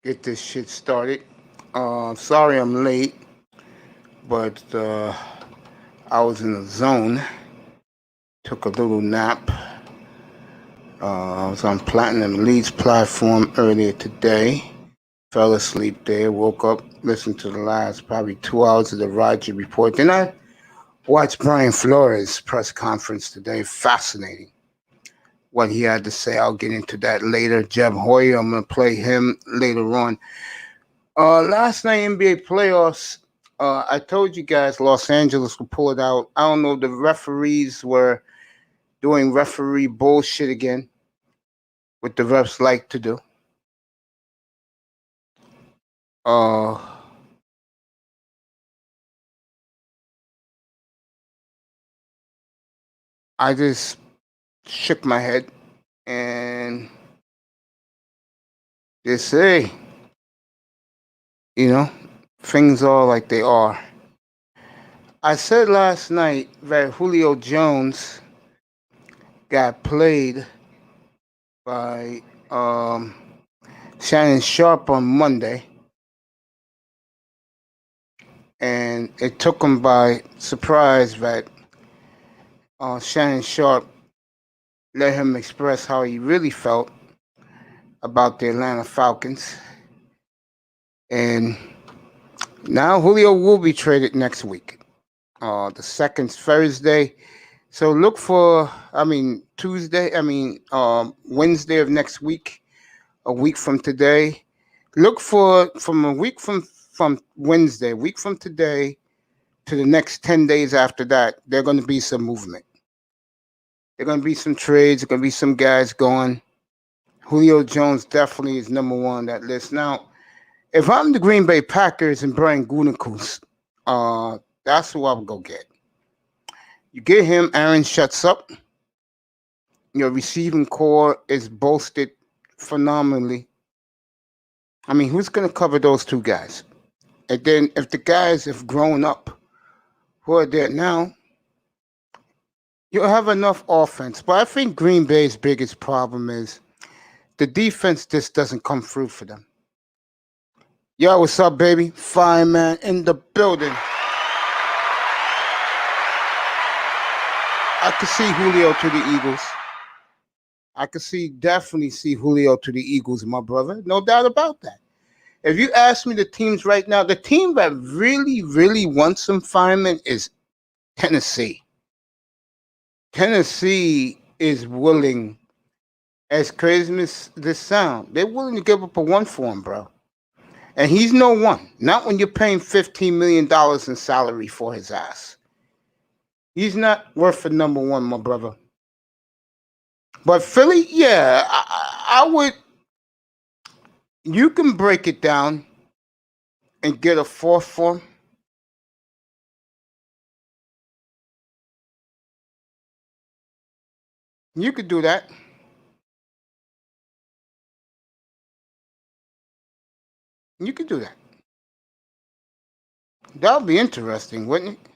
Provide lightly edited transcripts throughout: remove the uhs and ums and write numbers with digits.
get this shit started. Sorry I'm late, but I was in the zone. Took a little nap. I was on Platinum Leads platform earlier today. Fell asleep there. Woke up, listened to the last probably 2 hours of the Roger Report. Then I watched Brian Flores' press conference today. Fascinating what he had to say. I'll get into that later. Jeb Hoyer, I'm going to play him later on. Last night NBA playoffs, I told you guys Los Angeles will pull it out. I don't know if the referees were doing referee bullshit again, what the refs like to do. Uh, I just shook my head and just say, things are like they are. I said last night that Julio Jones got played by Shannon Sharp on Monday, and it took him by surprise that Shannon Sharp let him express how he really felt about the Atlanta Falcons. And now Julio will be traded next week. The second's Thursday. So look for, Wednesday of next week, a week from today. Look for from a week from Wednesday, a week from today to the next 10 days after that, there's going to be some movement. There are going to be some trades. There are going to be some guys going. Julio Jones definitely is number one on that list. Now, if I'm the Green Bay Packers and Brian Gutekunst, that's who I would go get. You get him, Aaron shuts up. Your receiving core is bolstered phenomenally. I mean, who's going to cover those two guys? And then if the guys have grown up who are there now, you'll have enough offense. But I think Green Bay's biggest problem is the defense just doesn't come through for them. Yo, what's up, baby? Fireman in the building. I could see Julio to the Eagles. I could definitely see Julio to the Eagles, my brother. No doubt about that. If you ask me the teams right now, the team that really, really wants some firemen is Tennessee. Tennessee is willing, as crazy as this sound, they're willing to give up a one for him, bro. And he's no one. Not when you're paying $15 million in salary for his ass. He's not worth a number one, my brother. But Philly, yeah, I would. You can break it down and get a fourth for him. You could do that. You could do that. That would be interesting, wouldn't it?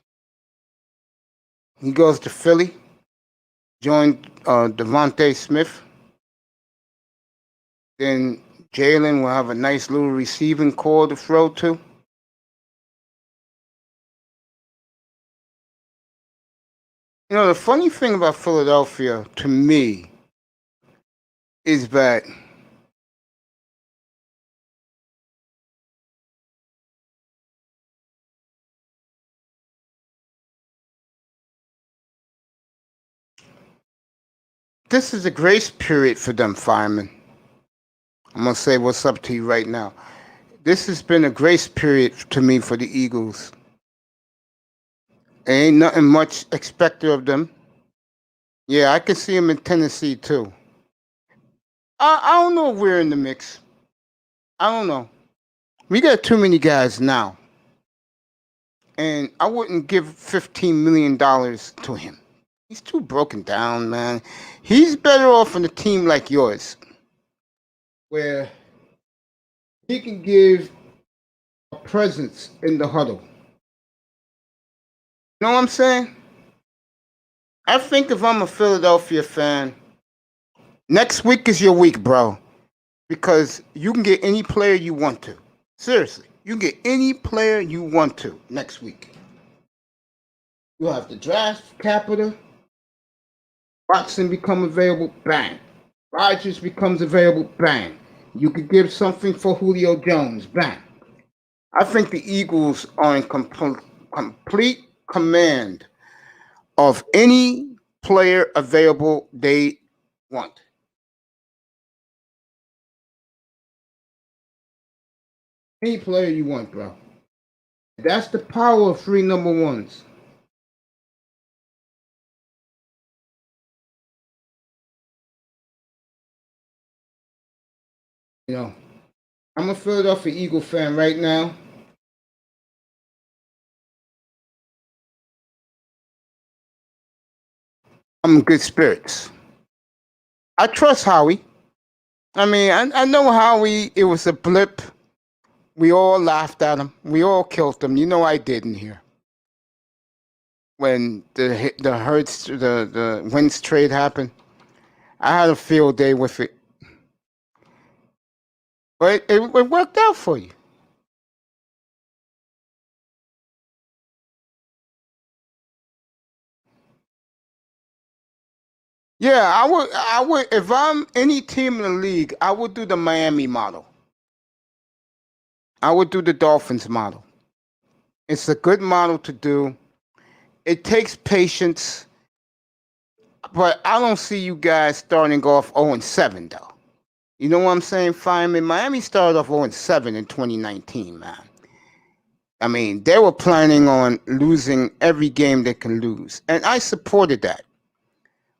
He goes to Philly, joined Devontae Smith. Then Jalen will have a nice little receiving core to throw to. You know, the funny thing about Philadelphia, to me, is that this is a grace period for them, firemen. I'm going to say what's up to you right now. This has been a grace period to me for the Eagles. Ain't nothing much expected of them. Yeah, I can see them in Tennessee, too. I don't know if we're in the mix. I don't know. We got too many guys now. And I wouldn't give $15 million to him. He's too broken down, man. He's better off on a team like yours, where he can give a presence in the huddle. You know what I'm saying? I think if I'm a Philadelphia fan, next week is your week, bro. because you can get any player you want to. Seriously, you can get any player you want to next week. You'll have the draft capital. Watson become available, bang. Rodgers becomes available, bang. You could give something for Julio Jones, bang. I think the Eagles are in complete command of any player available they want. Any player you want, bro. That's the power of three number ones. You know, I'm a Philadelphia Eagle fan right now. I'm in good spirits. I trust Howie. I mean, I know Howie, it was a blip. We all laughed at him. We all killed him. You know I didn't here. When the Hurts the Wentz trade happened, I had a field day with it. But it worked out for you. Yeah, I would if I'm any team in the league, I would do the Miami model. I would do the Dolphins model. It's a good model to do. It takes patience, but I don't see you guys starting off 0-7 though. You know what I'm saying, Fireman? Miami started off 0-7 in 2019, man. I mean, they were planning on losing every game they can lose, and I supported that.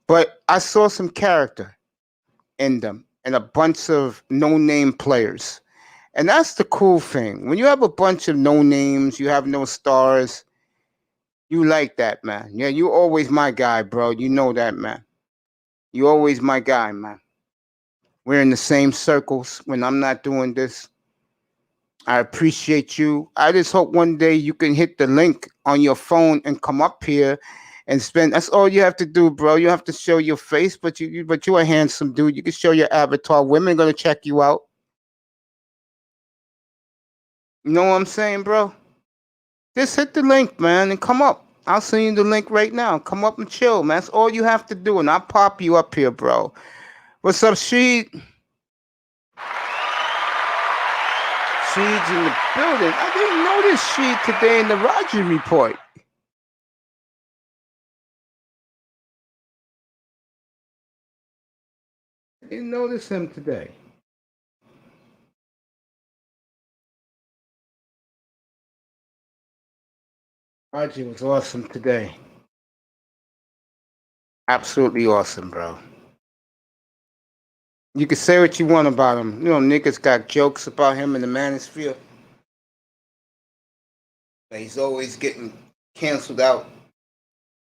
But I saw some character in them and a bunch of no-name players. And that's the cool thing. When you have a bunch of no names, you have no stars, you like that, man. Yeah, you always my guy, bro. You know that, man. You always my guy, man. We're in the same circles when I'm not doing this. I appreciate you. I just hope one day you can hit the link on your phone and come up here and spend. That's all you have to do, bro. You have to show your face, but you're a handsome dude. You can show your avatar. Women gonna check you out. You know what I'm saying, bro? Just hit the link, man, and come up. I'll send you the link right now. Come up and chill, man. That's all you have to do, and I'll pop you up here, bro. What's up, Sheed? Sheed's in the building. I didn't notice Sheed today in the Roger report. I didn't notice him today. Roger was awesome today. Absolutely awesome, bro. You can say what you want about him. You know, niggas got jokes about him in the manosphere. He's always getting canceled out.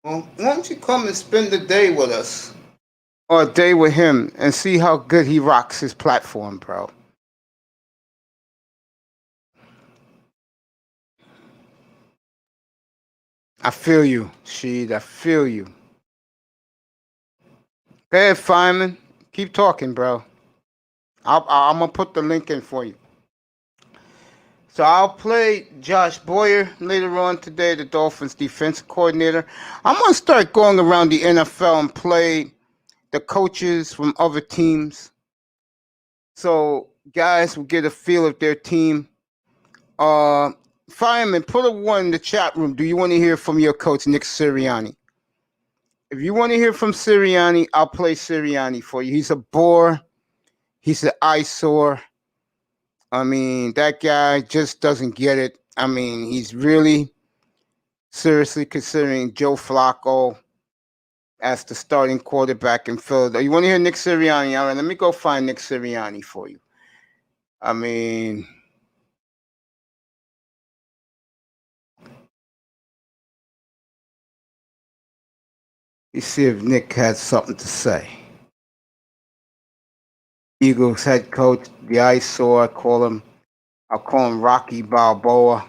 Well, why don't you come and spend the day with us? Or a day with him and see how good he rocks his platform, bro. I feel you, Sheed. I feel you. Go ahead, Fireman. Keep talking, bro. I'm going to put the link in for you. So I'll play Josh Boyer later on today, the Dolphins defense coordinator. I'm going to start going around the NFL and play the coaches from other teams. So guys will get a feel of their team. Fireman, put a one in the chat room. Do you want to hear from your coach, Nick Sirianni? If you want to hear from Sirianni, I'll play Sirianni for you. He's a bore. He's an eyesore. I mean, that guy just doesn't get it. I mean, he's really seriously considering Joe Flacco as the starting quarterback in Philadelphia. You want to hear Nick Sirianni? All right, let me go find Nick Sirianni for you. I mean, you see if Nick has something to say. Eagles head coach, the eyesore. I'll call him Rocky Balboa.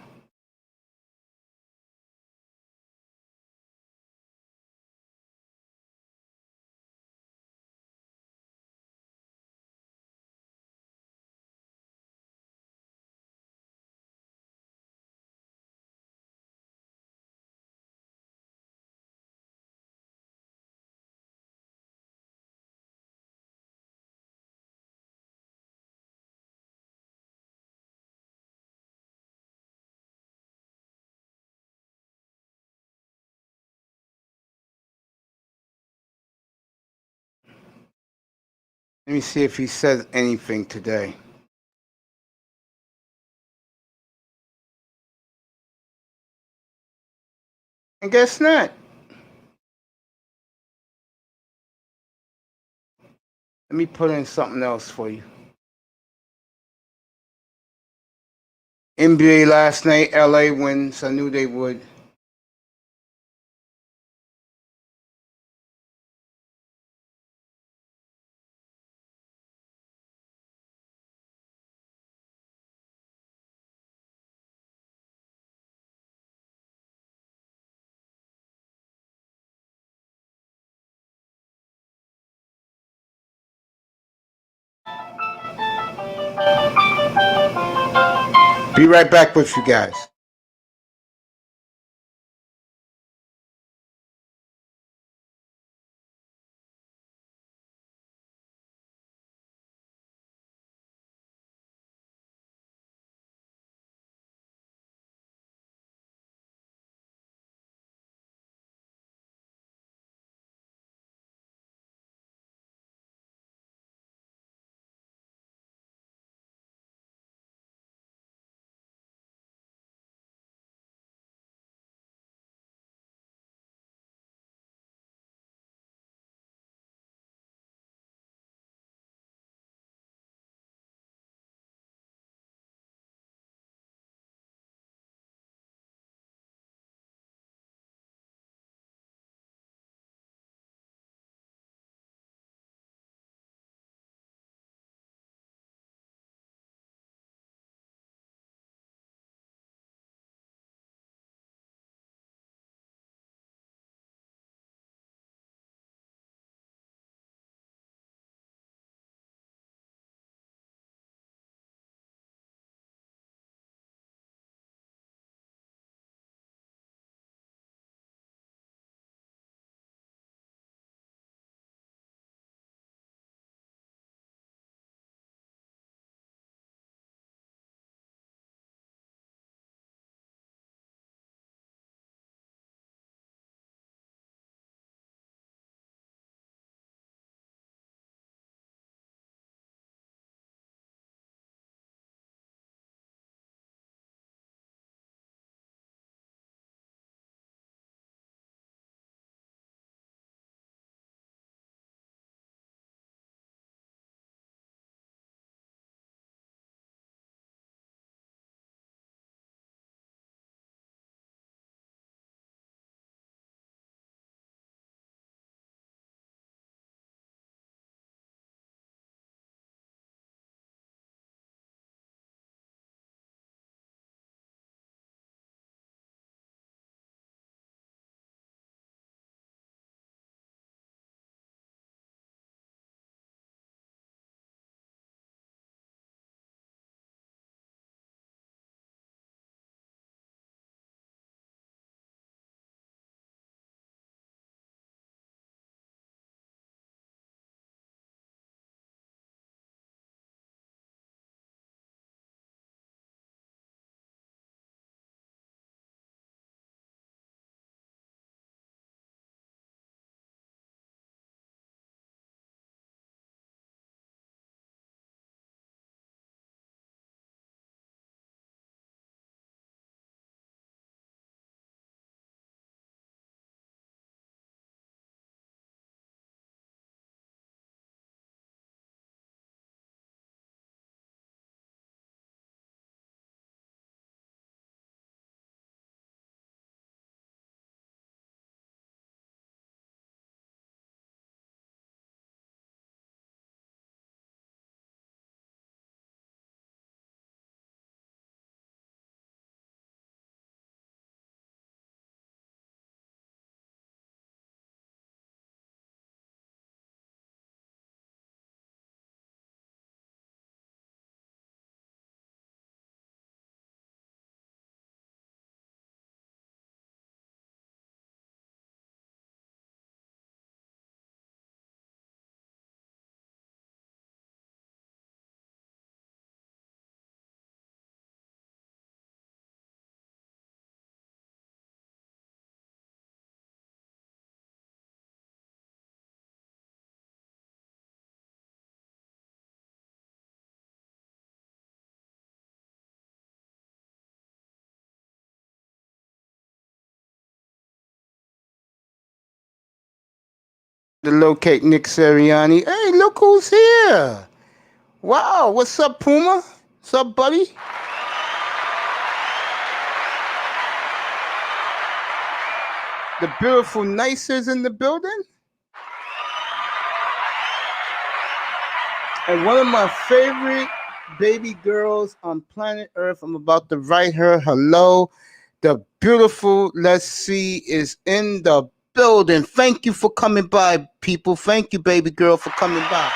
Let me see if he says anything today. And guess not. Let me put in something else for you. NBA last night, LA wins. I knew they would. Be right back with you guys. to locate Nick Sirianni. Hey, look who's here. Wow, what's up, Puma? What's up, buddy? The beautiful Nicers in the building. And one of my favorite baby girls on planet Earth, I'm about to write her hello. The beautiful Let's See is in the building. Thank you for coming by, people. Thank you, baby girl, for coming by.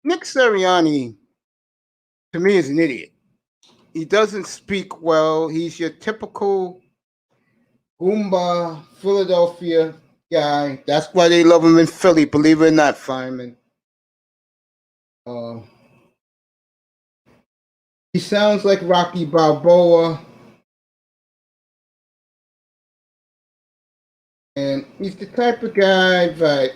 Nick Sirianni, to me, is an idiot. He doesn't speak well. He's your typical Goomba, Philadelphia guy. That's why they love him in Philly, believe it or not, Fireman. He sounds like Rocky Balboa. And he's the type of guy that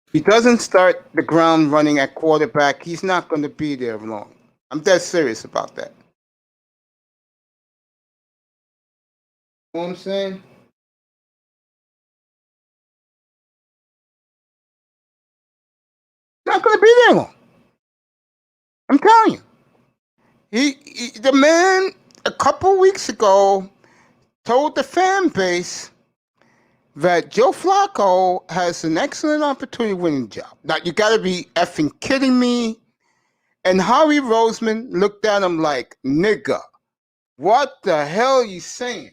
if he doesn't start the ground running at quarterback, he's not going to be there long. I'm dead serious about that. You know what I'm saying? Not going to be there long. I'm telling you. The man a couple weeks ago told the fan base that Joe Flacco has an excellent opportunity to win the job. Now, you got to be effing kidding me. And Harvey Roseman looked at him like, nigga, what the hell are you saying?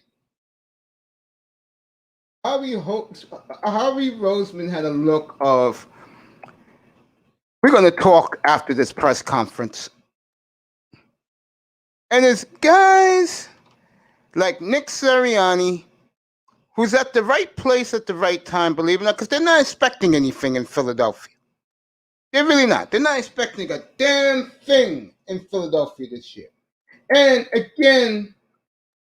Harvey Roseman had a look of, we're going to talk after this press conference. And it's guys like Nick Sirianni, who's at the right place at the right time, believe it or not, because they're not expecting anything in Philadelphia. They're really not. They're not expecting a damn thing in Philadelphia this year. And again,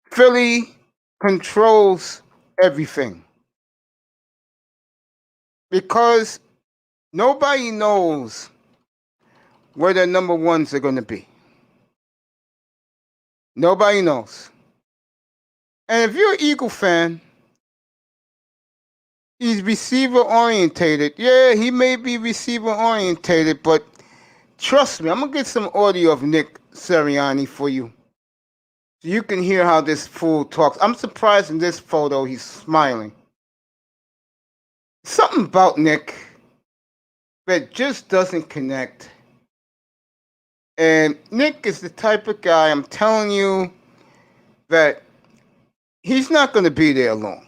Philly controls everything. Because nobody knows where their number ones are going to be. Nobody knows. And if you're an Eagle fan, he's receiver orientated. Yeah, he may be receiver orientated, but trust me, I'm going to get some audio of Nick Sirianni for you. So you can hear how this fool talks. I'm surprised in this photo he's smiling. Something about Nick that just doesn't connect. And Nick is the type of guy, I'm telling you, that he's not going to be there long.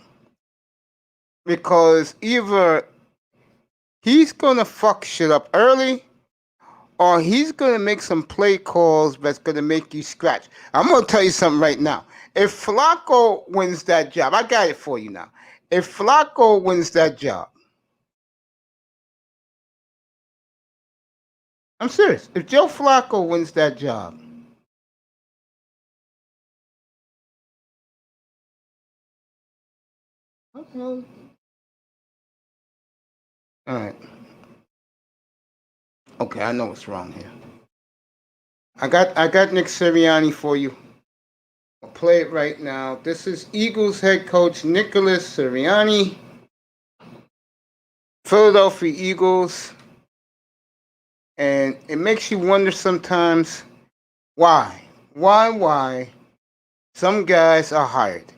Because either he's going to fuck shit up early, or he's going to make some play calls that's going to make you scratch. I'm going to tell you something right now. If Flacco wins that job, I got it for you now. If Flacco wins that job, I'm serious. If Joe Flacco wins that job, all right. Okay, I know what's wrong here. I got Nick Sirianni for you. I'll play it right now. This is Eagles head coach Nicholas Sirianni, Philadelphia Eagles. And it makes you wonder sometimes why some guys are hired.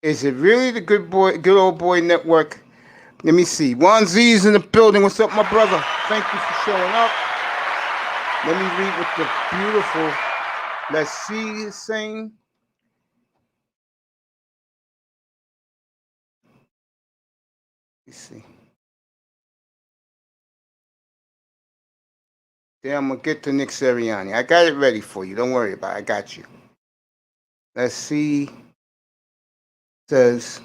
Is it really the good old boy network? Let me see. Juan Z's in the building. What's up, my brother? Thank you for showing up. Let me read what the beautiful Let's See is saying. Let's see. Then I'm going to get to Nick Sirianni. I got it ready for you. Don't worry about it. I got you. Let's see. Says,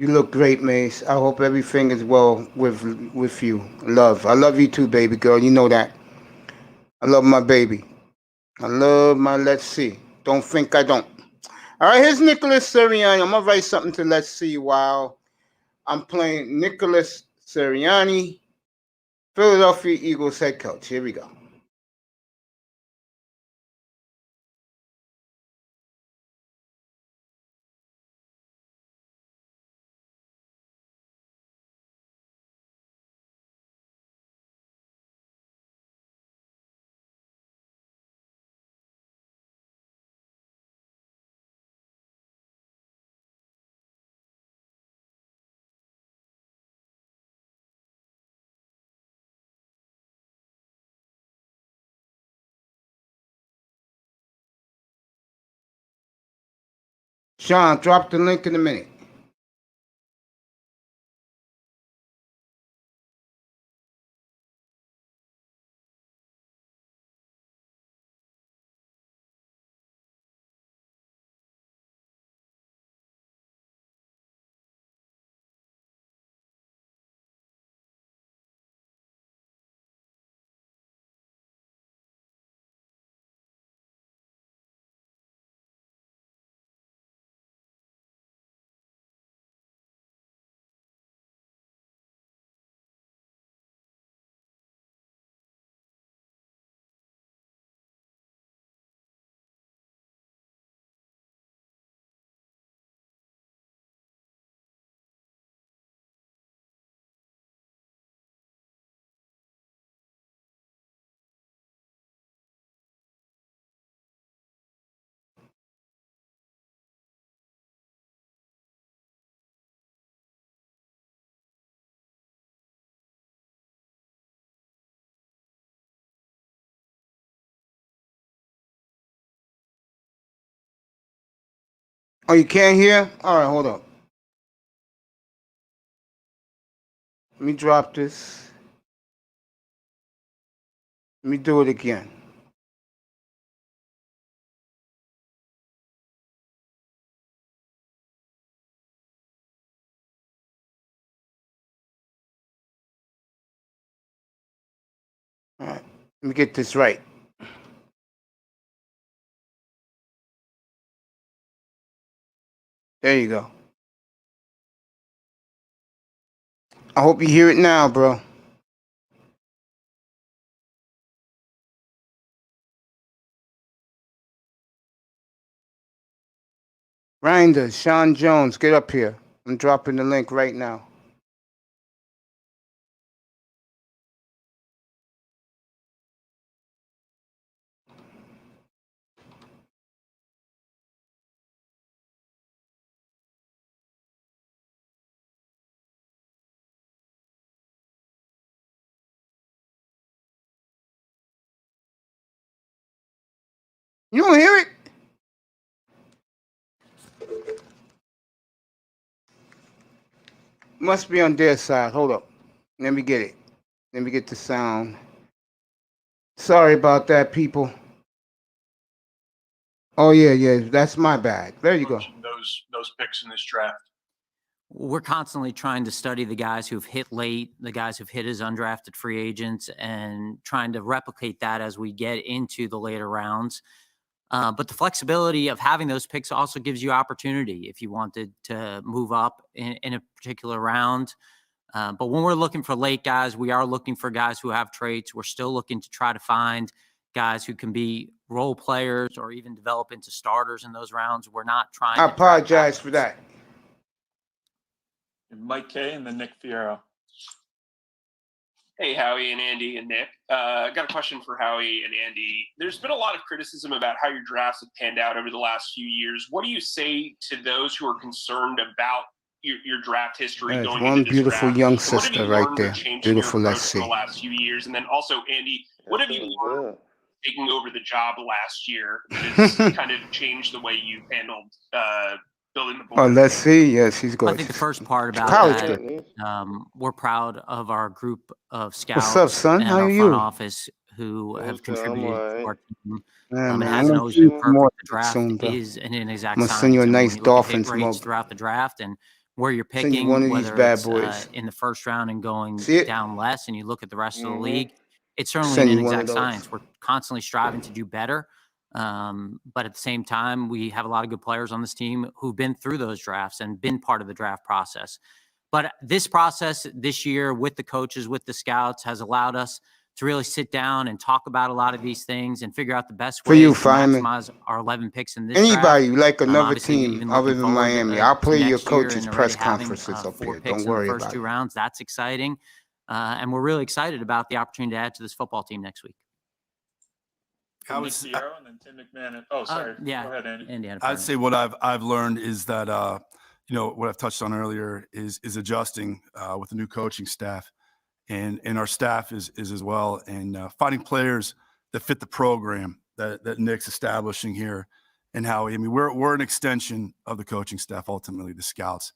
you look great, Mace. I hope everything is well with you. Love. I love you too, baby girl. You know that. I love my baby. I love my Let's See. Don't think I don't. All right, here's Nicholas Sirianni. I'm going to write something to Let's See while I'm playing Nicholas Sirianni, Philadelphia Eagles head coach. Here we go. Sean, drop the link in a minute. Oh, you can't hear? All right, hold up. Let me drop this. Let me do it again. All right, let me get this right. There you go. I hope you hear it now, bro. Reinders, Sean Jones, get up here. I'm dropping the link right now. You don't hear it? Must be on their side. Hold up. Let me get it. Let me get the sound. Sorry about that, people. Oh, yeah. That's my bad. There you go. Those picks in this draft. We're constantly trying to study the guys who've hit late, the guys who've hit as undrafted free agents, and trying to replicate that as we get into the later rounds. But the flexibility of having those picks also gives you opportunity if you wanted to move up in a particular round. But when we're looking for late guys, we are looking for guys who have traits. We're still looking to try to find guys who can be role players or even develop into starters in those rounds. We're not trying I apologize for that. Mike K and then Nick Fierro. Hey, Howie and Andy and Nick. I got a question for Howie and Andy. There's been a lot of criticism about how your drafts have panned out over the last few years. What do you say to those who are concerned about your draft history There's going one into this beautiful draft? young And what have sister you right learned or there. changed in your Beautiful, let's approach see. in the last few years? And then also, Andy, what have you learned taking over the job last year that has kind of changed the way you've handled building the board? Oh, let's see. Yes, he's I gorgeous. think the first part about college that, we're proud of our group of scouts What's up, son? and How our are front you? office who have contributed to our team. Yeah, It man, hasn't I'm always gonna been see more perfect. The draft soon, bro. is an inexact I'm gonna science. send you a And nice when you look at Dolphins hit rates mug. throughout the draft and where you're Send you picking, one of these whether bad it's boys. in the first round and going See it? down less, and you look at the rest of the league, it's certainly Send an you one of inexact those. science. We're constantly striving to do better. But at the same time, we have a lot of good players on this team who've been through those drafts and been part of the draft process. But this process this year with the coaches, with the scouts, has allowed us to really sit down and talk about a lot of these things and figure out the best For you, ways to Fireman. maximize our 11 picks in this Anybody draft. like another Obviously, team even other looking than forward Miami? to I'll play your next year coaches' and press already having conferences up 4 here. picks Don't in the worry first about 2 it. rounds. That's exciting. And we're really excited about the opportunity to add to this football team next week. Nick Fierro and then Tim McMahon. Oh, sorry. Yeah. Go ahead, Andy. I'd say what I've learned is that what I've touched on earlier is adjusting with the new coaching staff, and our staff is as well, and finding players that fit the program that Nick's establishing here, and Howie. I mean, we're an extension of the coaching staff, ultimately the scouts,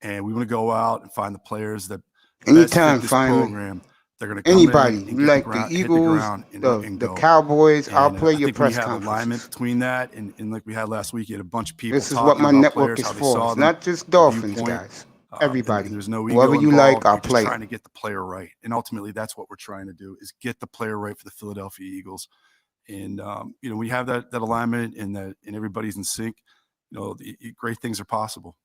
and we want to go out and find the players that best Anytime, fit this Finally. program. They're going to come Anybody, in and get like the the ground, hit the Eagles, ground and the go. Cowboys, I'll And, play I your think when press you have alignment conferences. between that, and like we had last week, you had a bunch of people This is talking what my about network players, is how they for. saw It's them, not just the Dolphins, viewpoint. guys. And Everybody. there's no ego Whoever you like, involved. I'll You're just play. trying to get the player right, and ultimately that's what we're trying to do, is get the player right for the Philadelphia Eagles. And we have that alignment, and everybody's in sync. Great things are possible.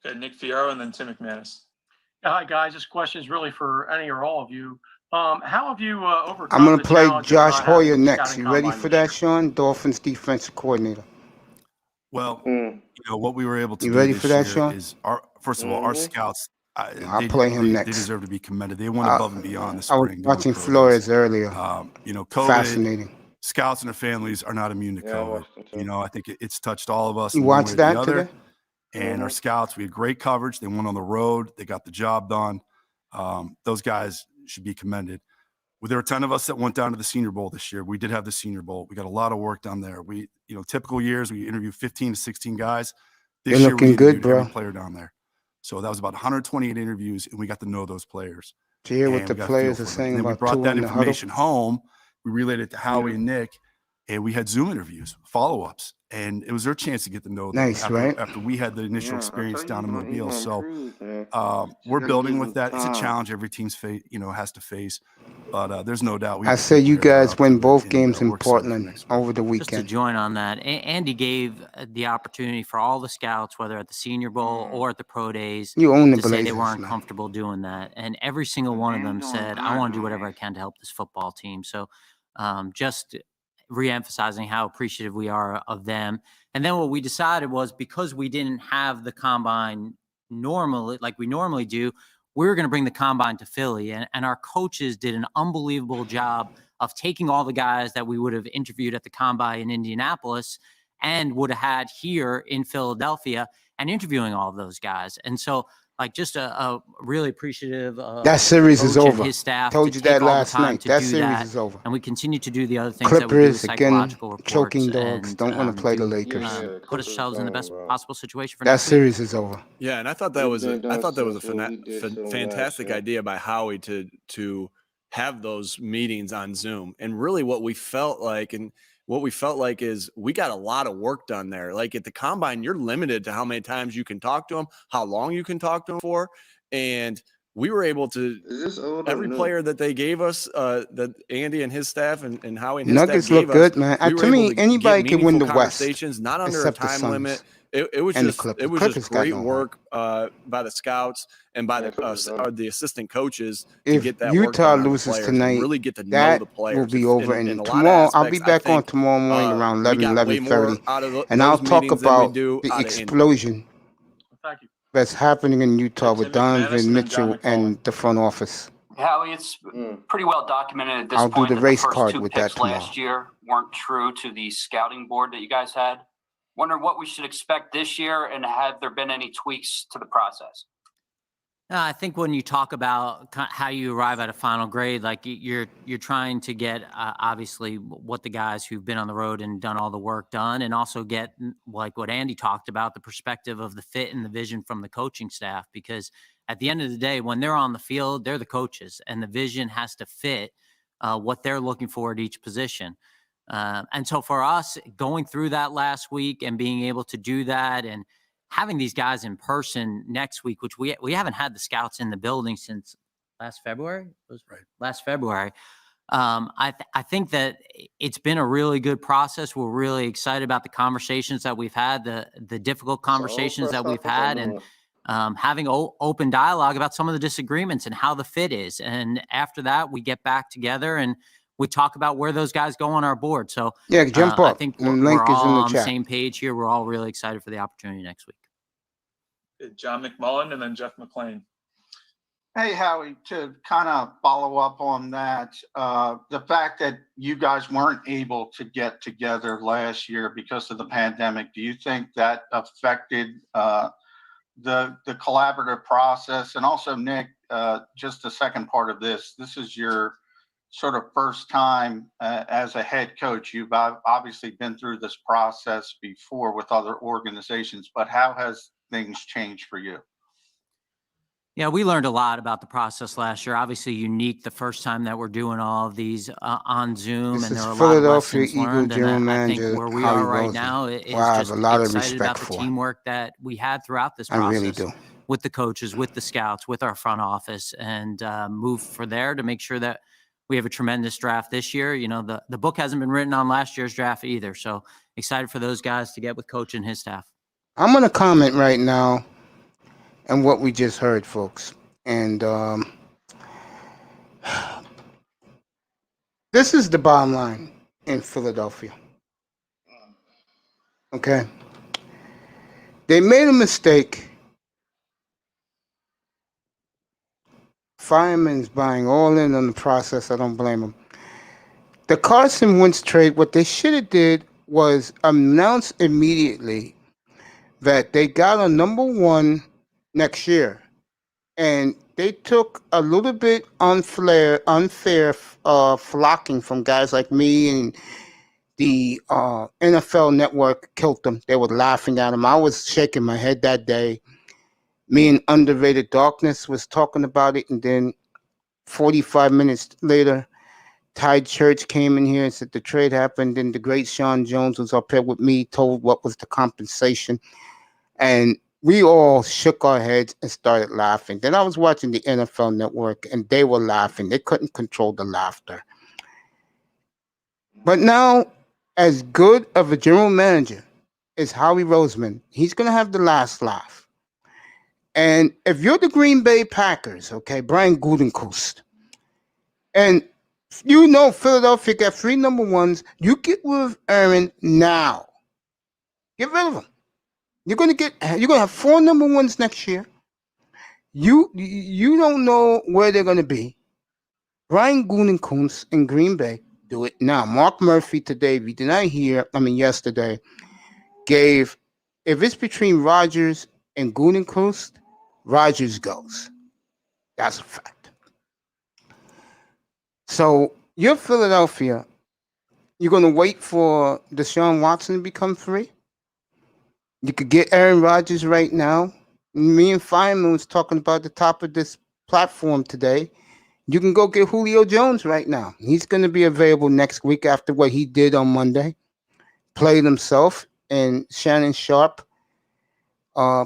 Okay, Nick Fierro and then Tim McManus. Hi, guys. This question is really for any or all of you. How have you overcome I'm going the to play challenge of Josh not having Hoyer a next. scouting You ready combine for this that, year? Sean? Dolphins defensive coordinator. Well, what we were able to You do ready this for that, year Sean? is first of all, our scouts. I'll play him they next. deserve to be commended. They went above and beyond this I was spring. watching Flores earlier. COVID, Fascinating. scouts and their families are not immune to COVID. I think it's touched all of us You in one way watched or the that other. today? And our scouts, we had great coverage. They went on the road. They got the job done. Those guys should be commended. Well, there were 10 of us that went down to the Senior Bowl this year. We did have the Senior Bowl. We got a lot of work done there. We, typical years, we interview 15 to 16 guys. This They're year, we looking good, interviewed every bro. player down there. So that was about 128 interviews, and we got to know those players. To hear what And the we got a feel players for are them. saying And then we about brought Tua that in the huddle. information home. We relayed it to Howie and Nick, and we had Zoom interviews, follow-ups, and it was their chance to get to know them Nice, right? after we had the initial experience down in Mobile. So we're building with that. It's a challenge every team's has to face, but there's no doubt. I say you guys win both games in we're excited for Portland next week. over the Just to weekend. join on that, Andy gave the opportunity for all the scouts, whether at the Senior Bowl or at the Pro Days, You own the to say they Blazers, weren't man. comfortable doing that. And every single one of them said, I want to do whatever I can to help this football team. So just reemphasizing how appreciative we are of them. And then what we decided was, because we didn't have the combine normally, like we normally do, we were going to bring the combine to Philly. And our coaches did an unbelievable job of taking all the guys that we would have interviewed at the combine in Indianapolis and would have had here in Philadelphia and interviewing all of those guys. And so, like, just a really appreciative That series coach is and over. his staff Told to you take that all the last time night. to That do series that. is over. And we continue to do the other things that we do Clippers, with again, psychological reports choking dogs. and Don't want to play the Lakers. put ourselves in the best possible situation for That next week. series is over. Yeah, and I thought that was a fantastic idea by Howie to have those meetings on Zoom. And really what we felt like is we got a lot of work done there. Like at the combine, you're limited to how many times you can talk to them, how long you can talk to them for. And we were able to, every player that they gave us, that Andy and his staff and Howie and his Nuggets staff gave look good, us, man. we To were me, able to anybody get can win the meaningful West, conversations, not under a except the time Suns limit. It was and the just Clippers. it was Clippers just got great no hope. work by the scouts and by the assistant coaches to If get that work Utah done on the loses players tonight, and really get to know that the players. will be over. In And a lot of tomorrow, I'll be aspects, I back on think, tomorrow morning around we 11, got way more 11:30. out of And those I'll talk meetings than we about do the out of Indy. explosion Thank you. that's happening in Utah Tim with McManus and Donovan then Mitchell John McClellan. and the front office. Howie, it's pretty well documented at this I'll do point the that race the first card two with that picks last year weren't true to the scouting board that you guys had. Wonder what we should expect this year, and have there been any tweaks to the process? I think when you talk about how you arrive at a final grade, like you're trying to get obviously what the guys who've been on the road and done all the work done, and also get, like what Andy talked about, the perspective of the fit and the vision from the coaching staff. Because at the end of the day, when they're on the field, they're the coaches, and the vision has to fit what they're looking for at each position. And so for us, going through that last week and being able to do that and having these guys in person next week, which we haven't had the scouts in the building since last February. It was Right. last February. I think that it's been a really good process. We're really excited about the conversations that we've had, the difficult conversations that we've had, and having open dialogue about some of the disagreements and how the fit is. And after that, we get back together and we talk about where those guys go on our board. So Yeah, jump I up. think The we're link is all in the on the chat. same page here. We're all really excited for the opportunity next week. John McMullen and then Jeff McClain. Hey, Howie, to kind of follow up on that, the fact that you guys weren't able to get together last year because of the pandemic, do you think that affected the collaborative process? And also, Nick, just the second part of this is your sort of first time as a head coach? You've obviously been through this process before with other organizations, but how has things changed for you? Yeah, we learned a lot about the process last year. Obviously unique the first time that we're doing all of these on Zoom, This and is there are a lot of Philadelphia lessons Eagle learned. general And I think manager where we Howie are right Roseman, now who is I have just a lot of excited respect about the for. teamwork that we had throughout this I process. really do. With the coaches, with the scouts, with our front office, and move for there to make sure that we have a tremendous draft this year. You know, the book hasn't been written on last year's draft either. So excited for those guys to get with Coach and his staff. I'm going to comment right now on what we just heard, folks. And this is the bottom line in Philadelphia. Okay? They made a mistake. Fireman's buying all in on the process. I don't blame them. The Carson Wentz trade, what they should have did was announce immediately that they got a number one next year. And they took a little bit unfair flocking from guys like me, and the NFL Network killed them. They were laughing at him. I was shaking my head that day. Me and Underrated Darkness was talking about it, and then 45 minutes later, Tide Church came in here and said the trade happened, and the great Sean Jones was up here with me, told what was the compensation, and we all shook our heads and started laughing. Then I was watching the NFL Network, and they were laughing. They couldn't control the laughter. But now, as good of a general manager as Howie Roseman, he's going to have the last laugh. And if you're the Green Bay Packers, okay, Brian Gutekunst, and you know Philadelphia got 3 number ones, you get rid of Aaron now. Get rid of him. You're gonna have 4 number ones next year. You don't know where they're gonna be. Brian Gutekunst in Green Bay, do it now. Mark Murphy today, we did not hear, yesterday, gave, if it's between Rodgers and Gutekunst, Rodgers goes. That's a fact. So you're Philadelphia. You're gonna wait for Deshaun Watson to become free? You could get Aaron Rodgers right now. Me and Fireman was talking about the top of this platform today. You can go get Julio Jones right now. He's going to be available next week after what he did on Monday. Played himself, and Shannon Sharp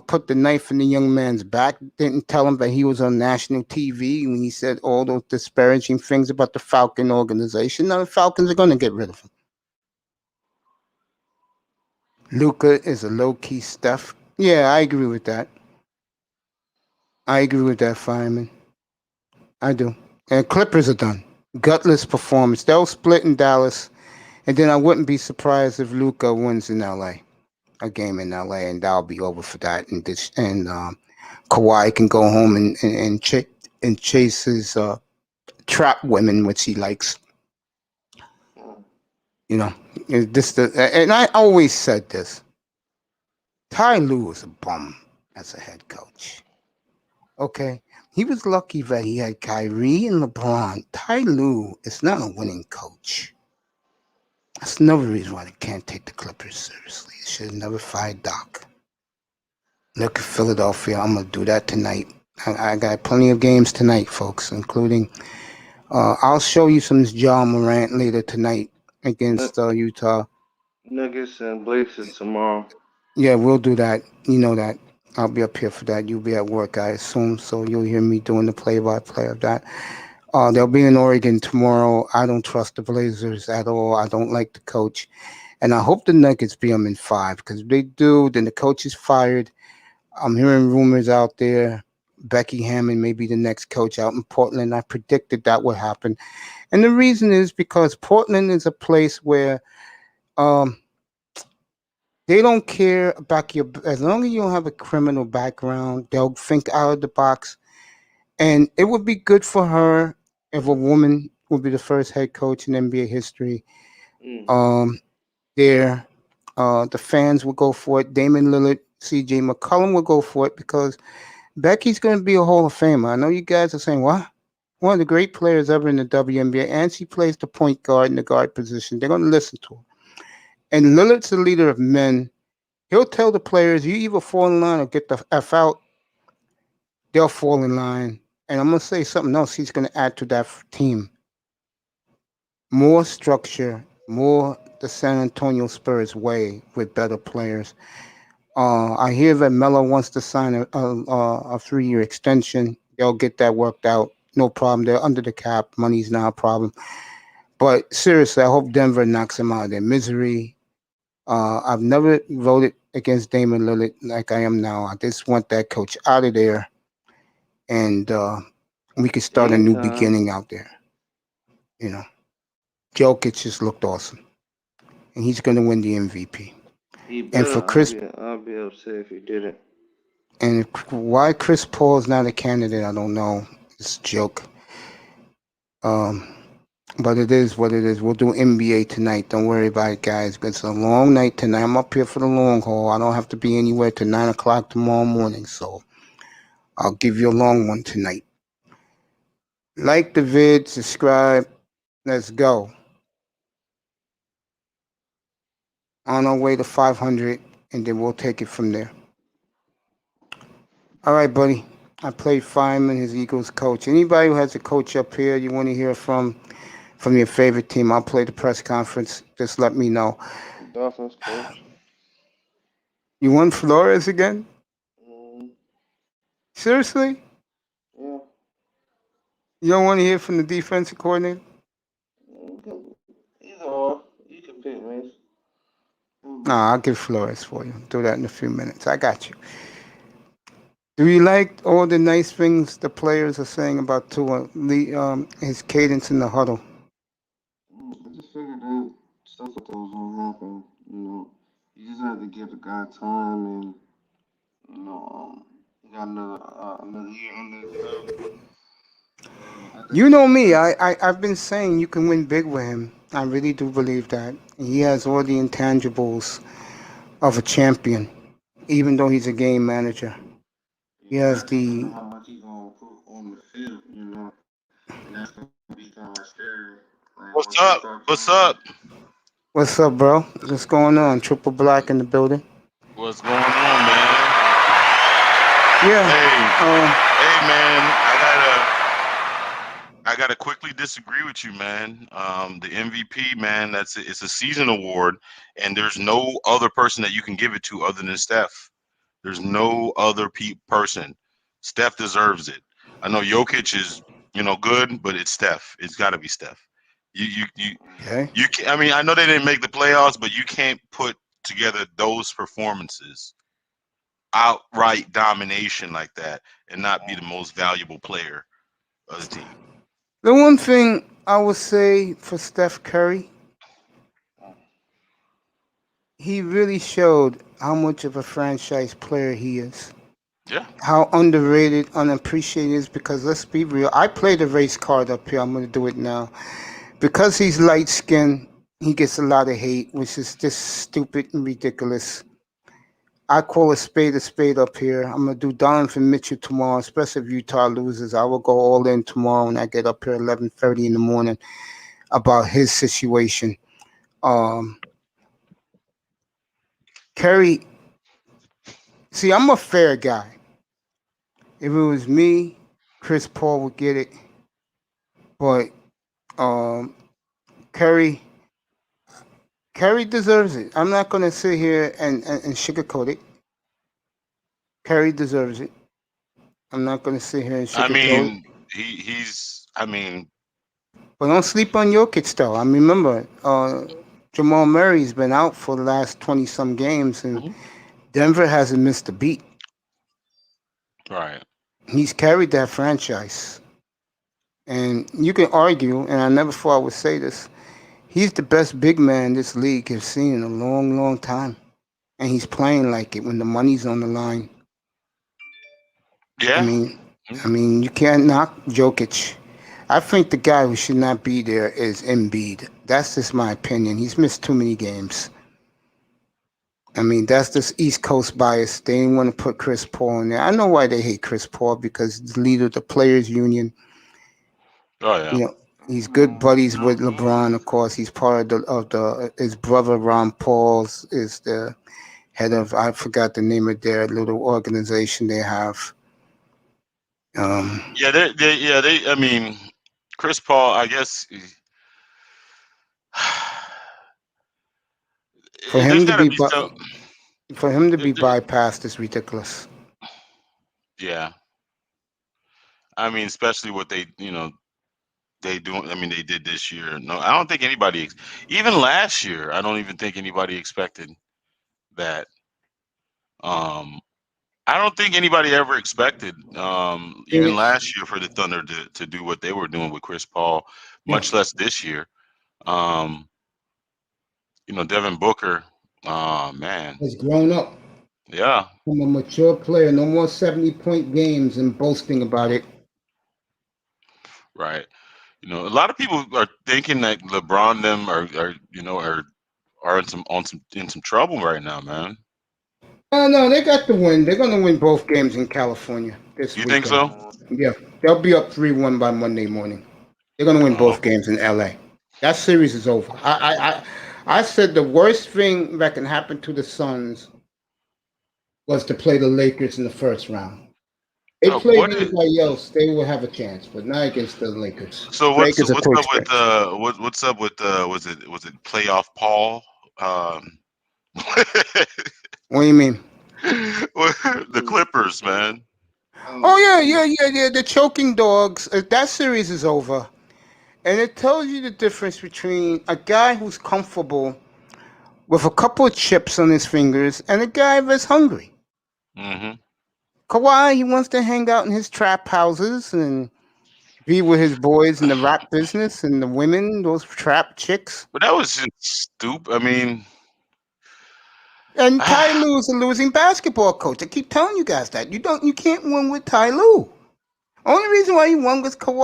put the knife in the young man's back. Didn't tell him that he was on national TV when he said all those disparaging things about the Falcon organization. Now the Falcons are going to get rid of him. Luka is a low-key stuff. Yeah, I agree with that. I agree with that, Fireman. I do. And Clippers are done. Gutless performance. They'll split in Dallas, and then I wouldn't be surprised if Luka wins in LA, a game in LA, and that'll be over for that. And Kawhi can go home and chase his trap women, which he likes. You know, and I always said this. Ty Lue was a bum as a head coach. Okay? He was lucky that he had Kyrie and LeBron. Ty Lue is not a winning coach. That's another reason why they can't take the Clippers seriously. They should have never fired Doc. Look at Philadelphia. I'm going to do that tonight. I got plenty of games tonight, folks, including I'll show you some Ja Morant later tonight against Utah. Nuggets and Blazers tomorrow. Yeah, we'll do that. You know that. I'll be up here for that. You'll be at work, I assume, so you'll hear me doing the play-by-play of that. They'll be in Oregon tomorrow. I don't trust the Blazers at all. I don't like the coach. And I hope the Nuggets beat them in 5, because if they do, then the coach is fired. I'm hearing rumors out there. Becky Hammond may be the next coach out in Portland. I predicted that would happen. And the reason is because Portland is a place where they don't care about as long as you don't have a criminal background, they'll think out of the box. And it would be good for her if a woman would be the first head coach in NBA history. The fans will go for it. Damon Lillard, CJ McCollum will go for it, because Becky's going to be a Hall of Famer. I know you guys are saying, what? one of the great players ever in the WNBA, and she plays the point guard in the guard position. They're going to listen to her. And Lillard's the leader of men. He'll tell the players, you either fall in line or get the F out. They'll fall in line. And I'm going to say something else he's going to add to that team. More structure, more the San Antonio Spurs way with better players. I hear that Melo wants to sign a 3-year extension. They'll get that worked out. No problem. They're under the cap. Money's not a problem. But seriously, I hope Denver knocks him out of their misery. I've never voted against Damon Lillard like I am now. I just want that coach out of there. And we could start a new beginning out there. You know, Jokic just looked awesome. And he's going to win the MVP. And for Chris, I'll be upset if he didn't. And why Chris Paul is not a candidate, I don't know. It's a joke. But it is what it is. We'll do NBA tonight. Don't worry about it, guys. It's a long night tonight. I'm up here for the long haul. I don't have to be anywhere till 9 o'clock tomorrow morning. So I'll give you a long one tonight. Like the vid, subscribe. Let's go. On our way to 500, and then we'll take it from there. All right, buddy. I played Fireman, his Eagles coach. Anybody who has a coach up here you want to hear from your favorite team, I'll play the press conference. Just let me know. Dolphins coach. You want Flores again? Seriously? Yeah. You don't want to hear from the defensive coordinator? Either or. You can pick me. No, I'll give Flores for you. Do that in a few minutes. I got you. Do you like all the nice things the players are saying about Tua, his cadence in the huddle? I just figured that stuff like that was going to happen. You know, you just have to give the guy time, and you know, he got another year under his belt. You know me. I've been saying you can win big with him. I really do believe that. He has all the intangibles of a champion, even though he's a game manager. He has the. How much he's gonna put on the field, you know, and that's gonna be kind of scary. Like, What's up? What's up? What's up, bro? What's going on? Triple Black in the building. What's going on, man? Yeah. Hey, man. I gotta quickly disagree with you, man. The MVP, man, it's a season award, and there's no other person that you can give it to other than Steph. There's no other person. Steph deserves it. I know Jokic is, good, but it's Steph. It's got to be Steph. You can't, I mean, I know they didn't make the playoffs, but you can't put together those performances, outright domination like that, and not be the most valuable player of the team. The one thing I would say for Steph Curry, he really showed how much of a franchise player he is. Yeah. How underrated, unappreciated he is, because let's be real. I played the race card up here. I'm going to do it now. Because he's light-skinned, he gets a lot of hate, which is just stupid and ridiculous. I call a spade up here. I'm going to do Donovan Mitchell tomorrow, especially if Utah loses. I will go all in tomorrow when I get up here at 11:30 in the morning about his situation. Curry, see, I'm a fair guy. If it was me, Chris Paul would get it. But Curry deserves it. I'm not going to sit here and sugarcoat it. Curry deserves it. I'm not going to sit here and sugarcoat it. But don't sleep on Jokic, though. I mean, remember, Jamal Murray's been out for the last 20-some games, and Denver hasn't missed a beat. Right. He's carried that franchise. And you can argue, and I never thought I would say this, he's the best big man this league has seen in a long, long time. And he's playing like it when the money's on the line. Yeah. I mean, you can't knock Jokic. I think the guy who should not be there is Embiid. That's just my opinion. He's missed too many games. I mean, that's just East Coast bias. They didn't want to put Chris Paul in there. I know why they hate Chris Paul, because he's the leader of the Players Union. Oh yeah. You know, he's good buddies with LeBron. Of course, he's part of the his brother Ron Paul's is the head of, I forgot the name of their little organization they have. Yeah, they. I mean, Chris Paul. I guess for there's him to got to be be some. bypassed is ridiculous. Yeah, I mean, especially what they do. I mean, they did this year. No, I don't think anybody, even last year, I don't even think anybody expected that. I don't think anybody ever expected, even last year, for the Thunder to do what they were doing with Chris Paul, much less this year. Devin Booker, man, Has grown up. Yeah. From a mature player. No more 70-point games and boasting about it. Right. A lot of people are thinking that LeBron them are in some trouble right now, man. No, they got the win. They're going to win both games in California this weekend. You think so? Yeah. They'll be up 3-1 by Monday morning. They're going to win both games in LA. That series is over. I said the worst thing that can happen to the Suns was to play the Lakers in the first round. They played anybody else, they will have a chance, but not against the Lakers. So what's up with was it playoff Paul? What do you mean? The Clippers, man. Oh yeah. The choking dogs. That series is over, and it tells you the difference between a guy who's comfortable with a couple of chips on his fingers and a guy that's hungry. Mm-hmm. Kawhi, he wants to hang out in his trap houses and be with his boys in the rap business and the women, those trap chicks. But that was just stupid. I mean, and Ty Lue's a losing basketball coach. I keep telling you guys that you can't win with Ty Lue. Only reason why he won was Kyrie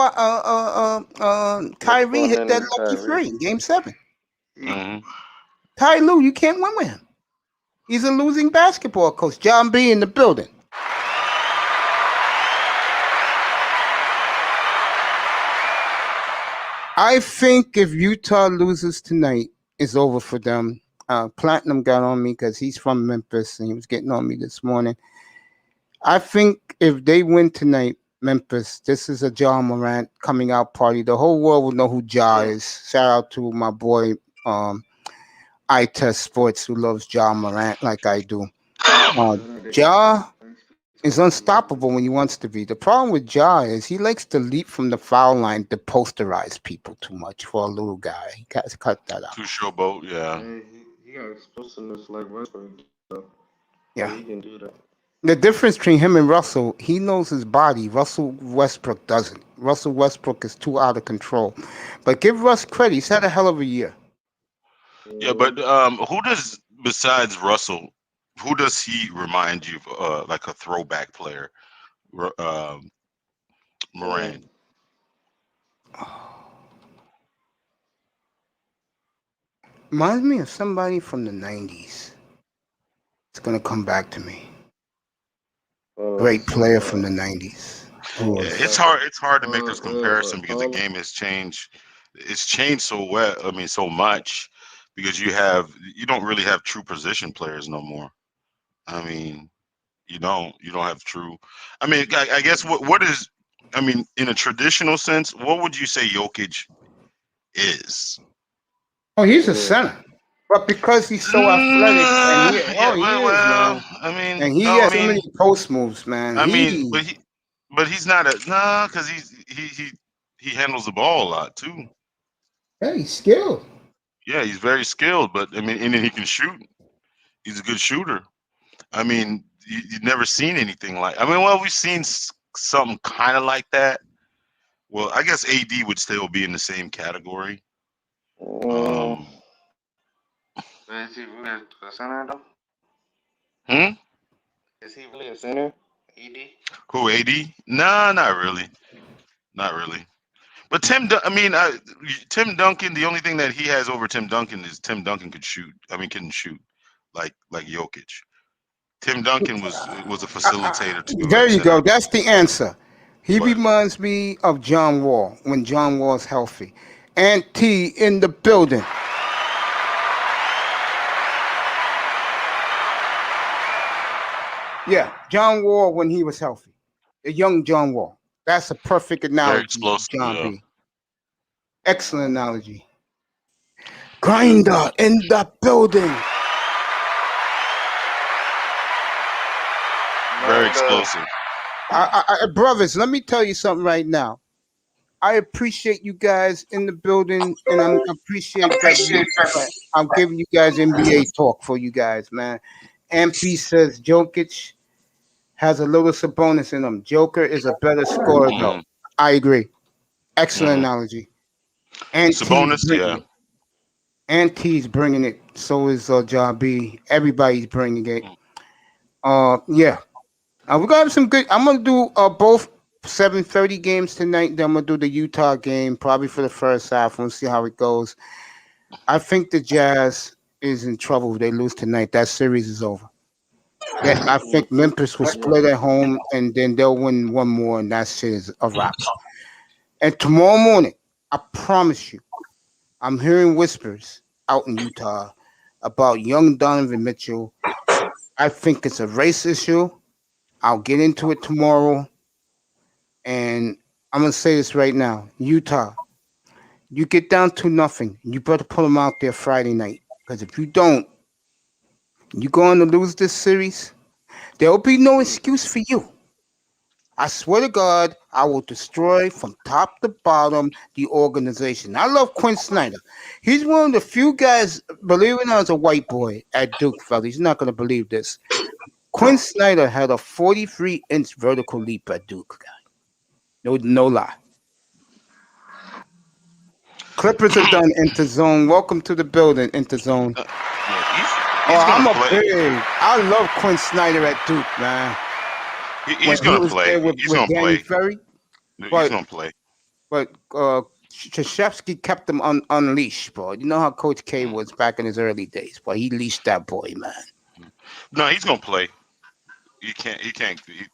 hit that lucky three in Game 7. Mm-hmm. Ty Lue, you can't win with him. He's a losing basketball coach. John B in the building. I think if Utah loses tonight, it's over for them. Platinum got on me because he's from Memphis and he was getting on me this morning. I think if they win tonight, Memphis, this is a Ja Morant coming out party. The whole world will know who Ja is. Shout out to my boy I Test Sports who loves Ja Morant like I do. Ja is unstoppable when he wants to be. The problem with Ja is he likes to leap from the foul line to posterize people too much for a little guy. He got to cut that out. Too showboat, yeah. He got explosiveness like Westbrook. Yeah. He can do that. The difference between him and Russell, he knows his body. Russell Westbrook doesn't. Russell Westbrook is too out of control. But give Russ credit. He's had a hell of a year. Yeah, but who does, besides Russell, who does he remind you of, like a throwback player? Morant. Reminds me of somebody from the 90s. It's going to come back to me. Great player from the 90s. Yeah, it's hard to make this comparison because the game has changed. It's changed so well. I mean, so much because you don't really have true position players no more. I mean, you don't have true. I mean, I guess what is, I mean, in a traditional sense, what would you say Jokic is? Oh, he's a center. But because he's so athletic, and he has so many post moves, man. But he's not because he handles the ball a lot too. Yeah, he's skilled. Yeah, he's very skilled, but I mean, and then he can shoot. He's a good shooter. I mean, you've never seen anything like. I mean, well, we've seen something kind of like that. Well, I guess AD would still be in the same category. Is he really a center though? Is he really a center? AD? Who, AD? No, not really. Not really. But Tim Duncan, the only thing that he has over Tim Duncan is Tim Duncan could shoot. I mean, couldn't shoot like Jokic. Tim Duncan was a facilitator too. There you go. That's the answer. He What? reminds me of John Wall when John Wall's healthy. And T in the building. Yeah, John Wall when he was healthy. The young John Wall. That's a perfect Very analogy, explosive. John Yeah. B. Excellent analogy. Grinder in the building. Very explosive. Brothers, let me tell you something right now. I appreciate you guys in the building, and I appreciate that I'm giving you guys NBA talk for you guys, man. MP says Jokic has a little Sabonis in him. Joker is a better scorer, though. I agree. Excellent analogy. And Sabonis, yeah. And T's bringing it. So is John B. Everybody's bringing it. Yeah. We're gonna have some good. I'm gonna do both 7:30 games tonight. Then I'm gonna do the Utah game probably for the first half. We'll see how it goes. I think the Jazz is in trouble if they lose tonight. That series is over. Yeah, I think Memphis will split at home, and then they'll win one more, and that shit is a wrap. And tomorrow morning, I promise you, I'm hearing whispers out in Utah about young Donovan Mitchell. I think it's a race issue. I'll get into it tomorrow. And I'm going to say this right now. Utah, you get down to nothing. You better put them out there Friday night. Because if you don't, you're going to lose this series. There will be no excuse for you. I swear to God, I will destroy from top to bottom the organization. I love Quinn Snyder. He's one of the few guys, believe it or not, as a white boy at Duke, fellas. He's not going to believe this. Quinn Snyder had a 43-inch vertical leap at Duke, guy. No lie. Clippers are done. Into zone. Welcome to the building. Into zone. I love Quinn Snyder at Duke, man. He's going to play. He's going to play. Ferry, he's going to play. But Krzyzewski kept him unleashed, bro. You know how Coach K was back in his early days, but he leashed that boy, man. No, he's going to play. He can't.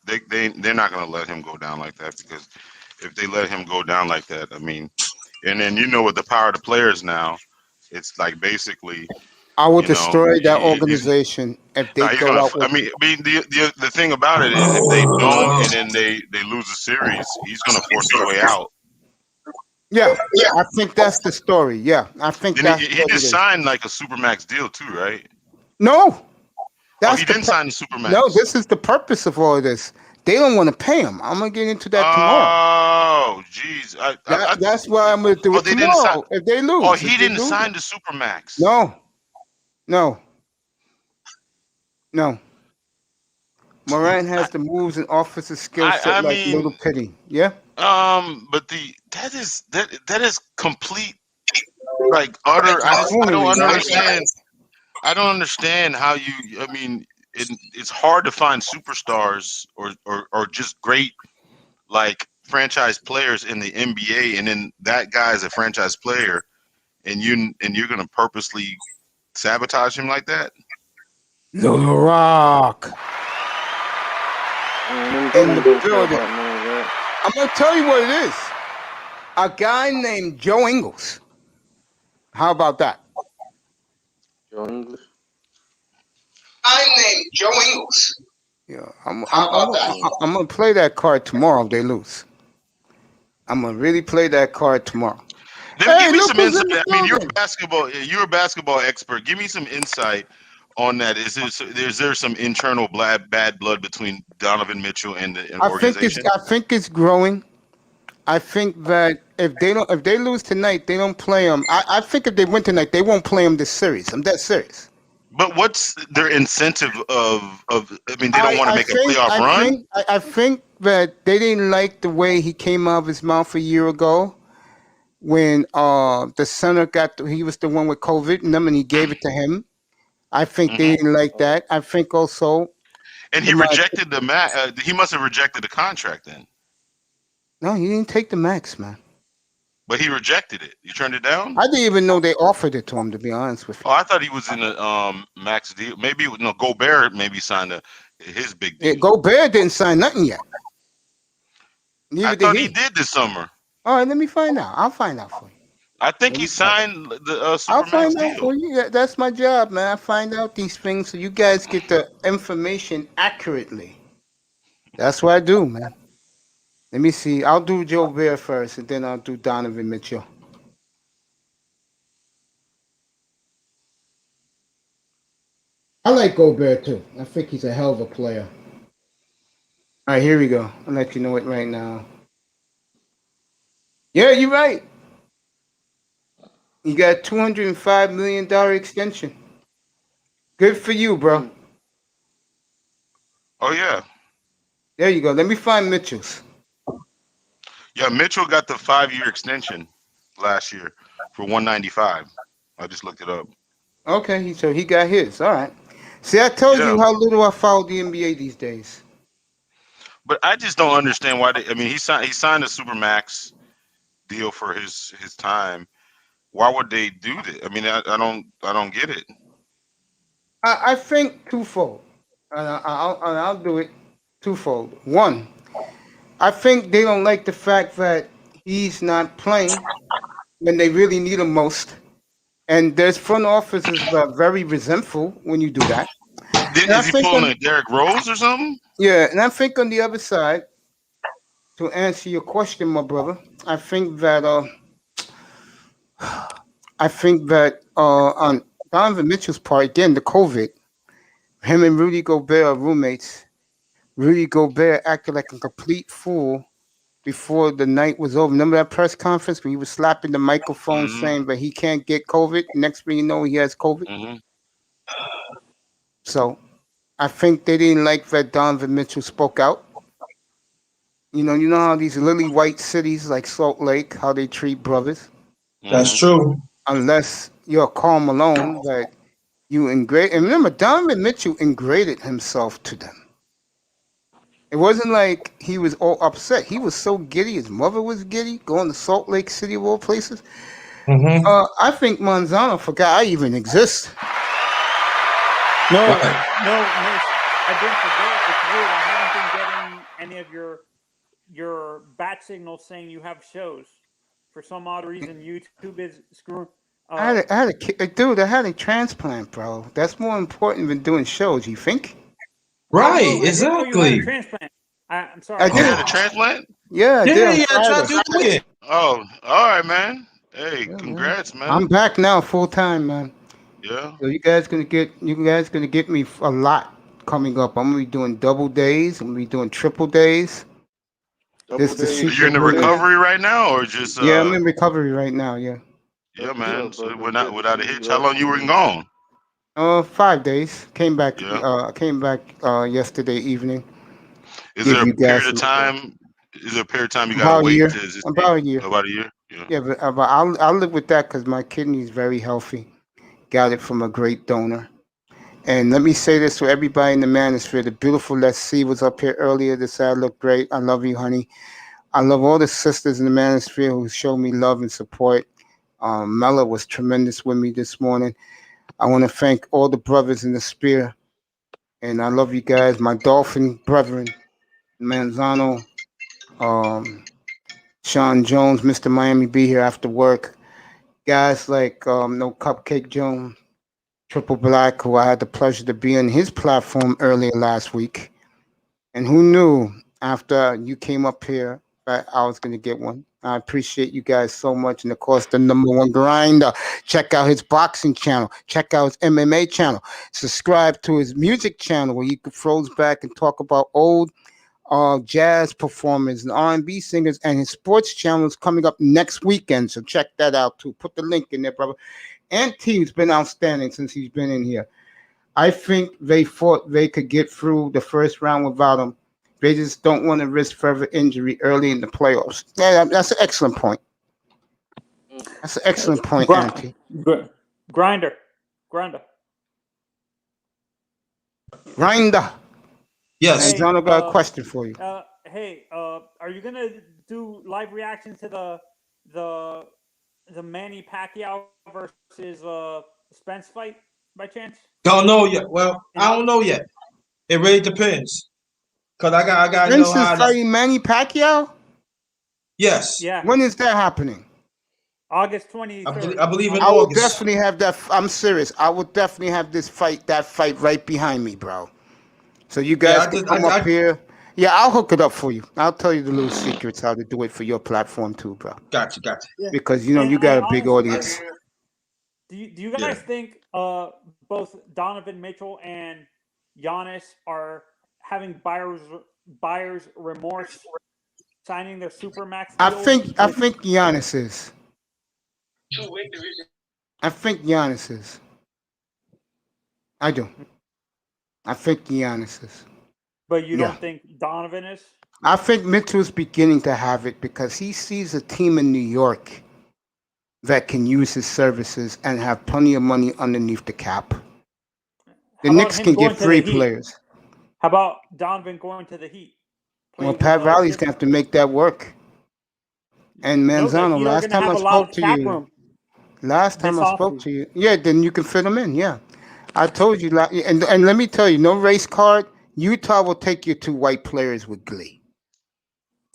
They're not going to let him go down like that, because if they let him go down like that, I mean, and then with the power of the players now, it's like basically. I will destroy that organization if they go out. I mean, the thing about it is, if they don't, and then they lose the series, he's going to force his way out. Yeah, I think that's the story. Yeah, I think and he just signed like a supermax deal too, right? No. He didn't sign the supermax. No, this is the purpose of all of this. They don't want to pay him. I'm gonna get into that tomorrow. Oh, jeez. That's why I'm gonna do it tomorrow. If they lose. Oh, he didn't sign the supermax. No. Morant has the moves and offensive skill set like Little Pity. Yeah. But that is complete, like utter. I don't understand. I don't understand how you. I mean, it's hard to find superstars or just great like franchise players in the NBA, and then that guy's a franchise player, and you're gonna purposely sabotage him like that. Little Rock in the building. I'm gonna tell you what it is. A guy named Joe Ingles. How about that? Joe Ingles. I named Joe Ingles. Yeah, I'm gonna play that card tomorrow if they lose. I'm gonna really play that card tomorrow. Then give me some insight. I mean, you're a basketball expert. Give me some insight on that. Is there some internal bad blood between Donovan Mitchell and the organization? I think it's growing. I think that if they lose tonight, they don't play them. I think if they win tonight, they won't play them this series. I'm that serious. But what's their incentive of? I mean, they don't want to make a playoff run. I think that they didn't like the way he came out of his mouth a year ago when the center he was the one with COVID and he gave it to him. I think they didn't like that. I think also. And he rejected the he must have rejected the contract then. No, he didn't take the max, man. But he rejected it. You turned it down? I didn't even know they offered it to him, to be honest with you. Oh, I thought he was in a max deal. Maybe Gobert maybe signed his big deal. Gobert didn't sign nothing yet. Neither I did thought he did this summer. All right, let me find out. I'll find out for you. I think Let he me find signed the I'll Supermax find out for deal. you. That's my job, man. I find out these things so you guys get the information accurately. That's what I do, man. Let me see. I'll do Joe Bear first, and then I'll do Donovan Mitchell. I like Gobert too. I think he's a hell of a player. All right, here we go. I'll let you know it right now. Yeah, you're right. You got $205 million extension. Good for you, bro. Oh yeah. There you go. Let me find Mitchell's. Yeah, Mitchell got the 5-year extension last year for 195. I just looked it up. Okay, so he got his. All right. See, I told you how little I follow the NBA these days. But I just don't understand why they. I mean, he signed a Supermax deal for his time. Why would they do that? I mean, I don't get it. I think twofold. I'll do it twofold. One, I think they don't like the fact that he's not playing when they really need him most. And there's front offices very resentful when you do that. Is he pulling a Derrick Rose or something? Yeah, and I think on the other side, to answer your question, my brother, I think that on Donovan Mitchell's part, again, the COVID, him and Rudy Gobert are roommates. Rudy Gobert acted like a complete fool before the night was over. Remember that press conference where he was slapping the microphone saying that he can't get COVID? Next thing you know, he has COVID. So I think they didn't like that Donovan Mitchell spoke out. You know how these lily white cities like Salt Lake, how they treat brothers? That's true. Unless you're Karl Malone, that you ingrate. And remember, Donovan Mitchell ingraded himself to them. It wasn't like he was all upset. He was so giddy. His mother was giddy, going to Salt Lake City of all places. I think Manzano forgot I even exist. No, I didn't forget. It's weird. I haven't been getting any of your bat signals saying you have shows. For some odd reason, YouTube is screwing. I had a transplant, bro. That's more important than doing shows. You think? Right, exactly. Transplant. I'm sorry. I did. You had a transplant? Yeah, I did. Yeah, try to do it. Oh, all right, man. Hey, congrats, man. I'm back now, full time, man. Yeah. So you guys gonna get me a lot coming up. I'm gonna be doing double days. I'm gonna be doing triple days. You're in the recovery right now, or just? Yeah, I'm in recovery right now. Yeah. Yeah, man. So without a hitch. How long you were gone? 5 days. Came back. Yesterday evening. Is there a period of time? Is there a period of time you gotta wait? About a year. About a year. Yeah, but I'll live with that because my kidney is very healthy. Got it from a great donor. And let me say this to everybody in the manosphere. The beautiful Let's See was up here earlier. This side looked great. I love you, honey. I love all the sisters in the manosphere who show me love and support. Mella was tremendous with me this morning. I want to thank all the brothers in the spear. And I love you guys. My Dolphin brethren, Manzano, Sean Jones, Mr. Miami be here after work. Guys like No Cupcake Jones, Triple Black, who I had the pleasure to be on his platform earlier last week. And who knew after you came up here that I was going to get one. I appreciate you guys so much. And of course, the #1 grinder. Check out his boxing channel. Check out his MMA channel. Subscribe to his music channel where he throws back and talk about old jazz performers and R&B singers. And his sports channel is coming up next weekend. So check that out too. Put the link in there, brother. And T's been outstanding since he's been in here. I think they thought they could get through the first round without him. They just don't want to risk further injury early in the playoffs. Yeah, that's an excellent point. That's an excellent point, Auntie. Grinder. Yes. And John, I got a question for you. Hey, are you gonna do live reaction to the Manny Pacquiao versus Spence fight by chance? Don't know yet. Well, I don't know yet. It really depends. Cause I got to know Spence how. is fighting Manny Pacquiao? Yes. Yeah. When is that happening? August 23rd. I believe in I will August. definitely have that. I'm serious. I will definitely have that fight right behind me, bro. So you guys can come up here. Yeah, I'll hook it up for you. I'll tell you the little secrets how to do it for your platform too, bro. Gotcha. Because you know you got a big audience. Do you guys think both Donovan Mitchell and Giannis are having buyer's remorse signing their supermax deals? I think Giannis is. I think Giannis is. I do. I think Giannis is. But you don't think Donovan is? I think Mitchell's beginning to have it because he sees a team in New York that can use his services and have plenty of money underneath the cap. The Knicks can get free players. How about Donovan going to the Heat? Well, Pat Riley's going to have to make that work. And Manzano, last time I spoke to you. Last time I spoke to you. Yeah, then you can fit them in, yeah. I told you, and let me tell you, no race card, Utah will take your 2 white players with glee.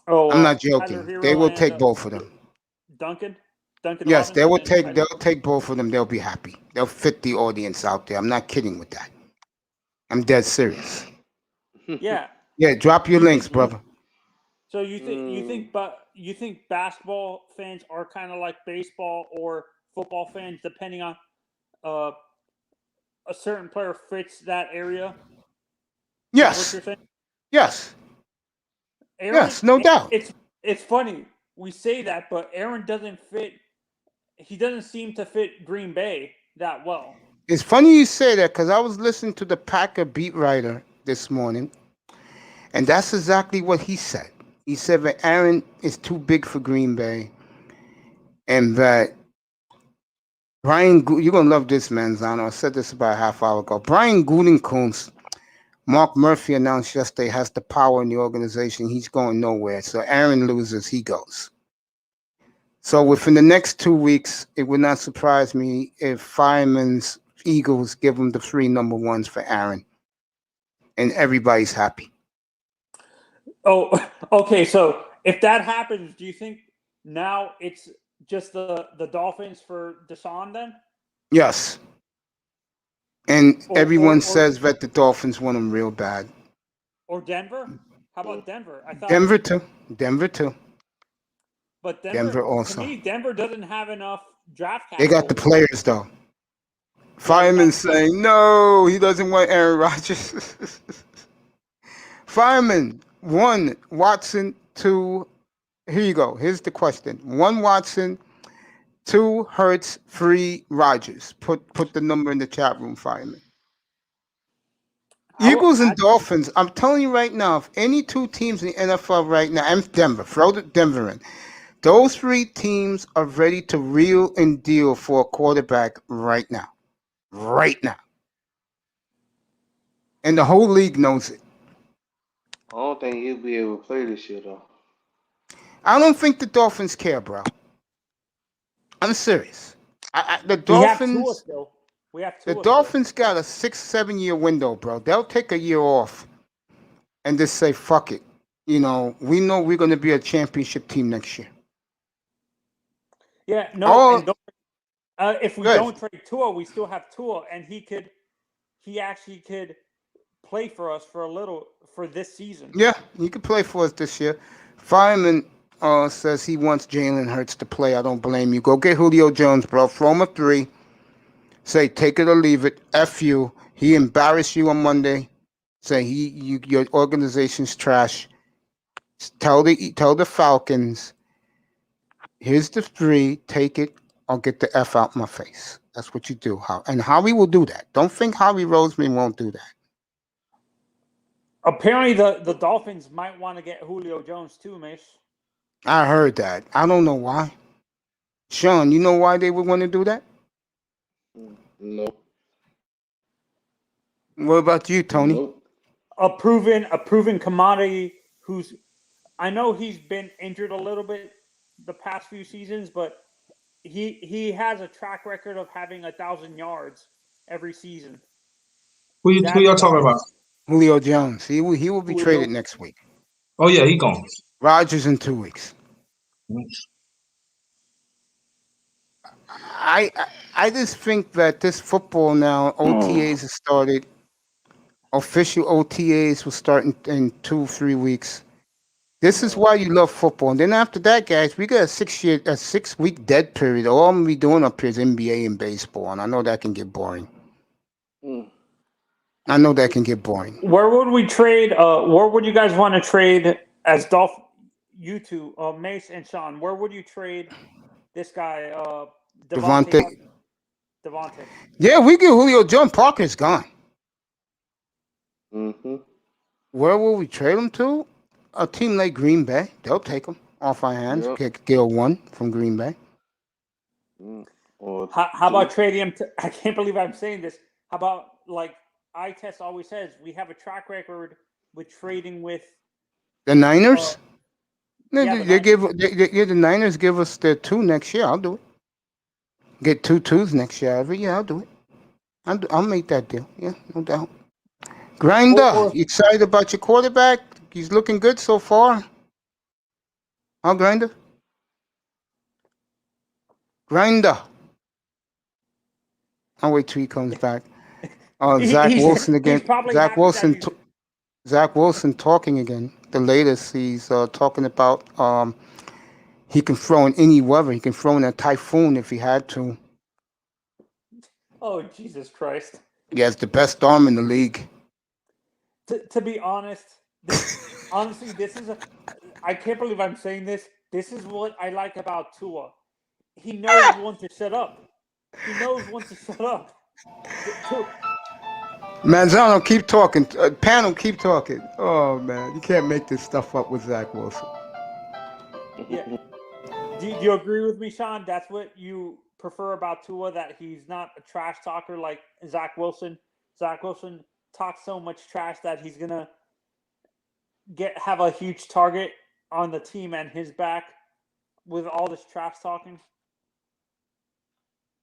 Oh, I'm not joking. They will take both of them. Duncan. Yes, they'll take both of them. They'll be happy. They'll fit the audience out there. I'm not kidding with that. I'm dead serious. Yeah. Yeah, drop your links, brother. So you think basketball fans are kind of like baseball or football fans, depending on a certain player fits that area? Yes. Yes. Aaron, yes, no doubt. It's funny we say that, but Aaron doesn't fit. He doesn't seem to fit Green Bay that well. It's funny you say that because I was listening to the Packer beat writer this morning, and that's exactly what he said. He said that Aaron is too big for Green Bay, and that you're going to love this, man, Zano. I said this about a half hour ago. Brian Gutekunst, Mark Murphy announced yesterday, has the power in the organization. He's going nowhere. So Aaron loses, he goes. So within the next 2 weeks, it would not surprise me if Fireman's Eagles give him the 3 number 1s for Aaron. And everybody's happy. Oh, okay. So if that happens, do you think now it's just the Dolphins for Deshaun then? Yes. And everyone says that the Dolphins want him real bad. Or Denver? How about Denver? I thought Denver too. But Denver also. To me, Denver doesn't have enough draft capital. They got the players though. Fireman saying no, he doesn't want Aaron Rodgers. Fireman 1, Watson 2. Here you go. Here's the question: 1 Watson, 2 Hurts, 3 Rodgers. Put the number in the chat room, Fireman. Eagles and Dolphins. I'm telling you right now, if any 2 teams in the NFL right now, and Denver, throw Denver in. Those 3 teams are ready to reel and deal for a quarterback right now. Right now. And the whole league knows it. I don't think he'll be able to play this year, though. I don't think the Dolphins care, bro. I'm serious. The Dolphins. We have the Dolphins got a 6-7 year window, bro. They'll take a year off and just say, fuck it. You know we're going to be a championship team next year. Yeah, no. If we don't trade Tua, we still have Tua, and he actually could play for us for this season. Yeah, he could play for us this year. Fireman says he wants Jalen Hurts to play. I don't blame you. Go get Julio Jones, bro. Throw him a 3. Say take it or leave it. F you. He embarrassed you on Monday. Say your organization's trash. Tell the Falcons. Here's the 3. Take it or get the F out my face. That's what you do. And Howie will do that. Don't think Howie Roseman won't do that. Apparently, the Dolphins might want to get Julio Jones too, Mish. I heard that. I don't know why. Sean, you know why they would want to do that? No. What about you, Tony? Nope. A proven commodity I know he's been injured a little bit the past few seasons, but he has a track record of having 1,000 yards every season. Who y'all talking about? Julio Jones. He will be traded next week. Oh yeah, he gone. Rodgers in 2 weeks. I just think that this football now, OTAs have started. Official OTAs will start in 2-3 weeks. This is why you love football. And then after that, guys, we got a 6-week dead period. All I'm gonna be doing up here is NBA and baseball, and I know that can get boring. I know that can get boring. Where would we trade? Where would you guys want to trade as Dolph? You two, Mace and Sean. Where would you trade this guy, Devontae? Yeah, we get Julio Jones. Parker's gone. Where will we trade him to? A team like Green Bay. They'll take him off our hands. Get one from Green Bay. How about trading him to? I can't believe I'm saying this. How about like iTest always says, we have a track record with trading with the Niners. The Niners give us their 2 next year. I'll do it. Get 2 2s next year every year. I'll do it. I'll make that deal. Yeah, no doubt. Grinder, you excited about your quarterback? He's looking good so far. Huh, Grinder? Grinder. I'll wait till he comes back. Zach Wilson again. Zach Wilson talking again. The latest, he's talking about he can throw in any weather. He can throw in a typhoon if he had to. Oh, Jesus Christ. He has the best arm in the league. To be honest, honestly, I can't believe I'm saying this. This is what I like about Tua. He knows when to shut up. Manzano, keep talking. Panel, keep talking. Oh, man. You can't make this stuff up with Zach Wilson. Yeah. Do you agree with me, Sean? That's what you prefer about Tua, that he's not a trash talker like Zach Wilson? Zach Wilson talks so much trash that he's going to have a huge target on the team and his back with all this trash talking?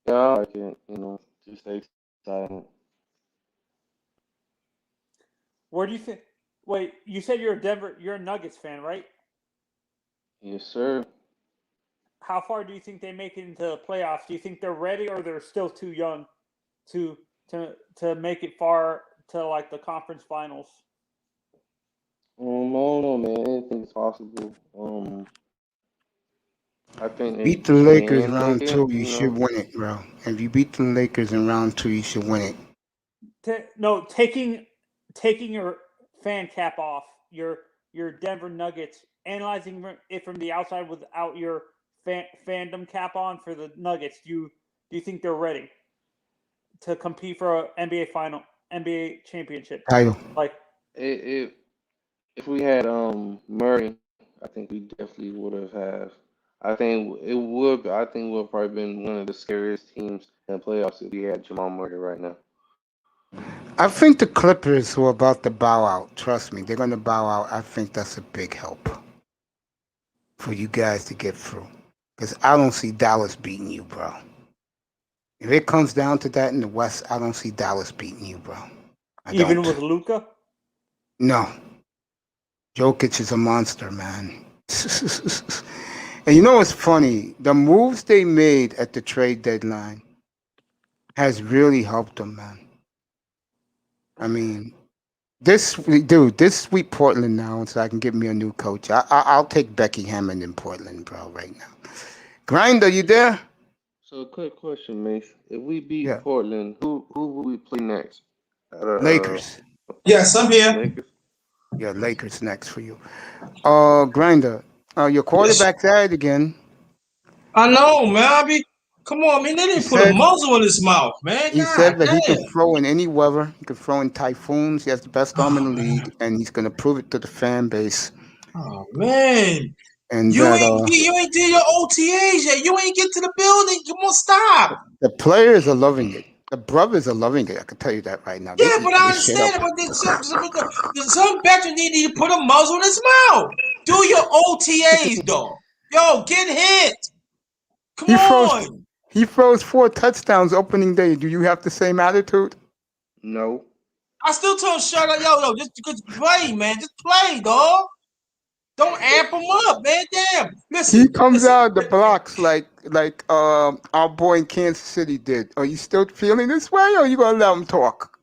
Yeah, I can't, just stay silent. Where do you think? Wait, you said you're a Nuggets fan, right? Yes, sir. How far do you think they make it into the playoffs? Do you think they're ready, or they're still too young to make it far to like the conference finals? I don't know, man. Anything's possible. I think beat the Lakers round 2, you should win it, bro. If you beat the Lakers in round 2, you should win it. Taking your fan cap off, your Denver Nuggets, analyzing it from the outside without your fandom cap on for the Nuggets, do you think they're ready to compete for an NBA championship title? Like, if we had Murray, I think we definitely would have. I think we'll probably been one of the scariest teams in the playoffs if we had Jamal Murray right now. I think the Clippers who are about to bow out, trust me, they're going to bow out. I think that's a big help for you guys to get through. Because I don't see Dallas beating you, bro. If it comes down to that in the West, I don't see Dallas beating you, bro. Even with Luka? No. Jokic is a monster, man. And you know what's funny? The moves they made at the trade deadline has really helped them, man. I mean, this sweet Portland now, so I can get me a new coach. I'll take Becky Hammond in Portland, bro, right now. Grinder, you there? So a quick question, Mace. If we beat Portland, who will we play next? Lakers. Yes, I'm here. Lakers. Yeah, Lakers next for you. Grinder, your quarterback's at it again. I know, man. Come on, man. They didn't put a muzzle in his mouth, man. He said that he can throw in any weather. He can throw in typhoons. He has the best arm in the league, and he's going to prove it to the fan base. Oh, man. And you ain't did your OTAs yet. You ain't get to the building. Come on, stop. The players are loving it. The brothers are loving it. I can tell you that right now. Yeah, but I understand it. But some veteran need to put a muzzle in his mouth. Do your OTAs, though. Yo, get hit. Come on. He froze 4 touchdowns opening day. Do you have the same attitude? No. I still tell him, shut up. Yo, just play, man. Just play, dog. Don't amp him up, man. am. Listen, He comes out of the blocks like our boy in Kansas City did. Are you still feeling this way, or are you gonna let him talk?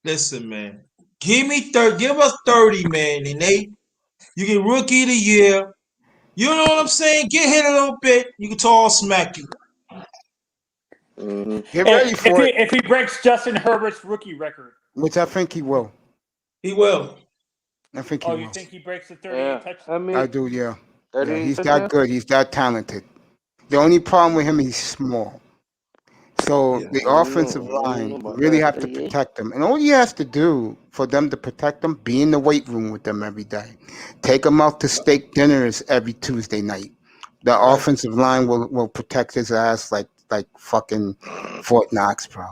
Listen, man. Give us 30, man, and you get rookie of the year. You know what I'm saying? Get hit a little bit. You can tall smack you. Get ready for it. If he breaks Justin Herbert's rookie record, Which I think he will. He will. I think he will. you think he breaks the 38 touchdown? I do, yeah. He's that good. He's that talented. The only problem with him, he's small. So the offensive line really have to protect him. And all he has to do for them to protect him, be in the weight room with them every day. Take him out to steak dinners every Tuesday night. The offensive line will protect his ass like fucking Fort Knox, bro.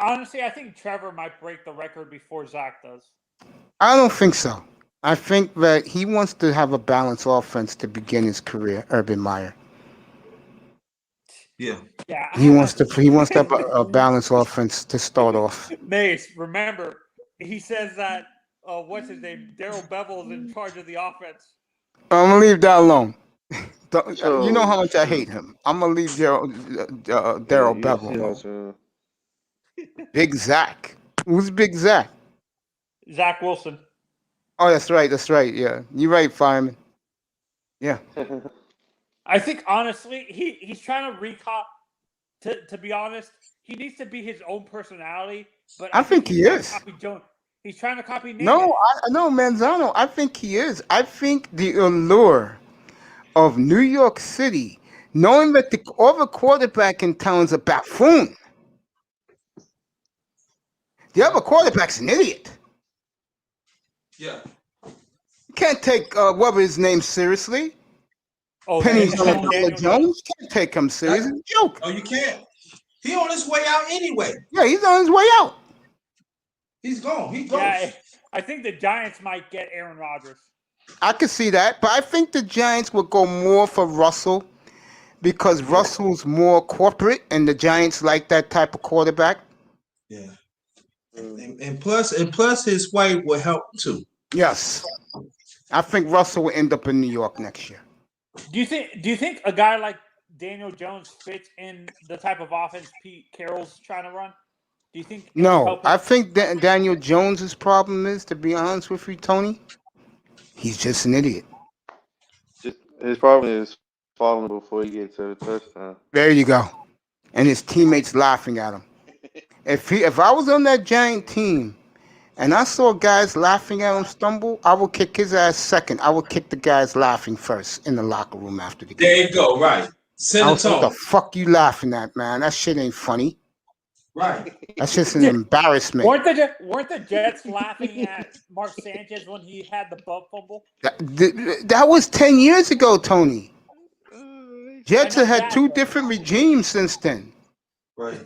Honestly, I think Trevor might break the record before Zach does. I don't think so. I think that he wants to have a balanced offense to begin his career, Urban Meyer. Yeah. He wants to have a balanced offense to start off. Mace, remember, he says that what's his name? Darrell Bevel is in charge of the offense. I'm gonna leave that alone. You know how much I hate him. I'm gonna leave Darrell Bevel alone. Big Zach. Who's Big Zach? Zach Wilson. Oh, that's right. Yeah, you're right, Fireman. Yeah. I think honestly, he's trying to recop. To be honest, he needs to be his own personality. But I think he is. He's trying to copy. No, Manzano. I think he is. I think the allure of New York City, knowing that the other quarterback in town is a buffoon. The other quarterback's an idiot. Yeah. You can't take whatever his name seriously. Penny's on Jones. Can't take him serious. It's a joke. Oh, you can't. He on his way out anyway. Yeah, he's on his way out. He's gone. He goes. Yeah, I think the Giants might get Aaron Rodgers. I could see that, but I think the Giants would go more for Russell because Russell's more corporate, and the Giants like that type of quarterback. Yeah. And plus his wife will help too. Yes. I think Russell will end up in New York next year. Do you think a guy like Daniel Jones fits in the type of offense Pete Carroll's trying to run? Do you think? No, I think that Daniel Jones's problem is, to be honest with you, Tony, he's just an idiot. His problem is falling before he gets to the touchdown. There you go. And his teammates laughing at him. If I was on that Giant team and I saw guys laughing at him stumble, I would kick his ass second. I would kick the guys laughing first in the locker room after the game. There you go, right. What the fuck you laughing at, man? That shit ain't funny. Right. That's just an embarrassment. Weren't the Jets laughing at Mark Sanchez when he had the butt fumble? That was 10 years ago, Tony. Jets have had two different regimes since then. Right.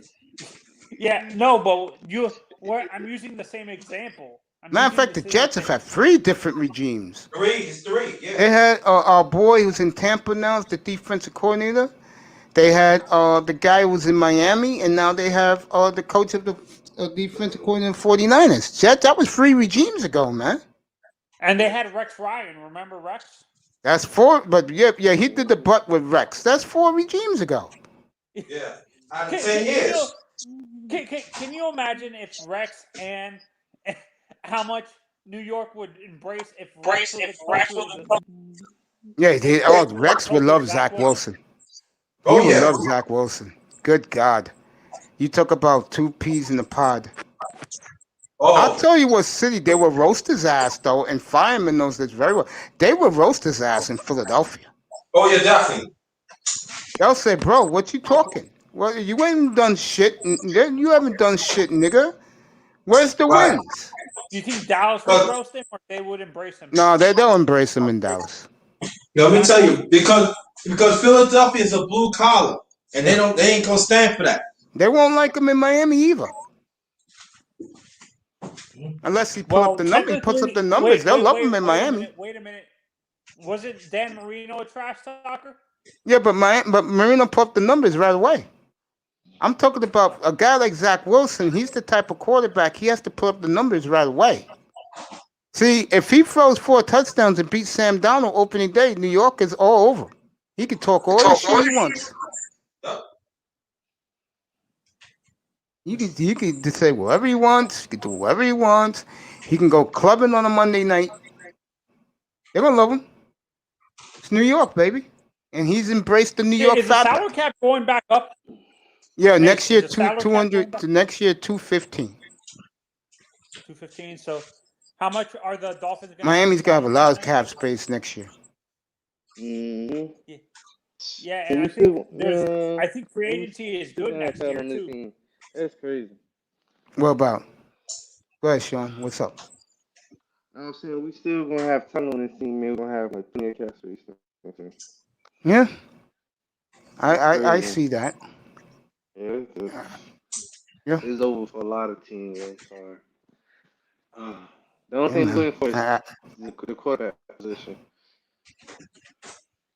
Yeah, no, but I'm using the same example. Matter of fact, the Jets have had three different regimes. It's three, yeah. They had our boy who's in Tampa now is the defensive coordinator. They had the guy who was in Miami, and now they have the coach of the defensive coordinator 49ers. Jets, that was 3 regimes ago, man. And they had Rex Ryan. Remember Rex? That's 4, but yeah, he did the butt with Rex. That's 4 regimes ago. Yeah, 10 years. Can you imagine if Rex and how much New York would embrace if Rex was Yeah, Rex would love Zach Wilson. He would love Zach Wilson. Good God. You talk about 2 peas in a pod. I'll tell you what city they will roast his ass, though, and Fireman knows this very well. They will roast his ass in Philadelphia. Oh, yeah, definitely. They'll say, bro, what you talking? Well, you ain't done shit. You haven't done shit, nigga. Where's the wins? Do you think Dallas would roast him or they would embrace him? No, they'll embrace him in Dallas. Let me tell you, because Philadelphia is a blue collar, and they ain't gonna stand for that. They won't like him in Miami either. Unless he puts up the numbers. They'll love him in Miami. Wait a minute. Wasn't Dan Marino a trash talker? Yeah, but Marino put up the numbers right away. I'm talking about a guy like Zach Wilson. He's the type of quarterback, he has to put up the numbers right away. See, if he throws 4 touchdowns and beats Sam Darnold opening day, New York is all over. He can talk all the shit he wants. You can just say whatever he wants. He can do whatever he wants. He can go clubbing on a Monday night. They're gonna love him. It's New York, baby, and he's embraced the New York Is the fabric. salary cap going back up? Yeah, Hey, next year is the salary cap 200. going To next year 215. 215. So, how much are the Dolphins going to? Miami's gonna have a lot of cap space next year. Yeah, and I think I think free agency is good next year too. That's crazy. What about? Go ahead, Sean. What's up? I'm saying we still gonna have talent on this team, man. We're gonna have like plenty of cap space. Okay. Yeah, I see that. Yeah, Yeah. it's over for a lot of teams. Sorry. The only thing we're waiting for is the quarterback position.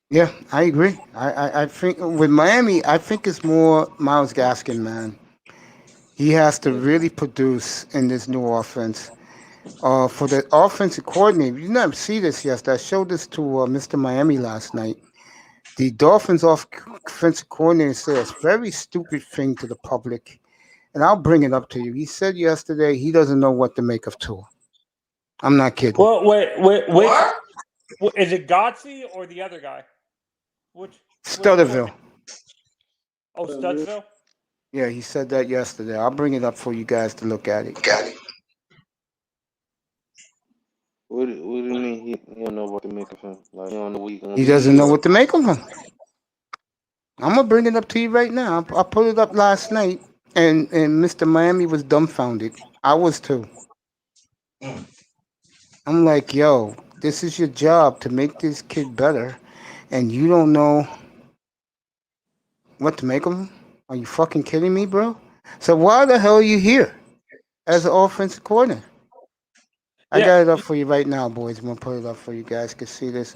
Yeah, I agree. I think with Miami, I think it's more Myles Gaskin, man. He has to really produce in this new offense. For the offensive coordinator, you never see this yesterday. I showed this to Mr. Miami last night. The Dolphins offensive coordinator said a very stupid thing to the public, and I'll bring it up to you. He said yesterday he doesn't know what to make of Tua. I'm not kidding. Well, wait. Is it Godsey or the other guy? Which Stutterville. Oh, Studsville? Yeah, he said that yesterday. I'll bring it up for you guys to look at it. What do you mean he don't know what to make of him? Like he don't know what he's gonna He do? doesn't know what to make of him. I'm gonna bring it up to you right now. I put it up last night, and Mr. Miami was dumbfounded. I was too. I'm like, yo, this is your job to make this kid better, and you don't know what to make of him? Are you fucking kidding me, bro? So why the hell are you here as an offensive coordinator? I got it up for you right now, boys. I'm gonna put it up for you guys can see this.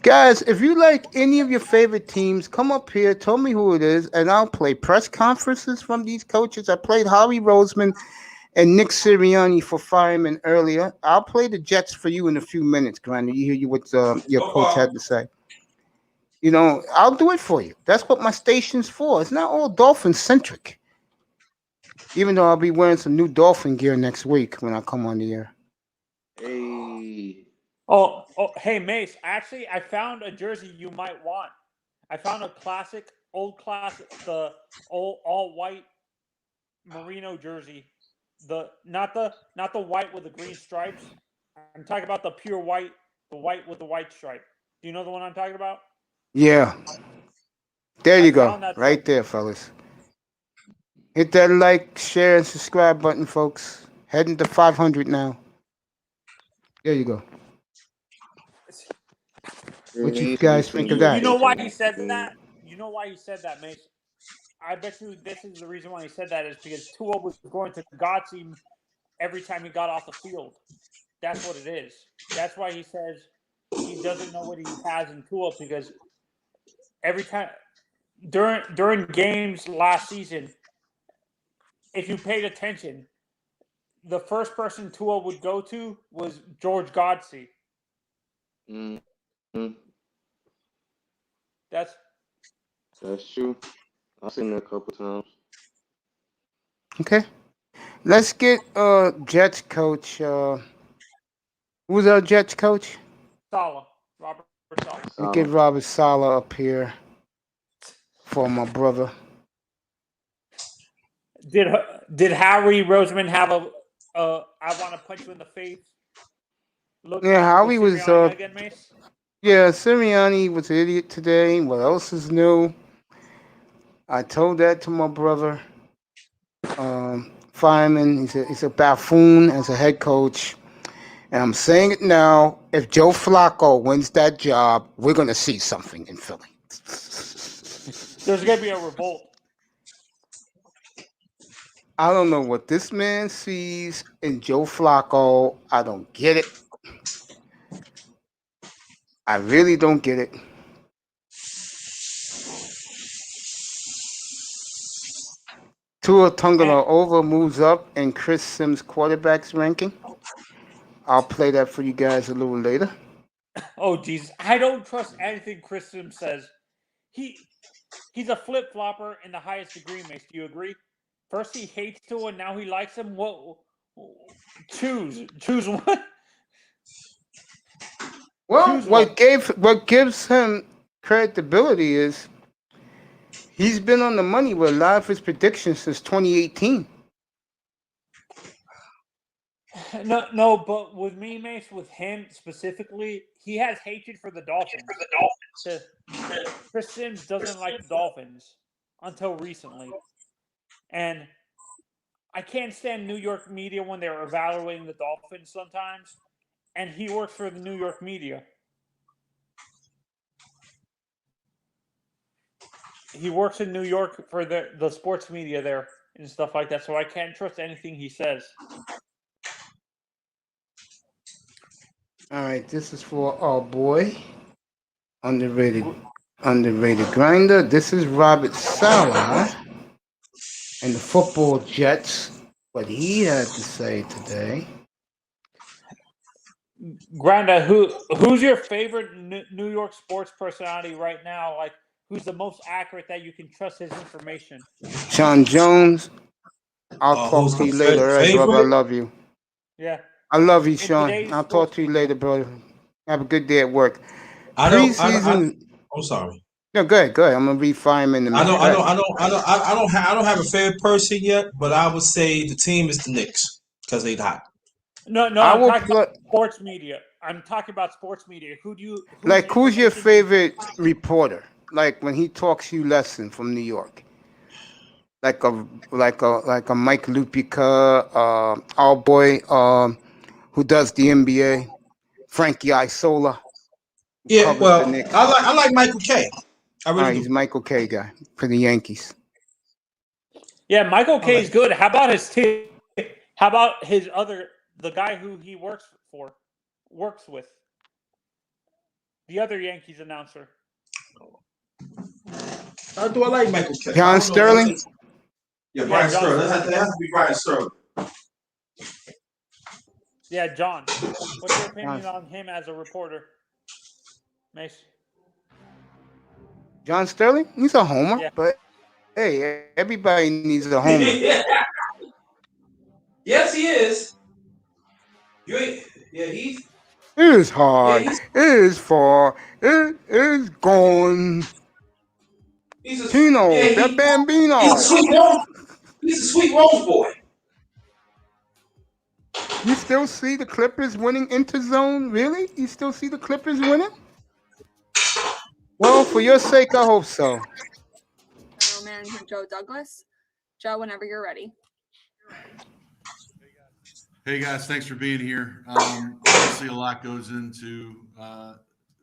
Guys, if you like any of your favorite teams, come up here, tell me who it is, and I'll play press conferences from these coaches. I played Howie Roseman and Nick Sirianni for firemen earlier. I'll play the Jets for you in a few minutes, Grandma. You hear what your coach had to say. You know, I'll do it for you. That's what my station's for. It's not all Dolphin-centric. Even though I'll be wearing some new Dolphin gear next week when I come on the air. Hey. Oh, hey, Mace. Actually, I found a jersey you might want. I found a old classic, the old all-white merino jersey. Not the white with the green stripes. I'm talking about the pure white, the white with the white stripe. Do you know the one I'm talking about? Yeah. There you go. Right there, fellas. Hit that like, share, and subscribe button, folks. Heading to 500 now. There you go. What you guys think of that? You know why he said that? You know why he said that, Mace? I bet you this is the reason why he said that is because Tua was going to Godsey every time he got off the field. That's what it is. That's why he says he doesn't know what he has in Tua because every time during games last season, if you paid attention, the first person Tua would go to was George Godsey. Mm-hmm. That's true. I've seen that a couple times. Okay. Let's get Jets coach. Who's our Jets coach? Saleh. Robert Saleh. Let's get Robert Saleh up here for my brother. Did Howie Roseman have a I want to punch you in the face? Look, yeah, Howie was again, Mace? Yeah, Sirianni was an idiot today. What else is new? I told that to my brother. Fireman, he's a buffoon as a head coach. And I'm saying it now, if Joe Flacco wins that job, we're going to see something in Philly. There's going to be a revolt. I don't know what this man sees in Joe Flacco. I don't get it. I really don't get it. Tua Tagovailoa moves up in Chris Sims' quarterbacks ranking. I'll play that for you guys a little later. Oh, Jesus. I don't trust anything Chris Sims says. He's a flip-flopper in the highest degree, Mace. Do you agree? First he hates Tua, and now he likes him. What? Choose one. Well, what gives him credibility is he's been on the money with a lot of his predictions since 2018. No, but with me, Mace, with him specifically, he has hatred for the Dolphins. Chris Sims doesn't like the Dolphins until recently. And I can't stand New York media when they're evaluating the Dolphins sometimes. And he works for the New York media. He works in New York for the sports media there and stuff like that. So I can't trust anything he says. All right, this is for our boy, underrated grinder. This is Robert Saleh and the football Jets. What he had to say today. Granda, who's your favorite New York sports personality right now? Like, who's the most accurate that you can trust his information? Sean Jones. I'll talk to you later, all right, brother. I love you. Yeah. I love you, Sean. I'll talk to you later, brother. Have a good day at work. I'm sorry. No, go ahead. I'm gonna read fireman in a minute. I don't have a favorite person yet, but I would say the team is the Knicks because they're hot. No, I'm talking about sports media. I'm talking about sports media. Who's your favorite reporter? Like when he talks you lesson from New York. Like a Mike Lupica, our boy who does the NBA, Frankie Isola. Yeah, well, I like Michael K. He's Michael K. guy for the Yankees. Yeah, Michael K. is good. How about his team? How about the guy who he works with? The other Yankees announcer. How do I like Michael K? John Sterling? Yeah, Brian Sterling. That has to be Brian Sterling. Yeah, John. What's your opinion on him as a reporter? Mace? John Sterling? He's a homer, but hey, everybody needs a homer. Yes, he is. He's. It is hard. It is far. It is gone. Tino, that Bambino. He's a sweet Rose boy. You still see the Clippers winning interzone? Really? You still see the Clippers winning? Well, for your sake, I hope so. General Manager Joe Douglas. Joe, whenever you're ready. Hey guys, thanks for being here. Obviously, a lot goes into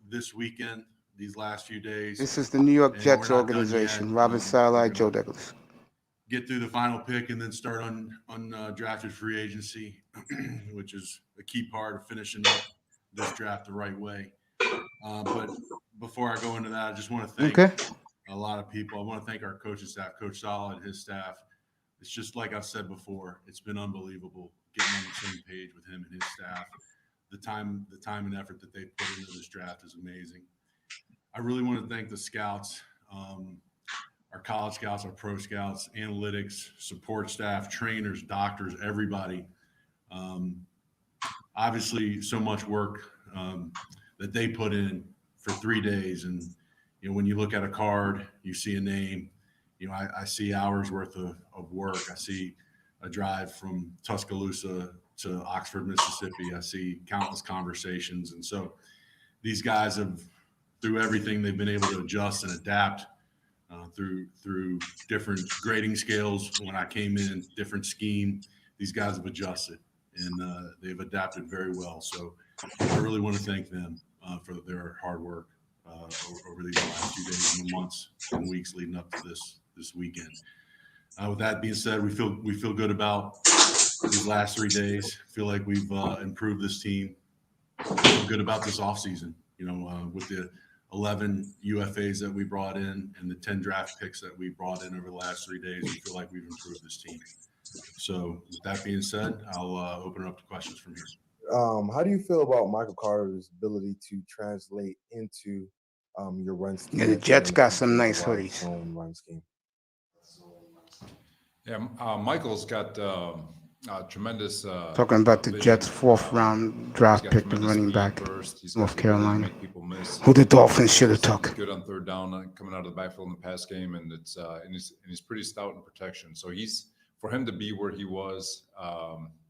this weekend, these last few days. This is the New York Jets organization. Robert Saleh, Joe Douglas. Get through the final pick and then start on drafted free agency, which is a key part of finishing up this draft the right way. But before I go into that, I just want to thank a lot of people. I want to thank our coaching staff, Coach Saleh and his staff. It's just like I've said before, it's been unbelievable getting on the same page with him and his staff. The time and effort that they put into this draft is amazing. I really want to thank the scouts, our college scouts, our pro scouts, analytics, support staff, trainers, doctors, everybody. Obviously, so much work that they put in for 3 days. And, you know, when you look at a card, you see a name, you know, I see hours worth of work. I see a drive from Tuscaloosa to Oxford, Mississippi. I see countless conversations. And so these guys have, through everything, they've been able to adjust and adapt through different grading scales. When I came in, different scheme, these guys have adjusted and they've adapted very well. So I really want to thank them for their hard work over these last few days and months and weeks leading up to this weekend. With that being said, we feel good about these last 3 days. Feel like we've improved this team. Feel good about this offseason, you know, with the 11 UFAs that we brought in and the 10 draft picks that we brought in over the last 3 days. We feel like we've improved this team. So with that being said, I'll open it up to questions from here. How do you feel about Michael Carter's ability to translate into your run scheme? Yeah, the Jets got some nice hoodies. Run scheme. Yeah, Michael's got tremendous. Talking about the Jets' fourth round draft pick, the running back, North Carolina, who the Dolphins should have took. Good on third down, coming out of the backfield in the pass game, and it's and he's pretty stout in protection. So for him to be where he was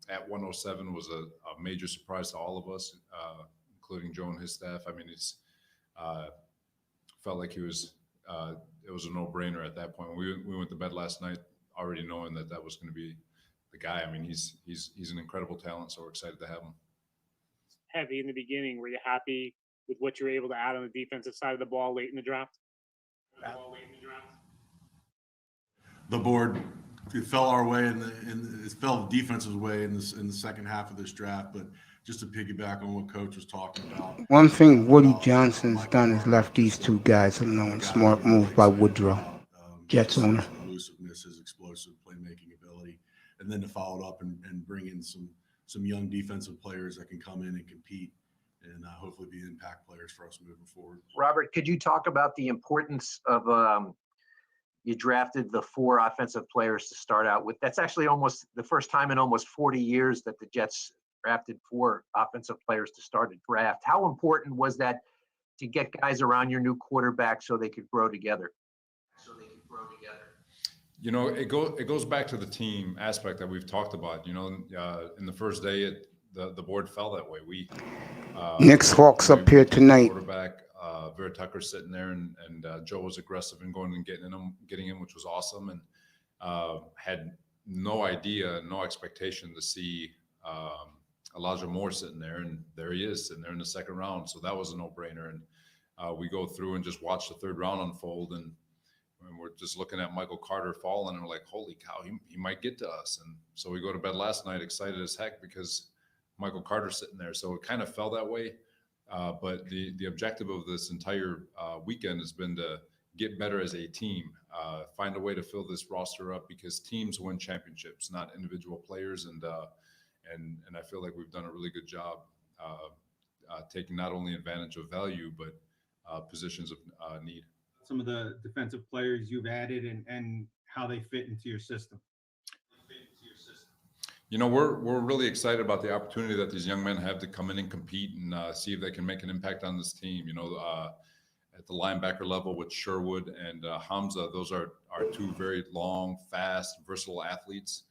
at 107 was a major surprise to all of us, including Joe and his staff. I mean, it's felt like he was. It was a no-brainer at that point. We went to bed last night already knowing that was going to be the guy. I mean, he's an incredible talent, so we're excited to have him. Heavy in the beginning. Were you happy with what you were able to add on the defensive side of the ball late in the draft? The board, it fell our way, and it fell the defense's way in the second half of this draft. But just to piggyback on what Coach was talking about, One thing Woody Johnson's done is left these two guys alone. Smart move by Woodrow, Jets owner. Elusiveness, his explosive playmaking ability, and then to follow it up and bring in some young defensive players that can come in and compete and hopefully be impact players for us moving forward. Robert, could you talk about the importance of you drafted the 4 offensive players to start out with? That's actually almost the first time in almost 40 years that the Jets drafted 4 offensive players to start a draft. How important was that to get guys around your new quarterback so they could grow together? You know, it goes back to the team aspect that we've talked about. You know, in the first day, the board fell that way. Knicks Hawks up here tonight. Quarterback, Vera Tucker sitting there, and Joe was aggressive in going and getting him, which was awesome, and had no idea, no expectation to see Elijah Moore sitting there, and there he is sitting there in the second round. So that was a no-brainer, and we go through and just watch the third round unfold, and we're just looking at Michael Carter falling, and we're like, holy cow, he might get to us. And so we go to bed last night excited as heck because Michael Carter's sitting there. So it kind of fell that way. But the objective of this entire weekend has been to get better as a team, find a way to fill this roster up, because teams win championships, not individual players. And I feel like we've done a really good job taking not only advantage of value, but positions of need. Some of the defensive players you've added and how they fit into your system. You know, we're really excited about the opportunity that these young men have to come in and compete and see if they can make an impact on this team. You know, at the linebacker level with Sherwood and Hamza, those are 2 very long, fast, versatile athletes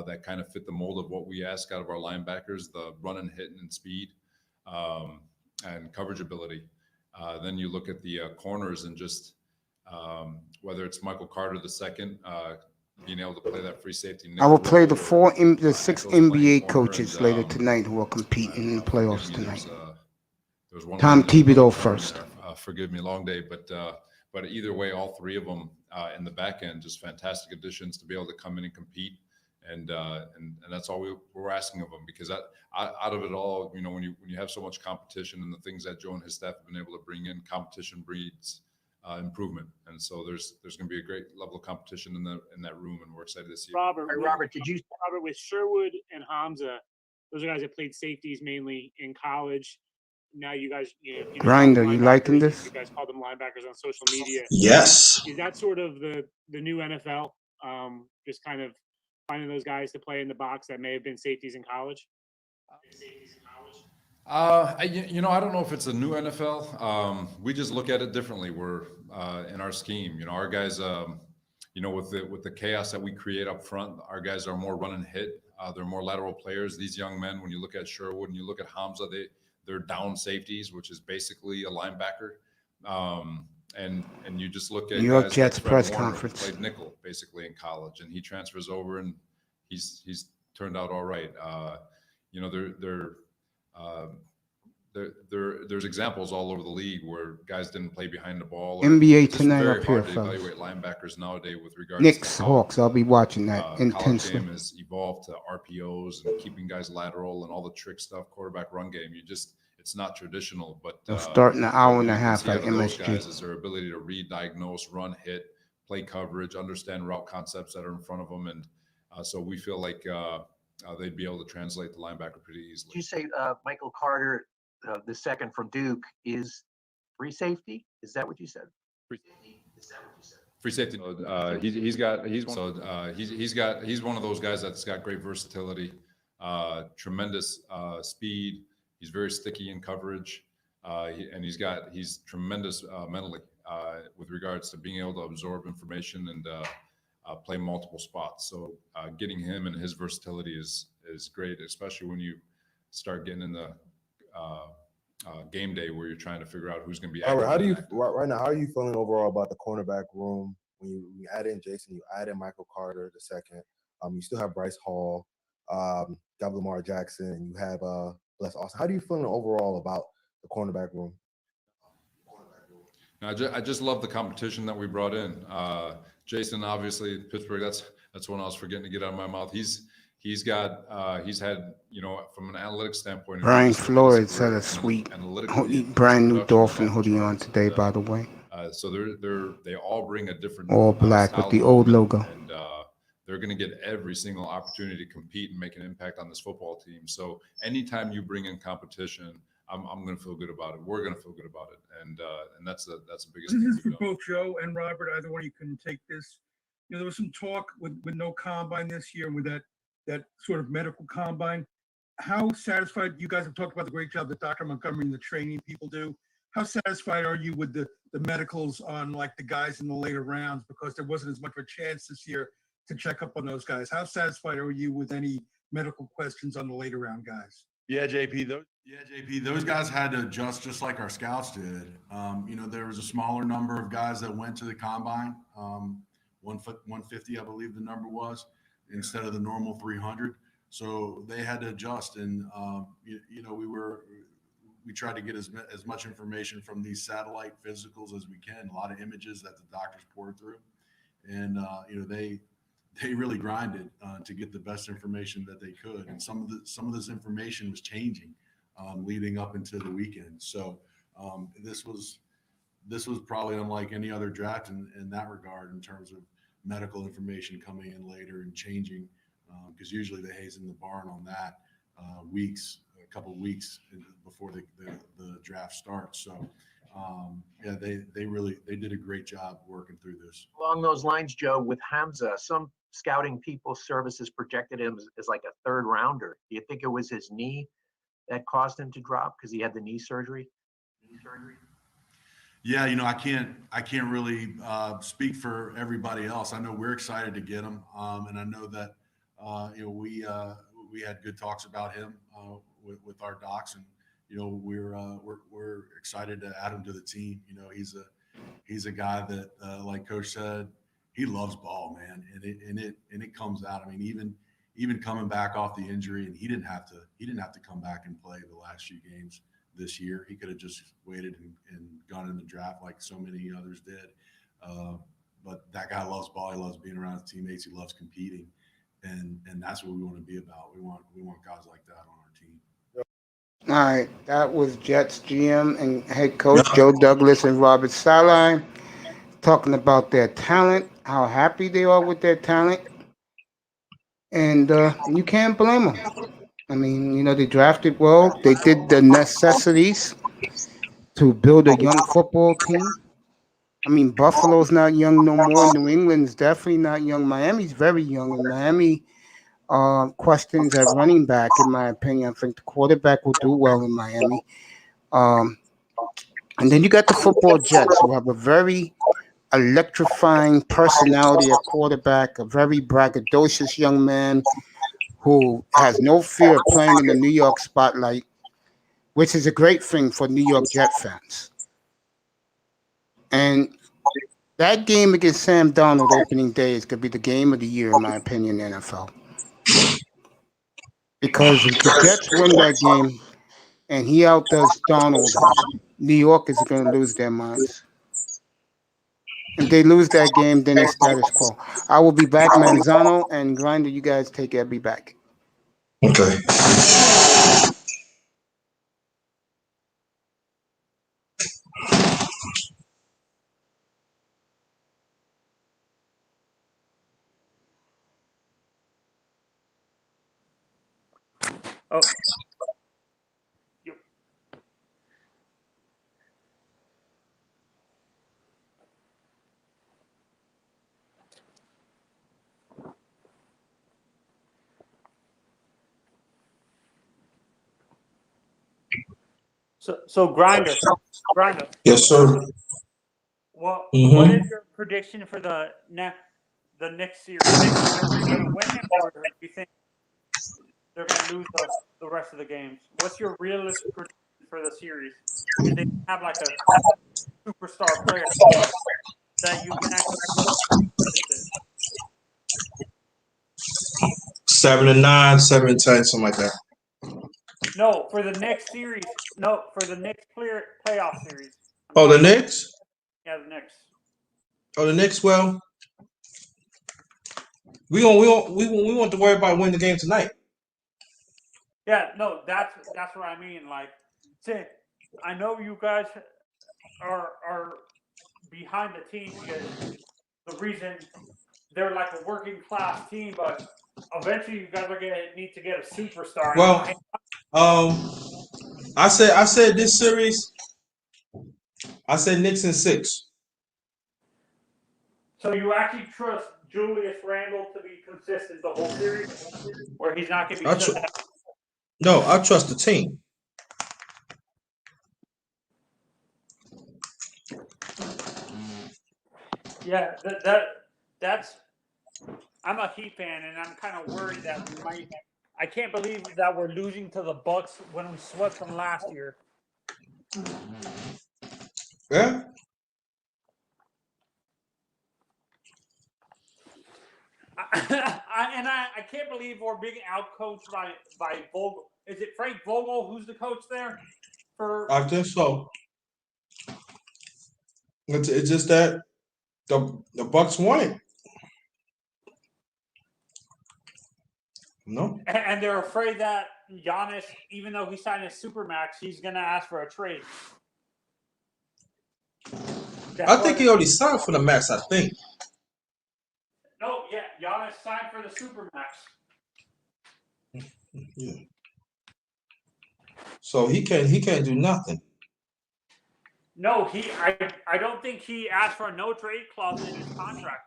that kind of fit the mold of what we ask out of our linebackers: the run and hit and speed and coverage ability. Then you look at the corners and just whether it's Michael Carter II, being able to play that free safety. I will play the 6 NBA coaches later tonight who are competing in the playoffs tonight. Tom Thibodeau first. Forgive me, long day, but either way, all 3 of them in the back end, just fantastic additions to be able to come in and compete. And that's all we're asking of them, because out of it all, you know, when you have so much competition and the things that Joe and his staff have been able to bring in, competition breeds improvement, and so there's going to be a great level of competition in that room, and we're excited to see it. Robert, with Sherwood and Hamza, those are guys that played safeties mainly in college. Now you guys, Grinder, you liking this? You guys call them linebackers on social media. Yes. Is that sort of the new NFL? Just kind of finding those guys to play in the box that may have been safeties in college? You know, I don't know if it's a new NFL. We just look at it differently. We're in our scheme. You know, our guys, you know, with the chaos that we create up front, our guys are more run and hit. They're more lateral players. These young men, when you look at Sherwood and you look at Hamza, they're down safeties, which is basically a linebacker. And you just look at New York guys Jets like Fred press Warner, conference. played nickel basically in college, and he transfers over and he's turned out all right. You know, there's examples all over the league where guys didn't play behind the ball. NBA It's tonight very up here, hard to fellas. evaluate linebackers nowadays with regards Knicks to Hawks. I'll be watching that college intensely. game has evolved to RPOs and keeping guys lateral and all the trick stuff, quarterback run game. It's not traditional, but They'll start in an hour and a what you can half see at out of those MSG. guys is their ability to read, diagnose, run, hit, play coverage, understand route concepts that are in front of them. And so we feel like they'd be able to translate the linebacker pretty easily. Did you say Michael Carter, the second from Duke, is free safety? Is that what you said? Free safety. He's one of those guys that's got great versatility, tremendous speed. He's very sticky in coverage, and he's tremendous mentally with regards to being able to absorb information and play multiple spots. So getting him and his versatility is great, especially when you start getting in the game day where you're trying to figure out who's going to be. All right, how do you right now? How are you feeling overall about the cornerback room? When you add in Jason, you add in Michael Carter the second. You still have Bryce Hall, you have Lamar Jackson, and you have Bless Austin. How do you feeling overall about the cornerback room? I just love the competition that we brought in. Jason, obviously, Pittsburgh. That's one I was forgetting to get out of my mouth. He's had, from an analytics standpoint. Brian Flores had a sweet brand new Dolphin hoodie on today, by the way. So they all bring a different all black with the old logo. And they're going to get every single opportunity to compete and make an impact on this football team. So anytime you bring in competition, I'm going to feel good about it. We're going to feel good about it, and that's the biggest. This is for both Joe and Robert. Either one of you can take this. There was some talk with no combine this year, and with that sort of medical combine. How satisfied, you guys have talked about the great job that Dr. Montgomery and the training people do. How satisfied are you with the medicals on like the guys in the later rounds, because there wasn't as much of a chance this year to check up on those guys? How satisfied are you with any medical questions on the later round guys? Yeah, JP, those guys had to adjust just like our scouts did. There was a smaller number of guys that went to the combine, 150, I believe the number was, instead of the normal 300. So they had to adjust, and we tried to get as much information from these satellite physicals as we can. A lot of images that the doctors poured through, and they really grinded to get the best information that they could. And some of this information was changing leading up into the weekend. So this was probably unlike any other draft in that regard, in terms of medical information coming in later and changing, because usually they hasten the barn on that a couple of weeks before the draft starts. So they did a great job working through this. Along those lines, Joe, with Hamza, some scouting people services projected him as like a third rounder. Do you think it was his knee that caused him to drop because he had the knee surgery? Yeah, I can't really speak for everybody else. I know we're excited to get him, and I know that we had good talks about him with our docs, and we're excited to add him to the team. He's a guy that, like Coach said, he loves ball, man, and it comes out. I mean, even coming back off the injury, and he didn't have to come back and play the last few games this year. He could have just waited and gone in the draft like so many others did. But that guy loves ball. He loves being around his teammates. He loves competing, and that's what we want to be about. We want guys like that on our team. All right, that was Jets GM and head coach Joe Douglas and Robert Saleh talking about their talent, how happy they are with their talent, and you can't blame them. I mean, they drafted well. They did the necessities to build a young football team. I mean, Buffalo's not young no more. New England's definitely not young. Miami's very young, and Miami questions at running back, in my opinion. I think the quarterback will do well in Miami. And then you got the football Jets, who have a very electrifying personality at quarterback, a very braggadocious young man who has no fear of playing in the New York spotlight, which is a great thing for New York Jet fans. And that game against Sam Darnold opening day is going to be the game of the year, in my opinion, in the NFL. Because if the Jets win that game and he outdoes Darnold, New York is going to lose their minds. If they lose that game, then it's status quo. I will be back, Manzano and Grinder. You guys take care. I'll be back. Okay. Oh. So grinder. Yes, sir. What Mhm. is your prediction for the next series? Do you think they're going to win it, or do you think they're going to lose the rest of the games? What's your realistic prediction for the series? If they have like a superstar player that you can actually trust consistent. 7-9, 7-10, something like that. No, for the next series. No, for the next playoff series. Oh, the Knicks? Yeah, the Knicks. Oh, the Knicks. Well, we want to worry about winning the game tonight. Yeah, no, that's what I mean. Like, say, I know you guys are behind the team because the reason they're like a working class team, but eventually you guys are gonna need to get a superstar. Well, I said this series. I said Knicks in 6. So you actually trust Julius Randle to be consistent the whole series, where he's not gonna be shut down? No, I trust the team. Yeah, that's. I'm a Heat fan, and I'm kind of worried that we might. I can't believe that we're losing to the Bucks when we swept them last year. Yeah. I can't believe we're being outcoached by Vogel. Is it Frank Vogel who's the coach there? I think so. It's just that the Bucks won it. No. And they're afraid that Giannis, even though he signed a supermax, he's going to ask for a trade. I think he already signed for the max. I think. No, yeah, Giannis signed for the supermax. Yeah. So he can't do nothing. No, I don't think he asked for a no trade clause in his contract.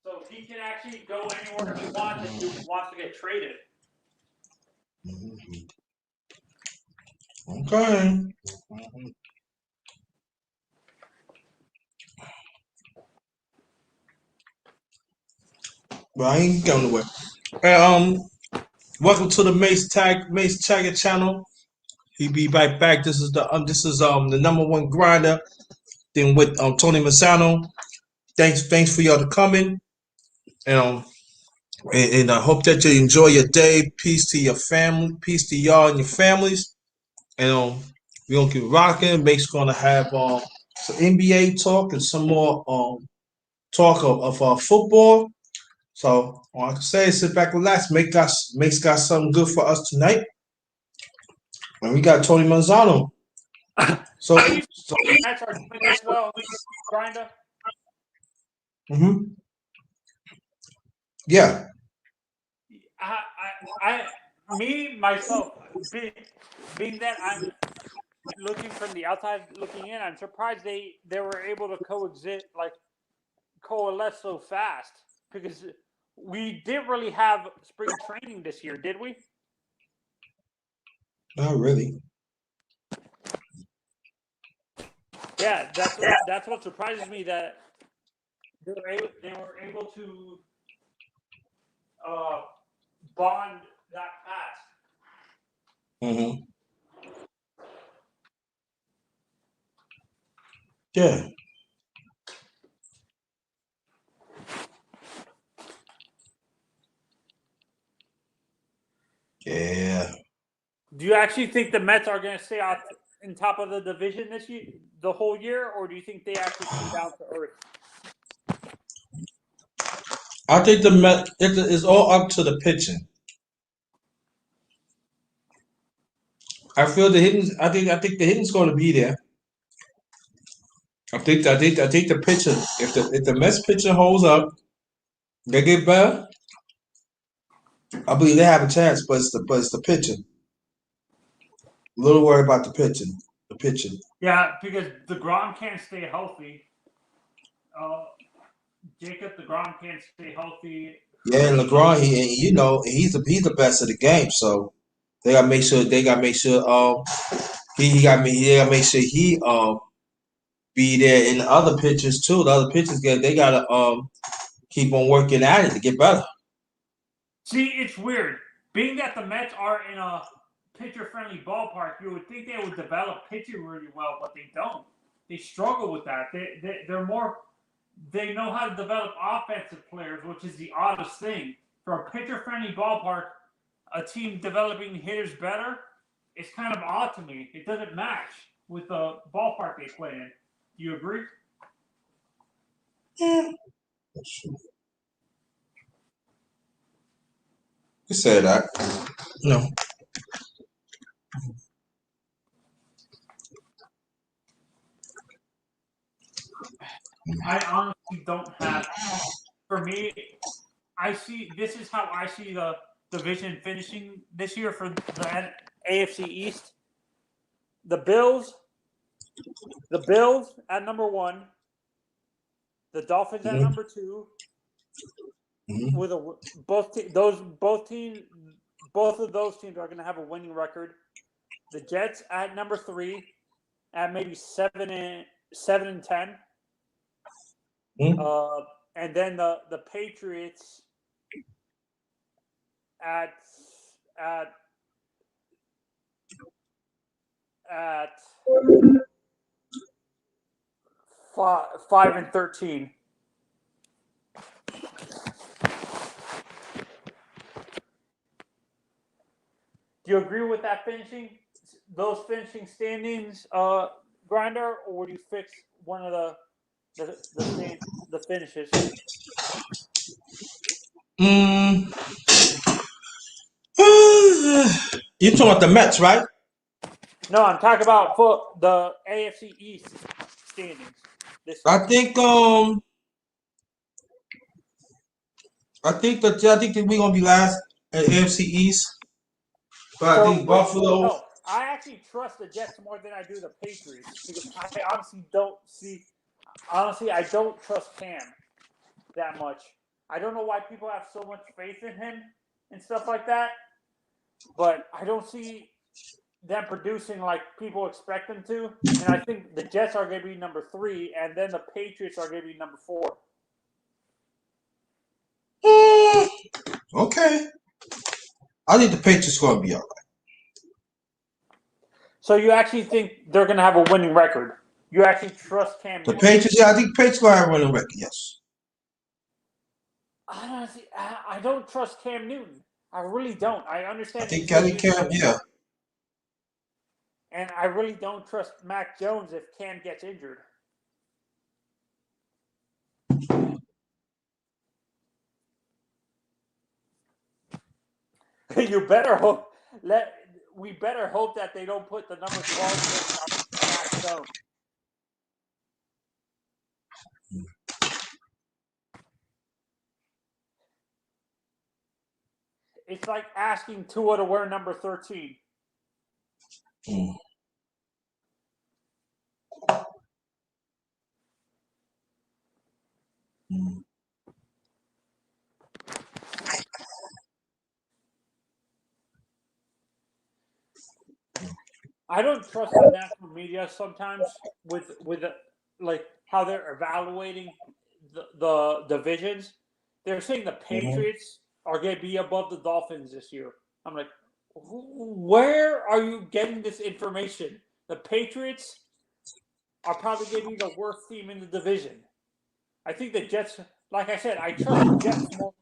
So he can actually go anywhere he wants if he wants to get traded. Okay. Well, I ain't going nowhere. Welcome to the Mace Tagger channel. He be right back. This is the number one grinder. Then with Tony Mazzano. Thanks for y'all to coming. And I hope that you enjoy your day. Peace to your family. Peace to y'all and your families. And we're gonna keep rocking. Make's gonna have some NBA talk and some more talk of football. So all I can say is sit back, relax. Make's got something good for us tonight. And we got Tony Manzano. So Nets are doing this well, Grinder. Yeah. Myself, being that I'm looking from the outside looking in, I'm surprised they were able to coalesce so fast, because we didn't really have spring training this year, did we? Not really. Yeah, that's what surprises me, that they were able to bond that fast. Yeah. Yeah. Do you actually think the Mets are going to stay on top of the division this year, the whole year, or do you think they actually come down to earth? I think the Mets, it's all up to the pitching. I feel the hitting. I think the hitting's going to be there. I think the pitcher, if the Mets pitcher holds up, they get better. I believe they have a chance, but it's the pitching. A little worried about the pitching. The pitching. Yeah, because DeGrom can't stay healthy. Jacob DeGrom can't stay healthy. Yeah, and LeGron, he's the best of the game. So they gotta make sure he gotta make sure he be there in the other pitchers too. The other pitchers they gotta keep on working at it to get better. See, it's weird. Being that the Mets are in a pitcher-friendly ballpark, you would think they would develop pitching really well, but they don't. They struggle with that. They're more. They know how to develop offensive players, which is the oddest thing. For a pitcher-friendly ballpark, a team developing hitters better, it's kind of odd to me. It doesn't match with the ballpark they play in. Do you agree? Yeah. You say that. No. I honestly don't have. For me, this is how I see the division finishing this year for the AFC East. The Bills at number 1, the Dolphins at number 2. With both of those teams are going to have a winning record. The Jets at number 3, at maybe 7-10. And then the Patriots at 5-13. Do you agree with that those finishing standings, Grinder, or would you fix one of the finishes? You're talking about the Mets, right? No, I'm talking about for the AFC East standings. I think that we're gonna be last at AFC East. But I think Buffalo. No, I actually trust the Jets more than I do the Patriots because I honestly I don't trust Cam that much. I don't know why people have so much faith in him and stuff like that, but I don't see them producing like people expect them to. And I think the Jets are going to be number 3, and then the Patriots are going to be number 4. Okay. I think the Patriots are going to be all right. So you actually think they're going to have a winning record? You actually trust Cam Newton? The Patriots, yeah, I think the Patriots are going to have a winning record, yes. I don't trust Cam Newton. I really don't. I understand. I think Cam, yeah. And I really don't trust Mac Jones if Cam gets injured. You better hope. We better hope that they don't put the number 12 on Mac Jones. It's like asking Tua to wear number 13. I don't trust the national media sometimes with like how they're evaluating the divisions. They're saying the Patriots are going to be above the Dolphins this year. I'm like, where are you getting this information? The Patriots are probably going to be the worst team in the division. I think the Jets, like I said, I trust the Jets more.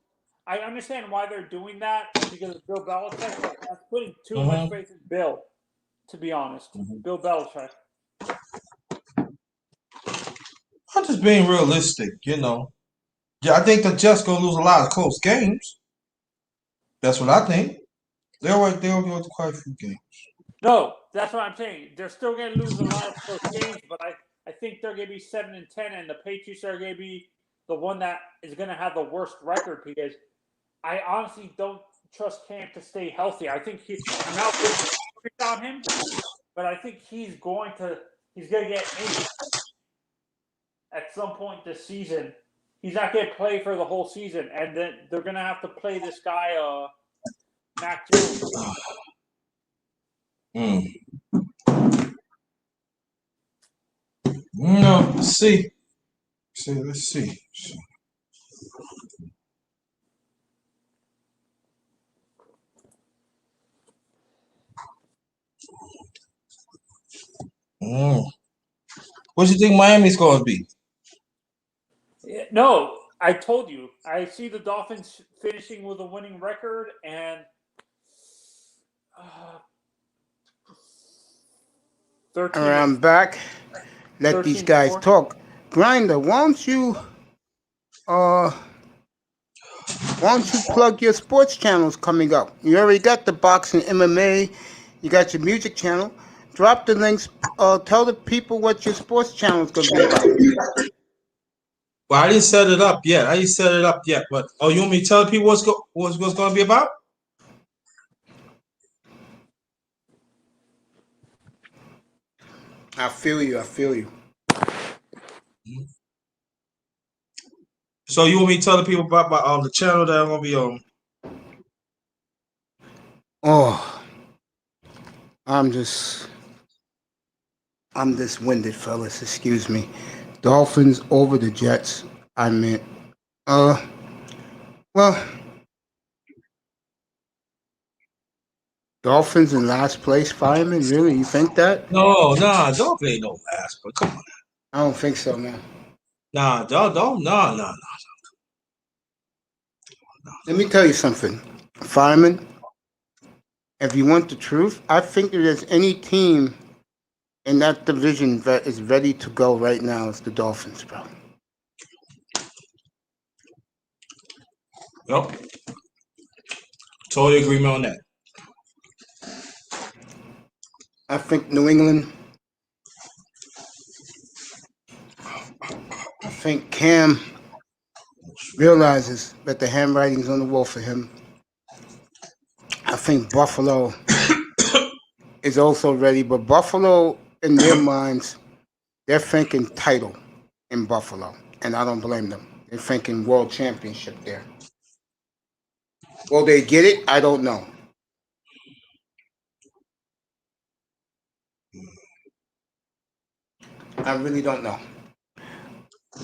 I understand why they're doing that because of Bill Belichick, but that's putting too much faith in Bill, to be honest. Bill Belichick. I'm just being realistic, Yeah, I think the Jets going to lose a lot of close games. That's what I think. They'll go to quite a few games. No, that's what I'm saying. They're still going to lose a lot of close games, but I think they're going to be 7-10, and the Patriots are going to be the one that is going to have the worst record because I honestly don't trust Cam to stay healthy. I think I'm not on him, but I think he's going to get injured at some point this season. He's not going to play for the whole season, and then they're going to have to play this guy, Mac Jones. No, let's see. Let's see. What do you think Miami's going to be? No, I told you. I see the Dolphins finishing with a winning record, and 13. All right, I'm back. Let these guys 13-4. talk. Grinder, why don't you plug your sports channels coming up? You already got the boxing, MMA. You got your music channel. Drop the links. Tell the people what your sports channel is going to be about. Well, I didn't set it up yet. But you want me to tell people what's going to be about? I feel you. So you want me to tell the people about the channel that I'm going to be on? Oh, I'm just winded, fellas. Excuse me. Dolphins over the Jets. I meant, Dolphins in last place, Fireman? Really? You think that? No, Dolphins ain't no last, but come on. I don't think so, man. Don't. Let me tell you something, Fireman. If you want the truth, I think if there's any team in that division that is ready to go right now, it's the Dolphins, bro. Yep. Totally agreement on that. I think New England. I think Cam realizes that the handwriting's on the wall for him. I think Buffalo is also ready, but Buffalo, in their minds, they're thinking title in Buffalo, and I don't blame them. They're thinking world championship there. Will they get it? I don't know. I really don't know.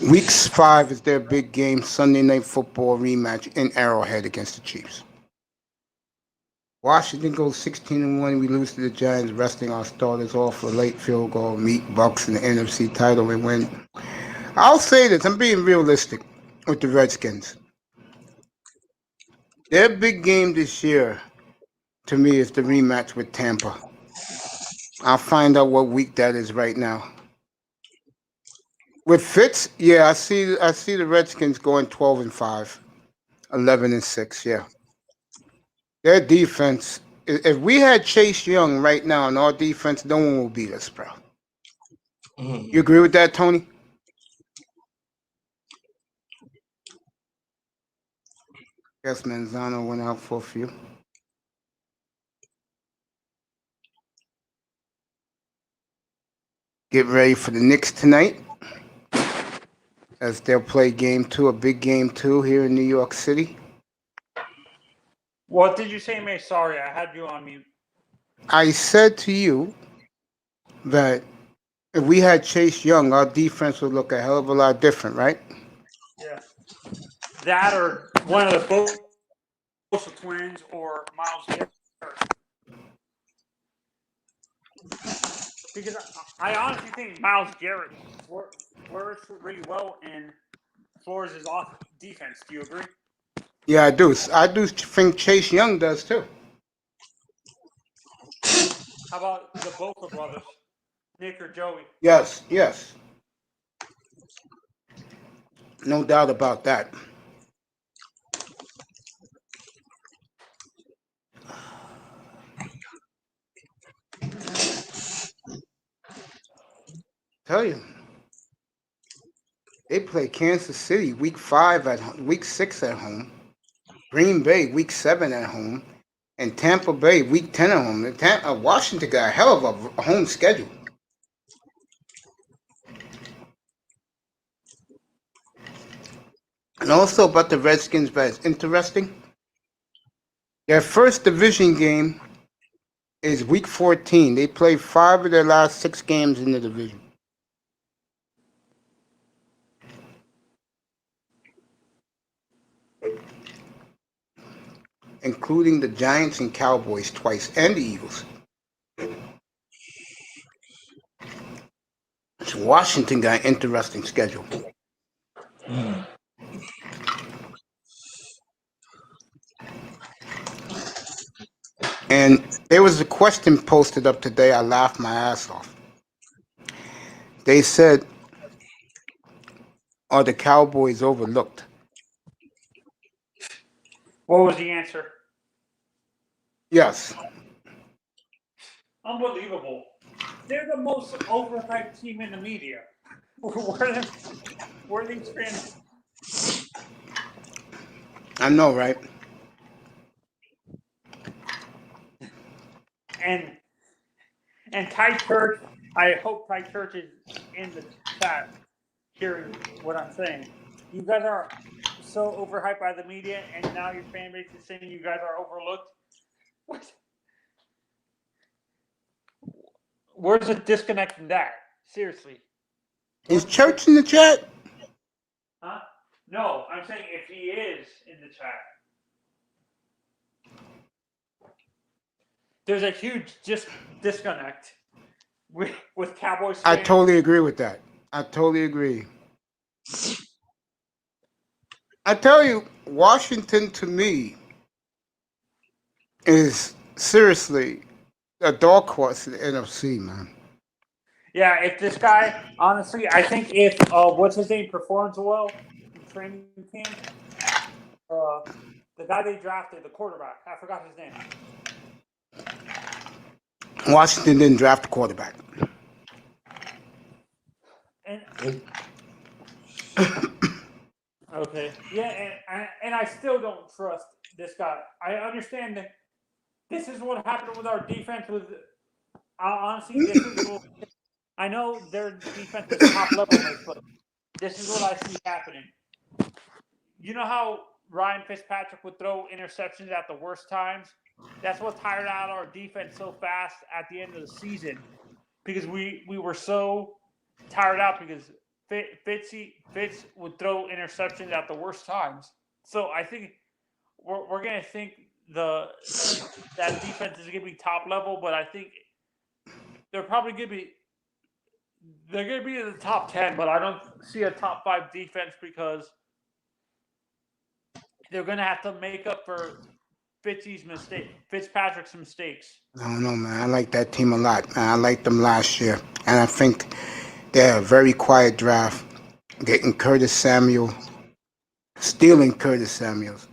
Week 5 is their big game, Sunday Night Football rematch in Arrowhead against the Chiefs. Washington goes 16-1. We lose to the Giants, resting our starters off for a late field goal, meet Bucks in the NFC title and win. I'll say this, I'm being realistic with the Redskins. Their big game this year, to me, is the rematch with Tampa. I'll find out what week that is right now. With Fitz, yeah, I see the Redskins going 12-5, 11-6, yeah. Their defense, if we had Chase Young right now in our defense, no one will beat us, bro. You agree with that, Tony? Guess Manzano went out for a few. Get ready for the Knicks tonight, as they'll play game 2, a big game 2 here in New York City. What did you say, May? Sorry, I had you on mute. I said to you that if we had Chase Young, our defense would look a hell of a lot different, right? Yeah. That or one of the Bosa twins or Miles Garrett. Because I honestly think Miles Garrett flourished really well in Flores' off defense. Do you agree? Yeah, I do. I do think Chase Young does too. How about the Bosa brothers, Nick or Joey? Yes. No doubt about that. Tell you, They play Kansas City week 6 at home, Green Bay week 7 at home, and Tampa Bay week 10 at home. Washington got a hell of a home schedule. And also about the Redskins, but it's interesting. Their first division game is week 14. They played 5 of their last 6 games in the division. Including the Giants and Cowboys twice, and the Eagles. So Washington got an interesting schedule. And there was a question posted up today. I laughed my ass off. They said, are the Cowboys overlooked? What was the answer? Yes. Unbelievable. They're the most overhyped team in the media. Where are these fans? I know, right? And Ty Church, I hope Ty Church is in the chat hearing what I'm saying. You guys are so overhyped by the media, and now your fan base is saying you guys are overlooked. What? Where's the disconnect in that? Seriously. Is Church in the chat? Huh? No, I'm saying if he is in the chat. There's a huge disconnect with Cowboys fans. I totally agree with that. I totally agree. I tell you, Washington to me is seriously a dog horse in the NFC, man. Yeah, if this guy, honestly, I think if what's his name performs well in training camp, the guy they drafted, the quarterback, I forgot his name. Washington didn't draft a quarterback. Okay. Yeah, and I still don't trust this guy. I understand that this is what happened with our defense. Honestly, this is what, I know their defense is top level, but this is what I see happening. You know how Ryan Fitzpatrick would throw interceptions at the worst times? That's what tired out our defense so fast at the end of the season, because we were so tired out because Fitz would throw interceptions at the worst times. So I think we're going to think that defense is going to be top level, but I think they're probably going to be in the top 10, but I don't see a top 5 defense because they're going to have to make up for Fitzpatrick's mistakes. I don't know, man. I like that team a lot, man. I liked them last year. And I think they're a very quiet draft. Getting Curtis Samuel, stealing Curtis Samuels.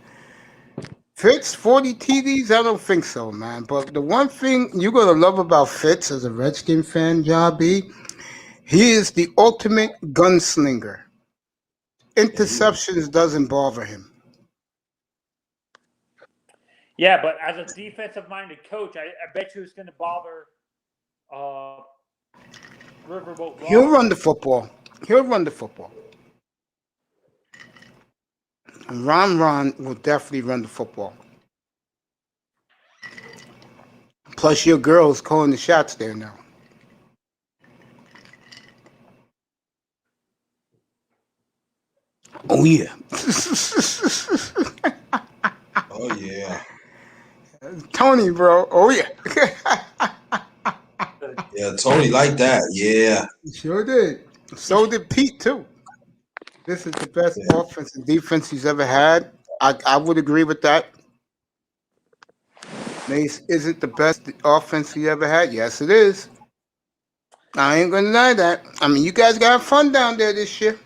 Fitz, 40 TDs? I don't think so, man. But the one thing you're going to love about Fitz as a Redskin fan, John B., he is the ultimate gunslinger. Interceptions doesn't bother him. Yeah, but as a defensive-minded coach, I bet you it's going to bother Riverboat Ron. He'll run the football. And Ron will definitely run the football. Plus, your girl's calling the shots there now. Oh, yeah. Oh, yeah. Tony, bro. Oh, yeah. Yeah, Tony liked that. Yeah. Sure did. So did Pete, too. This is the best offense and defense he's ever had. I would agree with that. Mace isn't the best offense he ever had. Yes, it is. I ain't going to deny that. I mean, you guys got fun down there this year.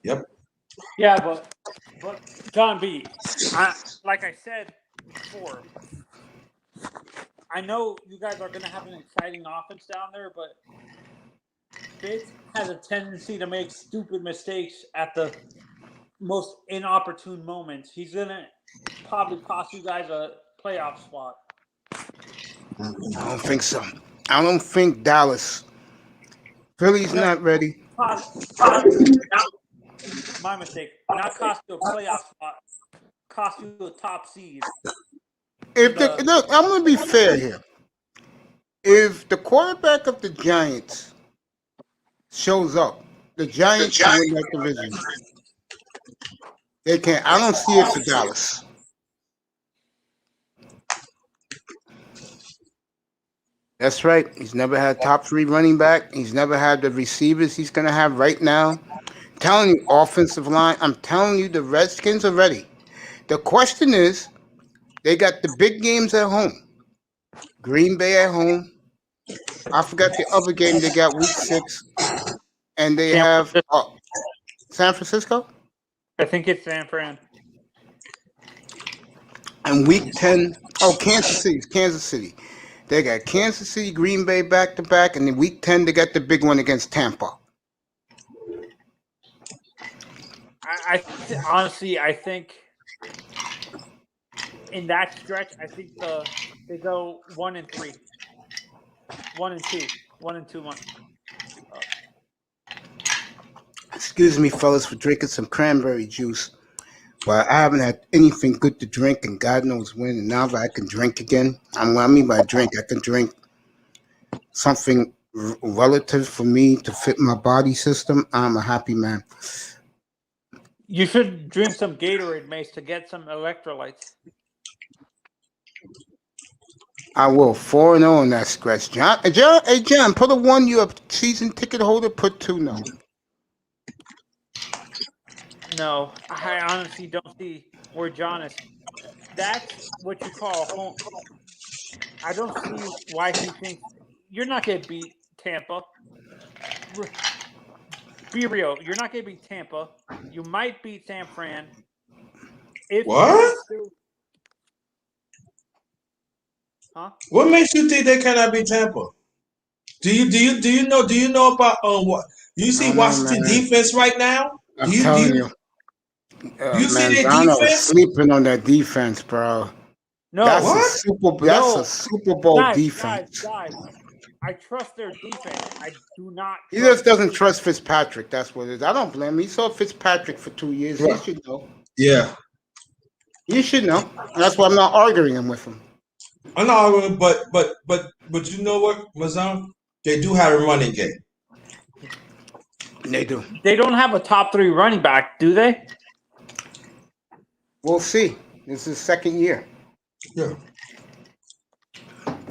Yep. Yeah, but John B., like I said before, I know you guys are going to have an exciting offense down there, but Fitz has a tendency to make stupid mistakes at the most inopportune moments. He's gonna probably cost you guys a playoff spot. I don't think so. I don't think Dallas. Philly's not ready. My mistake. Not cost you a playoff spot. Cost you a top seed. Look, I'm gonna be fair here. If the quarterback of the Giants shows up, the Giants can win that division. They can't. I don't see it for Dallas. That's right. He's never had top 3 running back. He's never had the receivers he's going to have right now. I'm telling you, offensive line. I'm telling you, the Redskins are ready. The question is, they got the big games at home. Green Bay at home. I forgot the other game they got week 6. And they have San Francisco? I think it's San Fran. And week 10, Kansas City. Kansas City. They got Kansas City, Green Bay back-to-back, and in week 10, they got the big one against Tampa. Honestly, I think in that stretch, I think they go 1-3. 1-2. 1-2 months. Excuse me, fellas, for drinking some cranberry juice. But I haven't had anything good to drink, and God knows when. And now that I can drink again, what I mean by drink, I can drink something relative for me to fit my body system. I'm a happy man. You should drink some Gatorade, Mace, to get some electrolytes. I will. 4-0 on that scratch. John, put a 1. You a season ticket holder. Put 2. No. No, I honestly don't see where John is. That's what you call a home. I don't see why he thinks you're not going to beat Tampa. Be real. You're not going to beat Tampa. You might beat San Fran. What? Huh? What makes you think they cannot beat Tampa? Do you know about what you see Washington defense right now? I'm telling you. You see their Manzano's defense? sleeping on that defense, bro. No, that's what? a Super Bowl defense. Guys, I trust their defense. I do not. He just doesn't trust Fitzpatrick. That's what it is. I don't blame him. He saw Fitzpatrick for 2 years. Right. He should know. Yeah. You should know. That's why I'm not arguing him with him. I'm not arguing, but you know what, Mazan? They do have a running game. They do. They don't have a top 3 running back, do they? We'll see. This is second year. Yeah.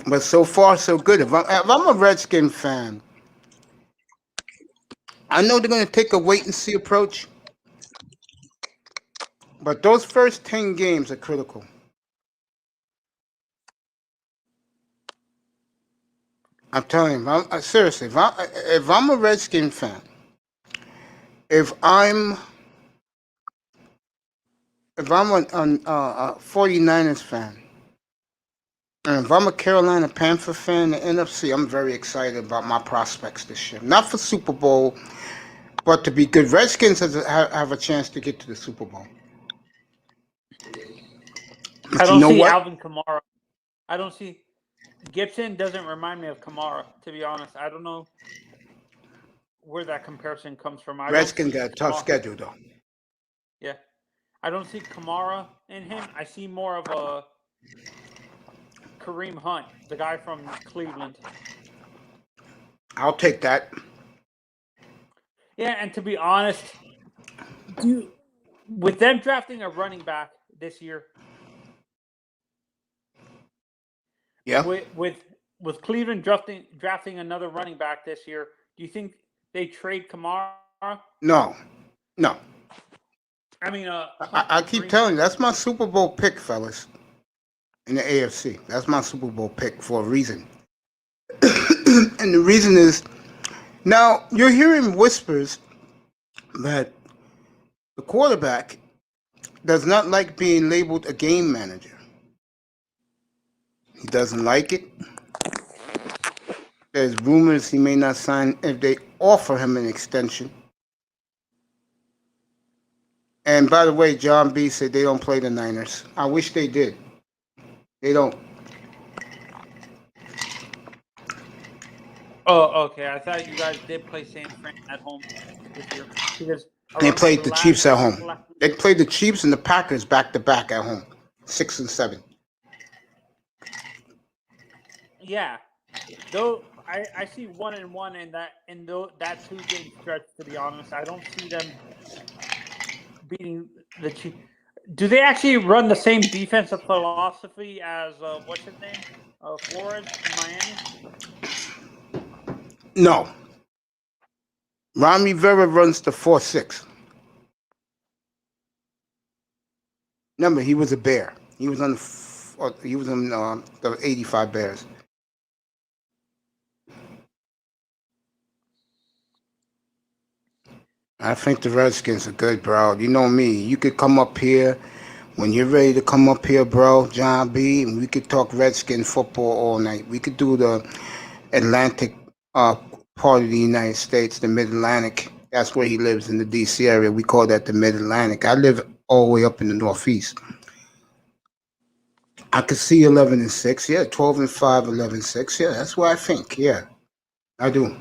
But so far, so good. If I'm a Redskin fan, I know they're going to take a wait-and-see approach. But those first 10 games are critical. I'm telling you, seriously, if I'm a Redskin fan, if I'm a 49ers fan, and if I'm a Carolina Panther fan in the NFC, I'm very excited about my prospects this year. Not for Super Bowl, but to be good. Redskins have a chance to get to the Super Bowl. I don't see Alvin Kamara. I don't see Gibson. Doesn't remind me of Kamara, to be honest. I don't know where that comparison comes from. Redskins got a tough schedule, though. Yeah, I don't see Kamara in him. I see more of a Kareem Hunt, the guy from Cleveland. I'll take that. Yeah, and to be honest, with them drafting a running back this year, yeah, with Cleveland drafting another running back this year, do you think they trade Kamara? No. I mean, I keep telling you, that's my Super Bowl pick, fellas. In the AFC, that's my Super Bowl pick for a reason. And the reason is, now you're hearing whispers that the quarterback does not like being labeled a game manager. He doesn't like it. There's rumors he may not sign if they offer him an extension. And by the way, John B said they don't play the Niners. I wish they did. They don't. Oh, okay. I thought you guys did play San Fran at home this year because They played the Chiefs at home. They played the Chiefs and the Packers back to back at home, 6 and 7. Yeah, though I see 1-1 in that that 2-game stretch. To be honest, I don't see them beating the Chiefs. Do they actually run the same defensive philosophy as what's his name, Flores in Miami? No. Ron Rivera runs the 4-6. Remember, he was a Bear. He was on the 85 Bears. I think the Redskins are good, bro. You know me. You could come up here when you're ready to come up here, bro, John B. And we could talk Redskin football all night. We could do the Atlantic part of the United States, the Mid-Atlantic. That's where he lives, in the D.C. area. We call that the Mid-Atlantic. I live all the way up in the Northeast. I could see 11-6. Yeah, 12-5, 11-6. Yeah, that's what I think. Yeah, I do.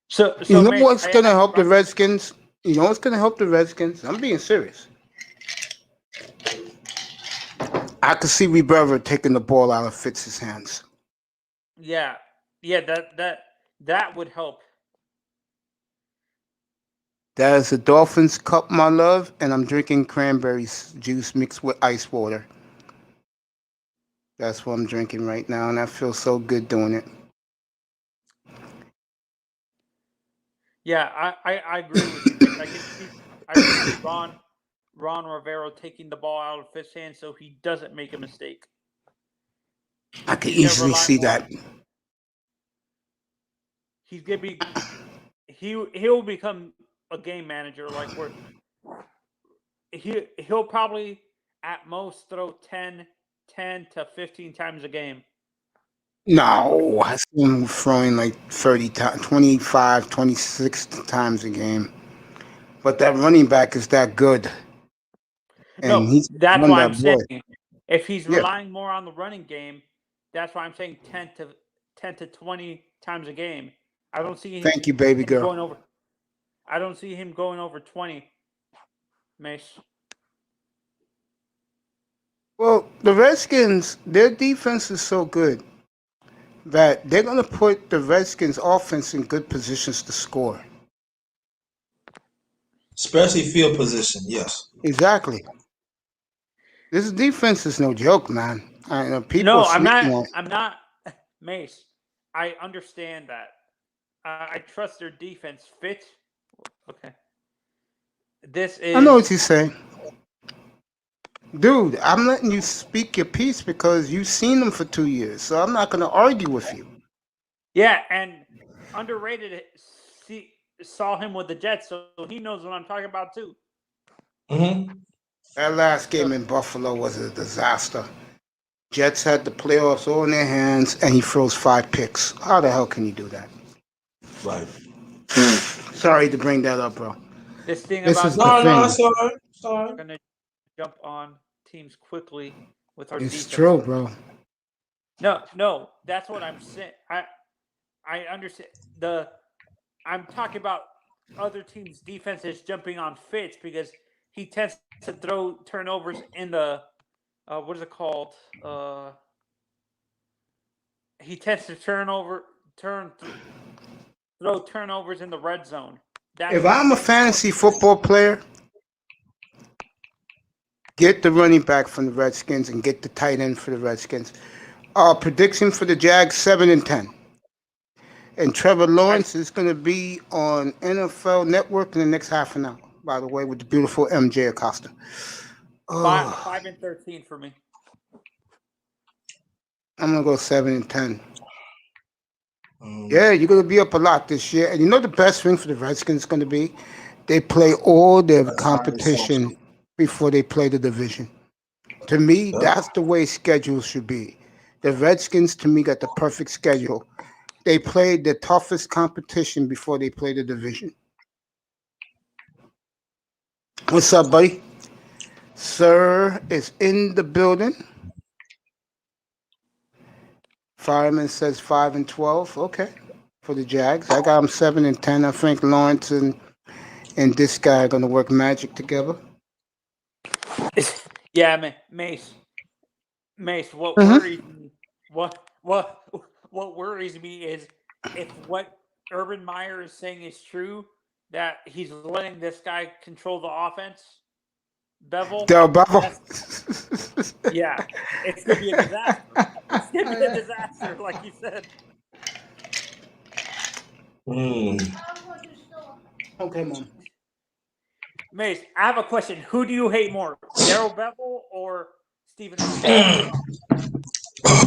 So you know what's going to help the Redskins? You know what's going to help the Redskins? I'm being serious. I could see Rivera taking the ball out of Fitz's hands. Yeah, that would help. That is a Dolphins cup, my love, and I'm drinking cranberry juice mixed with ice water. That's what I'm drinking right now, and I feel so good doing it. Yeah, I agree with you. I can see Ron Rivera taking the ball out of Fitz's hands so he doesn't make a mistake. I can easily see that. He's gonna be. He'll become a game manager. Like he'll probably at most throw 10 to 15 times a game. No, I see him throwing like 30 times, 25, 26 times a game. But that running back is that good. And that's why I'm saying if he's relying more on the running game, that's why I'm saying 10 to 20 times a game. I don't see him. Thank you, baby girl. Going over. I don't see him going over 20. Mace. Well, the Redskins, their defense is so good that they're going to put the Redskins' offense in good positions to score. Especially field position, yes. Exactly. This defense is no joke, man. I know people. No, I'm not. Mace, I understand that. I trust their defense. Fitz. Okay. This is. I know what you're saying. Dude, I'm letting you speak your piece because you've seen them for 2 years, so I'm not going to argue with you. Yeah, and underrated saw him with the Jets, so he knows what I'm talking about too. Mm-hmm. That last game in Buffalo was a disaster. Jets had the playoffs all in their hands, and he throws 5 picks. How the hell can you do that? Right. Sorry to bring that up, bro. This thing This about is the thing. Sorry. We're gonna jump on teams quickly with our It's defense. true, bro. No, that's what I'm saying. I understand I'm talking about other teams' defenses jumping on Fitz because he tends to throw turnovers in the what is it called? He tends to throw turnovers in the red zone. If I'm a fantasy football player, get the running back from the Redskins and get the tight end for the Redskins. Prediction for the Jags, 7-10. And Trevor Lawrence is going to be on NFL Network in the next half an hour, by the way, with the beautiful MJ Acosta. 5-13 for me. I'm going to go 7-10. Yeah, you're going to be up a lot this year. And you know the best thing for the Redskins is going to be? They play all their competition before they play the division. To me, that's the way schedules should be. The Redskins, to me, got the perfect schedule. they played the toughest competition before they played the division. What's up, buddy? Sir is in the building. Fireman says 5-12. Okay, for the Jags. I got them 7-10. I think Lawrence and this guy are gonna work magic together. Yeah, man, Mace. What Mhm. worries me? What worries me is if what Urban Meyer is saying is true, that he's letting this guy control the offense. Bevel. Del Bevel. Yeah, it's gonna be a disaster. It's gonna be a disaster, like you said. Okay, Mom. Mace, I have a question. Who do you hate more, Daryl Bevel or Steven?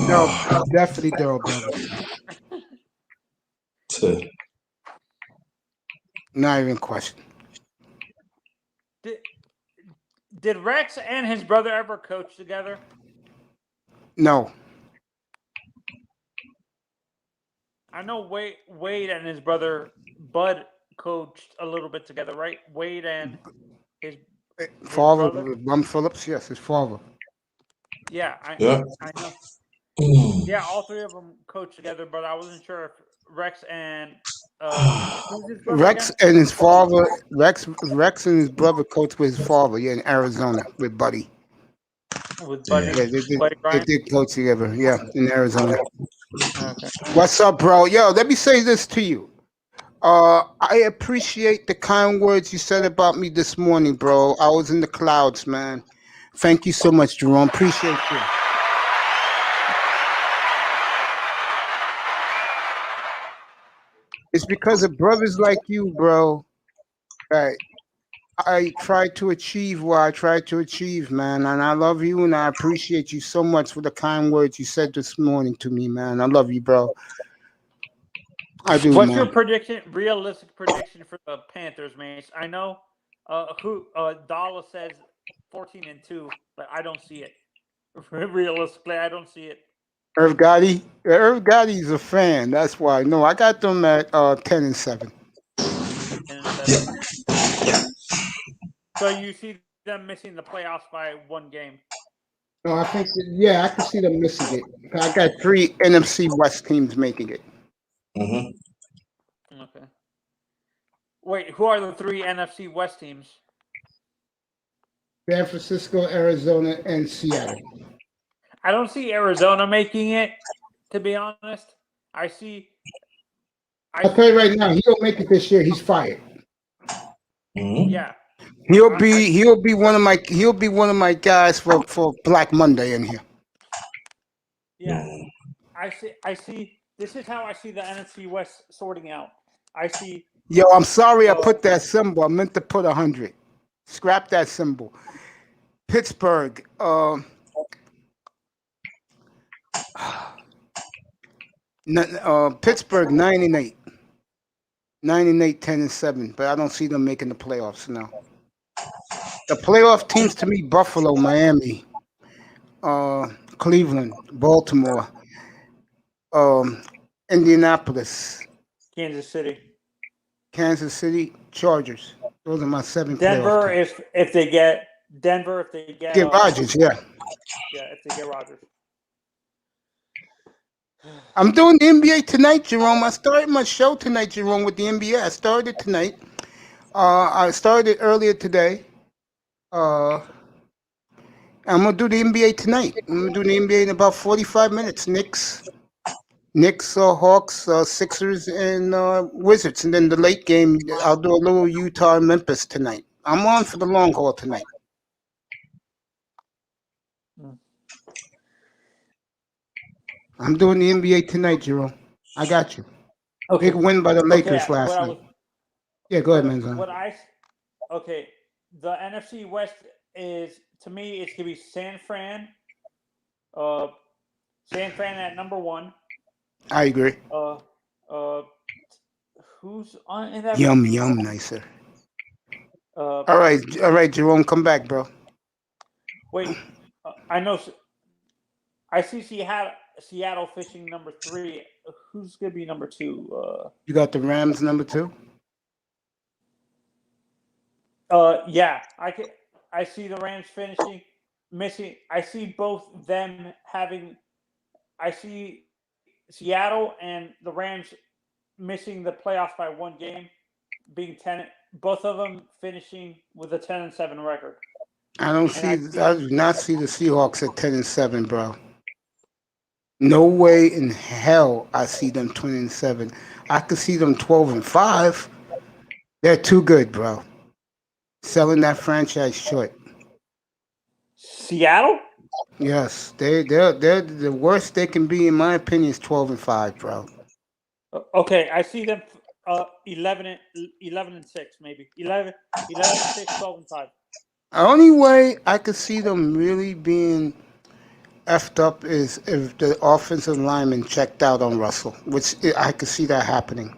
No, definitely Daryl Bevel. Not even question. Did Rex and his brother ever coach together? No. I know Wade and his brother Bud coached a little bit together, right? Wade and his Father, brother? Bum Phillips, yes, his father. Yeah, Yeah. I know. Yeah, all three of them coached together, but I wasn't sure if Rex and who's his brother Rex again? and his father, Rex and his brother coached with his father, yeah, in Arizona with Buddy. With Buddy, Yeah, they Bryant? did coach together, yeah, in Arizona. Okay. What's up, bro? Yo, let me say this to you. I appreciate the kind words you said about me this morning, bro. I was in the clouds, man. Thank you so much, Jerome. Appreciate you. It's because of brothers like you, bro, that I try to achieve what I try to achieve, man. And I love you, and I appreciate you so much for the kind words you said this morning to me, man. I love you, bro. I do, What's man. your prediction? Realistic prediction for the Panthers, Mace? I know Dalla says 14-2, but I don't see it. Realistically, I don't see it. Irv Gotti's a fan. That's why. No, I got them at 10-7. So you see them missing the playoffs by one game. No, I think I can see them missing it. I got 3 NFC West teams making it. Okay. Wait, who are the 3 NFC West teams? San Francisco, Arizona, and Seattle. I don't see Arizona making it, to be honest. I'll tell you right now, he don't make it this year. He's fired. Yeah. He'll be one of my guys for Black Monday in here. Yeah. I see this is how I see the NFC West sorting out. I see Yo, I'm sorry I put that symbol. I meant to put 100. Scrap that symbol. Pittsburgh. Pittsburgh 9-8. 9-8, 10-7. But I don't see them making the playoffs now. The playoff teams to me: Buffalo, Miami, Cleveland, Baltimore, Indianapolis, Kansas City. Chargers. Those are my 7 Denver playoff teams. if they get Get Rodgers, yeah. Yeah, if they get Rodgers. I'm doing the NBA tonight, Jerome. I started my show tonight, Jerome, with the NBA. I started tonight. I started earlier today. I'm gonna do the NBA tonight. I'm gonna do the NBA in about 45 minutes. Knicks, Hawks, Sixers, and Wizards. And then the late game, I'll do a little Utah and Memphis tonight. I'm on for the long haul tonight. I'm doing the NBA tonight, Jerome. I got you. Okay. Big win by the Lakers last what night. Yeah, go ahead, Manzano. The NFC West is, to me, it's gonna be San Fran. San Fran at number 1. I agree. Who's on in that? Yum, nicer. All right, Jerome, come back, bro. Wait, I know. I see Seattle finishing number 3. Who's going to be number 2? You got the Rams number 2? Yeah, I see the Rams missing. I see both them having. I see Seattle and the Rams missing the playoffs by 1 game, being 10. Both of them finishing with a 10-7 record. I do not see the Seahawks at 10-7, bro. No way in hell I see them 20-7. I could see them 12-5. They're too good, bro. Selling that franchise short. Seattle? Yes, they're the worst they can be, in my opinion, is 12-5, bro. Okay, I see them 11-6, maybe 11-6, 12-5. The only way I could see them really being effed up is if the offensive lineman checked out on Russell, which I could see that happening.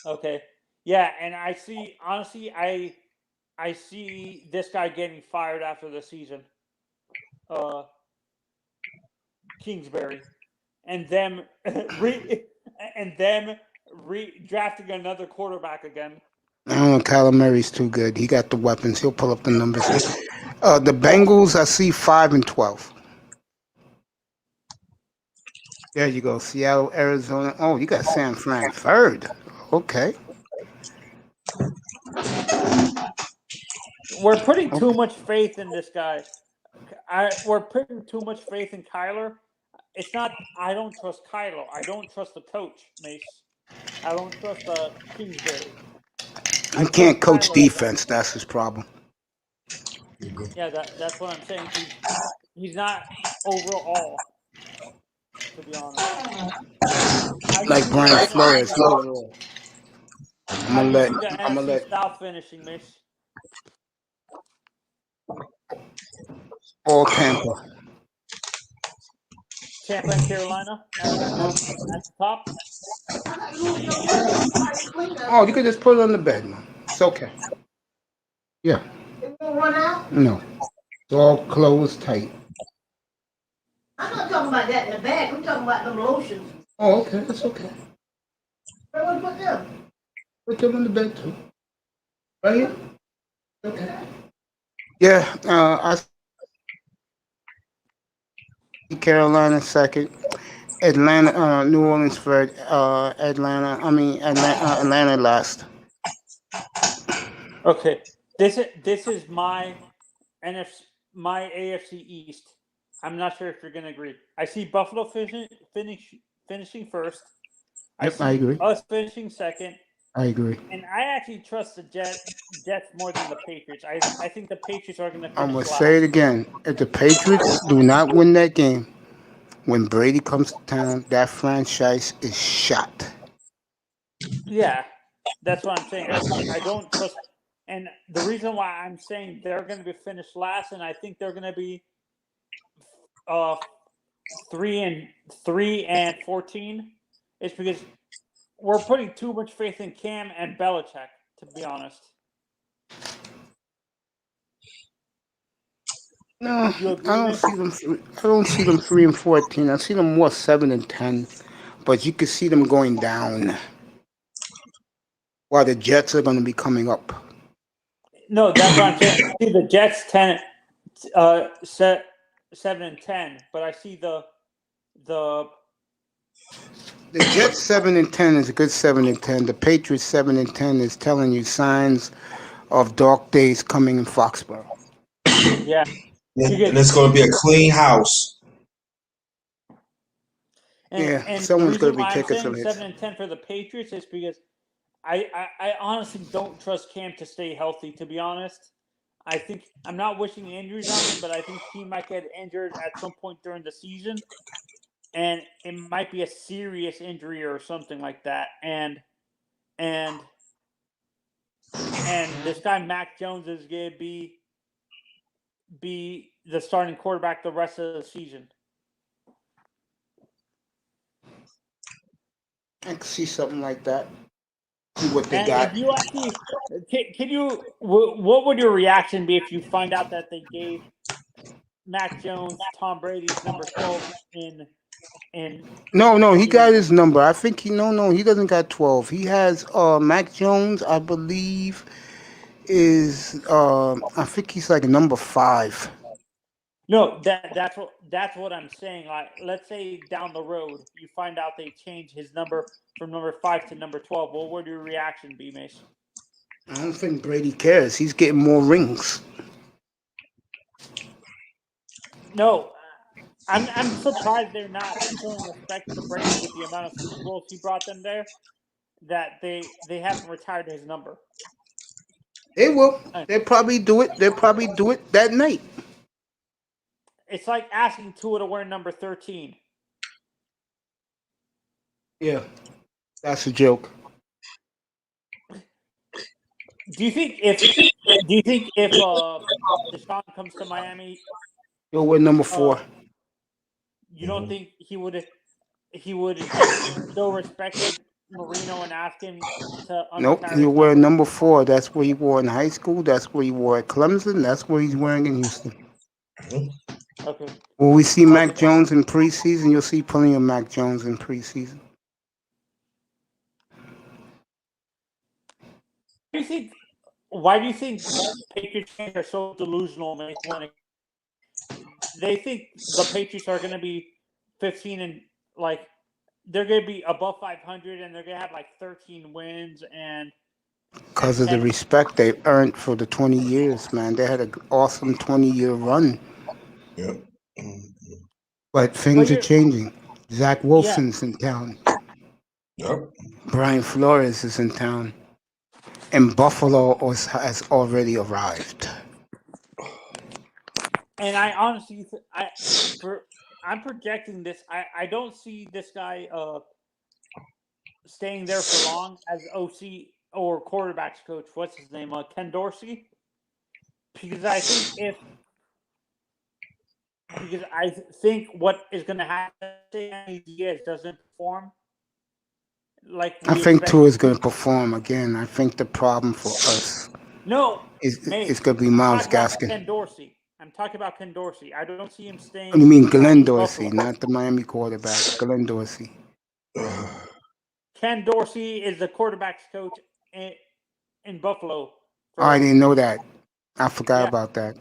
Okay, yeah, and I see, honestly, I see this guy getting fired after the season. Kingsbury, and them drafting another quarterback again. I don't know. Kyler Murray's too good. He got the weapons. He'll pull up the numbers. The Bengals, I see 5-12. There you go. Seattle, Arizona. Oh, you got San Fran third. Okay. We're putting too much faith in this guy. We're putting too much faith in Kyler. It's not. I don't trust Kyler. I don't trust the coach, Mace. I don't trust Kingsbury. He can't coach defense. That's his problem. Yeah, that's what I'm saying. He's not overall, to be honest. Like Brian Flores. I'm gonna let South finishing, Mace. all Tampa. Tampa and Carolina at the top. Oh, you could just put it on the bed, man. It's okay. Yeah. No. It's all closed tight. I'm not talking about that in the bag. I'm talking about them lotions. Oh, okay. That's okay. Where would you put them? Put them on the bed, too. Right here? Okay. Yeah, I see Carolina second. Atlanta, New Orleans third. Atlanta last. Okay, this is my AFC East. I'm not sure if you're gonna agree. I see Buffalo finishing first. Yep, I agree. Us finishing second. I agree. And I actually trust the Jets more than the Patriots. I think the Patriots are gonna. I'm gonna say it again. If the Patriots do not win that game, when Brady comes to town, that franchise is shot. Yeah, that's what I'm saying. I don't trust. And the reason why I'm saying they're going to be finished last, and I think they're going to be 3-14, is because we're putting too much faith in Cam and Belichick, to be honest. No, I don't see them 3-14. I see them more 7-10, but you can see them going down, while the Jets are going to be coming up. No, that's what I'm saying. See the Jets 7-10, but I see the Jets 7-10 is a good 7-10. The Patriots 7-10 is telling you signs of dark days coming in Foxborough. Yeah. And it's going to be a clean house. And someone's going to be taking taking some hits. 7-10 for the Patriots is because I honestly don't trust Cam to stay healthy, to be honest. I think I'm not wishing injuries on him, but I think he might get injured at some point during the season. And it might be a serious injury or something like that. And this guy Mac Jones is gonna be the starting quarterback the rest of the season. I can see something like that. See what they got. If you actually, what would your reaction be if you find out that they gave Mac Jones, Tom Brady's number 12 in No, he got his number. I think he doesn't got 12. He has Mac Jones, I believe, is I think he's like number 5. No, that's what I'm saying. Like, let's say down the road you find out they changed his number from number 5 to number 12. What would your reaction be, Mace? I don't think Brady cares. He's getting more rings. No, I'm surprised they're not showing respect to Brady with the amount of Super Bowls he brought them there. That they haven't retired his number. They will. They'll probably do it. They'll probably do it that night. It's like asking Tua to wear number 13. Yeah, that's a joke. Do you think if Deshaun comes to Miami, He'll wear number 4. you don't think he would show respect to Marino and ask him to Nope, unretire he'll his wear number? number 4. That's what he wore in high school. That's what he wore at Clemson. That's what he's wearing in Houston. Okay. Will we see Mac Jones in preseason? You'll see plenty of Mac Jones in preseason. Why do you think Patriots fans are so delusional when they think the Patriots are going to be 15 and like they're going to be above 500 and they're going to have like 13 wins and Because of the respect they earned for the 20 years, man. They had an awesome 20-year run. Yep. But things are changing. Zach Wilson's in town. Yep. Brian Flores is in town. And Buffalo has already arrived. And I honestly, I'm projecting this. I don't see this guy staying there for long as OC or quarterbacks coach. What's his name? Ken Dorsey. Because I think what is going to happen if Andy Diaz doesn't perform. I think Tua is going to perform again. I think the problem for us is going to be Myles Gaskin. Ken Dorsey. I'm talking about Ken Dorsey. I don't see him staying. You mean Glenn Dorsey, not the Miami quarterback. Glenn Dorsey. Ken Dorsey is the quarterback's coach in Buffalo. I didn't know that. I forgot about that.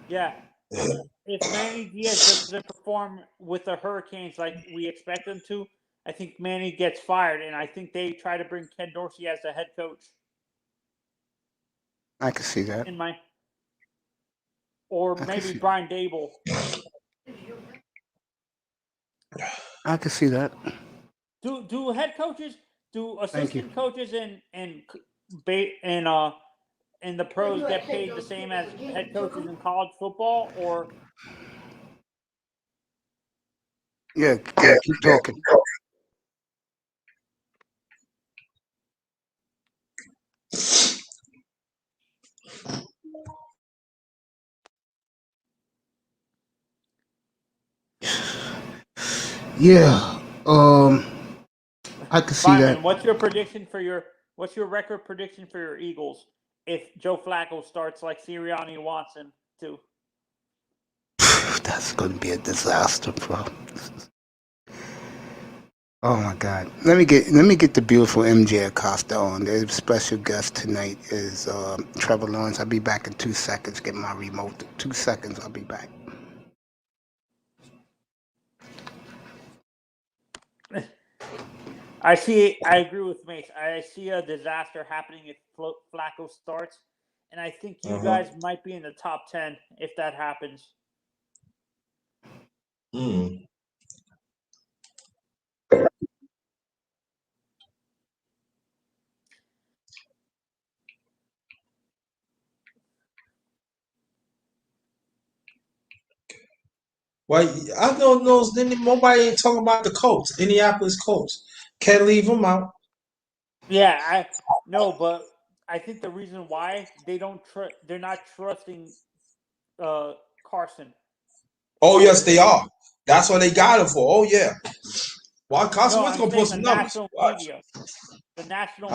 Yeah. If Manny Diaz doesn't perform with the Hurricanes like we expect him to, I think Manny gets fired, and I think they try to bring Ken Dorsey as the head coach. I can see that. Or maybe Brian Dable. I can see that. Do head coaches, assistant coaches, and the pros get paid the same as head coaches in college football, or? Yeah, keep talking. Yeah, I can see that. What's your prediction what's your record prediction for your Eagles if Joe Flacco starts like Sirianni wants him to? That's going to be a disaster, bro. Oh my God! Let me get the beautiful MJ Acosta on. Their special guest tonight is Trevor Lawrence. I'll be back in 2 seconds. Get my remote. 2 seconds. I'll be back. I agree with Mace. I see a disaster happening if Flacco starts, and I think you guys might be in the top 10 if that happens. Well, I don't know. Nobody ain't talking about the Colts, Indianapolis Colts. Can't leave them out. Yeah, I know, but I think the reason why they're not trusting Carson. Oh yes, they are. That's what they got him for. Oh yeah. Well, Carson Wentz gonna put some numbers. The national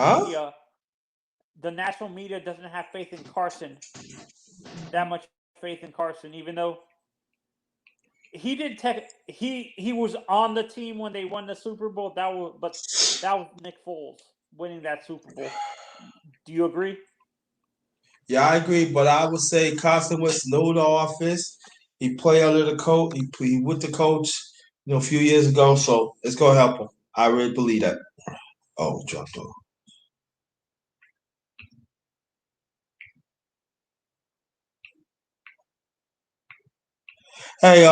media doesn't have faith in Carson. That much faith in Carson, even though he did he was on the team when they won the Super Bowl. That was Nick Foles winning that Super Bowl. Do you agree? Yeah, I agree, but I would say Carson Wentz knew the offense. He played under the coach. He with the coach, a few years ago. So it's gonna help him. I really believe that. Oh, dropped off. Hey,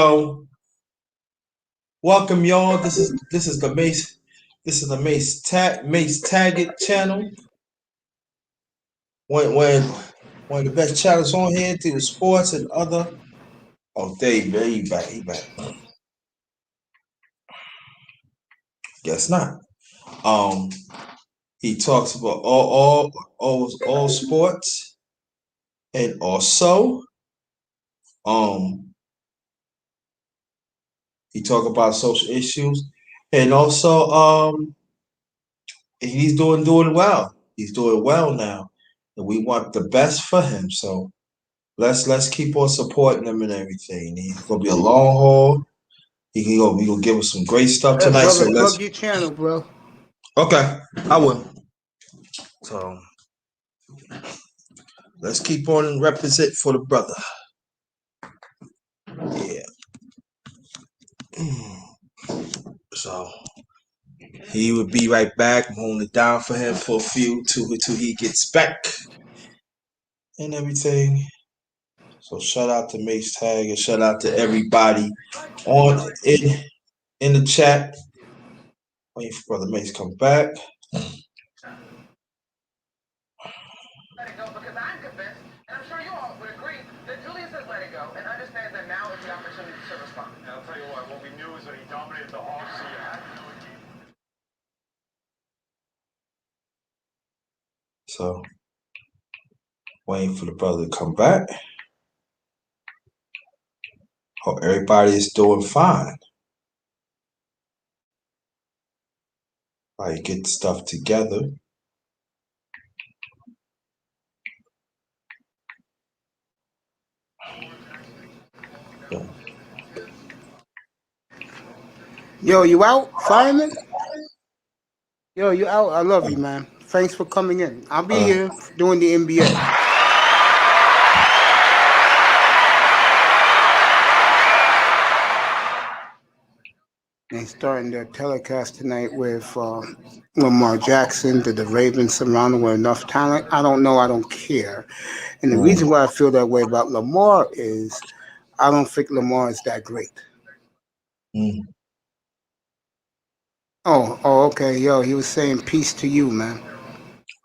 welcome y'all. This is the Mace. This is the Mace Taggart channel. One of the best channels on here through the sports and other. Oh, Dave, man, he back. Guess not. He talks about all sports, and also, he talk about social issues, and also, he's doing well. He's doing well now, and we want the best for him. So let's keep on supporting him and everything. He's gonna be a long haul. We gonna give us some great stuff Hey, tonight. brother, So let's. plug your channel, bro. Okay, I will. So let's keep on represent for the brother. Yeah. So he would be right back. I'm holding it down for him for a few till he gets back and everything. So shout out to Mace Tag and shout out to everybody in the chat. Waiting for Brother Mace to come back. Because I'm convinced, and I'm sure you all would agree, that Julius has let it go and understands that now is the opportunity to respond. And I'll tell you what we knew is that he dominated the offseason. So waiting for the brother to come back. Hope everybody is doing fine. Get the stuff together. Yo, you out, fireman? Yo, you out? I love you, man. Thanks for coming in. I'll be here doing the NBA. They're starting their telecast tonight with Lamar Jackson. Did the Ravens surround him with enough talent? I don't know. I don't care. And the reason why I feel that way about Lamar is I don't think Lamar is that great. Oh, okay. Yo, he was saying peace to you, man.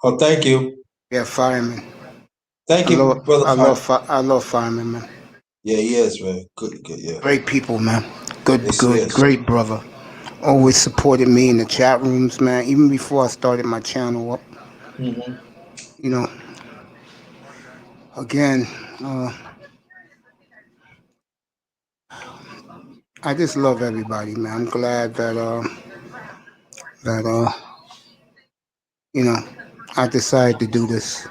Oh, thank you. Yeah, fireman. Thank you, brother. I love fireman, man. Yeah, he is, man. Good, yeah. Great people, man. Good, Yes, great brother. Always supported me in the chat rooms, man. Even before I started my channel up. You know. Again, I just love everybody, man. I'm glad that I decided to do this.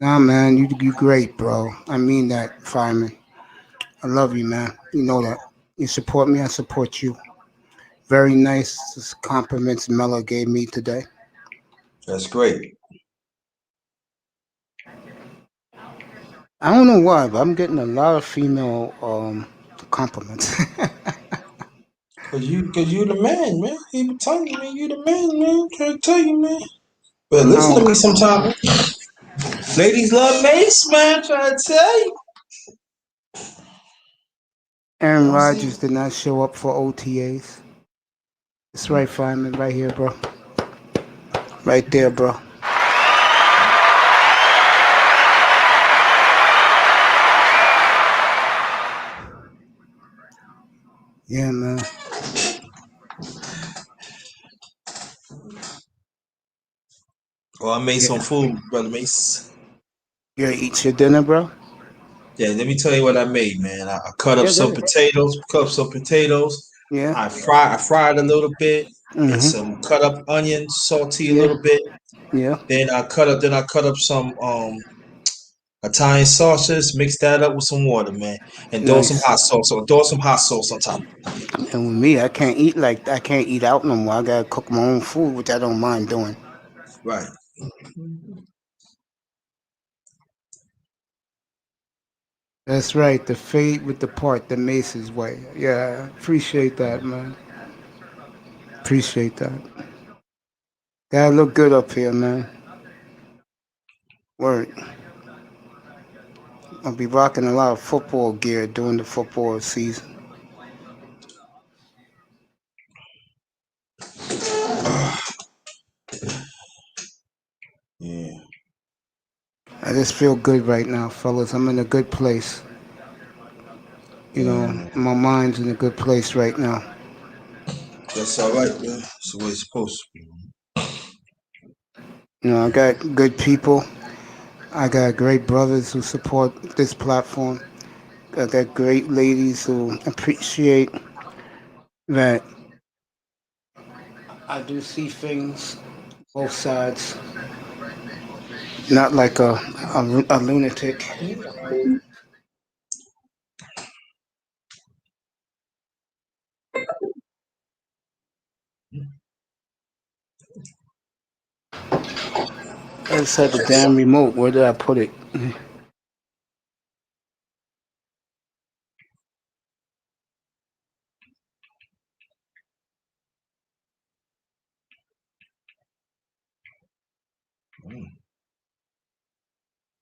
Nah, man, you great, bro. I mean that, fireman. I love you, man. You know that. You support me, I support you. Very nice compliments Mella gave me today. That's great. I don't know why, but I'm getting a lot of female compliments. Cause you the man, man. He been telling me you the man, man. I'm trying to tell you, man. But listen to me sometime. Ladies love Mace, man. I'm trying to tell you. Aaron Rodgers did not show up for OTAs. That's right, fireman. Right here, bro. Right there, bro. Yeah, man. Well, I made some food, brother Mace. You gonna eat your dinner, bro? Yeah, let me tell you what I made, man. I cut up some potatoes. Yeah. I fried a little bit, and some cut up onions, salty a little bit. Yeah. Then I cut up some Italian sausage, mix that up with some water, man, and throw some Nice. hot sauce. Or throw some hot sauce on top. And with me, I can't eat out no more. I gotta cook my own food, which I don't mind doing. Right. That's right. The fade with the part, the Mace's way. Yeah, appreciate that, man. Appreciate that. Gotta look good up here, man. Word. I'll be rocking a lot of football gear during the football season. Yeah. I just feel good right now, fellas. I'm in a good place. You know, my mind's in a good place right now. That's all right, man. That's the way it's supposed to be. You know, I got good people. I got great brothers who support this platform. I got great ladies who appreciate that I do see things, both sides, not like a lunatic. I just had the damn remote. Where did I put it?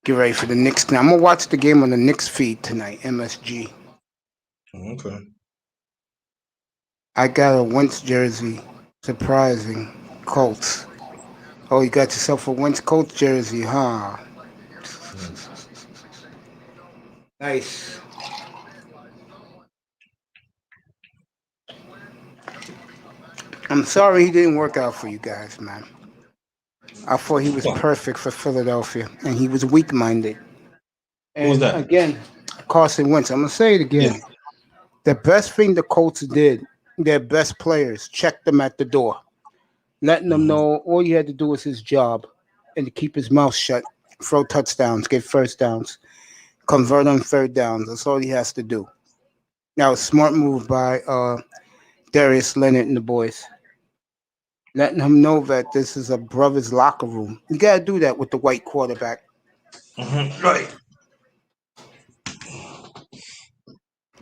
Get ready for the Knicks. Now I'm gonna watch the game on the Knicks feed tonight. MSG. Okay. I got a Wentz jersey. Surprising. Colts. Oh, you got yourself a Wentz Colts jersey, huh? Nice. I'm sorry he didn't work out for you guys, man. I thought he was perfect for Philadelphia, and he was weak-minded. Who was that? Again, Carson Wentz. I'm gonna say it again. The best thing the Colts did, their best players, checked them at the door, letting them know all he had to do was his job, and to keep his mouth shut, throw touchdowns, get first downs, convert on third downs. That's all he has to do. Now, a smart move by Darius Leonard and the boys, letting him know that this is a brother's locker room. You gotta do that with the white quarterback. Right.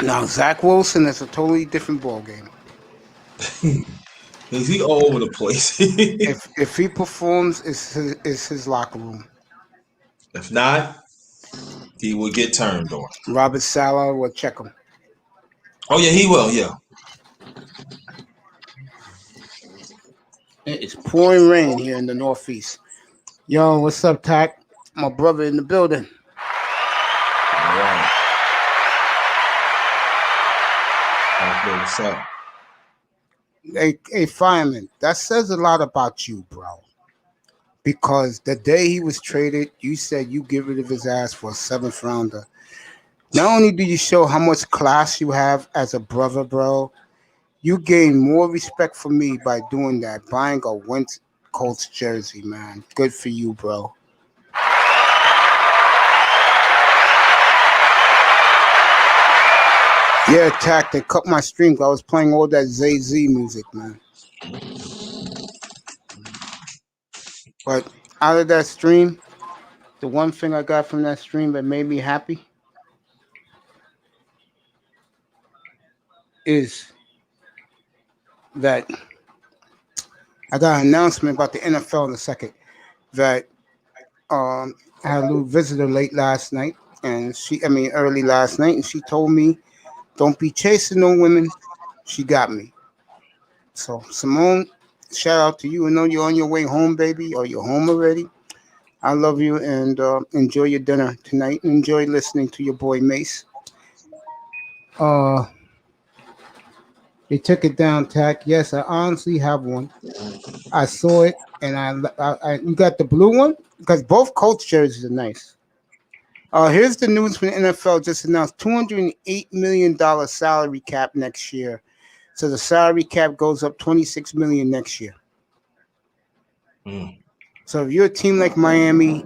Now, Zach Wilson is a totally different ballgame. He all over the place. if he performs, it's his locker room. If not, he will get turned on. Robert Saleh will check him. Oh yeah, he will. Yeah. It's pouring rain here in the Northeast. Yo, what's up, Tack? My brother in the building. All right. What's up? Hey, Fireman, that says a lot about you, bro. Because the day he was traded, you said you get rid of his ass for a 7th rounder. Not only do you show how much class you have as a brother, bro, you gain more respect for me by doing that, buying a Wentz Colts jersey, man. Good for you, bro. Yeah, Tack, they cut my stream. I was playing all that Zay-Z music, man. But out of that stream, the one thing I got from that stream that made me happy is that I got an announcement about the NFL in a second. That I had a little visitor late last night, and early last night, and she told me, "Don't be chasing no women." She got me. So Simone, shout out to you. I know you're on your way home, baby, or you're home already. I love you, and enjoy your dinner tonight. Enjoy listening to your boy Mace. They took it down, Tack. Yes, I honestly have one. I saw it, and I you got the blue one? Because both Colts jerseys are nice. Here's the news from the NFL. Just announced $208 million salary cap next year. So the salary cap goes up $26 million next year. So if you're a team like Miami,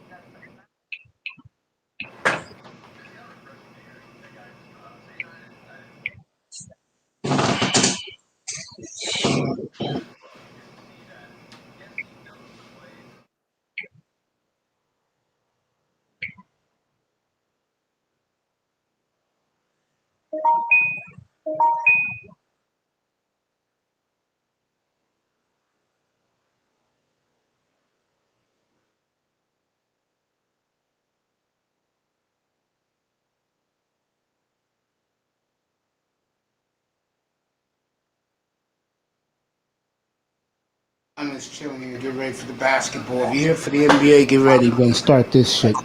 I'm just chilling here, get ready for the basketball. If you're here for the NBA, get ready. We're gonna start this shit.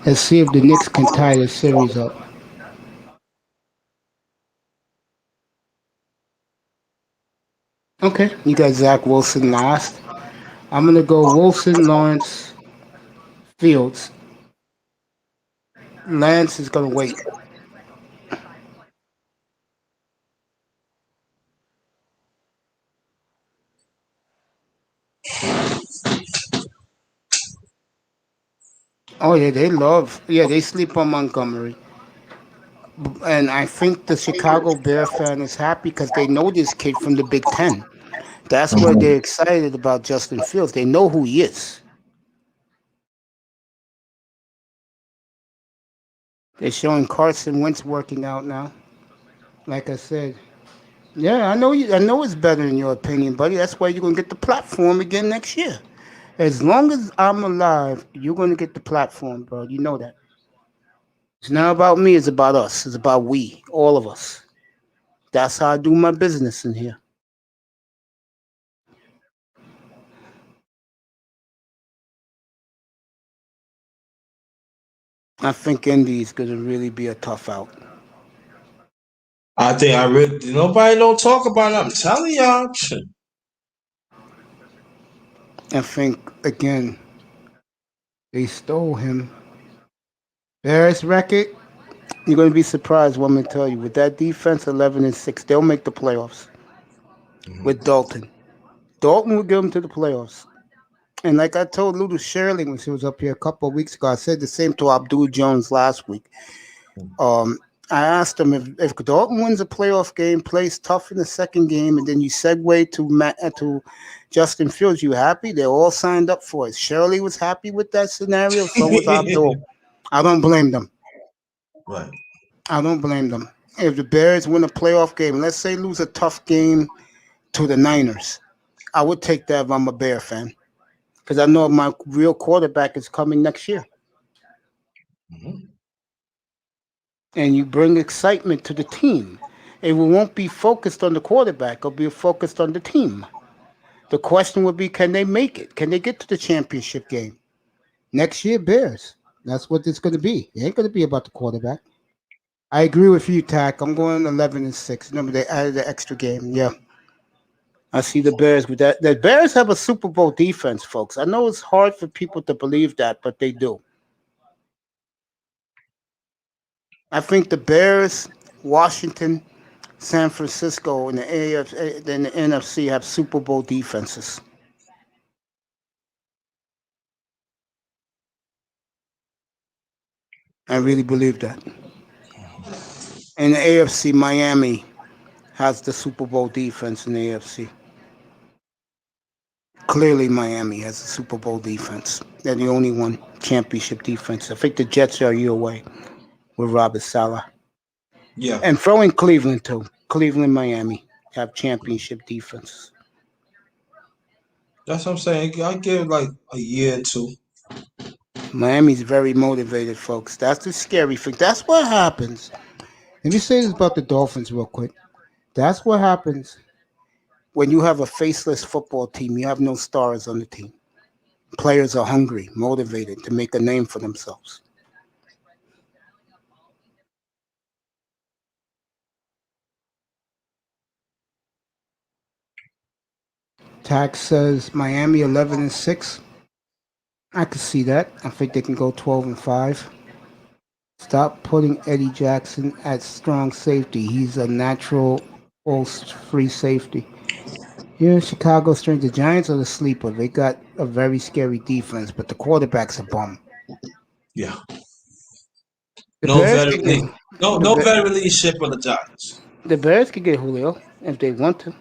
Let's see if the Knicks can tie this series up. Okay, you got Zach Wilson last. I'm gonna go Wilson, Lawrence, Fields. Lance is gonna wait. Oh yeah, they sleep on Montgomery. And I think the Chicago Bear fan is happy because they know this kid from the Big Ten. That's why they're excited about Justin Fields. They know who he is. They're showing Carson Wentz working out now. Like I said, yeah, I know you. I know it's better in your opinion, buddy. That's why you're gonna get the platform again next year. As long as I'm alive, you're gonna get the platform, bro. You know that. It's not about me. It's about us. It's about we, all of us. That's how I do my business in here. I think Indy is gonna really be a tough out. I think I really nobody don't talk about it. I'm telling y'all. I think again they stole him. Bears record. You're gonna be surprised. What I'm gonna tell you. With that defense, 11-6, they'll make the playoffs. With Dalton. Dalton will get them to the playoffs. And like I told Little Shirley when she was up here a couple of weeks ago, I said the same to Abdul Jones last week. I asked him if Dalton wins a playoff game, plays tough in the second game, and then you segue to Justin Fields, you happy? They're all signed up for it. Shirley was happy with that scenario. So was Abdul. I don't blame them. Right. I don't blame them. If the Bears win a playoff game, let's say lose a tough game to the Niners, I would take that if I'm a Bear fan because I know my real quarterback is coming next year. And you bring excitement to the team. It won't be focused on the quarterback. It'll be focused on the team. The question would be, can they make it? Can they get to the championship game? Next year, Bears. That's what it's going to be. It ain't going to be about the quarterback. I agree with you, Tack. I'm going 11-6. Remember, they added the extra game. Yeah. I see the Bears with that. The Bears have a Super Bowl defense, folks. I know it's hard for people to believe that, but they do. I think the Bears, Washington, San Francisco, and the AFC, then the NFC have Super Bowl defenses. I really believe that. In the AFC, Miami has the Super Bowl defense in the AFC. Clearly, Miami has a Super Bowl defense. They're the only one championship defense. I think the Jets are a year away with Robert Saleh. Yeah. And throw in Cleveland, too. Cleveland, Miami have championship defenses. That's what I'm saying. I give like a year or two. Miami's very motivated, folks. That's the scary thing. That's what happens. Let me say this about the Dolphins real quick. That's what happens when you have a faceless football team. You have no stars on the team. Players are hungry, motivated to make a name for themselves. Tax says Miami 11-6. I could see that. I think they can go 12-5. Stop putting Eddie Jackson at strong safety. He's a natural free safety. Here in Chicago strength, the Giants are the sleeper. They got a very scary defense, but the quarterback's a bum. Yeah. The No Bears veteran, could get, no veteran leadership on the Giants. The Bears could get Julio if they want to.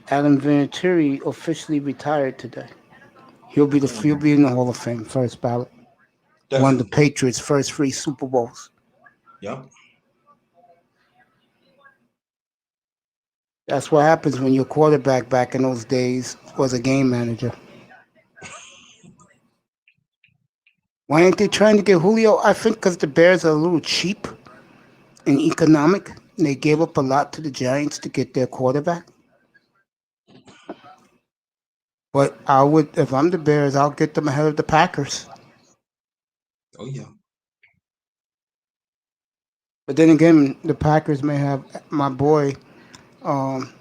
Adam Vinatieri officially retired today. He'll be in the Hall of Fame, first ballot. Definitely. Won the Patriots' first 3 Super Bowls. Yeah. That's what happens when your quarterback back in those days was a game manager. Why ain't they trying to get Julio? I think because the Bears are a little cheap and economic. And they gave up a lot to the Giants to get their quarterback. But I would, if I'm the Bears, I'll get them ahead of the Packers. Oh yeah. But then again, the Packers may have my boy um,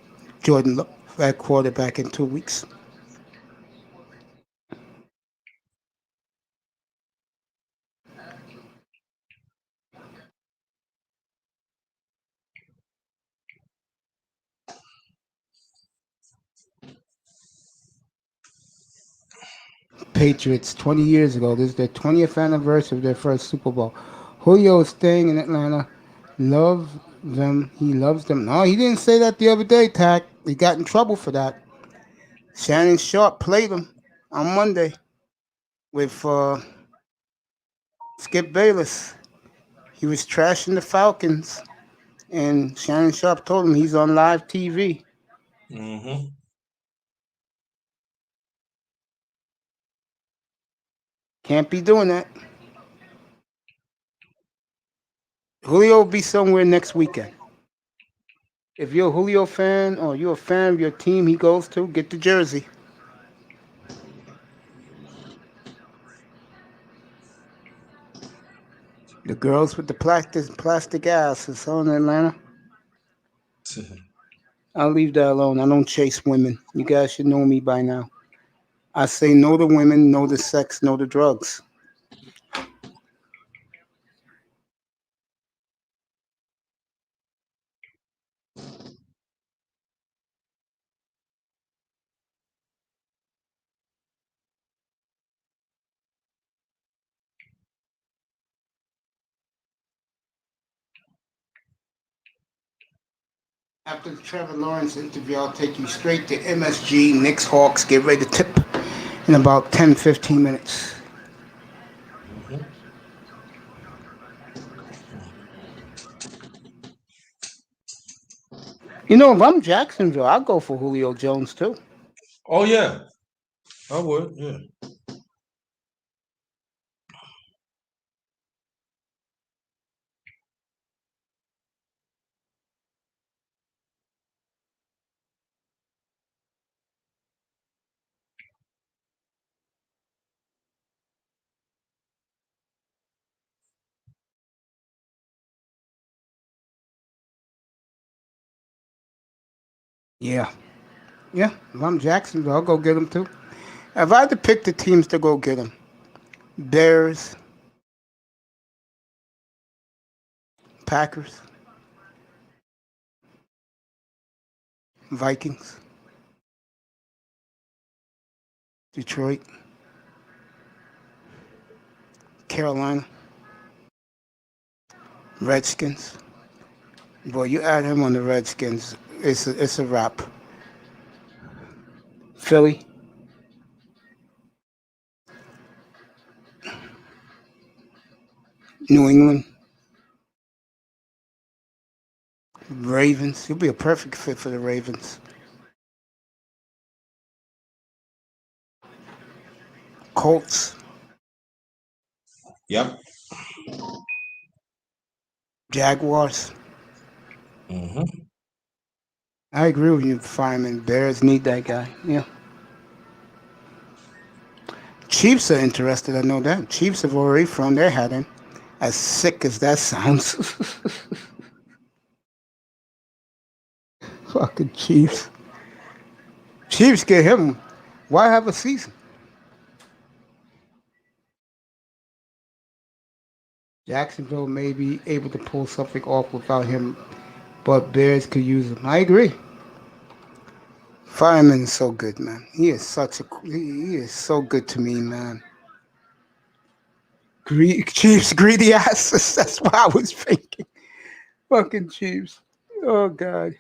Jordan Love at quarterback in 2 weeks. Patriots 20 years ago. This is their 20th anniversary of their first Super Bowl. Julio is staying in Atlanta. Love them. He loves them. No, he didn't say that the other day, Tack. He got in trouble for that. Shannon Sharp played him on Monday with Skip Bayless. He was trashing the Falcons, and Shannon Sharp told him he's on live TV. Mm-hmm. Can't be doing that. Julio will be somewhere next weekend. If you're a Julio fan or you're a fan of your team he goes to, get the jersey. The girls with the plastic ass is on Atlanta. I'll leave that alone. I don't chase women. You guys should know me by now. I say no to women, no to sex, no to drugs. After the Trevor Lawrence interview, I'll take you straight to MSG, Knicks, Hawks. Get ready to tip in about 10, 15 minutes. You know, if I'm Jacksonville, I'll go for Julio Jones too. Oh yeah. I would. Yeah. Yeah. Yeah. If I'm Jacksonville, I'll go get him too. If I had to pick the teams to go get him, Bears, Packers, Vikings, Detroit, Carolina, Redskins. Boy, you add him on the Redskins, it's a wrap. Philly, New England, Ravens. He'll be a perfect fit for the Ravens. Colts, Yep. Jaguars. Mm-hmm. I agree with you, Fireman. Bears need that guy. Yeah. Chiefs are interested. I know that. Chiefs have already thrown their hat in. As sick as that sounds. Fucking Chiefs. Chiefs get him. Why have a season? Jacksonville may be able to pull something off without him, but Bears could use him. I agree. Fireman is so good, man. He is he is so good to me, man. Chiefs greedy asses. That's what I was thinking. Fucking Chiefs. Oh God.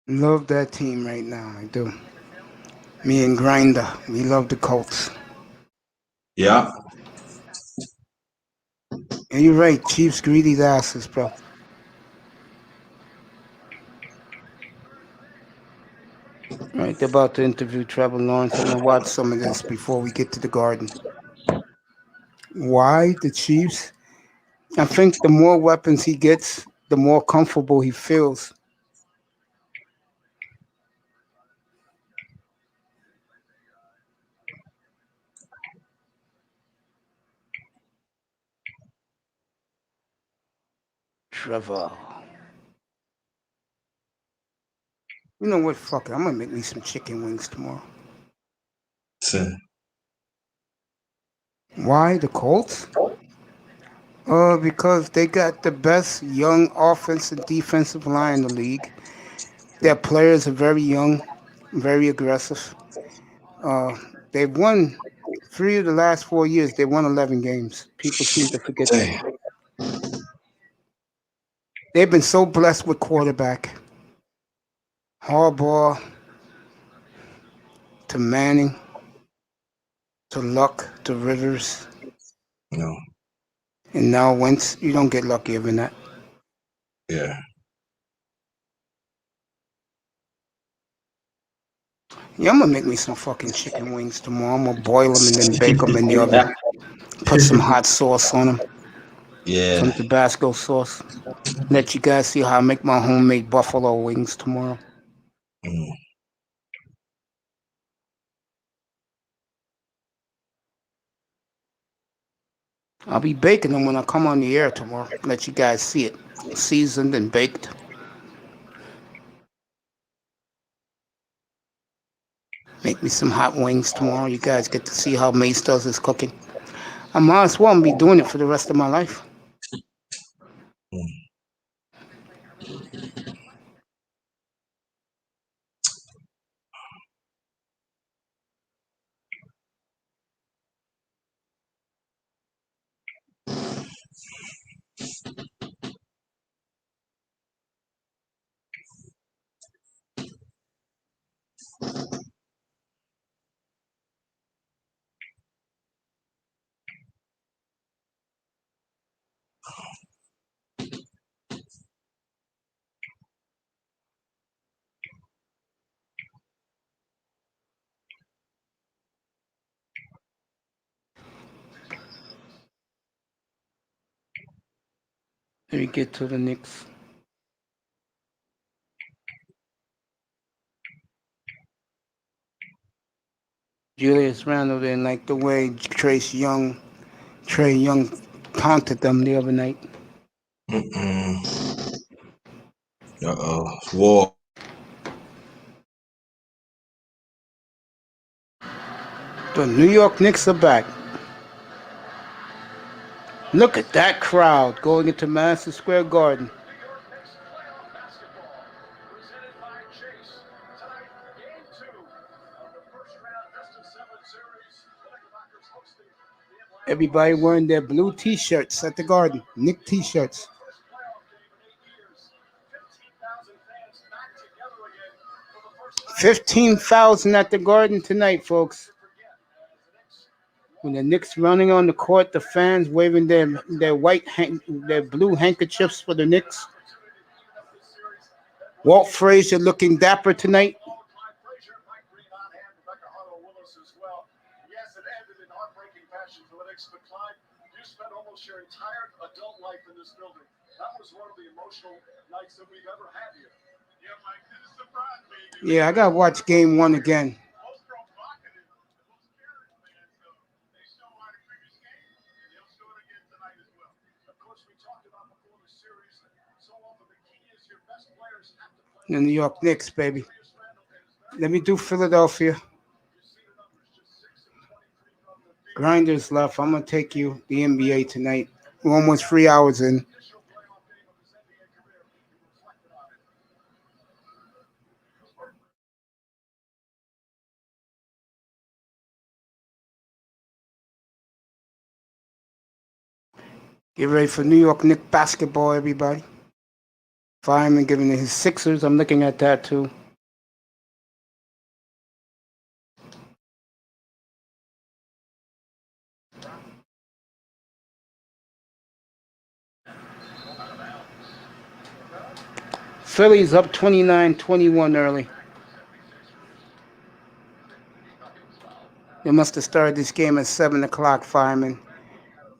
Love that team right now. I do. Me and Grinder, we love the Colts. Yeah. And you're right, Chiefs greedy asses, bro. Right, they're about to interview Trevor Lawrence. I'm gonna watch some of this before we get to the Garden. Why the Chiefs? I think the more weapons he gets, the more comfortable he feels. Trevor. You know what? Fuck it. I'm gonna make me some chicken wings tomorrow. Why the Colts? Because they got the best young offensive and defensive line in the league. Their players are very young, very aggressive. They've won 3 of the last 4 years. They won 11 games. People seem to forget that. They've been so blessed with quarterback. Harbaugh to Manning to Luck to Rivers. No. And now Wentz, you don't get luckier than that. Yeah. Yeah, I'm gonna make me some fucking chicken wings tomorrow. I'm gonna boil them and then bake them in the oven. Put some hot sauce on them. Yeah. Some Tabasco sauce. Let you guys see how I make my homemade buffalo wings tomorrow. Mm. I'll be baking them when I come on the air tomorrow. Let you guys see it. Seasoned and baked. Make me some hot wings tomorrow. You guys get to see how Mace does his cooking. I might as well be doing it for the rest of my life. Let me get to the Knicks. Julius Randle didn't like the way Trey Young taunted them the other night. War. The New York Knicks are back. Look at that crowd going into Madison Square Garden. Everybody wearing their blue T-shirts at the Garden. Knick T-shirts. 15,000 at the Garden tonight, folks. When the Knicks running on the court, the fans waving their blue handkerchiefs for the Knicks. Walt Frazier looking dapper tonight. Your entire adult life in this building. That was one of the emotional nights that we've ever had here. Yeah, Mike, this is surprise me. Yeah, I gotta watch Game 1 again. The New York Knicks, baby. Let me do Philadelphia. Grinders left. I'm gonna take you the NBA tonight. We're almost 3 hours in. Get ready for New York Knicks basketball, everybody. Fireman giving it his Sixers. I'm looking at that too. Phillies up 29-21 early. They must have started this game at 7 o'clock, fireman.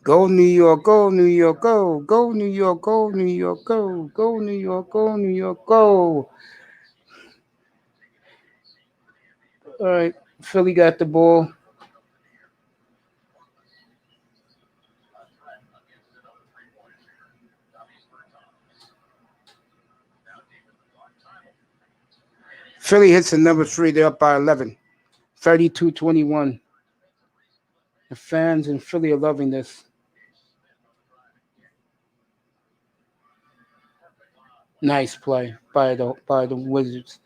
Go New York, go New York, go. Go New York, go New York, go. Go New York, go New York, go. All right, Philly got the ball. Philly hits the number 3. They're up by 11. 32-21. The fans in Philly are loving this. Nice play by the Wizards.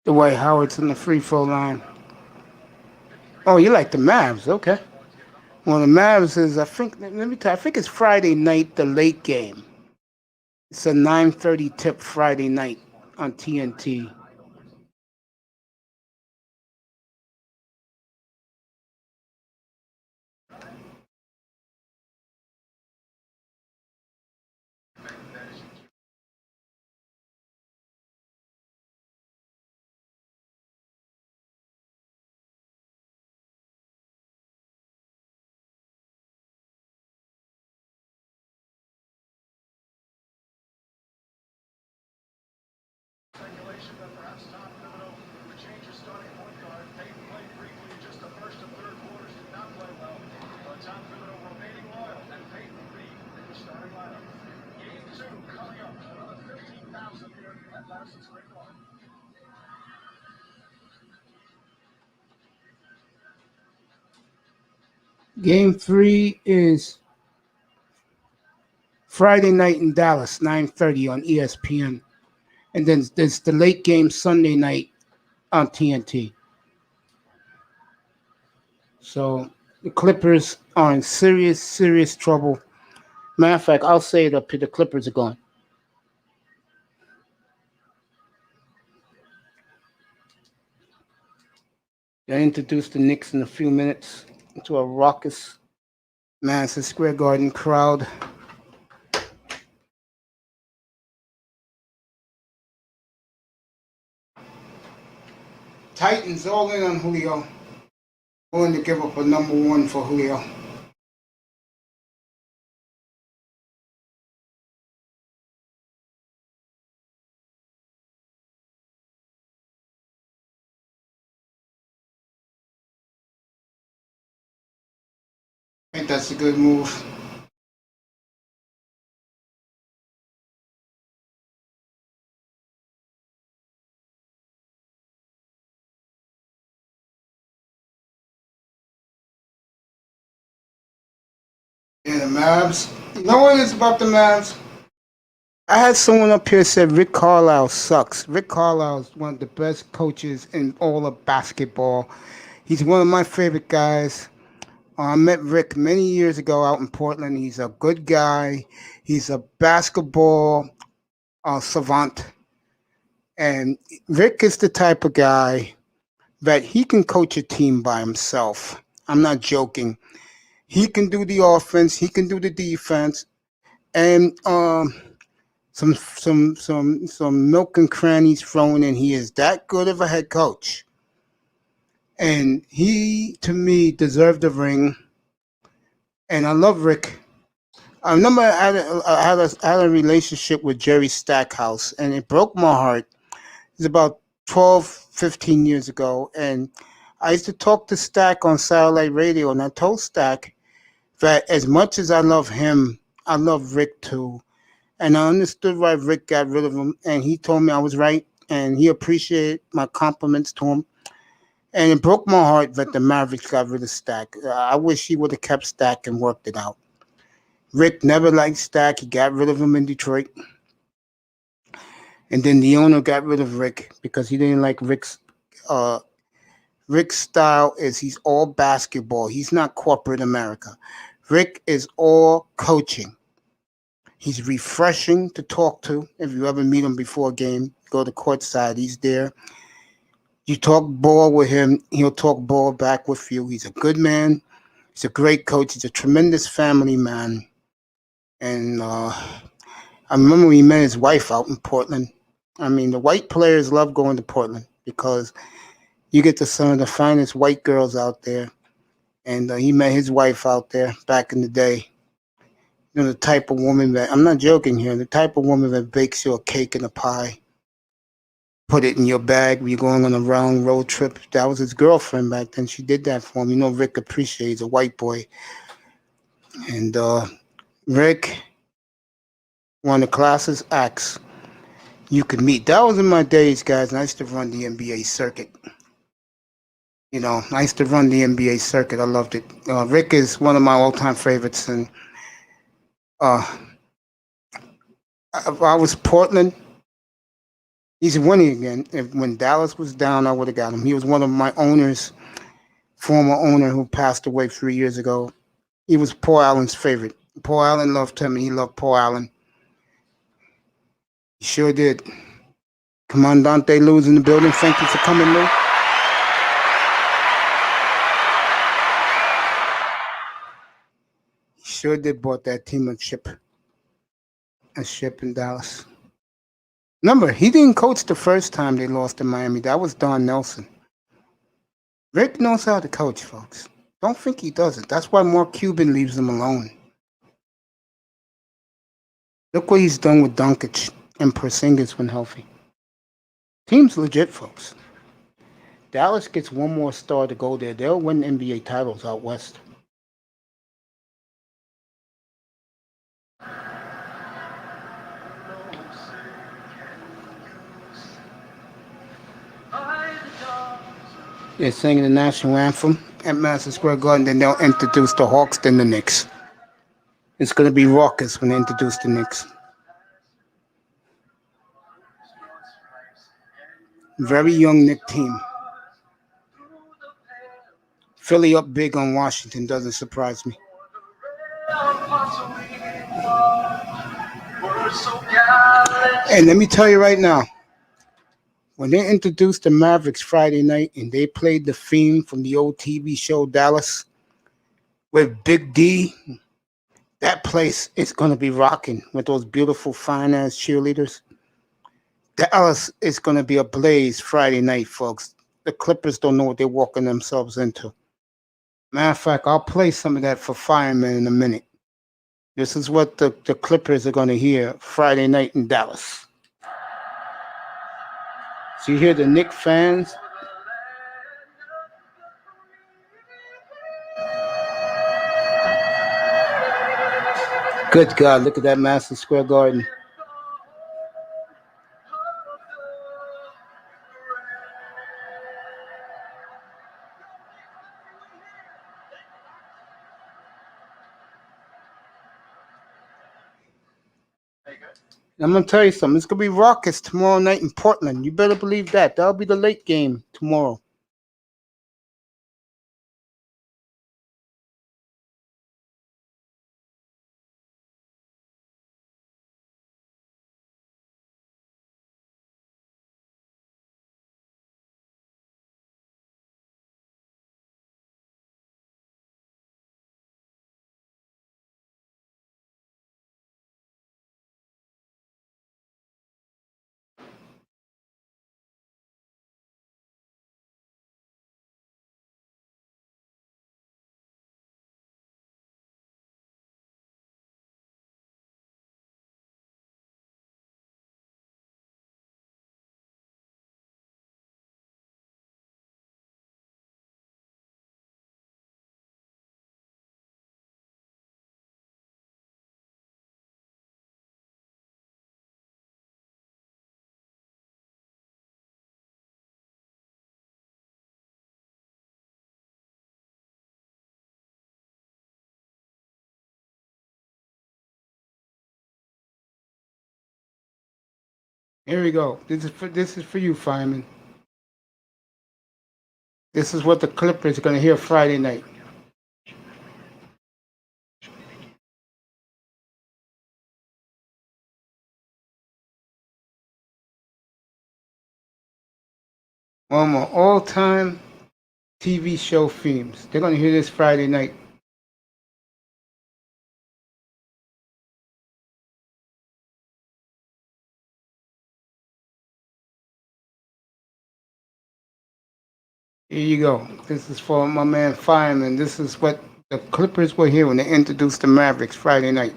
Dwight Howard's in the free throw line. Oh, you like the Mavs? Okay. Well, the Mavs is, I think it's Friday night, the late game. It's a 9:30 tip Friday night on TNT. Speculation that perhaps Tom Thibodeau would change his starting point guard. Peyton played briefly in just the first and third quarters, did not play well. But Tom Thibodeau remaining loyal, and Peyton Reed in the starting lineup. Game 2 coming up. Another 15,000 here at Madison Square Garden. Game 3 is Friday night in Dallas, 9:30 on ESPN. And then there's the late game Sunday night on TNT. So the Clippers are in serious, serious trouble. Matter of fact, I'll say it up here, the Clippers are gone. They'll introduce the Knicks in a few minutes to a raucous Madison Square Garden crowd. Titans all in on Julio. Willing to give up a number 1 for Julio. I think that's a good move. Yeah, the Mavs. You know what it is about the Mavs? I had someone up here said Rick Carlisle sucks. Rick Carlisle is one of the best coaches in all of basketball. He's one of my favorite guys. I met Rick many years ago out in Portland. He's a good guy. He's a basketball savant. And Rick is the type of guy that he can coach a team by himself. I'm not joking. He can do the offense. He can do the defense. And some milk and crannies thrown in. He is that good of a head coach. And he, to me, deserved a ring. And I love Rick. I remember I had a relationship with Jerry Stackhouse, and it broke my heart. It was about 12, 15 years ago. And I used to talk to Stack on satellite radio, and I told Stack that as much as I love him, I love Rick too. And I understood why Rick got rid of him, and he told me I was right, and he appreciated my compliments to him. And it broke my heart that the Mavericks got rid of Stack. I wish he would have kept Stack and worked it out. Rick never liked Stack. He got rid of him in Detroit. And then the owner got rid of Rick because he didn't like Rick's Rick's style is he's all basketball. He's not corporate America. Rick is all coaching. He's refreshing to talk to. If you ever meet him before a game, go to courtside. He's there. You talk ball with him, he'll talk ball back with you. He's a good man. He's a great coach. He's a tremendous family man. And I remember we met his wife out in Portland. I mean, the white players love going to Portland because you get to some of the finest white girls out there. And he met his wife out there back in the day. You know, the type of woman that, I'm not joking here, the type of woman that bakes you a cake and a pie, put it in your bag when you're going on a long road trip. That was his girlfriend back then. She did that for him. You know, Rick appreciates a white boy. And Rick, one of the classest acts you could meet. That was in my days, guys, and I used to run the NBA circuit. You know, I used to run the NBA circuit. I loved it. Rick is one of my all-time favorites. And if I was Portland, he's winning again. When Dallas was down, I would have got him. He was one of my owners, former owner who passed away 3 years ago. He was Paul Allen's favorite. Paul Allen loved him, and he loved Paul Allen. He sure did. Commandante Lou's in the building. Thank you for coming, Lou. He sure did bought that team a ship in Dallas. Remember, he didn't coach the first time they lost in Miami. That was Don Nelson. Rick knows how to coach, folks. Don't think he doesn't. That's why Mark Cuban leaves him alone. Look what he's done with Doncic and Porzingis when healthy. Team's legit, folks. Dallas gets one more star to go there. They'll win NBA titles out west. They're singing the national anthem at Madison Square Garden, then they'll introduce the Hawks, then the Knicks. It's going to be raucous when they introduce the Knicks. Very young Knick team. Philly up big on Washington doesn't surprise me. And let me tell you right now, when they introduced the Mavericks Friday night and they played the theme from the old TV show Dallas with Big D, that place is going to be rocking with those beautiful, fine-ass cheerleaders. Dallas is going to be ablaze Friday night, folks. The Clippers don't know what they're walking themselves into. Matter of fact, I'll play some of that for Fireman in a minute. This is what the Clippers are going to hear Friday night in Dallas. So you hear the Knicks fans? Good God, look at that Madison Square Garden. I'm going to tell you something. It's going to be raucous tomorrow night in Portland. You better believe that. That'll be the late game tomorrow. Here we go. This is for you, Fireman. This is what the Clippers are going to hear Friday night. One of my all-time TV show themes. They're going to hear this Friday night. Here you go. This is for my man Fireman. This is what the Clippers will hear when they introduce the Mavericks Friday night.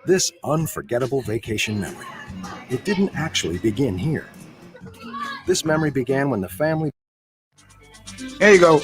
This unforgettable vacation memory. It didn't actually begin here. This memory began when the family... There you go.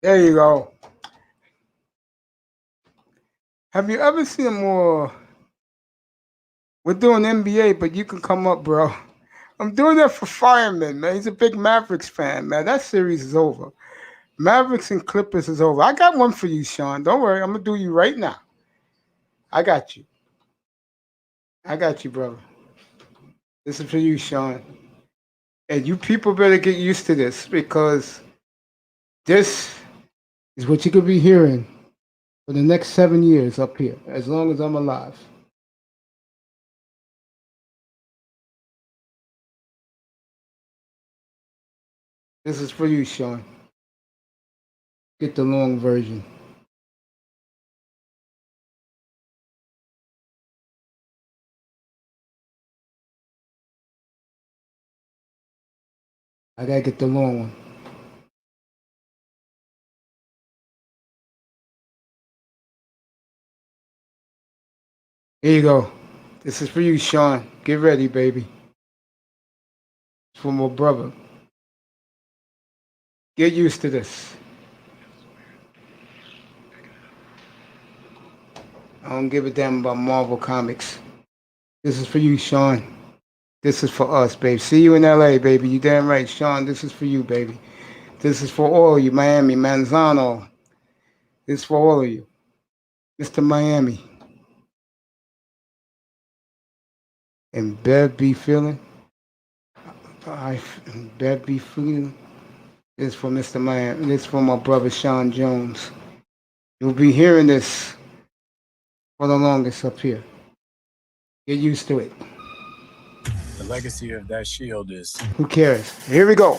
There you go. Have you ever seen a more... We're doing NBA, but you can come up, bro. I'm doing that for Fireman, man. He's a big Mavericks fan, man. That series is over. Mavericks and Clippers is over. I got one for you, Sean. Don't worry. I'm going to do you right now. I got you. I got you, brother. This is for you, Sean. And you people better get used to this, because this is what you're going to be hearing for the next 7 years up here, as long as I'm alive. This is for you, Sean. Get the long version. I gotta get the long one. Here you go. This is for you, Sean. Get ready, baby. It's for my brother. Get used to this. I don't give a damn about Marvel Comics. This is for you, Sean. This is for us, baby. See you in LA, baby. You damn right, Sean. This is for you, baby. This is for all of you, Miami, Manzano. This is for all of you. Mr. Miami. And Bev be feeling. Bev be feeling. This is for Mr. Miami. This is for my brother, Sean Jones. You'll be hearing this for the longest up here. Get used to it. The legacy of that shield is... Who cares? Here we go.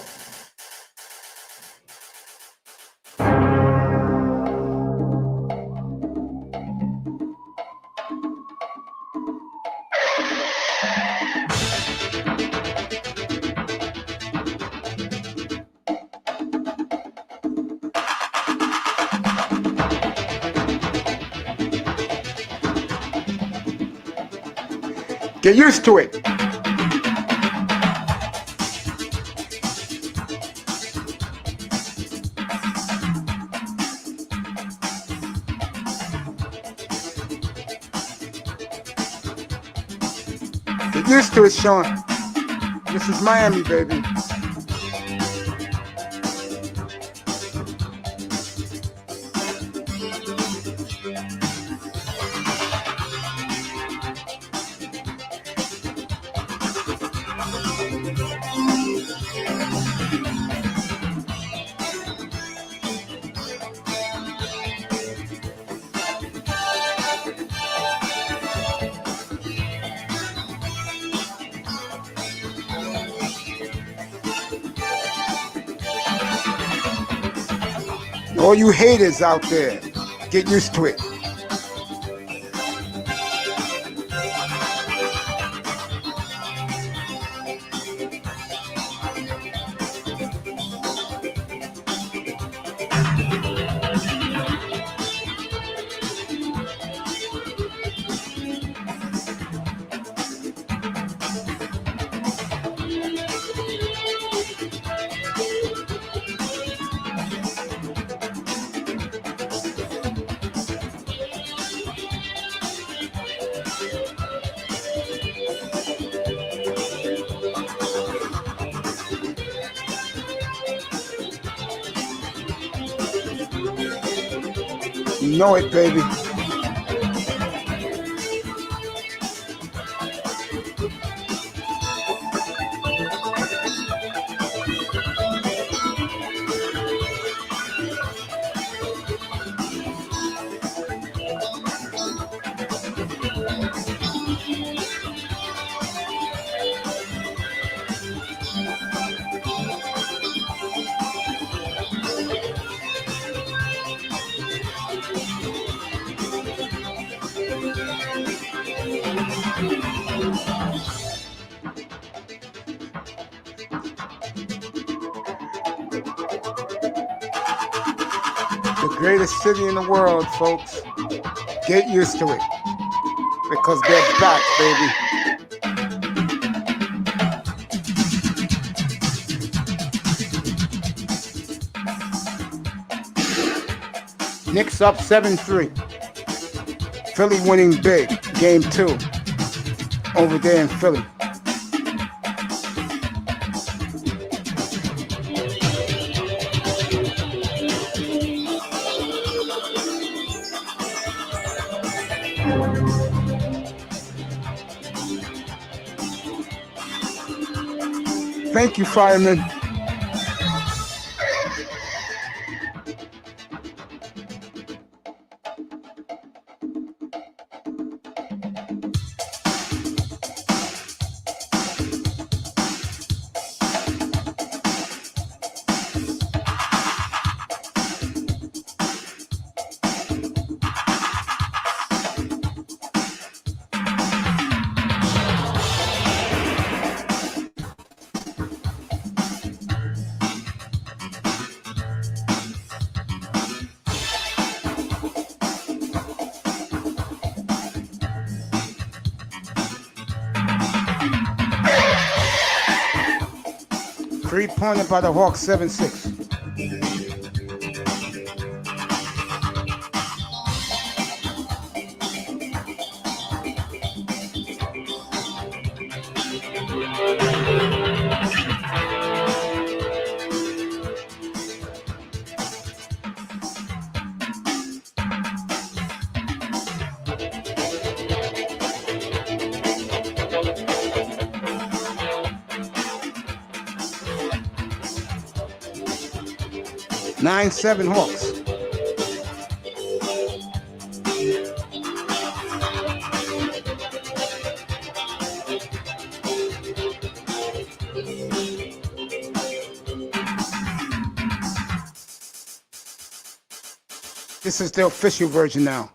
Get used to it. Get used to it, Sean. This is Miami, baby. All you haters out there, get used to it. You know it, baby. The greatest city in the world, folks. Get used to it. Because they're back, baby. Knicks up 7-3. Philly winning big. Game 2. Over there in Philly. Thank you, fireman. Three-pointer by the Hawks, 7-6. Nine, 7 Hawks. This is the official version now.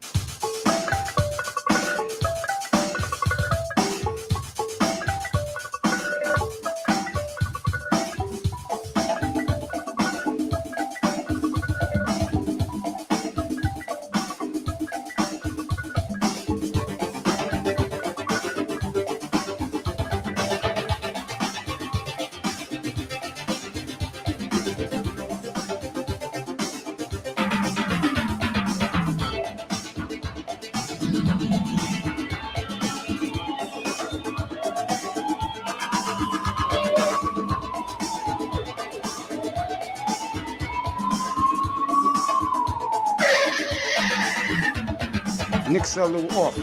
Knicks are a little off.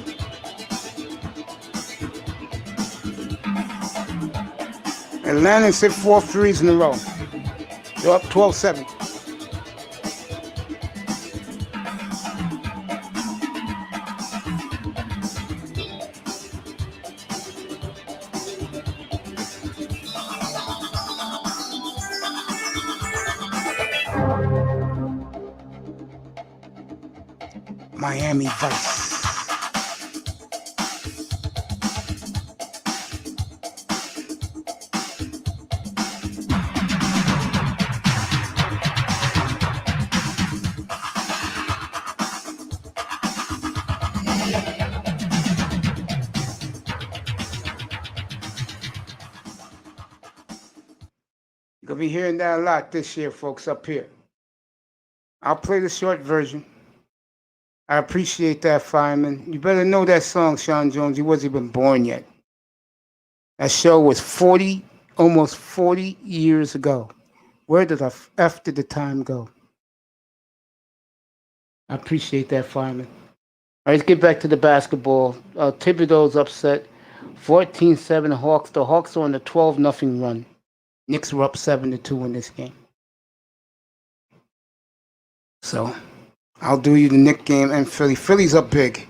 Atlanta's hit 4 threes in a row. They're up 12-7. Miami Vice. You're going to be hearing that a lot this year, folks, up here. I'll play the short version. I appreciate that, Fireman. You better know that song, Sean Jones. You wasn't even born yet. That show was almost 40 years ago. Where did the F did the time go? I appreciate that, Fireman. All right, let's get back to the basketball. Thibodeau's upset. 14-7 Hawks. The Hawks are on a 12-0 run. Knicks were up 7-2 in this game. So I'll do you the Knicks game and Philly. Philly's up big.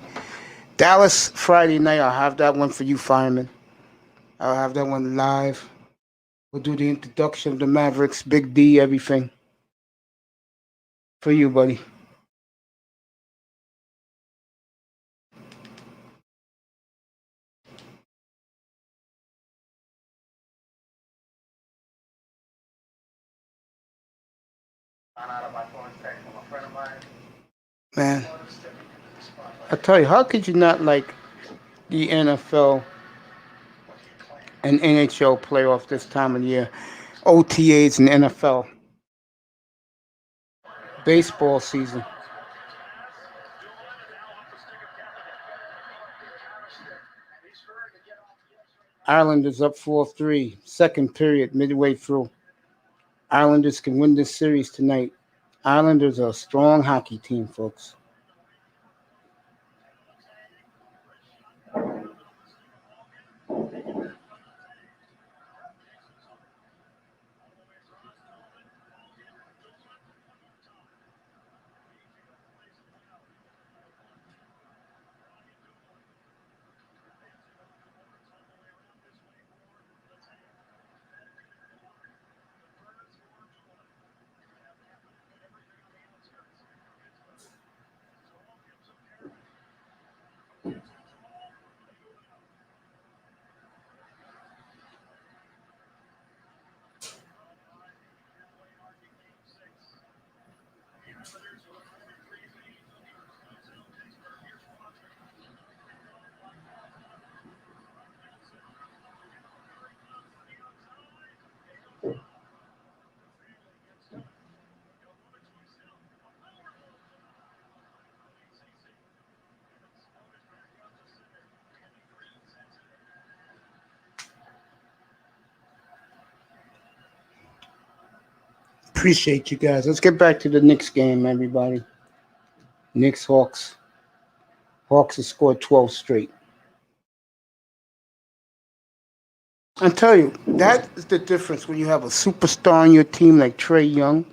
Dallas Friday night. I'll have that one for you, Fireman. I'll have that one live. We'll do the introduction of the Mavericks, Big D, everything. For you, buddy. Man, I tell you, how could you not like the NFL and NHL playoff this time of year? OTAs and NFL. Baseball season. Islanders up 4-3. Second period, midway through. Islanders can win this series tonight. Islanders are a strong hockey team, folks. Appreciate you guys. Let's get back to the Knicks game, everybody. Knicks, Hawks. Hawks have scored 12 straight. I tell you, that is the difference when you have a superstar in your team like Trae Young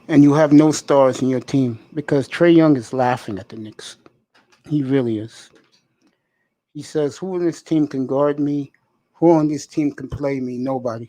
and you have no stars in your team, because Trae Young is laughing at the Knicks. He really is. He says, who on this team can guard me? Who on this team can play me? Nobody.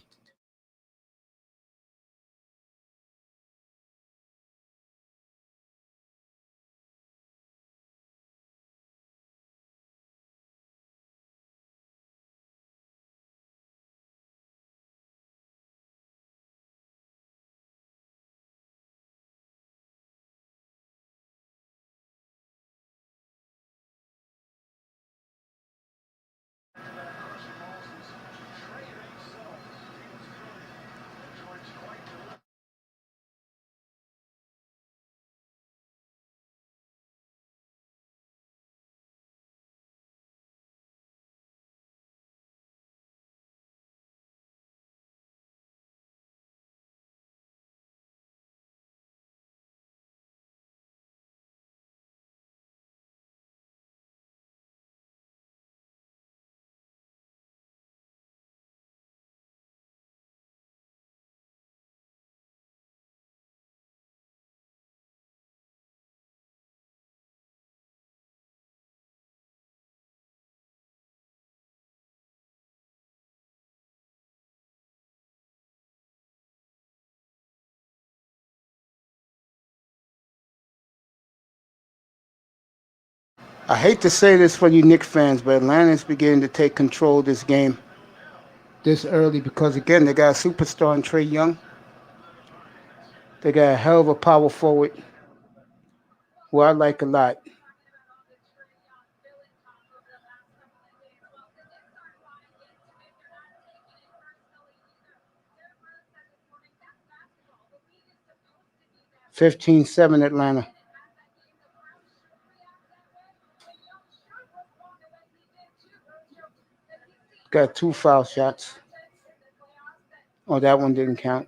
I hate to say this for you Knicks fans, but Atlanta's beginning to take control of this game this early because, again, they got a superstar in Trae Young. They got a hell of a power forward who I like a lot. (15-7) Atlanta. Got 2 foul shots. Oh, that one didn't count.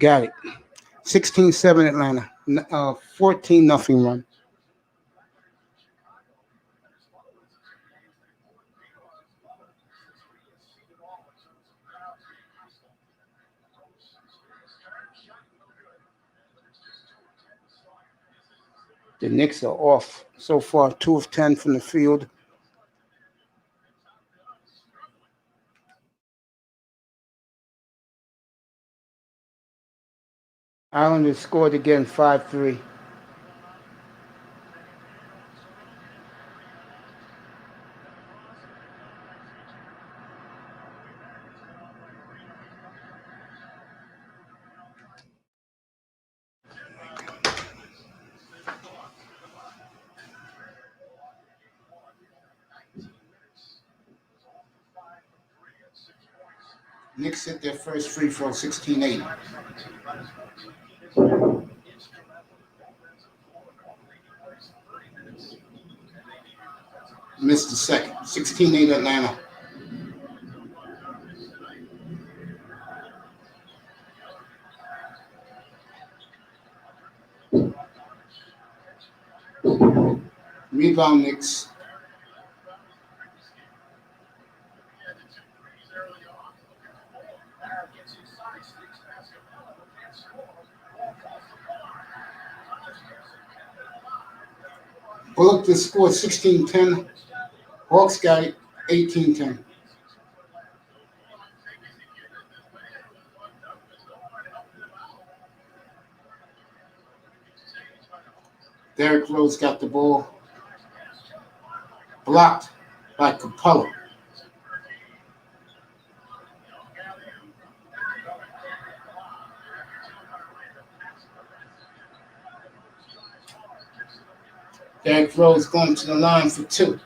Got it. 16-7 Atlanta. 14-0 run. The Knicks are off so far, 2 of 10 from the field. Islanders scored again, 5-3. Knicks hit their first free throw, 16-8. Missed the second, 16-8 Atlanta. Rebound Knicks. Bullock just scored 16-10. Hawks got it 18-10. Derrick Rose got the ball. Blocked by Capella. Derrick Rose going to the line for 2.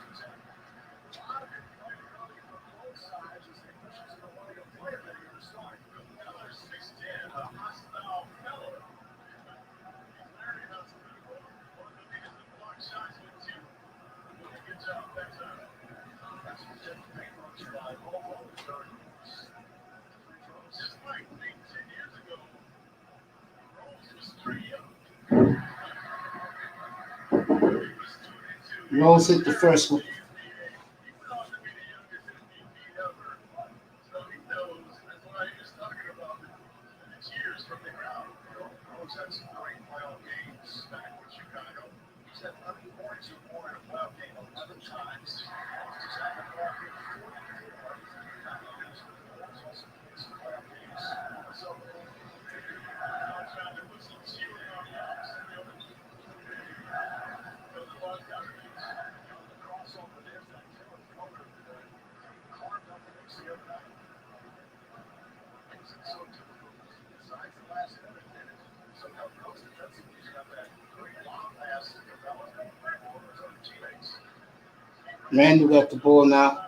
Rose hit the first one. Randall got the ball now.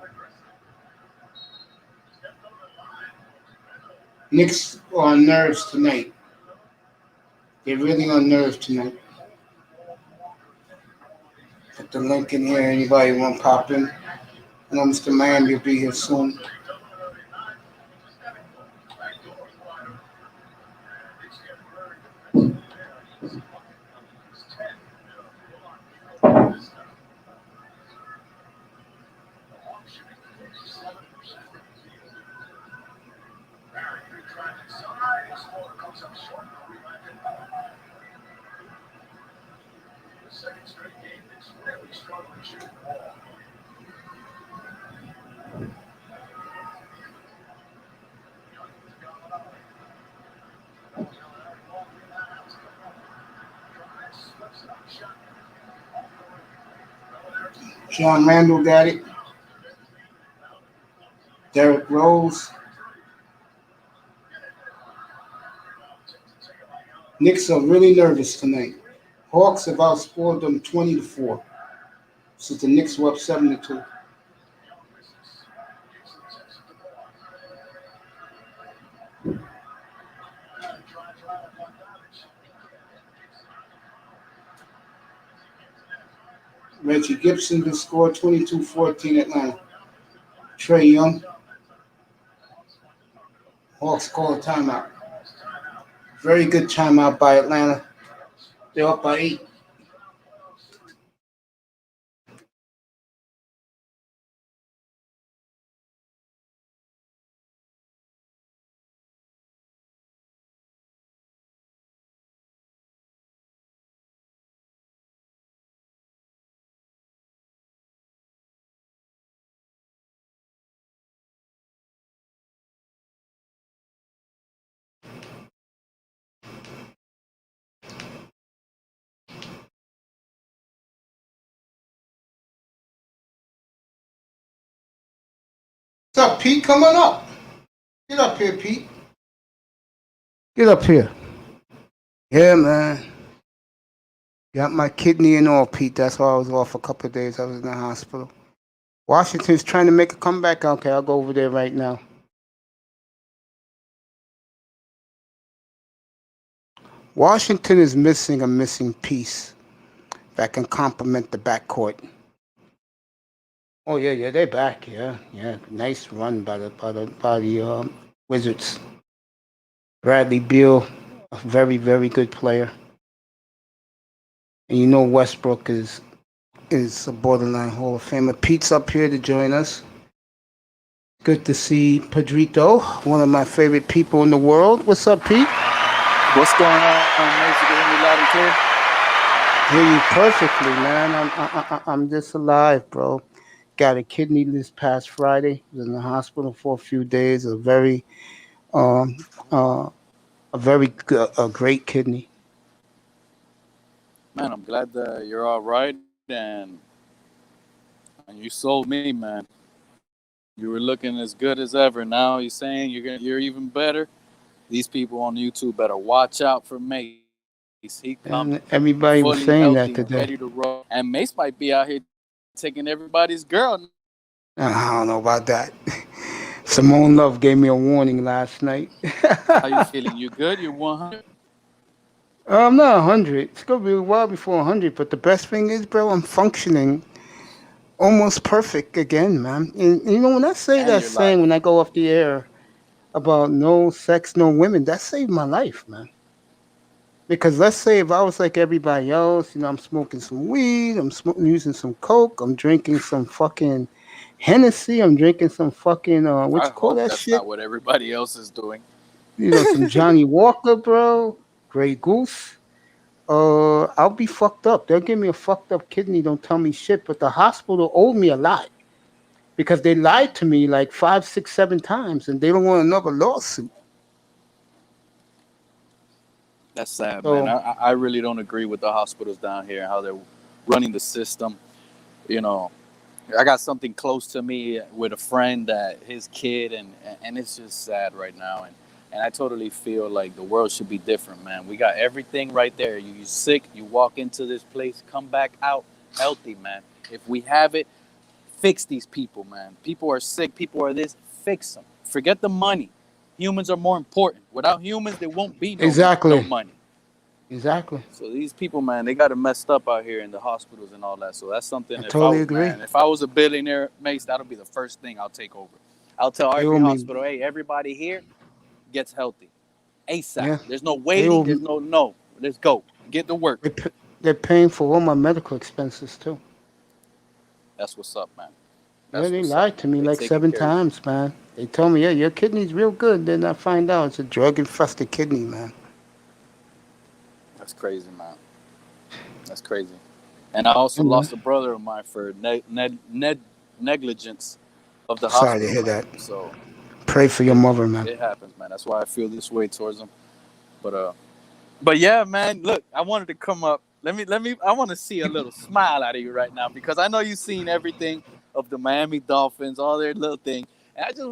Knicks are on nerves tonight. They're really on nerves tonight. Put the link in here. Anybody want to pop in? I know Mr. Miami will be here soon. John Randall got it. Derrick Rose. Knicks are really nervous tonight. Hawks have outscored them 20-4. So the Knicks were up 7-2. Reggie Gibson just scored 22-14 Atlanta. Trey Young. Hawks call a timeout. Very good timeout by Atlanta. They're up by 8. What's up, Pete? Come on up. Get up here, Pete. Get up here. Yeah, man. Got my kidney and all, Pete. That's why I was off a couple of days. I was in the hospital. Washington's trying to make a comeback. Okay, I'll go over there right now. Washington is missing a missing piece that can complement the backcourt. Oh yeah, they're back. Yeah. Nice run by the Wizards. Bradley Beal, a very, very good player. And you know Westbrook is a borderline Hall of Famer. Pete's up here to join us. Good to see Pedrito, one of my favorite people in the world. What's up, Pete? What's going on, Mace? You can hear me loud and clear? Hear you perfectly, man. I'm just alive, bro. Got a kidney this past Friday. Was in the hospital for a few days. A very great kidney. Man, I'm glad that you're all right, and you sold me, man. You were looking as good as ever. Now you're saying you're even better. These people on YouTube better watch out for Mace. He comes And everybody was fully saying healthy, that today. ready to roll. And Mace might be out here taking everybody's girl. I don't know about that. Simone Love gave me a warning last night. How you feeling? You good? You 100? I'm not 100. It's going to be a while before 100. But the best thing is, bro, I'm functioning almost perfect again, man. And you know, when I say that saying, when I go off the air about no sex, no women, that saved my life, man. Because let's say if I was like everybody else, you know, I'm smoking some weed, I'm using some coke, I'm drinking some fucking Hennessy, I'm drinking some fucking, what you call that that's shit? not what everybody else is doing. You know, some Johnny Walker, bro, Grey Goose. I'll be fucked up. They'll give me a fucked up kidney, don't tell me shit. But the hospital owed me a lot because they lied to me like 5, 6, 7 times, and they don't want another lawsuit. That's sad, So- man. I really don't agree with the hospitals down here and how they're running the system. You know, I got something close to me with a friend that his kid, and it's just sad right now. And I totally feel like the world should be different, man. We got everything right there. You sick, you walk into this place, come back out healthy, man. If we have it, fix these people, man. People are sick, people are this, fix them. Forget the money. Humans are more important. Without humans, there won't be no money. Exactly. So these people, man, they got it messed up out here in the hospitals and all that. So that's something. I totally agree. Man, if I was a billionaire, Mace, that'll be the first thing I'll take over. I'll tell They every owe me- hospital, hey, everybody here gets healthy. ASAP. Yeah. There's no They waiting. owe There's no. Let's go. Get to work. They're paying for all my medical expenses too. That's what's up, man. Yeah, they lied to me They like taking 7 care of times, man. They told me, yeah, your kidney's real good. Then I find out it's a drug-infested kidney, man. That's crazy, man. That's crazy. And I also lost a brother of mine for negligence of the hospital. Sorry to hear man. that. So Pray for your mother, man. it happens, man. That's why I feel this way towards him. But yeah, man. Look, I wanted to come up I want to see a little smile out of you right now because I know you've seen everything of the Miami Dolphins, all their little thing. And I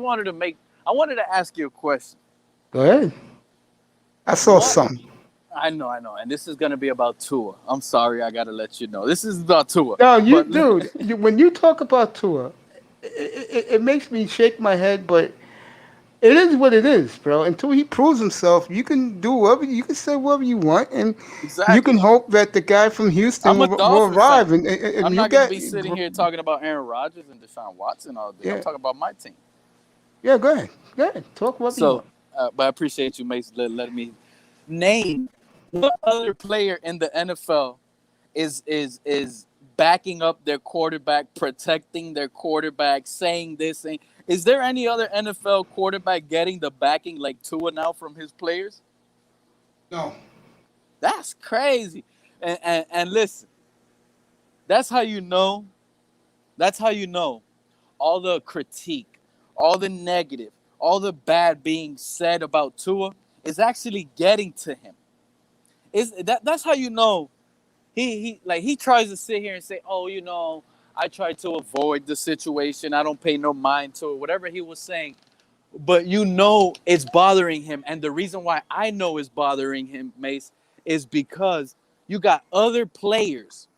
wanted to ask you a question. Go ahead. I saw something. I know. And this is going to be about Tua. I'm sorry, I got to let you know. This is about Tua. No, when you talk about Tua, it makes me shake my head, but it is what it is, bro. Until he proves himself, you can do whatever, you can say whatever you want, and you can hope that the guy from Houston I'm a will Dolphins arrive. fan. And I'm you not going to get be sitting here talking about Aaron Rodgers and Deshaun Watson all day. Yeah. I'm talking about my team. Yeah, go ahead. Talk whatever you So, want. but I appreciate you, Mace, letting me name what other player in the NFL is backing up their quarterback, protecting their quarterback, saying this thing. Is there any other NFL quarterback getting the backing like Tua now from his players? No. That's crazy. And listen, that's how you know all the critique, all the negative, all the bad being said about Tua is actually getting to him. That's how you know he tries to sit here and say, oh, I try to avoid the situation. I don't pay no mind to it, whatever he was saying. But it's bothering him. And the reason why I know it's bothering him, Mace, is because you got other players,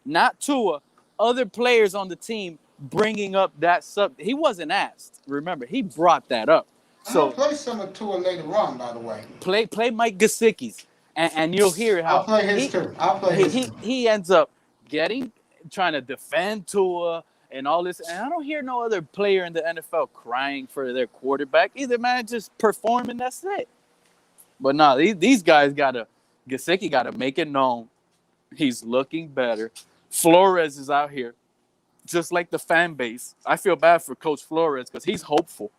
not Tua, other players on the team bringing up that subject. He wasn't asked. Remember, he brought that up. So I'm gonna play some of Tua later on, by the way. Play Mike Gesicki's, and you'll hear how I'll play his too. He ends up trying to defend Tua and all this. And I don't hear no other player in the NFL crying for their quarterback either, man. Just perform and that's it. But no, these guys Gesicki gotta make it known he's looking better. Flores is out here, just like the fan base. I feel bad for Coach Flores because he's hopeful.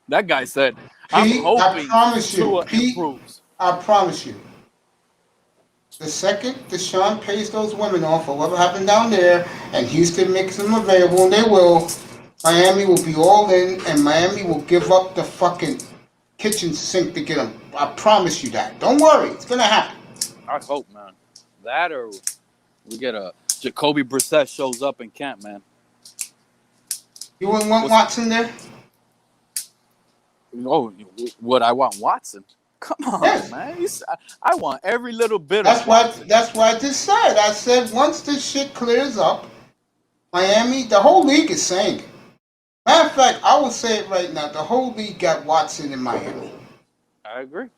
That guy said, "I'm hoping Tua improves." I promise you. The second Deshaun pays those women off or whatever happened down there, and Houston makes them available, and they will, Miami will be all in, and Miami will give up the fucking kitchen sink to get them. I promise you that. Don't worry, it's gonna happen. I hope, man. That or we get a Jacoby Brissett shows up in camp, man. You wouldn't want Watson there? Oh, would I want Watson? Come on, man. I want every little bit of Watson. That's why I just said. I said once this shit clears up, Miami, the whole league is saying it. Matter of fact, I will say it right now. The whole league got Watson in Miami. I agree.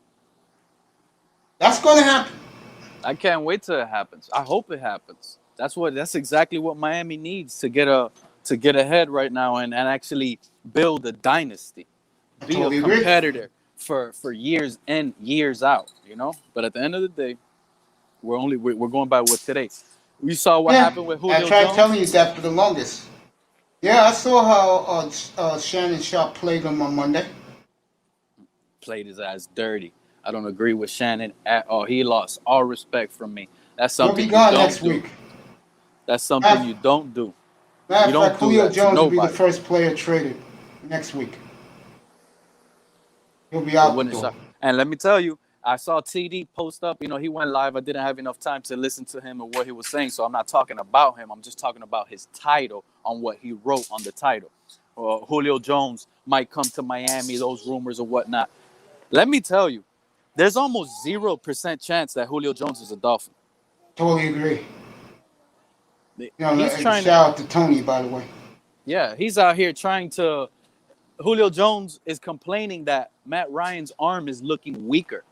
That's going to happen. I can't wait till it happens. I hope it happens. That's exactly what Miami needs to get ahead right now and actually build a dynasty. Be a competitor for years and years out, But at the end of the day, we're going by what today. You saw what happened with Julio Jones? I tried telling you that for the longest. Yeah, I saw how Shannon Sharp played him on Monday. Played his ass dirty. I don't agree with Shannon at all. He lost all respect from me. That's something you don't do. That's something you don't do. Matter of fact, Julio Jones will be the first player traded next week. He'll be out the door. And let me tell you, I saw TD post up. He went live. I didn't have enough time to listen to him and what he was saying, so I'm not talking about him. I'm just talking about his title on what he wrote on the title. Julio Jones might come to Miami, those rumors or whatnot. Let me tell you, there's almost 0% chance that Julio Jones is a Dolphin. Totally agree. Shout out to Tony, by the way. Yeah, he's out here trying to. Julio Jones is complaining that Matt Ryan's arm is looking weaker.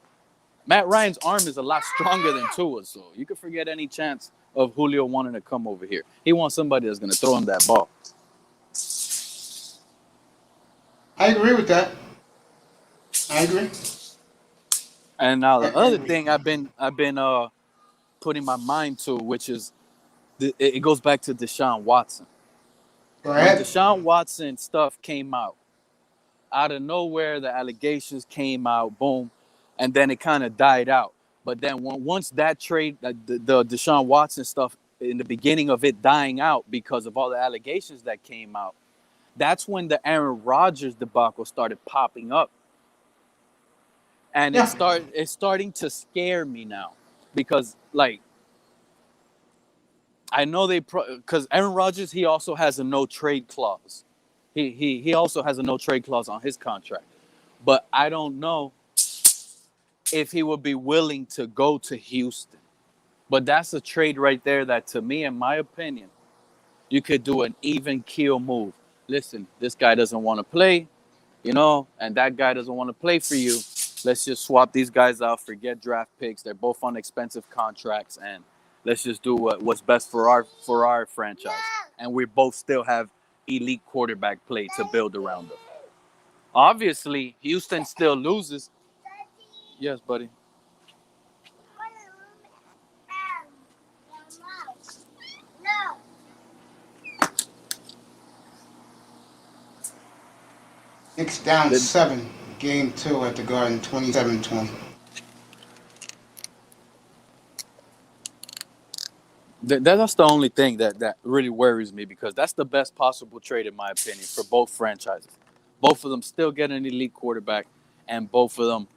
Matt Ryan's arm is a lot stronger than Tua's, so you can forget any chance of Julio wanting to come over here. He wants somebody that's going to throw him that ball. I agree with that. I agree. And now the other thing I've been putting my mind to, which is it goes back to Deshaun Watson. Go ahead. When Deshaun Watson stuff came out of nowhere, the allegations came out, boom, and then it kind of died out. But then once that trade, the Deshaun Watson stuff, in the beginning of it dying out because of all the allegations that came out, that's when the Aaron Rodgers debacle started popping up. And it's starting to scare me now because, like, I know because Aaron Rodgers, he also has a no trade clause. He also has a no trade clause on his contract. But I don't know if he would be willing to go to Houston. But that's a trade right there that, to me, in my opinion, you could do an even keel move. Listen, this guy doesn't want to play, and that guy doesn't want to play for you. Let's just swap these guys out, forget draft picks. They're both on expensive contracts, and let's just do what's best for our franchise. And we both still have elite quarterback play to build around them. Obviously, Houston still loses. Yes, buddy. Knicks down 7, game 2 at the Garden, 27-20. That's the only thing that really worries me, because that's the best possible trade, in my opinion, for both franchises. Both of them still get an elite quarterback, and both of them,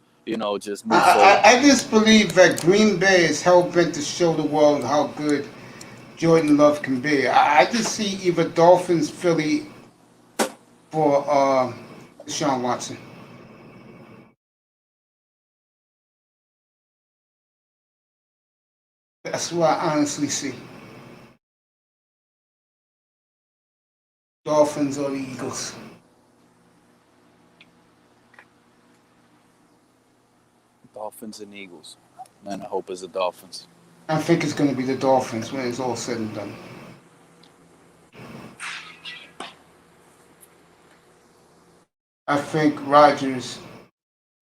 just move forward. I just believe that Green Bay is hell-bent to show the world how good Jordan Love can be. I just see either Dolphins, Philly, for Deshaun Watson. That's what I honestly see. Dolphins or the Eagles. Dolphins and Eagles. Man, I hope it's the Dolphins. I think it's going to be the Dolphins when it's all said and done. I think Rodgers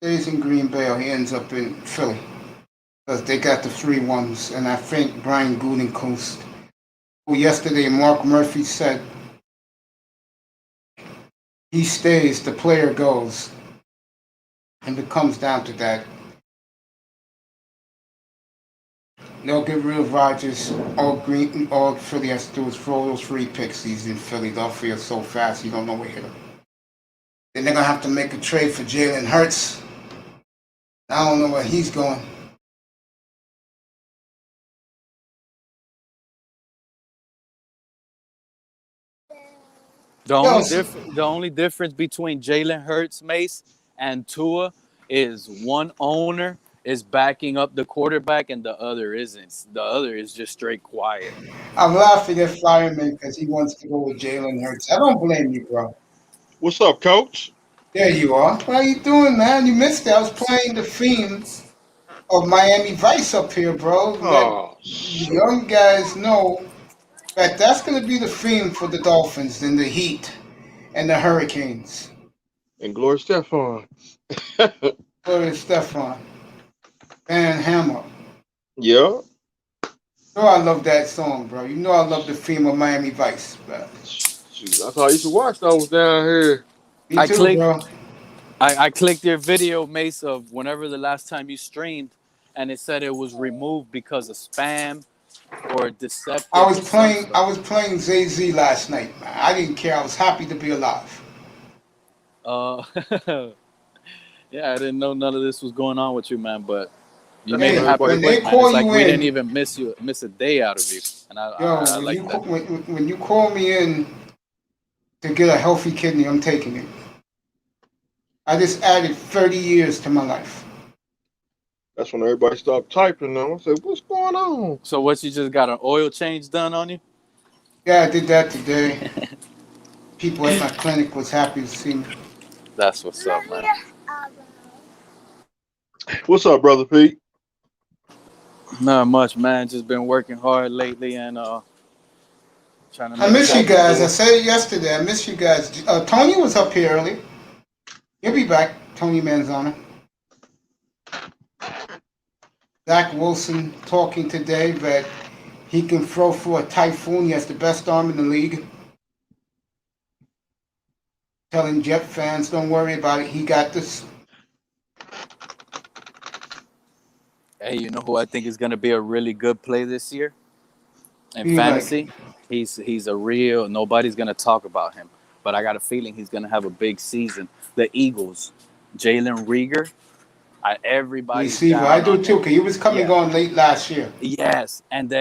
stays in Green Bay or he ends up in Philly, because they got the 3-1s. And I think Brian Gutekunst, who yesterday Mark Murphy said he stays, the player goes. And it comes down to that. They'll get rid of Rodgers. All Philly has to do is throw those 3 picks. He's in Philadelphia so fast you don't know where to hit him. Then they're going to have to make a trade for Jalen Hurts. I don't know where he's going. The only difference between Jalen Hurts, Mace, and Tua is one owner is backing up the quarterback and the other isn't. The other is just straight quiet. I'm laughing at Fireman because he wants to go with Jalen Hurts. I don't blame you, bro. What's up, Coach? There you are. How you doing, man? You missed it. I was playing the theme of Miami Vice up here, bro. Oh, young guys know that that's going to be the theme for the Dolphins and the Heat and the Hurricanes. And Gloria Stefan. Gloria Stefan. Van Hammer. Yeah. You know I love that song, bro. You know I love the theme of Miami Vice, bro. Shoot, that's how I used to watch those down here. Me too, bro. I clicked your video, Mace, of whenever the last time you streamed, and it said it was removed because of spam or deceptive. I was playing Zay-Z last night, man. I didn't care. I was happy to be alive. Yeah, I didn't know none of this was going on with you, man, but you Hey, made it happen. when they quick, man. call It's like you we in- didn't even miss a day out of you, and I like that. When you call me in to get a healthy kidney, I'm taking it. I just added 30 years to my life. That's when everybody stopped typing now. I said, what's going on? So what, you just got an oil change done on you? Yeah, I did that today. People at my clinic was happy to see me. That's what's up, man. What's up, Brother Pete? Not much, man. Just been working hard lately and trying to. I miss you guys. I said it yesterday. I miss you guys. Tony was up here early. He'll be back. Tony Manzana. Zach Wilson talking today that he can throw through a typhoon. He has the best arm in the league. Telling Jet fans, don't worry about it. He got this. Hey, you know who I think is going to be a really good play this year in Who fantasy? He's a real. Nobody's going to talk about him, but I got a feeling he's going to have a big season. The Eagles, Jalen Reagor. Everybody's Receiver. down I do on too, him. because he was coming on late last year. Yes, and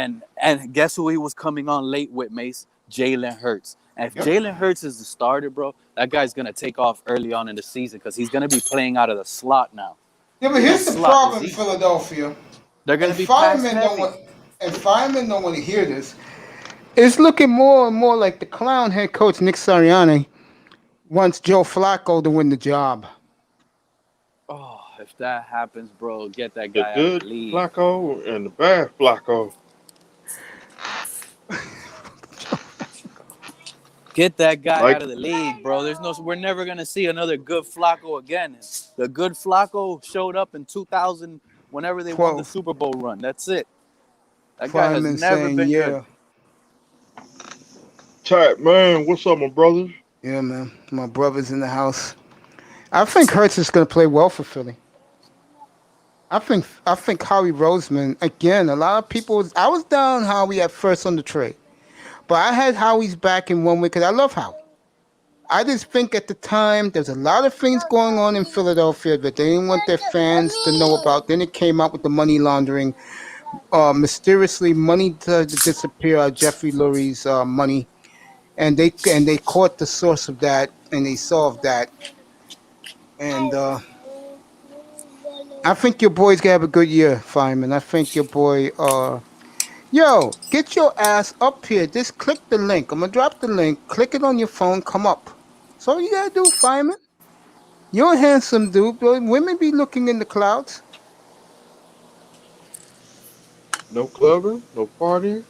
guess who he was coming on late with, Mace? Jalen Hurts. And if Jalen Hurts is the starter, bro, that guy's gonna take off early on in the season because he's gonna be playing out of the slot now. Yeah, but here's the problem, Philadelphia. They're gonna And be pass firemen heavy. don't want to hear this. It's looking more and more like the clown head coach Nick Sirianni wants Joe Flacco to win the job. Oh, if that happens, bro, get that The guy out good of the league. Flacco and the bad Flacco. Get that guy Like- out of the league, bro. We're never gonna see another good Flacco again. The good Flacco showed up in 2000, whenever they won the 12. Super Bowl run. That's it. That guy has Fireman never saying, been yeah. good. Tight man, what's up, my brother? Yeah, man. My brother's in the house. I think Hurts is going to play well for Philly. I think Howie Roseman, again, a lot of people, I was down Howie at first on the trade. But I had Howie's back in one way because I love Howie. I just think at the time there's a lot of things going on in Philadelphia that they didn't want their fans to know about. Then it came out with the money laundering. Mysteriously, money to disappear out of Jeffrey Lurie's money. And they caught the source of that and they solved that. And I think your boy's gonna have a good year, Fireman. I think your boy yo, get your ass up here. Just click the link. I'm gonna drop the link. Click it on your phone. Come up. That's all you gotta do, Fireman. You're a handsome dude. Women be looking in the clouds. No clubbing, no partying.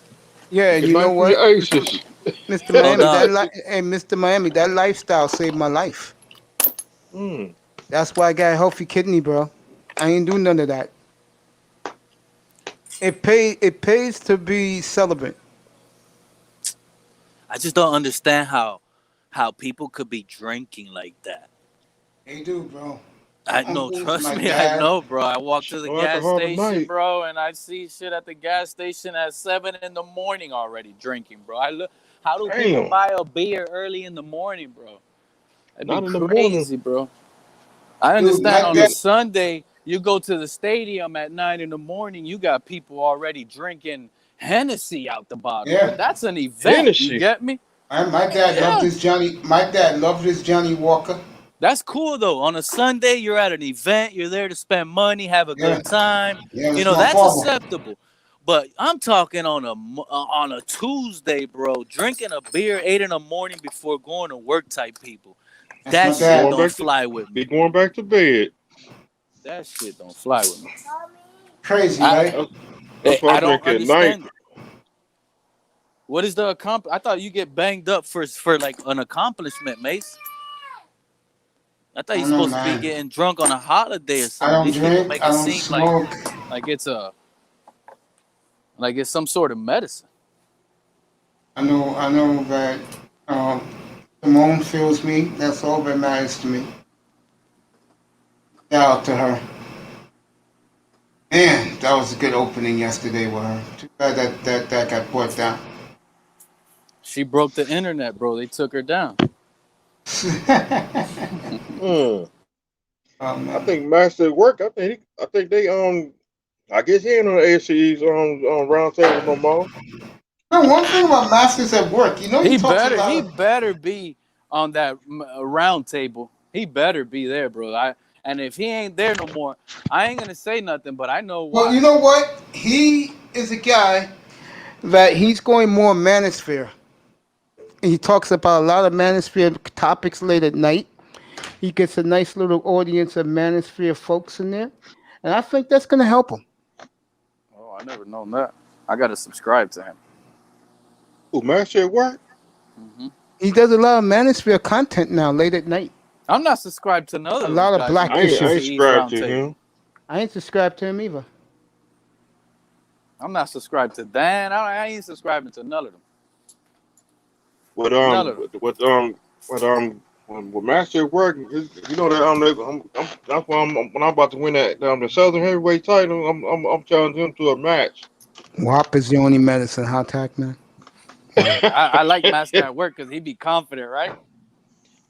Yeah, and Good you know night for what, your aces. Mr. Miami, Mr. Miami, that lifestyle saved my life. That's why I got a healthy kidney, bro. I ain't do none of that. It pays to be celibate. I just don't understand how people could be drinking like that. They do, bro. I know, Uncles, trust my me, I dad. know, bro. I walk to the No gas alcohol station, tonight. bro, and I see shit at the gas station at 7 in the morning already drinking, bro. How do people Damn. buy a beer early in the morning, bro? That'd Not be in the crazy, bro. I Dude, understand my on dad- a Sunday, you go to the stadium at 9 in the morning, you got people already drinking Hennessy out the bottle. Yeah. But that's an event, Hennessy. you get me? My dad loved this Johnny. My dad loved this Johnny Walker. That's cool though. On a Sunday, you're at an event. You're there to spend money, have a good time. Yeah, You it's know my that's father. acceptable. But I'm talking on a Tuesday, bro. Drinking a beer 8 in the morning before going to work, type people. That's That my shit dad. don't fly with me. Be going back to bed. That shit don't fly with me. Crazy, I- right? That's why I I don't drink at night. understand. What is the I thought you get banged up for like an accomplishment, Mace. I thought you're I don't know, supposed to be man. getting drunk on a holiday or I something. don't These people drink. make I it don't seem smoke. like it's some sort of medicine. I know that Simone feels me. That's all that matters to me. Shout out to her. Man, that was a good opening yesterday with her. Too bad that got brought down. She broke the internet, bro. They took her down. I think Master at work. I think they I guess he ain't on the ACE's round table no more. No, one thing about Masters at work, you know, he talks a lot He of, better be on that round table. He better be there, bro. And if he ain't there no more, I ain't gonna say nothing. But I know why. Well, you know what? He is a guy that he's going more manosphere. He talks about a lot of manosphere topics late at night. He gets a nice little audience of manosphere folks in there. And I think that's going to help him. Oh, I never known that. I gotta subscribe to him. Who, Master at work? He does a lot of manosphere content now late at night. I'm not subscribed to none of A those lot of guys. black I ain't issues. subscribed to him. I ain't subscribed to him either. I'm not subscribed to Dan. I ain't subscribing to none of them. With None of them. with Master at work, you know that that's why when I'm about to win that the Southern Heavyweight title, I'm challenging him to a match. WAP is the only medicine, hot tack, man. I like Master at work because he be confident, right?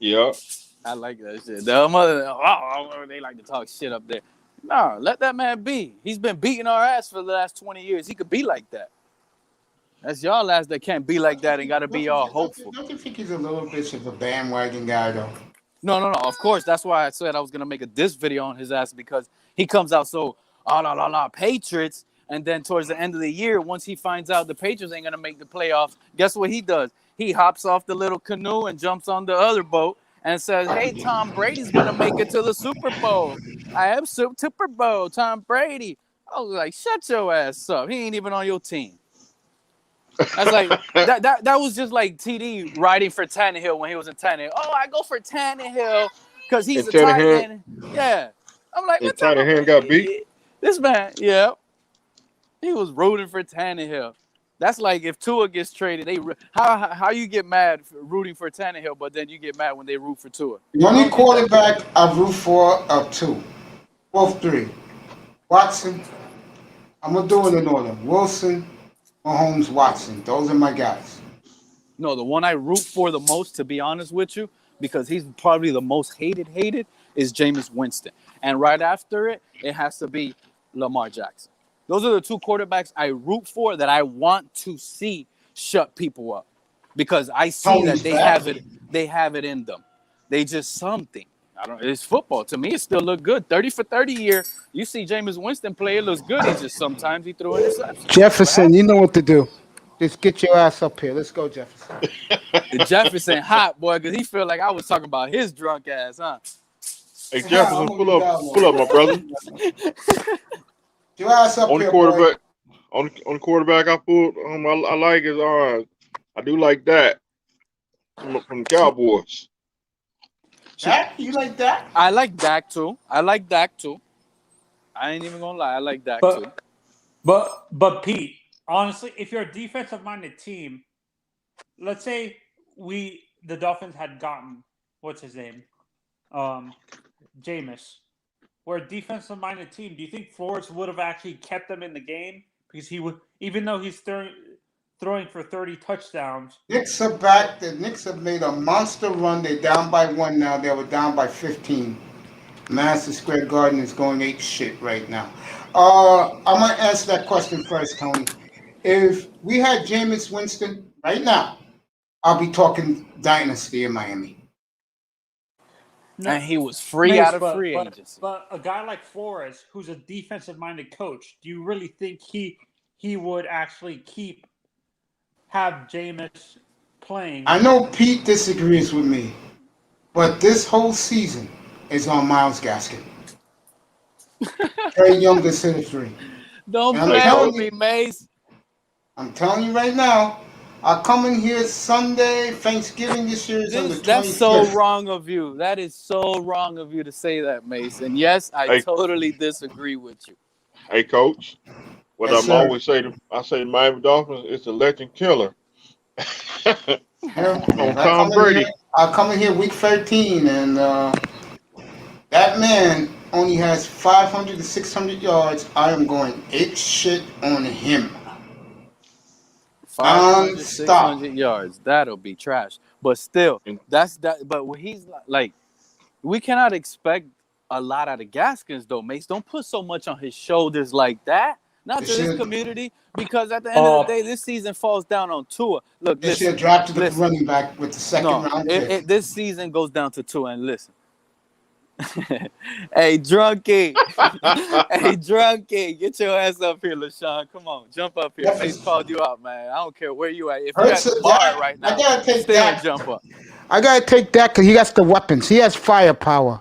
Yeah. I like that shit. The mother, they like to talk shit up there. No, let that man be. He's been beating our ass for the last 20 years. He could be like that. That's y'all ass that can't be like that and got to be all hopeful. Don't you think he's a little bit of a bandwagon guy, though? No. Of course, that's why I said I was gonna make a diss video on his ass because he comes out so Patriots, and then towards the end of the year, once he finds out the Patriots ain't gonna make the playoffs, guess what he does? He hops off the little canoe and jumps on the other boat and says, "Hey, Tom Brady's gonna make it to the Super Bowl. I am Super Bowl, Tom Brady." I was like, "Shut your ass up. He ain't even on your team." That's like that was just like TD riding for Tannehill when he was in Tannehill. Oh, I go for Tannehill because he's a tight end. Yeah. I'm like, and Tannehill got beat. This man, yeah. He was rooting for Tannehill. That's like if Tua gets traded, how you get mad for rooting for Tannehill, but then you get mad when they root for Tua. The only quarterback I root for are two. Both three. Watson. I'm going to do it in order. Wilson, Mahomes, Watson. Those are my guys. No, the one I root for the most, to be honest with you, because he's probably the most hated, is Jameis Winston. And right after it, it has to be Lamar Jackson. Those are the two quarterbacks I root for that I want to see shut people up. Because I see that they have it in them. They just something. It's football. To me, it still look good. 30 for 30 year. You see Jameis Winston play, it looks good. He just sometimes he throw interceptions. Jefferson, you know what to do. Just get your ass up here. Let's go, Jefferson. Jefferson hot, boy, because he feel like I was talking about his drunk ass, huh? Hey, Jefferson, pull up, my brother. Your ass up on here, the quarterback. On the quarterback, I pulled. I like is I do like that from the Cowboys. Dak? You like Dak? I like Dak too. I ain't even gonna lie. I like Dak too. But Pete, honestly, if you're a defensive-minded team, let's say the Dolphins had gotten what's his name, Jameis. We're a defensive-minded team. Do you think Flores would have actually kept them in the game because he would, even though he's throwing for 30 touchdowns? Knicks are back. The Knicks have made a monster run. They're down by 1 now. They were down by 15. Madison Square Garden is going ape shit right now. I'm going to answer that question first, Tony. If we had Jameis Winston right now, I'll be talking dynasty in Miami. No, and he was free out of free agency. But a guy like Flores, who's a defensive-minded coach, do you really think he would actually have Jameis playing? I know Pete disagrees with me, but this whole season is on Myles Gaskin. Very youngest of the three. Don't play with me, Mace. I'm telling you right now, I'll come in here Sunday, Thanksgiving this year is on the 25th. That's so wrong of you. That is so wrong of you to say that, Mace. And yes, I totally disagree with you. Hey, Coach. What Yes, I'm sir. always say to Miami Dolphins, it's a legend killer. On Tom Brady. I'll come in here week 13, and that man only has 500 to 600 yards. I am going ape shit on him. 500, 600 yards. That'll be trash. But still, that's that. But he's like, we cannot expect a lot out of Gaskins, though, Mace. Don't put so much on his shoulders like that. Not to this community, because at the end of the day, this season falls down on Tua. Look, they should have drafted the running back with the second round pick. This season goes down to Tua, and listen. Hey, drunkie. Hey, drunkie. Get your ass up here, LaShawn. Come on, jump up here. Mace called you out, man. I don't care where you at. If you're at the bar right now, still jump up. I got to take that because he got the weapons. He has firepower.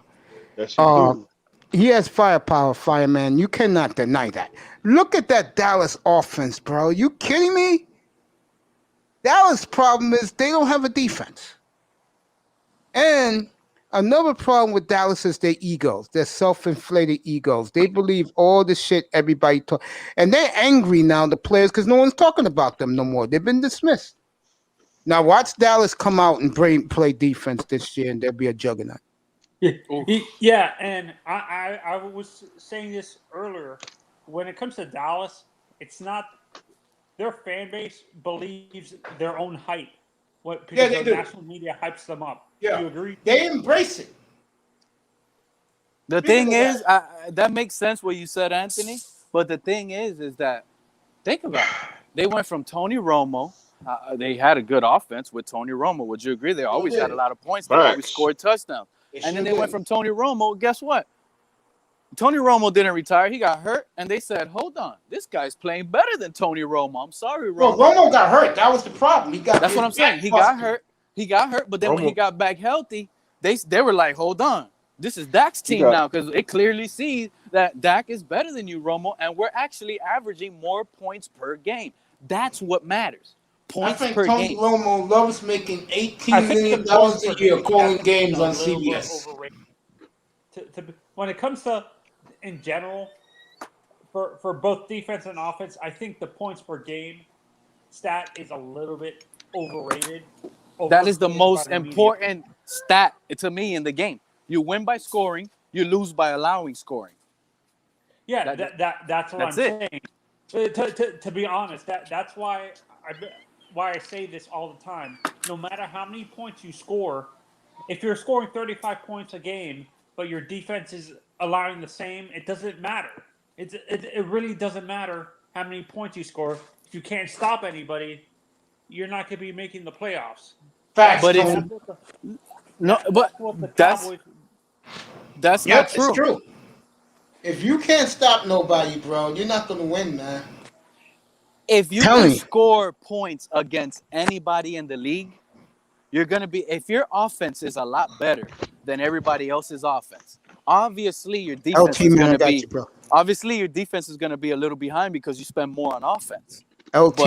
Yes, he do. He has firepower, fireman. You cannot deny that. Look at that Dallas offense, bro. You kidding me? Dallas' problem is they don't have a defense. And another problem with Dallas is their egos, their self-inflated egos. They believe all the shit everybody talk. And they're angry now, the players, because no one's talking about them no more. They've been dismissed. Now watch Dallas come out and play defense this year, and they'll be a juggernaut. Yeah, and I was saying this earlier. When it comes to Dallas, it's not their fan base believes their own hype. Because the national media hypes them up. Yeah. Do you agree? They embrace it. The thing is, that makes sense what you said, Anthony. But the thing is that think about it. They went from Tony Romo. They had a good offense with Tony Romo. Would you agree? They always had a lot of points. They always scored touchdowns. And then they went from Tony Romo. Guess what? Tony Romo didn't retire. He got hurt. And they said, hold on. This guy's playing better than Tony Romo. I'm sorry, Romo. Well, Romo got hurt. That was the problem. That's what I'm saying. He got hurt. But then when he got back healthy, they were like, hold on. This is Dak's team now because it clearly sees that Dak is better than you, Romo, and we're actually averaging more points per game. That's what matters. Points I think per Tony game. Romo loves making $18 million a year calling games on CBS. When it comes to, in general, for both defense and offense, I think the points per game stat is a little bit overrated. That is the most important stat to me in the game. You win by scoring. You lose by allowing scoring. Yeah, that's what I'm saying. To be honest, that's why I say this all the time. No matter how many points you score, if you're scoring 35 points a game, but your defense is allowing the same, it doesn't matter. It really doesn't matter how many points you score. If you can't stop anybody, you're not going to be making the playoffs. Facts. But that's not true. It's true. If you can't stop nobody, bro, you're not going to win, man. If you can score points against anybody in the league, you're going to be – if your offense is a lot better than everybody else's offense, obviously your defense is going to be – obviously your defense is going to be a little behind because you spend more on offense.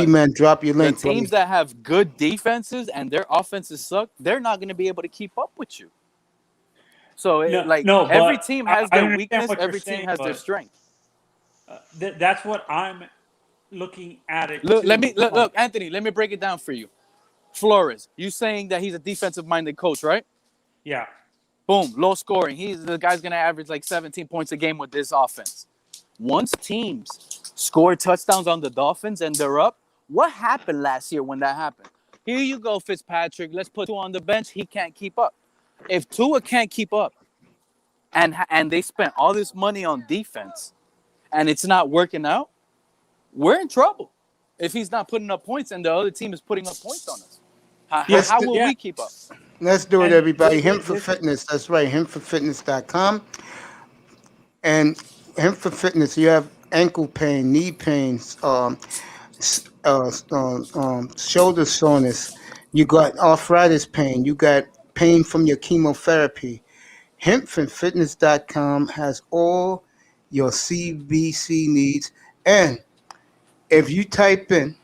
Man, drop your link. The teams that have good defenses and their offenses suck, they're not going to be able to keep up with you. So, every team has their weakness. Every team has their strength. That's what I'm looking at it. Look, Anthony. Let me break it down for you. Flores, you saying that he's a defensive-minded coach, right? Yeah. Boom, low scoring. The guy's going to average like 17 points a game with this offense. Once teams score touchdowns on the Dolphins and they're up, what happened last year when that happened? Here you go, Fitzpatrick. Let's put Tua on the bench. He can't keep up. If Tua can't keep up and they spent all this money on defense and it's not working out, we're in trouble. If he's not putting up points and the other team is putting up points on us, how will we keep up? Let's do it, everybody. Him for Fitness. That's right. himforfitness.com. And Him for Fitness, you have ankle pain, knee pains, shoulder soreness. You got arthritis pain. You got pain from your chemotherapy. Hemfitness.com has all your CBC needs. And if you type in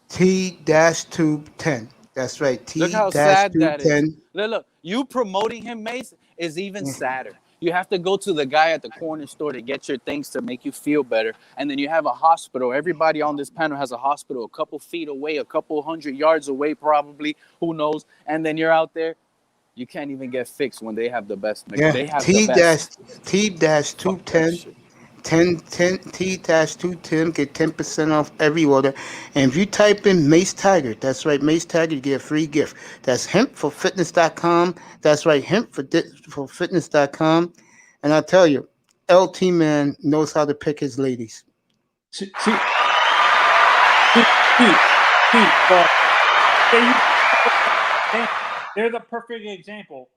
T-Tube 10, that's right, T-Tube 10. Look how sad that is. Look, you promoting him, Mace, is even sadder. You have to go to the guy at the corner store to get your things to make you feel better. And then you have a hospital. Everybody on this panel has a hospital a couple feet away, a couple 100 yards away probably. Who knows? And then you're out there. You can't even get fixed when they have the best. Yeah, they have the best. T-Tube 10. 10 T-210, get 10% off every order. And if you type in Mace Tiger, that's right, Mace Tiger, you get a free gift. That's hempforfitness.com. That's right, hempforfitness.com. And I tell you, LT Man knows how to pick his ladies. They're the perfect example.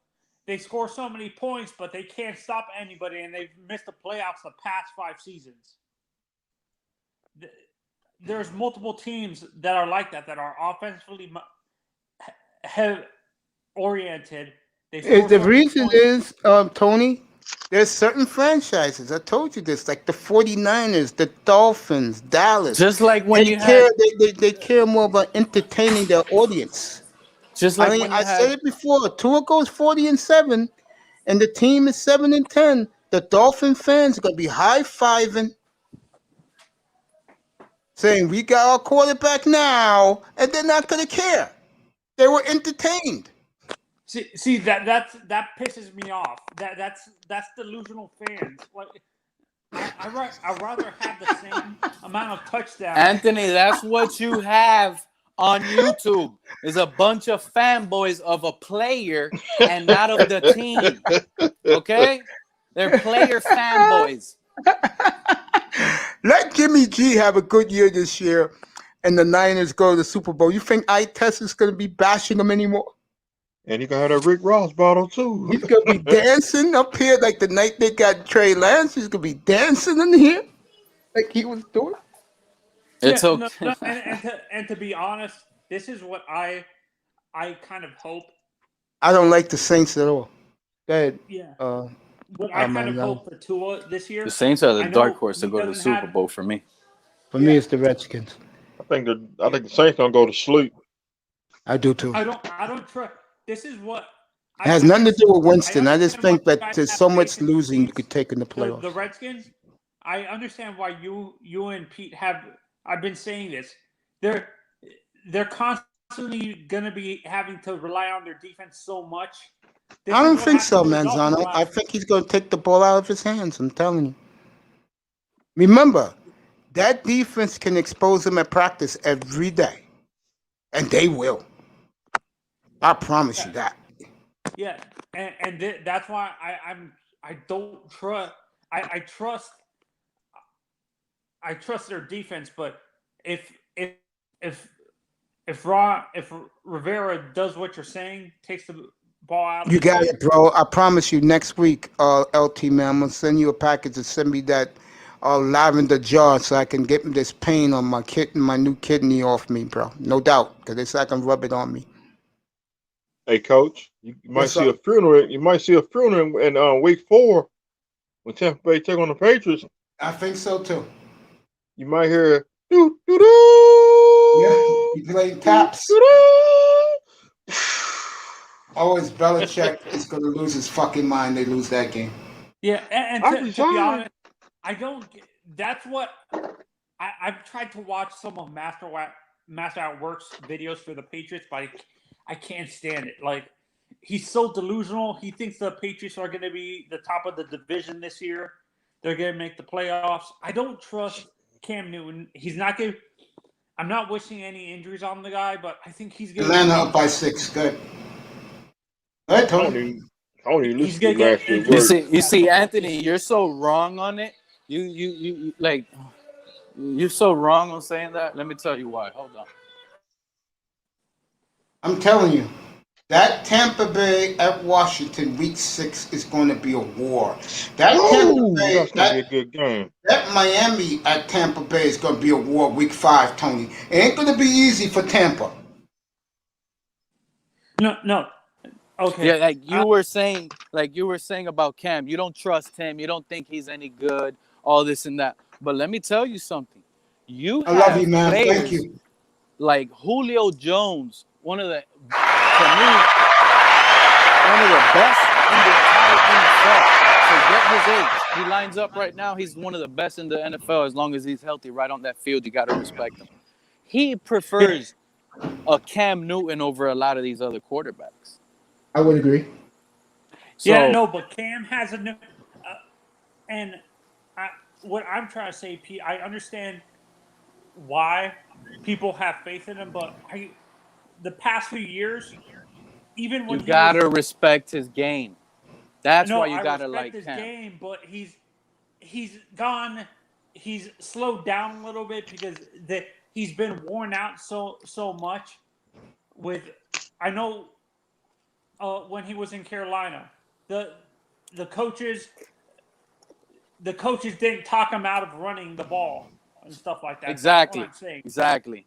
They score so many points, but they can't stop anybody, and they've missed the playoffs the past 5 seasons. There's multiple teams that are like that are offensively oriented. The reason is, Tony, there's certain franchises. I told you this, like the 49ers, the Dolphins, Dallas. Just like when they care more about entertaining their audience. Just like I said it before. Tua goes 40-7, and the team is 7-10. The Dolphin fans are gonna be high-fiving, saying, "We got our quarterback now," and they're not gonna care. They were entertained. See that pisses me off. That's delusional fans. Like, I'd rather have the same amount of touchdowns. Anthony, that's what you have on YouTube is a bunch of fanboys of a player and not of the team. Okay? They're player fanboys. Let Jimmy G have a good year this year and the Niners go to the Super Bowl. You think Tess is going to be bashing them anymore? And he can have that Rick Ross bottle too. He's going to be dancing up here like the night they got Trey Lance. He's going to be dancing in here like he was doing. It's okay. No, and to be honest, this is what I kind of hope. I don't like the Saints at all. Go ahead. Yeah. What I kind of hope for Tua this year. The Saints are the I know dark horse to he go to the doesn't Super have- Bowl for me. For me, it's the Redskins. I think the Saints gonna go to sleep. I do too. I don't trust. This is what. It has nothing to do with Winston. I just understand think why you that guys there's have so much faith in losing you could take in the playoffs. The Redskins. I understand why you and Pete have. I've been saying this. They're constantly gonna be having to rely on their defense so much. This I is don't what think so, happened to the Manzano. Dolphins I think he's going to take the ball out of his hands. I'm telling you. Remember, that defense can expose him at practice every day, and they will. I promise you that. Yeah, that's why I don't trust. I trust their defense, but if Rivera does what you're saying, takes the ball out of You his got hands, it, bro. I promise you. Next week, LT man, I'm gonna send you a package and send me that lavender jar so I can get this pain on my new kidney off me, bro. No doubt, because it's like I can rub it on me. Hey, Coach, you might What's see up? a funeral. You might see a funeral in week 4 when Tampa Bay take on the Patriots. I think so too. You might hear doo doo doo. Yeah, you playing taps. Always Belichick is going to lose his fucking mind. They lose that game. yeah. And to be honest, I don't. That's what I've tried to watch some of Master at Work's videos for the Patriots, but I can't stand it. Like, he's so delusional. He thinks the Patriots are going to be the top of the division this year. They're going to make the playoffs. I don't trust Cam Newton. He's not going to. I'm not wishing any injuries on the guy, but I think he's going to. Atlanta up by 6. Good. Right, Tony. I don't even He's listen to gonna last get year's injured. work. You see, Anthony, you're so wrong on it. You like, you're so wrong on saying that. Let me tell you why. Hold on. I'm telling you, that Tampa Bay at Washington week 6 is going to be a war. That Tampa Bay, That's gonna be a good game. that Miami at Tampa Bay is going to be a war week 5, Tony. It ain't going to be easy for Tampa. No. Okay. Yeah, like you were saying about Cam. You don't trust him. You don't think he's any good. All this and that. But let me tell you something. I love you, man. Thank you. Like Julio Jones, one of the best in the entire NFL. Forget his age. He lines up right now. He's one of the best in the NFL as long as he's healthy. Right on that field, you got to respect him. He prefers a Cam Newton over a lot of these other quarterbacks. I would agree. So, Yeah, no, but Cam has a new. What I'm trying to say, Pete, I understand why people have faith in him, but the past few years, even when you got to respect his game. That's why you got to like his Cam. game, but he's slowed down a little bit because he's been worn out so much. I know when he was in Carolina, the coaches didn't talk him out of running the ball and stuff like that. Exactly. That's what I'm saying.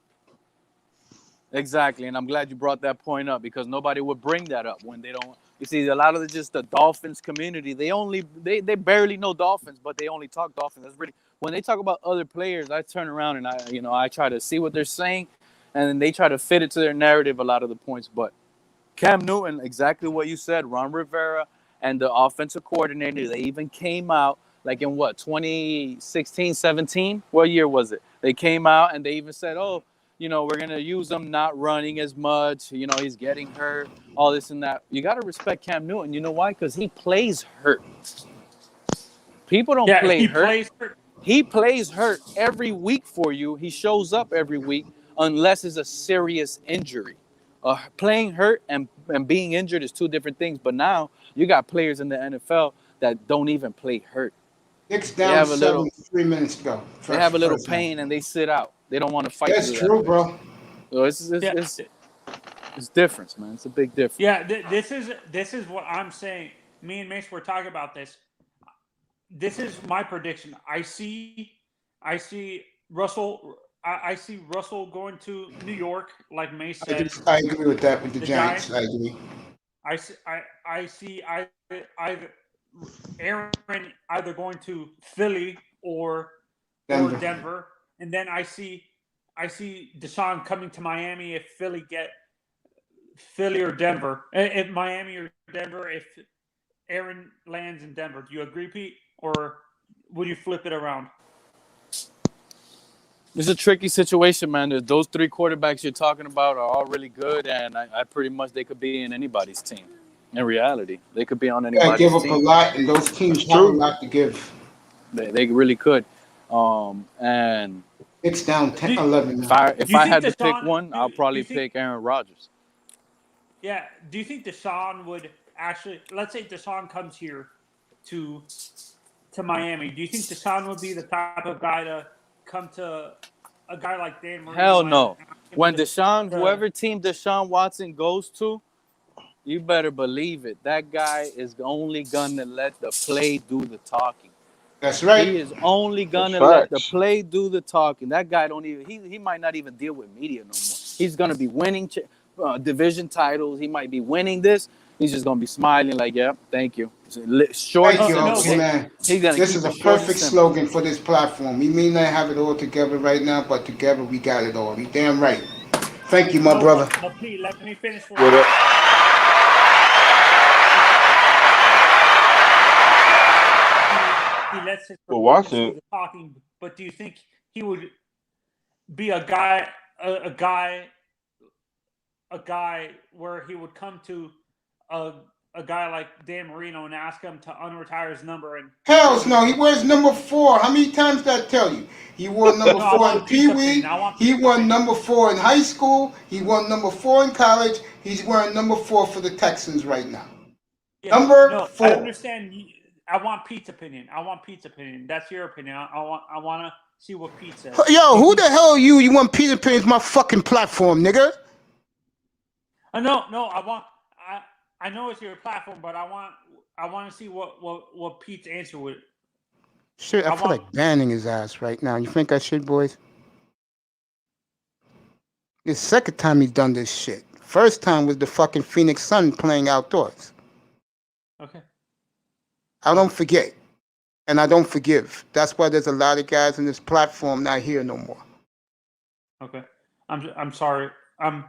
Exactly. And I'm glad you brought that point up because nobody would bring that up when they don't. You see, a lot of the Dolphins community, they barely know Dolphins, but they only talk Dolphins. That's really when they talk about other players, I turn around and I try to see what they're saying, and then they try to fit it to their narrative a lot of the points. But Cam Newton, exactly what you said, Ron Rivera and the offensive coordinator, they even came out like in 2016, 17? What year was it? They came out and they even said, oh, we're going to use him not running as much. He's getting hurt, all this and that. You got to respect Cam Newton. You know why? Because he plays hurt. People don't play hurt. He plays hurt every week for you. He shows up every week. unless it's a serious injury. Playing hurt and being injured is two different things. But now you got players in the NFL that don't even play hurt. Knicks They down have a 7, little 3 minutes to go. they have a little First pain and they sit out. They don't want to fight. That's through true, that bro. pain. So it's difference, man. It's a big difference. Yeah, this is what I'm saying. Me and Mace were talking about this. This is my prediction. I see Russell. I see Russell going to New York, like Mace said. I agree with that with the Giants. Giants. I agree. I see either Aaron either going to Philly or Denver, and then I see Deshaun coming to Miami if Philly or Denver. If Miami or Denver, if Aaron lands in Denver. Do you agree, Pete, or would you flip it around? It's a tricky situation, man. Those three quarterbacks you're talking about are all really good, and I pretty much they could be in anybody's team. In reality, they could be on anybody's give up team. a lot, and those teams have a lot to give. They really could. And it's down 10, 11. If I had to pick one, I'll probably pick Aaron Rodgers. Yeah. Do you think Deshaun would actually? Let's say Deshaun comes here to Miami. Do you think Deshaun would be the type of guy to come to a guy like Dan Marino? Hell no. When whoever team Deshaun Watson goes to, you better believe it. That guy is only gonna let the play do the talking. That's right. He is only gonna let the play do the talking. That guy don't even. He might not even deal with media no more. He's gonna be winning division titles. He might be winning this. He's just gonna be smiling like, "Yeah, thank you." Short. Thank you, man. This is a perfect slogan for this platform. We may not have it all together right now, but together we got it all. We damn right. Thank you, my brother. Pete, let me finish. What up? He lets his Watson. talking, but do you think he would be a guy where he would come to a guy like Dan Marino and ask him to unretire his number? And Hells no, he wears number 4. How many times did I tell you? He wore number 4 in Pee Wee. He won number 4 in high school. He won number 4 in college. He's wearing number 4 for the Texans right now. Yeah, number 4. I understand. I want Pete's opinion. That's your opinion. I want to see what Pete says. Yo, who the hell are you? You want Pete's opinion? It's my fucking platform, nigga. No. I know it's your platform, but I want to see what Pete's answer would. Shit, I feel like banning his ass right now. You think I should, boys? It's the second time he's done this shit. First time was the fucking Phoenix Sun playing outdoors. Okay. I don't forget, and I don't forgive. That's why there's a lot of guys in this platform not here no more. Okay. I'm sorry. I'm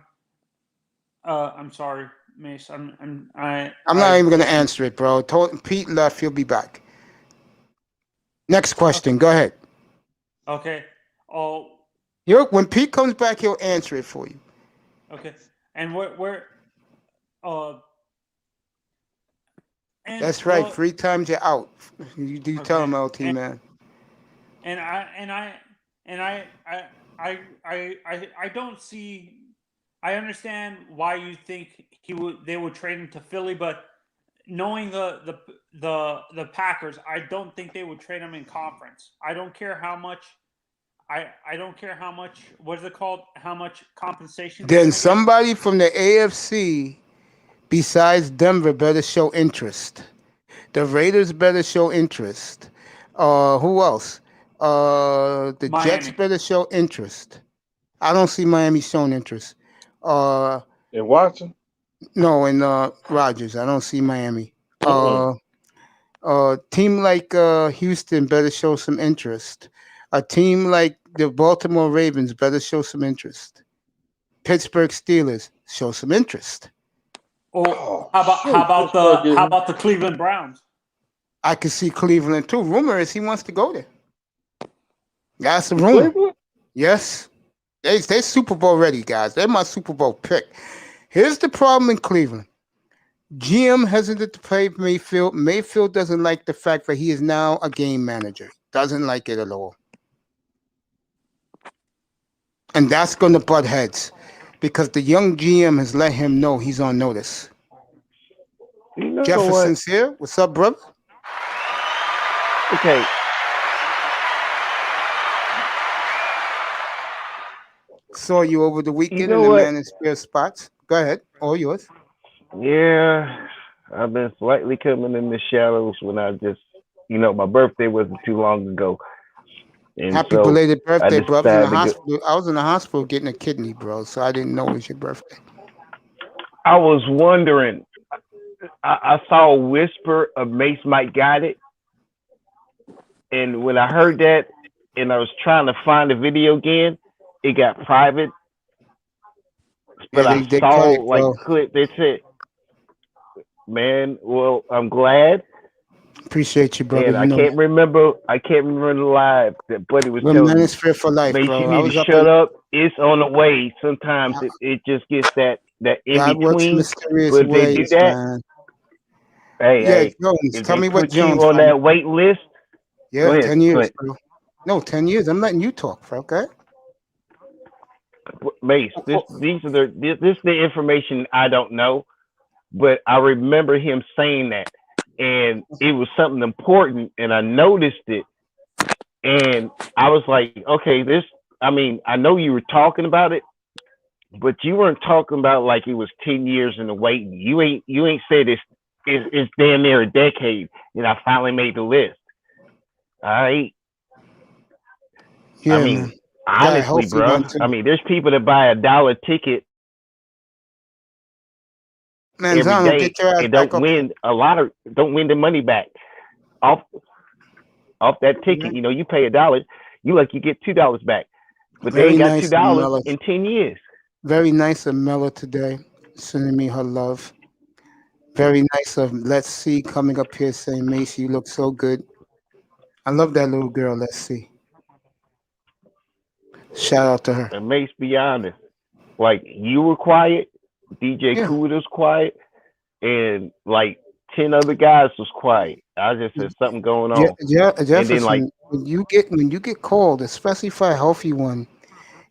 sorry, Mace. I'm not even gonna answer it, bro. Pete left. He'll be back. Next question. Go ahead. Okay. Oh. When Pete comes back, he'll answer it for you. Okay. And where? That's right. 3 times you're out. You do tell him, LT, man. And I don't see. I understand why you think they would trade him to Philly, but knowing the Packers, I don't think they would trade him in conference. I don't care how much. I don't care how much. What is it called? How much compensation? Then somebody from the AFC. Besides Denver, better show interest. The Raiders better show interest. Who else? The Miami. Jets better show interest. I don't see Miami showing interest. In Watson? No, in Rodgers. I don't see Miami. Team like Houston better show some interest. A team like the Baltimore Ravens better show some interest. Pittsburgh Steelers show some interest. Or how about the Cleveland Browns? I could see Cleveland too. Rumor is he wants to go there. That's a rumor. Cleveland? Yes. They're Super Bowl ready, guys. They're my Super Bowl pick. Here's the problem in Cleveland. GM hesitant to play Mayfield. Mayfield doesn't like the fact that he is now a game manager. Doesn't like it at all. And that's going to butt heads because the young GM has let him know he's on notice. You know Jefferson's here. What's up, brother? Okay. Saw you over the weekend know in the what? Man in Spare spots. Go ahead. All yours. Yeah, I've been slightly coming in the shadows when I just, my birthday wasn't too long ago. And Happy so belated I birthday, bro. I was in the decided to go. hospital. I was in the hospital getting a kidney, bro. So I didn't know it was your birthday. I was wondering, I saw a whisper of Mace might got it. And when I heard that and I was trying to find the video again, it got private. But Yeah, I they saw cut it, like bro. clip, they said, man, well, I'm glad. Appreciate you, brother. And You I know can't remember the live that Buddy was we're telling me, Manosphere for life, Mace, bro. you I need was to up shut in up. It's on the way. Sometimes it just gets that in God works between. mysterious But if they do ways, that, man. hey, Yeah, hey, Jones. if Tell they me what put you Jones on found. that wait list, Yeah, go ahead. 10 years, bro. No, 10 years. I'm letting you talk, bro, okay? Mace, this is the information I don't know, but I remember him saying that, and it was something important, and I noticed it, and I was like, okay, I know you were talking about it, but you weren't talking about like it was 10 years in the waiting. You ain't said it's damn near a decade, and I finally made the list. All right. Yeah, I mean, man. honestly, bro. I mean, there's people that buy $1 ticket Man, every Zano, day get your ass and back don't up here. win the money back off that ticket. You pay $1, you get $2 back, but they Very ain't got nice of Mella. $2 in 10 years. Very nice of Mella today, sending me her love. Very nice of Let's See coming up here saying, Macy, you look so good. I love that little girl, Let's See. Shout out to her. And Mace, be honest, like you were quiet, DJ Yeah. Cool was quiet, and like 10 other guys was quiet. I just said something going on. Jefferson, And then like when you get called, especially for a healthy one,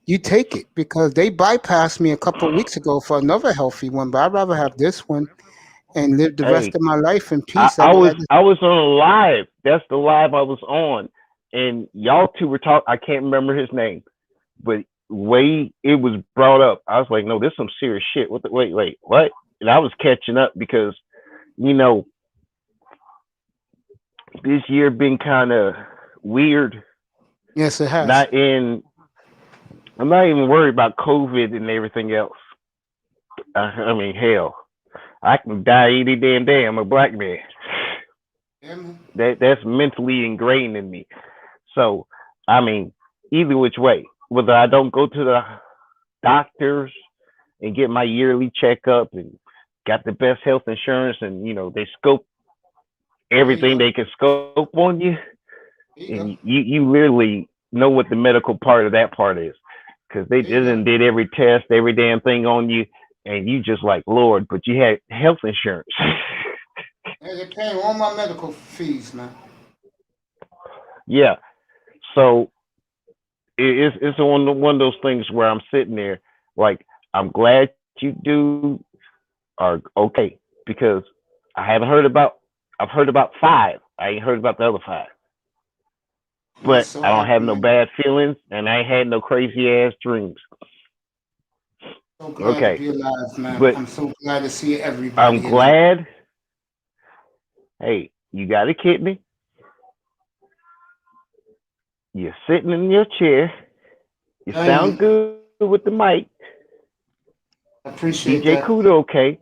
you take it because they bypassed me a couple of weeks ago for another healthy one, but I'd rather have this one and live the rest of my life in peace. I was on a live. That's the live I was on, and y'all two were talking. I can't remember his name, but way it was brought up, I was like, no, this is some serious shit. Wait, what? And I was catching up because, this year been kind of weird. Yes, it has. I'm not even worried about COVID and everything else. I mean, hell, I can die any damn day. I'm a black man. That's mentally ingrained in me. So, I mean, either which way, whether I don't go to the doctors and get my yearly checkup and got the best health insurance and, they scope everything they can scope on you, and you literally know what the medical part of that part is. Because they did every test, every damn thing on you, and you just like, Lord, but you had health insurance. They're paying all my medical fees, man. Yeah. So it's one of those things where I'm sitting there like, I'm glad you do are okay, because I've heard about 5. I ain't heard about the other 5. But So I don't have happy, no man. bad feelings, and I ain't had no crazy ass dreams. So glad Okay. to be alive, man. But I'm so glad to see everybody. I'm glad. Hey, you got a kidney. You're sitting in your chair. You sound good with the mic. I appreciate DJ that. Kudo, okay.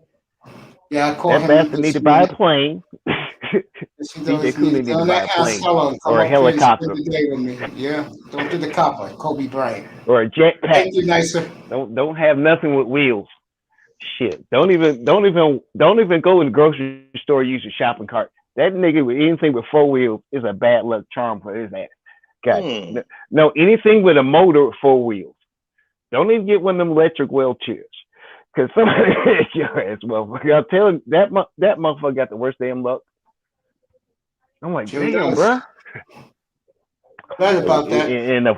Yeah, I call That him. bastard need to buy a plane. She DJ does Kudo need need to buy a plane come or a up here and spend helicopter the day with me. Yeah, don't do the copper, Kobe Bryant. or a jetpack. Thank you, nicer. Don't have nothing with wheels. Shit. Don't even go in the grocery store use a shopping cart. That nigga with anything with 4 wheels is a bad luck charm for his ass. God. No, anything with a motor with 4 wheels. Don't even get one of them electric wheelchairs. Cause somebody hit your ass, motherfucker. I'll tell you, that motherfucker got the worst damn luck. I'm like, Sure damn, does. bro. Glad about that.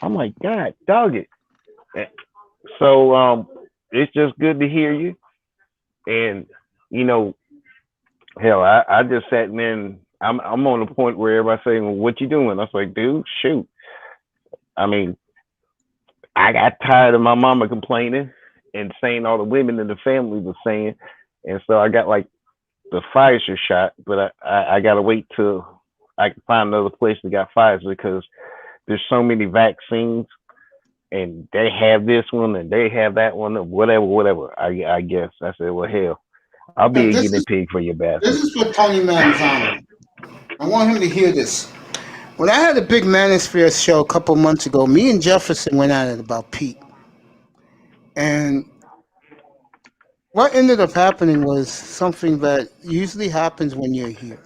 I'm like, God, dog it. So it's just good to hear you. And you know, hell, I just sat in there and I'm on the point where everybody's saying, well, what you doing? I was like, dude, shoot. I mean, I got tired of my mama complaining and saying all the women in the family were saying. And so I got like the Pfizer shot, but I got to wait till I can find another place that got Pfizer because there's so many vaccines and they have this one and they have that one or whatever. I guess. I said, well, hell, I'll be a guinea pig for your bastard. This is for Tony Manzano. I want him to hear this. When I had a big Manosphere show a couple months ago, me and Jefferson went at it about Pete. And what ended up happening was something that usually happens when you're here.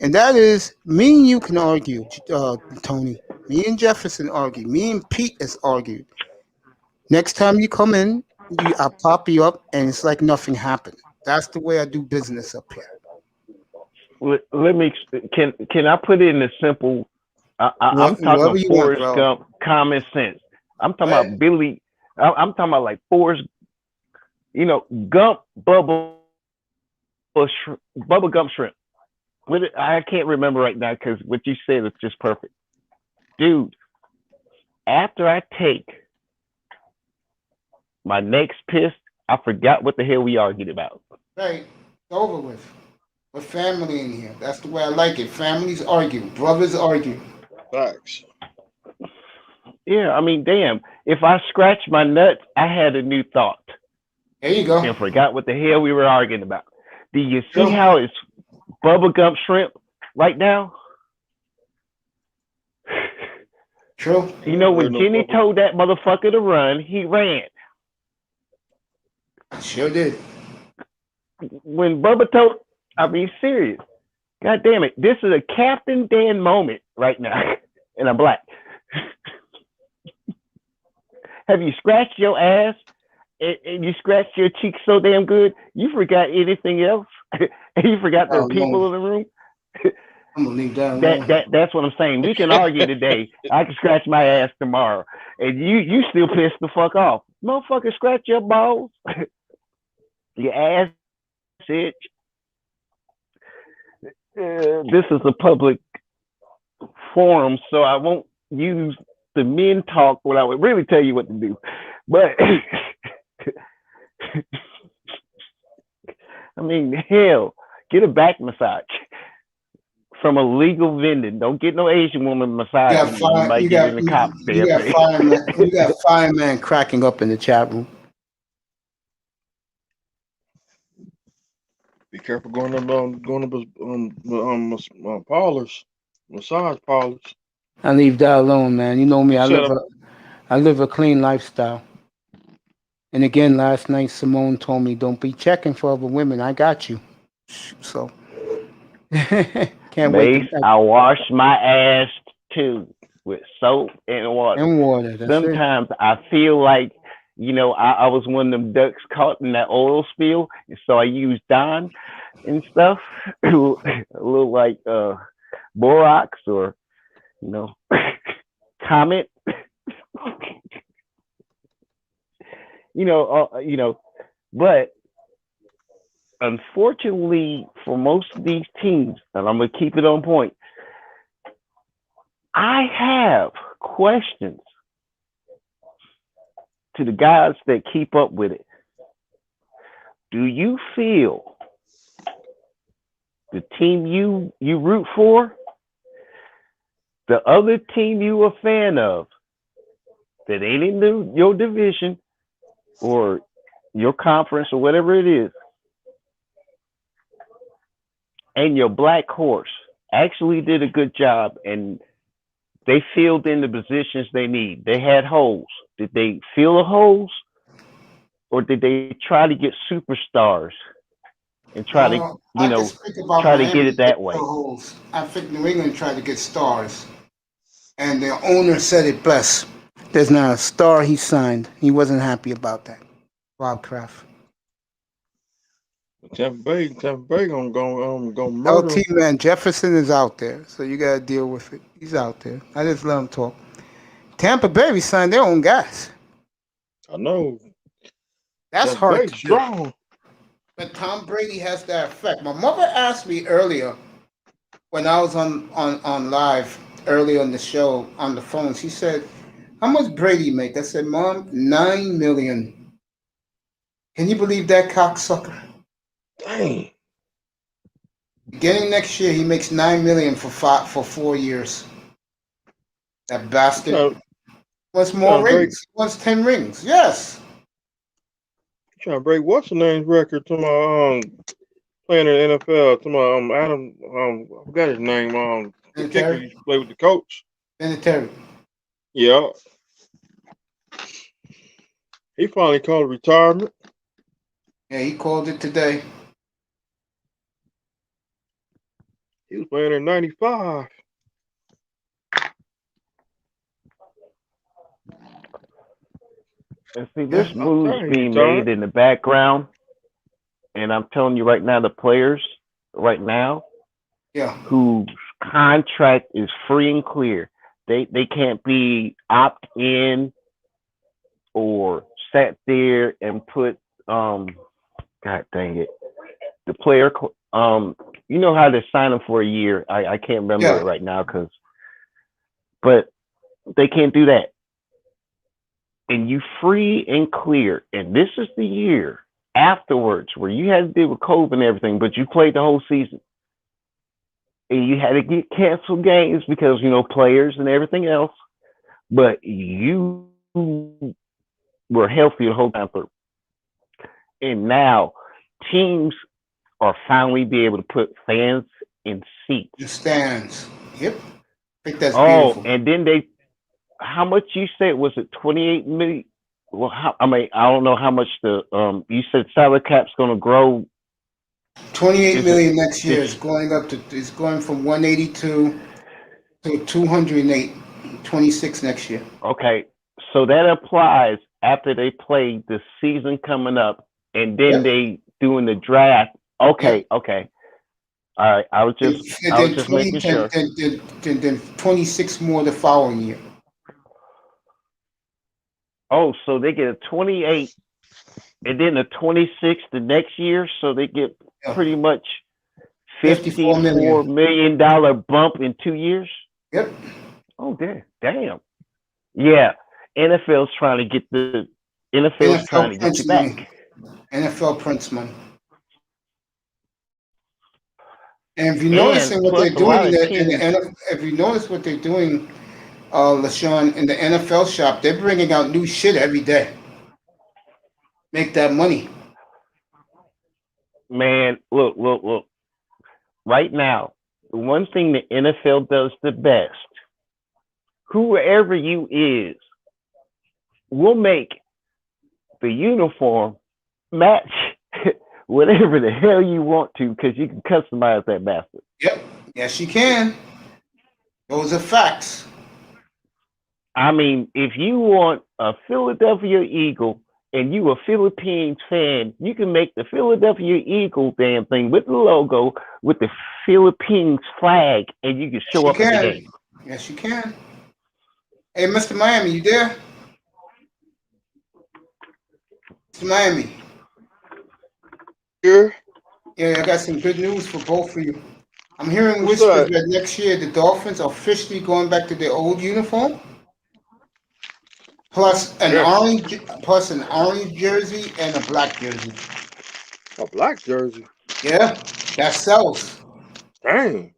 And that is, me and you can argue, Tony. Me and Jefferson argue. Me and Pete has argued. Next time you come in, I'll pop you up, and it's like nothing happened. That's the way I do business up here. Let me. Can I put it in a simple? I'm talking Forrest Gump common sense. I'm talking about Billy. I'm talking about like Forrest. You know, Gump Bubble Gump Shrimp. I can't remember right now because what you said is just perfect, dude. After I take my next piss, I forgot what the hell we argued about. Right, it's over with. We're family in here. That's the way I like it. Families argue. Brothers argue. Facts. Yeah, I mean, damn. If I scratched my nuts, I had a new thought. There you go. And forgot what the hell we were arguing about. Do you see how it's bubblegum shrimp right now? True. You know, when Jenny told that motherfucker to run, he ran. Sure did. When Bubba told, I mean, serious. God damn it. This is a Captain Dan moment right now. And I'm black. Have you scratched your ass and you scratched your cheeks so damn good, you forgot anything else? And you forgot there are people in the room? I'm gonna leave that alone. That's what I'm saying. We can argue today. I can scratch my ass tomorrow. And you still pissed the fuck off. Motherfucker, scratch your balls. Your ass itch. This is a public forum, so I won't use the men talk when I would really tell you what to do. But I mean, hell, get a back massage from a legal vendor. Don't get no Asian woman massage. You got fireman cracking up in the chat room. Be careful going to parlors, massage parlors. I leave that alone, man. You know me. I live a clean lifestyle. And again, last night Simone told me, "Don't be checking for other women. I got you." So can't wait. I wash my ass too with soap and water. Sometimes I feel like, you know, I was one of them ducks caught in that oil spill, and so I used Dawn and stuff, a little like borax or, you know, Comet. you know, but unfortunately for most of these teams, and I'm gonna keep it on point, I have questions to the guys that keep up with it. Do you feel the team you root for, the other team you a fan of, that ain't in your division or your conference or whatever it is, and your black horse actually did a good job and they filled in the positions they need? They had holes. Did they fill the holes, or did they try to get superstars and try to, you know, try to get it that way? I think New England tried to get stars, and the owner said it best. There's not a star he signed. He wasn't happy about that. Bob Kraft. Tampa Bay gonna murder. LT, man, Jefferson is out there, so you gotta deal with it. He's out there. I just let him talk. Tampa Bay signed their own guys. I know. That's That hard Bay to do. strong. But Tom Brady has that effect. My mother asked me earlier when I was on live earlier on the show on the phone. She said, "How much Brady make?" I said, "Mom, $9 million." Can you believe that cocksucker? Dang. Beginning next year, he makes $9 million for 4 years. That bastard wants more rings. He wants 10 rings. Yes. Trying to break what's the name's record to my playing in the NFL to my Adam I forgot his name the kicker used to play with the coach. Vinatieri. Yeah. He finally called retirement. Yeah, he called it today. He was playing in '95. And see, there's I'm moves telling you, being Todd. made in the background, and I'm telling you right now, the players right now, whose contract is free and clear, they can't be opt in or sat there and put God dang it, the player you know how they sign them for a year. I can't remember it right now but they can't do that. And you free and clear. And this is the year afterwards where you had to deal with COVID and everything, but you played the whole season. And you had to get canceled games because, players and everything else. But you were healthy the whole time through. And now teams are finally be able to put fans in seats. The stands. Yep. I think that's beautiful. And then how much you said, was it 28 million? Well, I don't know how much you said salary cap's going to grow. 28 million next year is going from 182 to 208, 26 next year. Okay. So that applies after they play the season coming up and then they doing the draft. Okay. Okay. All right. I was just making sure. Then 26 more the following year. Oh, so they get a 28 and then a 26 the next year. So they get pretty much $54 million bump in 2 years. Yep. Oh, damn. Yeah. NFL's trying to get trying to get you back. NFL prints money. And if you notice what they're doing if you notice what they're doing, LaShawn, in the NFL shop, they're bringing out new shit every day. Make that money. Man, look. Right now, the one thing the NFL does the best, whoever you is, will make the uniform match whatever the hell you want to, because you can customize that bastard. Yep. Yes, you can. Those are facts. I mean, if you want a Philadelphia Eagle and you a Philippines fan, you can make the Philadelphia Eagle damn thing with the logo, with the Philippines flag, and you can show up at the game. Yes, you can. Hey, Mr. Miami, you there? Mr. Miami. Here? Yeah, I got some good news for both of you. I'm hearing whispers that next year the Dolphins are officially going back to their old uniform. Plus an orange jersey and a black jersey. A black jersey? Yeah, that sells. Dang.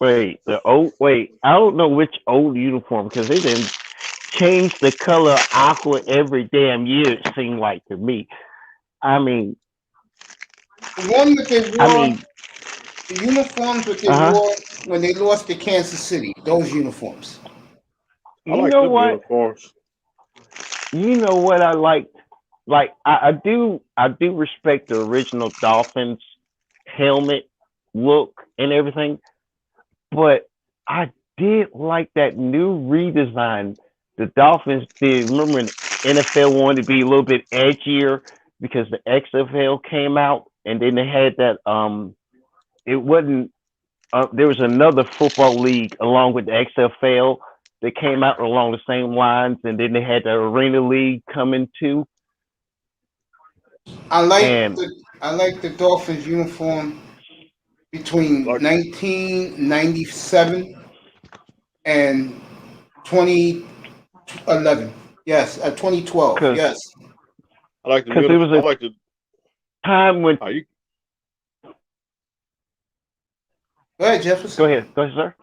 I don't know which old uniform, because they didn't change the color aqua every damn year, it seemed like to me. I mean, the one that they wore, the uniforms that they wore when they lost to Kansas City, those uniforms. You know what I liked? Like I do respect the original Dolphins helmet look and everything, but I did like that new redesign the Dolphins did. Remember when NFL wanted to be a little bit edgier because the XFL came out, and then they had that it wasn't there was another football league along with the XFL that came out along the same lines, and then they had the Arena League coming too. I like And the Dolphins uniform between 1997 and 2011. Yes, 2012. Yes. I like the because it was I a like the. time when. Oh, you, Go ahead, Jefferson. Go ahead, sir.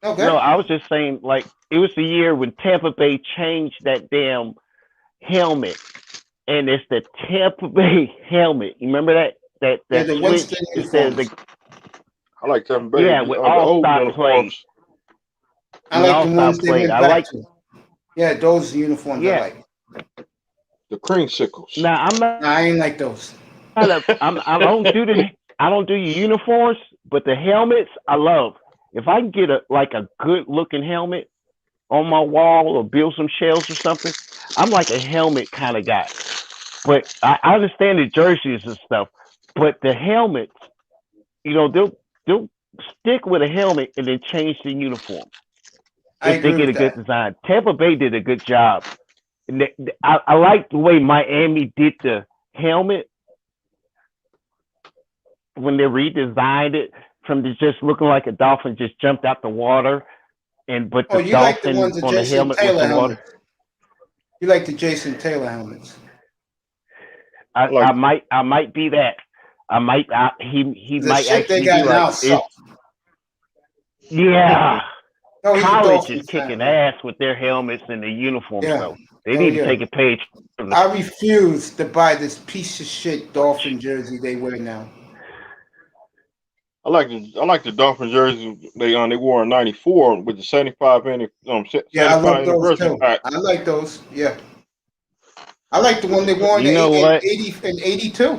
No, go No, ahead. I was just saying, like, it was the year when Tampa Bay changed that damn helmet, and it's the Tampa Bay helmet. You remember that Yeah, that the switch Winston instead of uniforms. the I like Tampa Bay. yeah with The all old stop plays. uniforms. I With like all the stop ones they play. went I back like to. Yeah, those uniforms I yeah. like. The creamsicles. Now I'm not Nah, I ain't like those. I don't do uniforms, but the helmets I love. If I can get a good looking helmet on my wall or build some shells or something, I'm like a helmet kind of guy. But I understand the jerseys and stuff, but the helmets, they'll stick with a helmet and then change the uniform I if they agree get a with good that. design. Tampa Bay did a good job. And I like the way Miami did the helmet when they redesigned it from just looking like a dolphin just jumped out the water, but Oh, the you like the ones dolphin that on the Jason helmet was Taylor the water. helmets. You like the Jason Taylor helmets. I like I might be that. He The might shit they actually be got now right. sucks. Yeah. No, he's a College is Dolphins kicking fan. ass with their helmets and the uniforms Yeah. though. They Oh, need to yeah. take a page from the I refuse to buy this piece of shit Dolphin jersey they wear now. I like the Dolphin jerseys they wore in '94 with the 75 Yeah, I 75 love those anniversary too. pack. I like those. Yeah. I like the one they The wore in You know what? 82.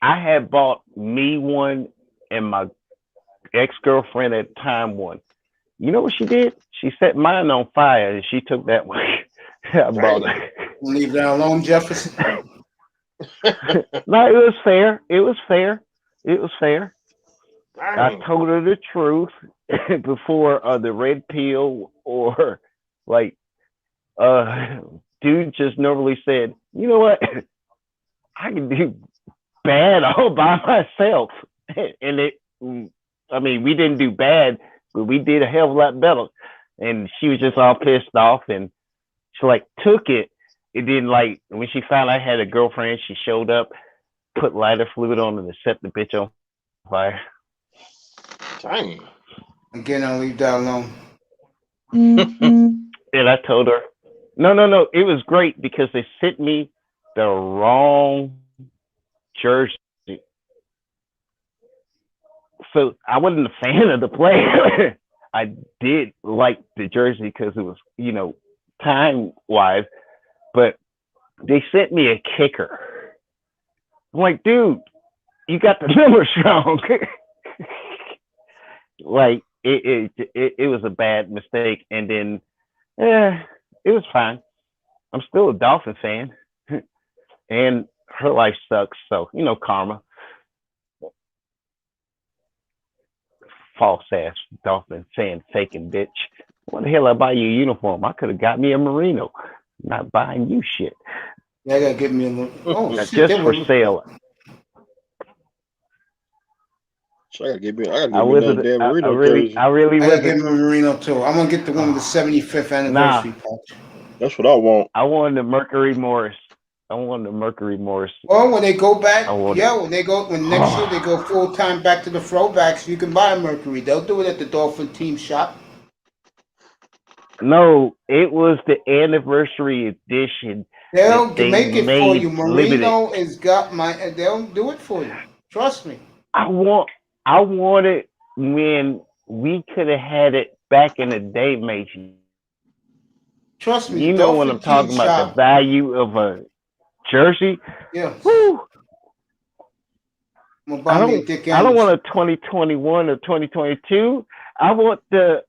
I had bought me one and my ex-girlfriend at the time one. You know what she did? She set mine on fire and she took that one. I bought it. Leave that alone, Jefferson. No, it was fair. It was fair. It was fair. I Dang. told her the truth before the red pill or like dude just normally said, you know what? I can do bad all by myself. And I mean, we didn't do bad, but we did a hell of a lot better. And she was just all pissed off and she like took it. It didn't like when she found I had a girlfriend, she showed up, put lighter fluid on and set the bitch on fire. Dang. Again, I'll leave that alone. And I told her, no, it was great because they sent me the wrong jersey. So I wasn't a fan of the player. I did like the jersey because it was, time wise, but they sent me a kicker. I'm like, dude, you got the numbers wrong. Like it was a bad mistake, and then it was fine. I'm still a Dolphin fan, and her life sucks. So karma. False ass Dolphin fan faking bitch. What the hell I buy you a uniform? I could have got me a Merino. Not buying you shit. Yeah, I gotta get me a little. Oh That's shit! just for sale. So I gotta get me I another damn Merino jersey. I really I gotta get wasn't. me a Merino too. I'm gonna get the one with the 75th anniversary patch. That's what I want. I wanted the Mercury Morris. Well, when they go back, when next year they go full time back to the throwbacks, you can buy a Mercury. They'll do it at the Dolphin team shop. No, it was the anniversary edition. They'll They make it for made you. limited. Merino has got they'll do it for you. Trust me. I want it when we could have had it back in the day, Mason. Trust me. You the know what Dolphin I'm talking team about, shop. the value of a jersey. Yeah. Woo. I'm gonna buy me a Dick I don't Anderson. want a 2021 or 2022. I want the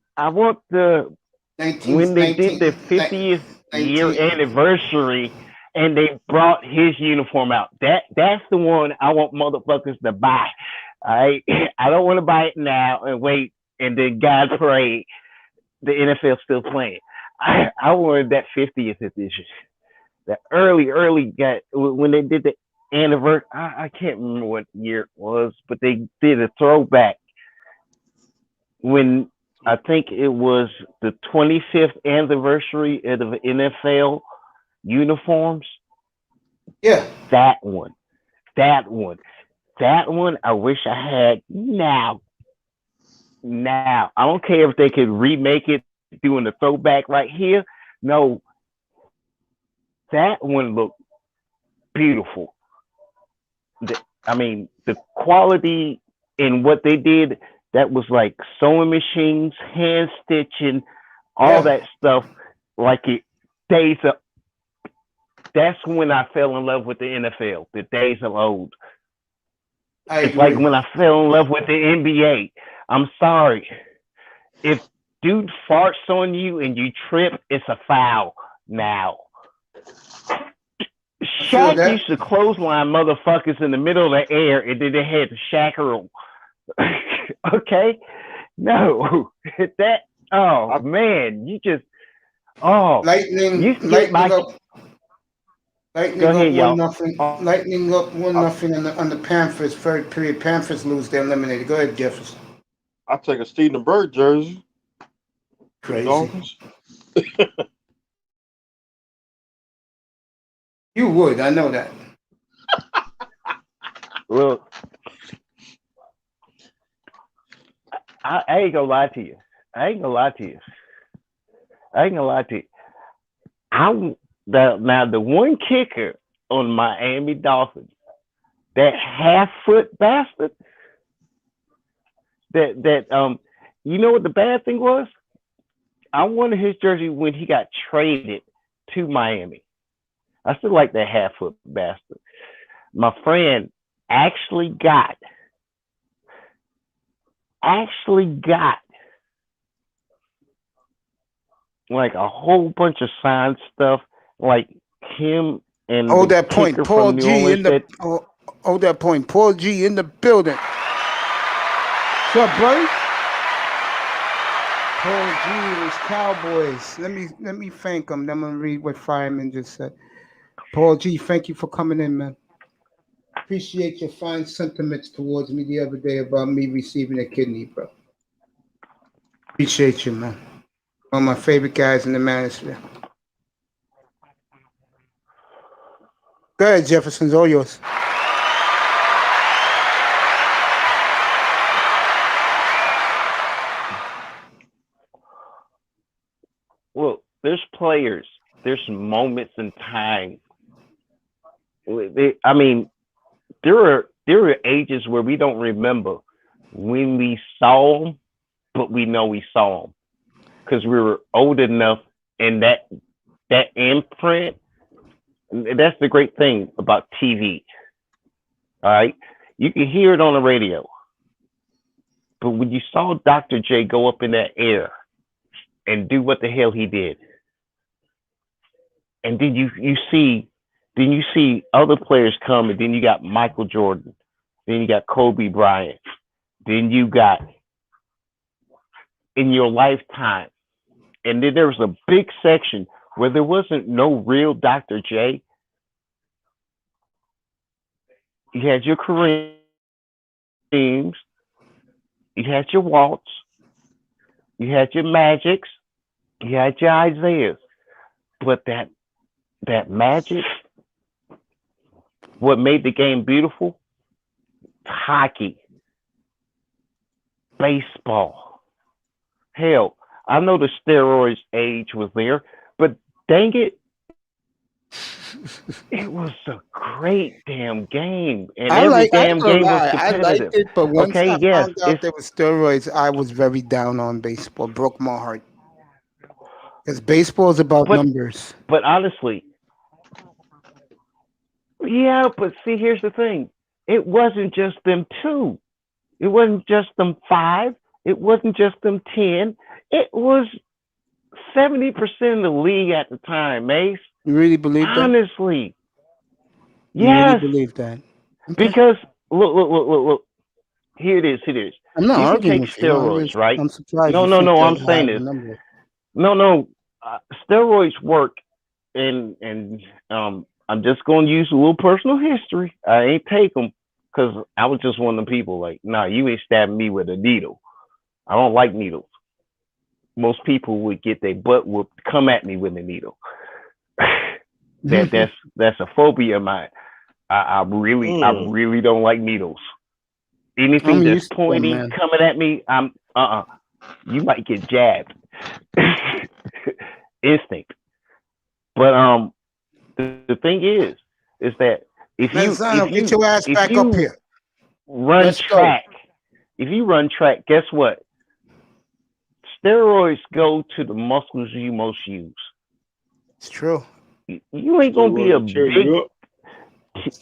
when they did their 50th year anniversary and they brought his uniform out. That's the one I want motherfuckers to buy. All right. I don't want to buy it now and wait and then God pray the NFL still playing. I wanted that 50th edition. The early got when they did the anniversary. I can't remember what year it was, but they did a throwback when I think it was the 25th anniversary of the NFL uniforms. Yeah. That one. I wish I had now. I don't care if they could remake it doing the throwback right here. No. That one looked beautiful. The quality in what they did, that was like sewing machines, hand stitching, all that stuff. Like that's when I fell in love with the NFL, the days of old. It's like when I fell in love with the NBA. I'm sorry. If dude farts on you and you trip, it's a foul now. Shaq used to clothesline motherfuckers in the middle of the air, and then they had to shacker them. Okay? No. Oh, man. You just... Oh. Lightning up 1-0. Lightning up 1-0 on the Panthers. Third period. Panthers lose. They're eliminated. Go ahead, Jefferson. I'll take a Steven Bird jersey. Crazy. You would. I know that. Well, I ain't gonna lie to you. Now the one kicker on Miami Dolphins, that half-foot bastard, that you know what the bad thing was? I wanted his jersey when he got traded to Miami. I still like that half-foot bastard. My friend actually got like a whole bunch of signed stuff, like him and hold that point, Paul G in the hold that point, Paul G in the building. What's up, buddy? Paul G was Cowboys. Let me thank him. I'm gonna read what Fireman just said. Paul G, thank you for coming in, man. Appreciate your fine sentiments towards me the other day about me receiving a kidney, bro. Appreciate you, man. One of my favorite guys in the manosphere. Go ahead, Jefferson's all yours. Well, there's players, there's moments in time. I mean, there are ages where we don't remember when we saw them, but we know we saw them because we were old enough, and that imprint. That's the great thing about TV. All right, you can hear it on the radio, but when you saw Dr. J go up in that air and do what the hell he did, and then you see other players come, and then you got Michael Jordan, then you got Kobe Bryant, then you got in your lifetime, and then there was a big section where there wasn't no real Dr. J. You had your Kareems, you had your Walts, you had your Magics, you had your Isaiahs, but that Magic, what made the game beautiful? Hockey, baseball. Hell, I know the steroids age was there, but dang it, it was a great damn game, and every damn game was competitive. I liked it, but once I found out there was steroids, I was very down on baseball. Broke my heart. Because baseball is about numbers. But honestly, yeah, but see, here's the thing. It wasn't just them 2. It wasn't just them 5. It wasn't just them 10. It was 70% of the league at the time, Mace. You really believe that? Honestly. You Yes. really believe that? Okay. Because, look. Here it is. I'm not You can arguing take with you. steroids, right? I'm surprised. No, you think I'm that saying high this. number. No. Steroids work, and I'm just gonna use a little personal history. I ain't take them because I was just one of the people like, nah, you ain't stabbing me with a needle. I don't like needles. Most people would get their butt whooped, come at me with a needle. That's a phobia of mine. I really don't like needles. Anything that's pointy coming at me, I'm you might get jabbed. Instinct. But the thing is that if get your ass back up here. Run track, if you run track, guess what? Steroids go to the muscles you most use. It's true. You ain't gonna be a big.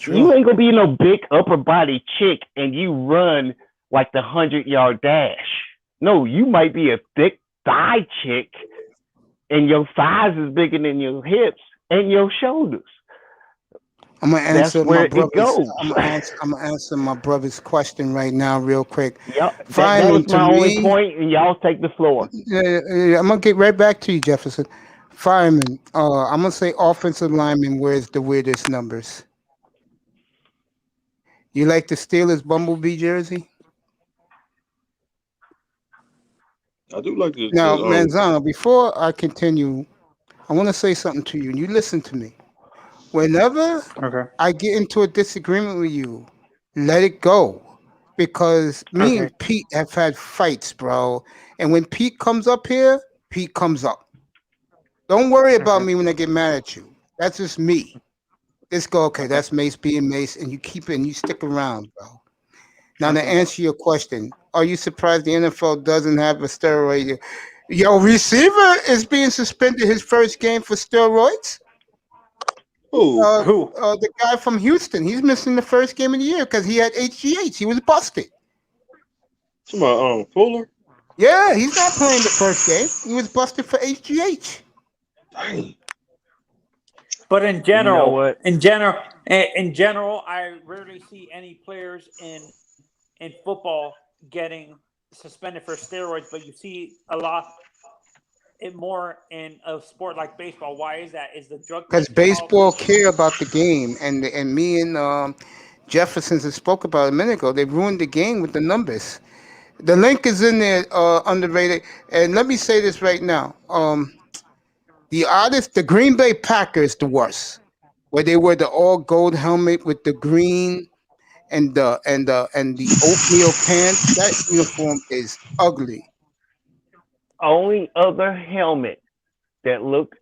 You ain't gonna be no big upper body chick and you run like the 100-yard dash. No, you might be a thick thigh chick and your thighs is bigger than your hips and your shoulders. I'm gonna answer That's where my it brother's. goes. I'm gonna answer my brother's question right now, real quick. Yep, that was my only point, and y'all take the floor. I'm gonna get right back to you, Jefferson. Fireman. I'm gonna say offensive lineman wears the weirdest numbers. You like the Steelers Bumblebee jersey? I do like the. Now, Manzano, before I continue, I want to say something to you, and you listen to me. Whenever I get into a disagreement with you, let it go. Because me and Pete have had fights, bro. And when Pete comes up here, Pete comes up. Don't worry about me when I get mad at you. That's just me. Just go, okay, that's Mace being Mace, and you keep it and you stick around, bro. Now, to answer your question, are you surprised the NFL doesn't have a steroid? Yo, receiver is being suspended his first game for steroids. Who? The guy from Houston. He's missing the first game of the year because he had HGH. He was busted. Fuller? Yeah, he's not playing the first game. He was busted for HGH. Dang. But in general, You know what? in general, I rarely see any players in football getting suspended for steroids, but you see a lot more in a sport like baseball. Why is that? Is the drug Because baseball care about the game, and me and Jeffersons have spoke about it a minute ago. They ruined the game with the numbers. The link is in there, underrated. And let me say this right now. The Green Bay Packers, the worst, where they wear the all gold helmet with the green and the oatmeal pants. That uniform is ugly. Only other helmet that look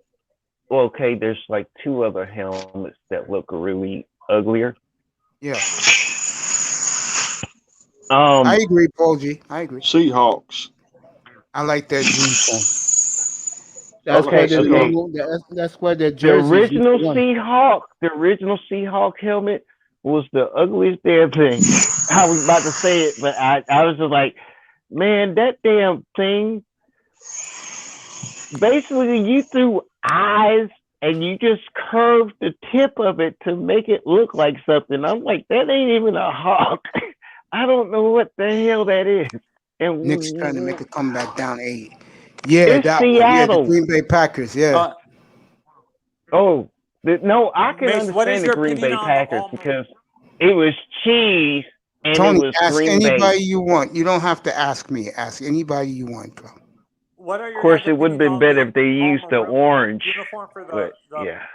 okay, there's like two other helmets that look really uglier. Yeah. I agree, Paul G. I agree. Seahawks. I like that uniform. That's where the jerseys. The original Seahawk helmet was the ugliest damn thing. I was about to say it, but I was just like, man, that damn thing. Basically, you threw eyes and you just curved the tip of it to make it look like something. I'm like, that ain't even a hawk. I don't know what the hell that is. And Nick's trying to make a comeback down 8. Yeah, it's that Seattle. one. Yeah, the Green Bay Packers. Yeah. No, I can Mace, what is understand the your Green Bay opinion on Packers because it was cheese and Tony, it was ask Green anybody Bay. you want. You don't have to ask me. Ask anybody you want, bro. What are your Of course, guys' it would have been opinions on better if they used the orange. uniform for But yeah,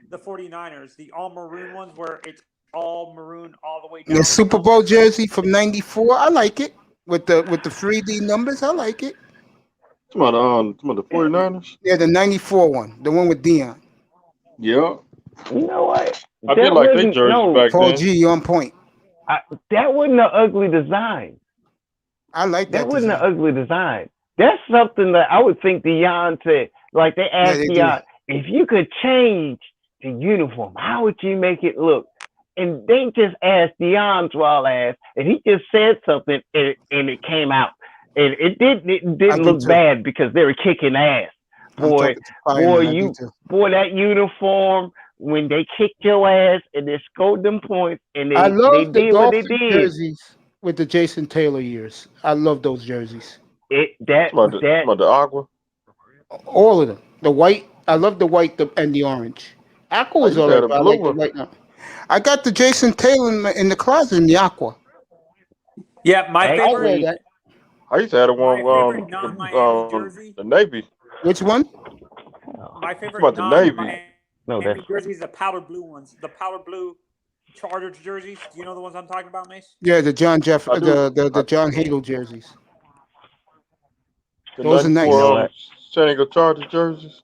the 49ers, the all maroon ones where it's all maroon all the way down. The Super Bowl jersey from '94. I like it with the 3D numbers. I like it. Come on, the 49ers. Yeah, the '94 one, the one with Dion. Yeah. You know what? I did like that jersey back Paul then. G, you on point. That wasn't an ugly design. I like that. That wasn't an ugly design. That's something that I would think Dion said. Like they asked Dion, if you could change the uniform, how would you make it look? And they just asked Dion's wild ass, and he just said something, and it came out. And it didn't look bad because they were kicking ass. Boy, that uniform, when they kicked your ass and they scored them points and I love they the did what they Dolphin did. jerseys with the Jason Taylor years. I love those jerseys. The aqua. All of them. The white. I love the white and the orange. Aqua I was used to have alright, a but I blue like the one. white now. I got the Jason Taylor in the closet in the aqua. Yeah, my I wear favorite. that. I used to have the one My favorite non-Miami jersey. the Navy. Which one? My It's favorite about the Navy. No, non-Miami that's jerseys, the powder blue ones. The powder blue Chargers jerseys. Do you know the ones I'm talking about, Mace? Yeah, the John Jeff, I do. the John Hadel jerseys. The Those are nice. you know 94 what? San Diego Chargers jerseys.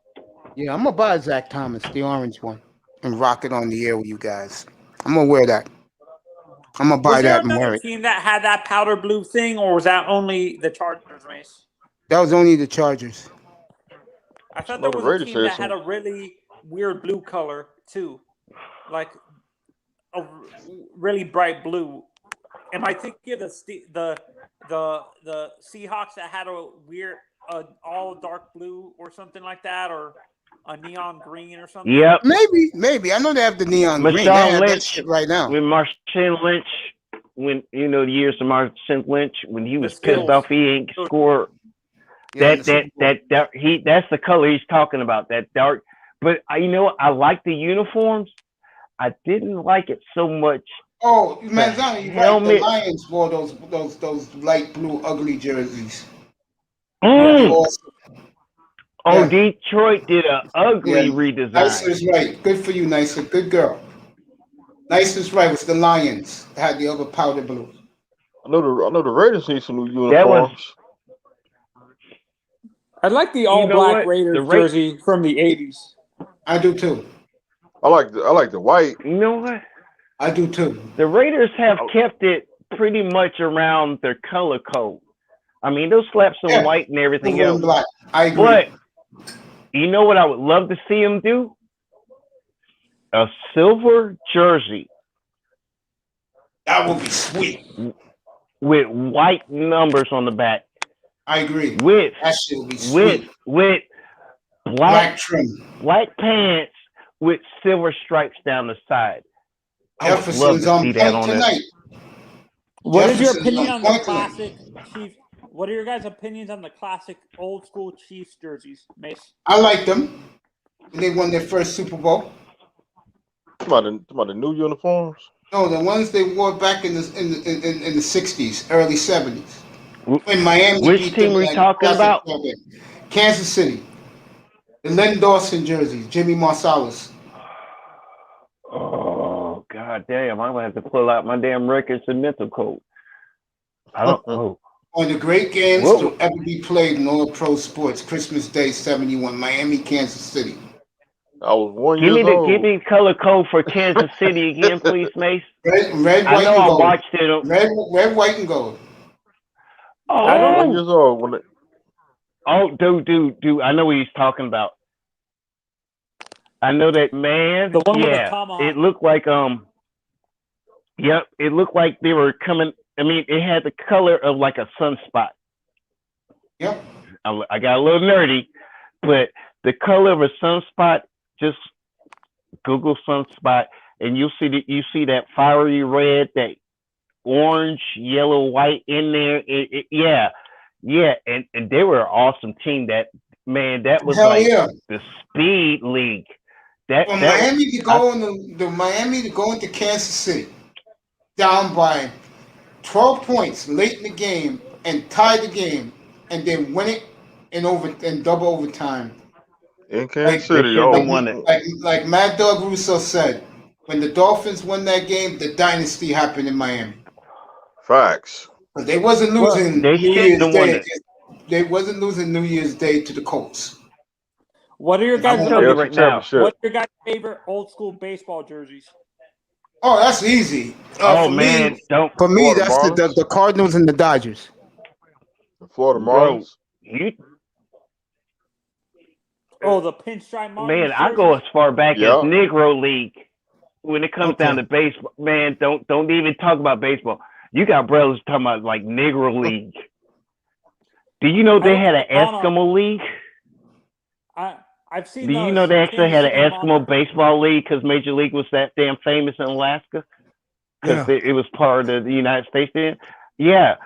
Yeah, I'm gonna buy Zach Thomas, the orange one, and rock it on the air with you guys. I'm gonna wear that. I'm gonna buy Was there that and wear another it. team that had that powder blue thing, or was that only the Chargers, Mace? That was only the Chargers. I thought No, there the was a Raiders team had that had some. a really weird blue color too, like a really bright blue. Am I thinking of the Seahawks that had a weird all dark blue or something like that, or a neon green or something? Yep. Maybe. I know they have the neon green. They Marshawn have that Lynch shit right now. with Marshawn Lynch, when you know the years of Marshawn Lynch when he was pissed skills. off he ain't scored. Yeah, That's the color he's talking about. That dark. But you know what? I like the uniforms. I didn't like it so much. Oh, Manzana, you're right. The helmet. Lions wore those light blue ugly jerseys. Mm. Awesome. Oh, Yeah. Detroit did an ugly Yeah, redesign. Nice is right. Good for you, Nice. Good girl. Nice is right. It's the Lions that had the other powder blue. I know the Raiders need some new That was- uniforms. I like the You all know black what? Raiders The Ra- jersey from the '80s. I do too. I like the white. You know what? I do too. The Raiders have kept it pretty much around their color code. I mean, they'll slap some Yeah. white and everything Silver else. and black. I agree. But you know what I would love to see them do? A silver jersey That would be sweet. with white numbers on the back. I agree. With That shit would be sweet. with Black black trim. pants with silver stripes down the side. I would love Jefferson's to on see that point on there. tonight. What is your Jefferson's opinion on on the point tonight. classic Chiefs? What are your guys' opinions on the classic old school Chiefs jerseys, Mace? I like them. They won their first Super Bowl. Talking about the new uniforms. No, the ones they wore back in the '60s, early '70s. When Miami Which beat team them are you in talking classic about? champion. Kansas City. The Len Dawson jerseys, Jimmy Marsalis. Oh god damn! I'm gonna have to pull out my damn records and mental code. I don't know. One of the great games Whoa. to ever be played in all pro sports, Christmas Day '71, Miami, Kansas City. I was 1 Give year old. me the color code for Kansas City again, please, Mace. Red, I white, know and I gold. watched it. Red, white, and gold. I was 1 Oh, year old when it, dude. I know what he's talking about. I know that, man. The one with the Yeah, tomahawk. it looked like Yep, it looked like they were coming. I mean, it had the color of like a sunspot. Yep. I got a little nerdy, but the color of a sunspot. Just Google sunspot, and you see that fiery red, that orange, yellow, white in there. Yeah, and they were an awesome team. That was Hell like yeah. the speed league. For Miami to go Miami to go into Kansas City down by 12 points late in the game and tie the game and then win it in double overtime. in Kansas City. Oh, Like Mad Dog Russo said, when the Dolphins won that game, the dynasty happened in Miami. facts. But they wasn't losing they New shouldn't Year's have won Day. it. They wasn't losing New Year's Day to the Colts. What are your guys' I'm telling you right now. What are your guys' favorite old school baseball jerseys? Oh, that's easy. Oh for man, me, don't. for me, Florida that's the Cardinals and the Dodgers. The Florida Bro, Marlins. Oh, the pinstripe Marlins Man, I go as far back Yeah. as Negro League. When it comes down to baseball, man, don't even talk about baseball. You got brothers talking about like Negro League. Do you know they had an Eskimo League? I've seen. Do you know they actually had an Eskimo baseball league because Major League was that damn famous in Alaska? Because it was part of the United States then? Yeah.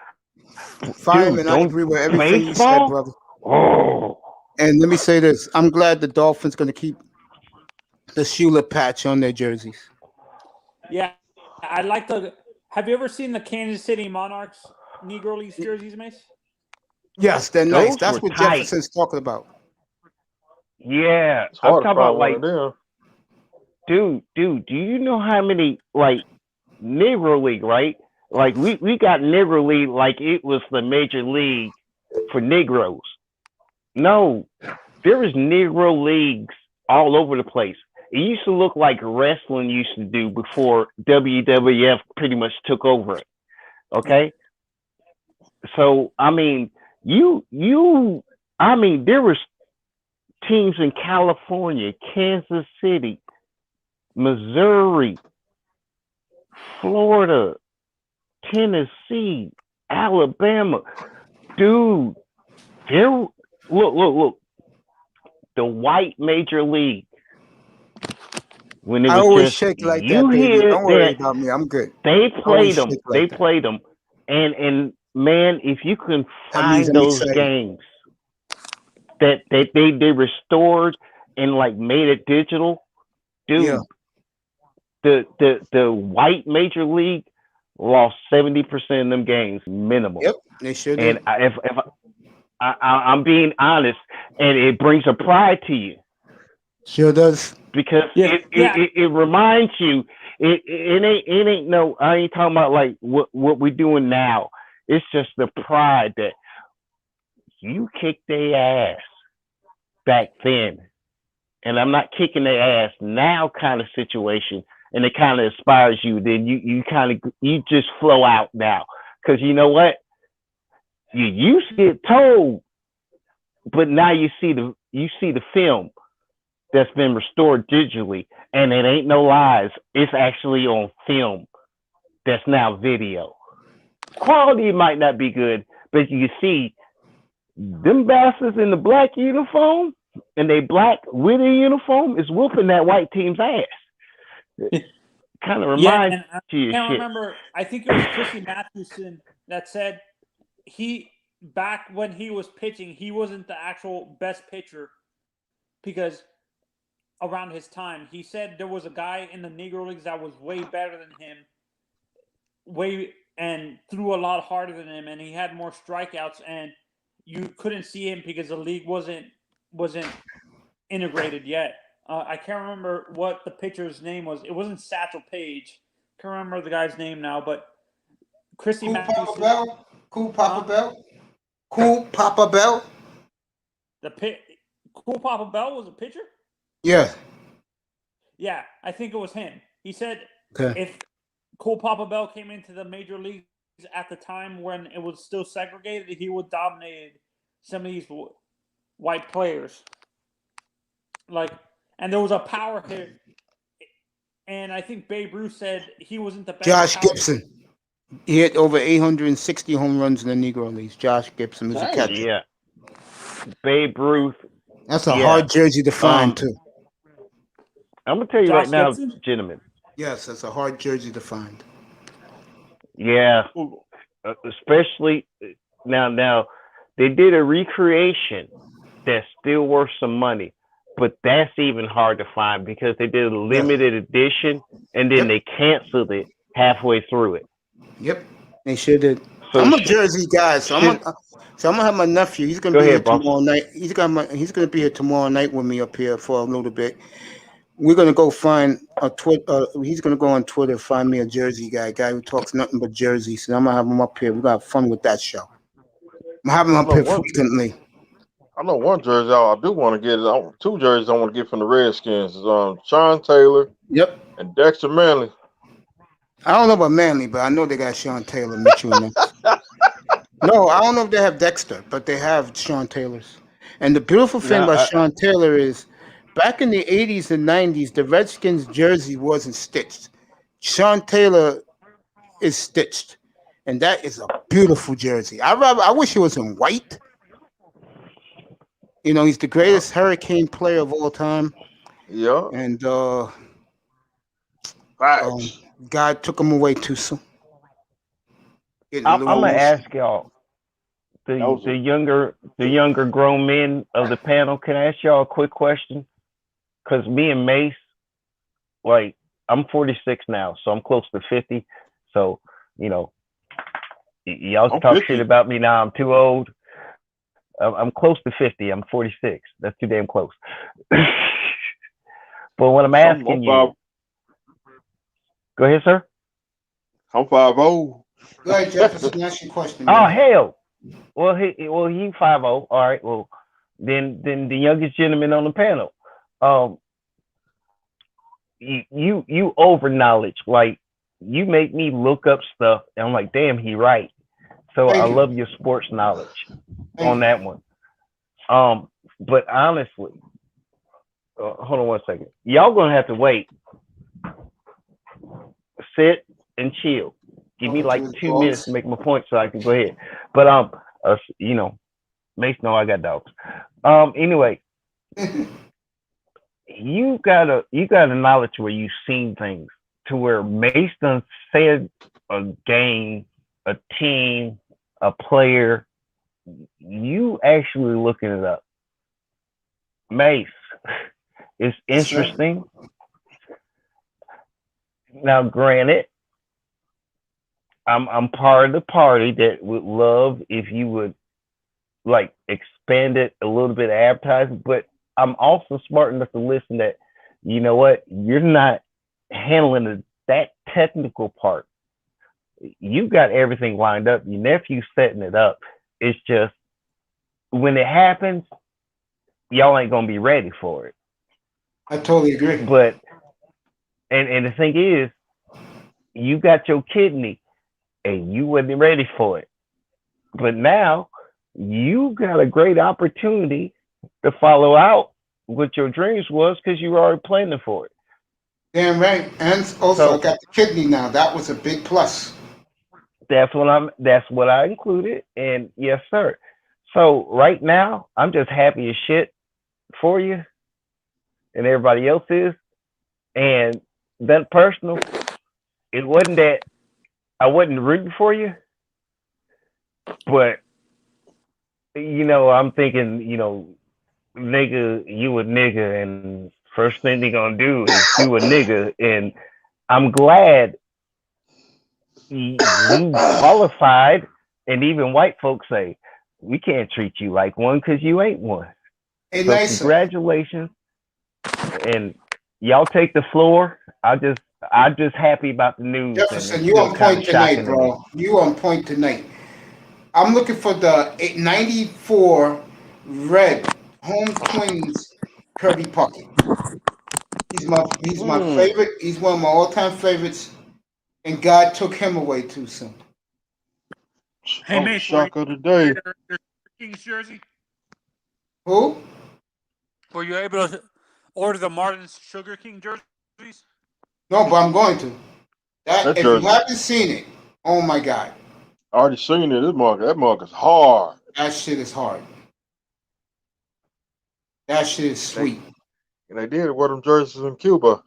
Fireman, Dude, I agree with everything you said, baseball? brother. Oh, And let me say this: I'm glad the Dolphins going to keep the Shula patch on their jerseys. Yeah, I like the. Have you ever seen the Kansas City Monarchs Negro Leagues jerseys, Mace? Yes, they're Those nice. That's were what tight. Jefferson's talking about. Yeah, It's I'm hard to talking about find one like, of them. dude, do you know how many like Negro League, right? Like we got Negro League like it was the major league for Negroes. No, there is Negro leagues all over the place. It used to look like wrestling used to do before WWF pretty much took over it. Okay, so I mean, there was teams in California, Kansas City, Missouri, Florida, Tennessee, Alabama. Dude, look. The white major league. When it I was always just shake like that, you baby. hear Don't worry that about me. I'm good. they I always played them. shake They like that. played them. And man, if you can That means find I'm those excited. games that they restored and like made it digital, dude. Yeah. The white major league lost 70% of them games minimum. Yep, they sure And did. if I'm being honest, and it brings a pride to you Sure does. because it reminds you it ain't no, I ain't talking about like what we're doing now. It's just the pride that you kicked their ass back then, and I'm not kicking their ass now kind of situation, and it kind of inspires you. Then you just flow out now because you know what, you used to get told, but now you see the film that's been restored digitally, and it ain't no lies. It's actually on film that's now video. Quality might not be good, but you see them bastards in the black uniform and they black with a uniform is whooping that white team's ass. Kind of Yeah, reminds and I you of can't shit. remember. I think it was Chrissy Mathewson that said back when he was pitching, he wasn't the actual best pitcher because around his time, he said there was a guy in the Negro Leagues that was way better than him, and threw a lot harder than him, and he had more strikeouts, and you couldn't see him because the league wasn't integrated yet. I can't remember what the pitcher's name was. It wasn't Satchel Paige. Can't remember the guy's name now, but Chrissy Mathewson. Cool Papa Bell. Cool Papa Bell. Cool Papa Bell was a pitcher? Yeah. Yeah, I think it was him. He said Okay. if Cool Papa Bell came into the major leagues at the time when it was still segregated, he would dominate some of these white players. And there was a power hit, and I think Babe Ruth said he wasn't the best. Josh Gibson. He hit over 860 home runs in the Negro Leagues. Josh Gibson was a catcher. Yeah. Babe Ruth. That's a hard jersey to find, too. I'm going to tell you Josh right now, Gibson? gentlemen. Yes, that's a hard jersey to find. Yeah. Especially now they did a recreation that's still worth some money, but that's even hard to find because they did a limited edition and then they canceled it halfway through it. Yep, they sure did. So I'm a Jersey guy, so I'm gonna have my nephew. He's gonna be here tomorrow night. He's gonna be here tomorrow night with me up here for a little bit. We're gonna go find a Twitter. He's gonna go on Twitter, find me a Jersey guy who talks nothing but Jersey. So I'm gonna have him up here. We're gonna have fun with that show. I'm having him up here frequently. I know one jersey I do want to get. Two jerseys I want to get from the Redskins. Sean Taylor. Yep. And Dexter Manley. I don't know about Manley, but I know they got Sean Taylor, Mitchell. No, I don't know if they have Dexter, but they have Sean Taylor's. And the beautiful thing about Sean Taylor is, back in the 80s and 90s, the Redskins jersey wasn't stitched. Sean Taylor is stitched, and that is a beautiful jersey. I wish it was in white. You know, he's the greatest Hurricane player of all time. Yeah. And God took him away too soon. I'm gonna ask y'all. the younger grown men of the panel, can I ask y'all a quick question? Because me and Mace, like, I'm 46 now, so I'm close to 50. So, you know, y'all I'm talk 50. shit about me now. I'm too old. I'm close to 50. I'm 46. That's too damn close. But what I'm asking you, go ahead, sir. I'm 5'0". Go ahead, Jefferson. Ask your question. Oh man. hell. Well, he 5'0". All right. Well, then the youngest gentleman on the panel. You over knowledge. Like, you make me look up stuff, and I'm like, damn, he right. So Thank I you. love your sports knowledge Thank on you. that one. But honestly, hold on one second. Y'all gonna have to wait. Sit and chill. Give me like 2 minutes to make my point so I can go ahead. But you know, Mace know I got dogs. Anyway, you got a knowledge where you've seen things to where Mace done said a game, a team, a player. You actually looking it up. Mace, it's interesting. Now, granted, I'm part of the party that would love if you would like expand it a little bit, advertising, but I'm also smart enough to listen that, you know what, you're not handling that technical part. You got everything lined up. Your nephew's setting it up. It's just when it happens, y'all ain't gonna be ready for it. I totally agree. But and the thing is, you got your kidney and you wasn't ready for it. But now you got a great opportunity to follow out what your dreams was because you were already planning for it. Damn right. And also, I got the kidney now. That was a big plus. That's what I included. And yes, sir. So right now, I'm just happy as shit for you and everybody else is. And that personal, it wasn't that I wasn't rooting for you, but you know, I'm thinking, you know, nigga, you a nigga, and first thing they gonna do is you a nigga, and I'm glad you qualified. And even white folks say we can't treat you like one because you ain't one. Hey, So nice. congratulations, and y'all take the floor. I'm just happy about the news. Jefferson, you on point tonight, bro. You on point tonight. I'm looking for the 94 red home Twins Kirby Puckett. He's my favorite. He's one of my all-time favorites, and God took him away too soon. Hey, Mace, shock of the day. Your Kings jersey? Who? Were you able to order the Martin's Sugar King jerseys? No, but I'm going to. That If jersey. you haven't seen it, oh my God. I already seen it. That mug is hard. That shit is hard. That shit is sweet. And they did wear them jerseys in Cuba.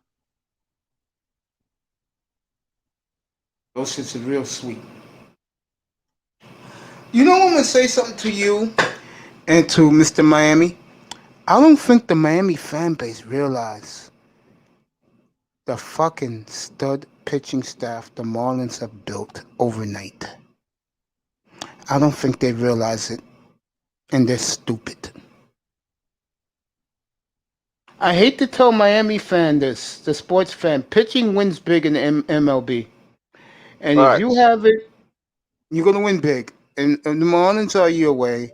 Those shits are real sweet. You know, I'm gonna say something to you and to Mr. Miami. I don't think the Miami fan base realize the fucking stud pitching staff the Marlins have built overnight. I don't think they realize it, and they're stupid. I hate to tell Miami fan this, the sports fan, pitching wins big in the MLB. And if you have it, you're going to win big. And the Marlins are your way.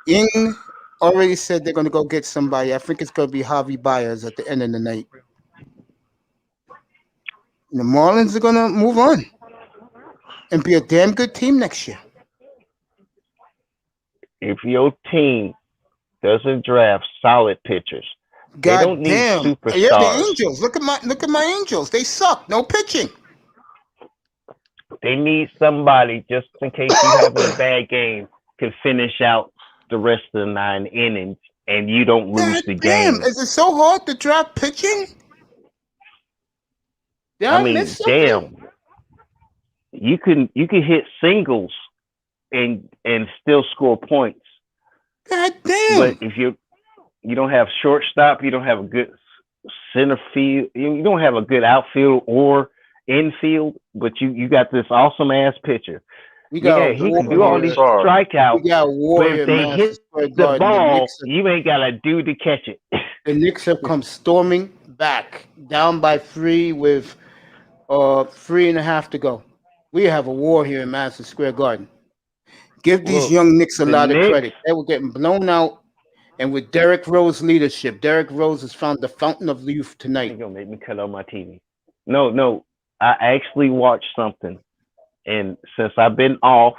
Ying already said they're going to go get somebody. I think it's going to be Javi Baez at the end of the night. And the Marlins are going to move on and be a damn good team next year. If your team doesn't draft solid pitchers, they don't need damn. superstars. Yeah, the Angels. Look at my Angels. They suck. No pitching. They need somebody just in case you have a bad game to finish out the rest of the 9 innings and you don't lose the game. Damn, is it so hard to draft pitching? Did I mean, miss something? damn. You can hit singles and still score points. God damn. But if you don't have shortstop, you don't have a good center field, you don't have a good outfield or infield, but you got this awesome ass pitcher. We got He can do all these strikeouts. We got But Warrior if they Madison hit Square the Garden. ball, you ain't got a dude to catch it. The Knicks have come storming back, down by 3 with 3.5 to go. We have a war here in Madison Square Garden. Give these young Knicks a lot of credit. They were getting blown out, and with Derrick Rose's leadership, Derrick Rose has found the fountain of youth tonight. You're gonna make me cut on my TV. No, I actually watched something, and since I've been off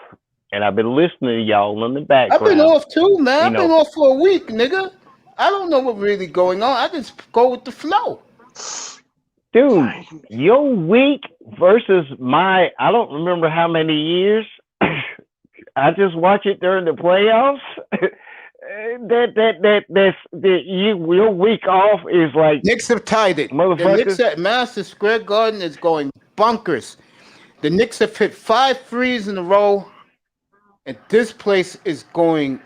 and I've been listening to y'all in the background, I've been off too, man. I've you been know. off for a week, nigga. I don't know what really going on. I just go with the flow. Dude, your week versus my, I don't remember how many years. I just watch it during the playoffs. Your week off is like Knicks have tied it. The Knicks at Madison Square Garden is going bonkers. The Knicks have hit 5 threes in a row, and this place is going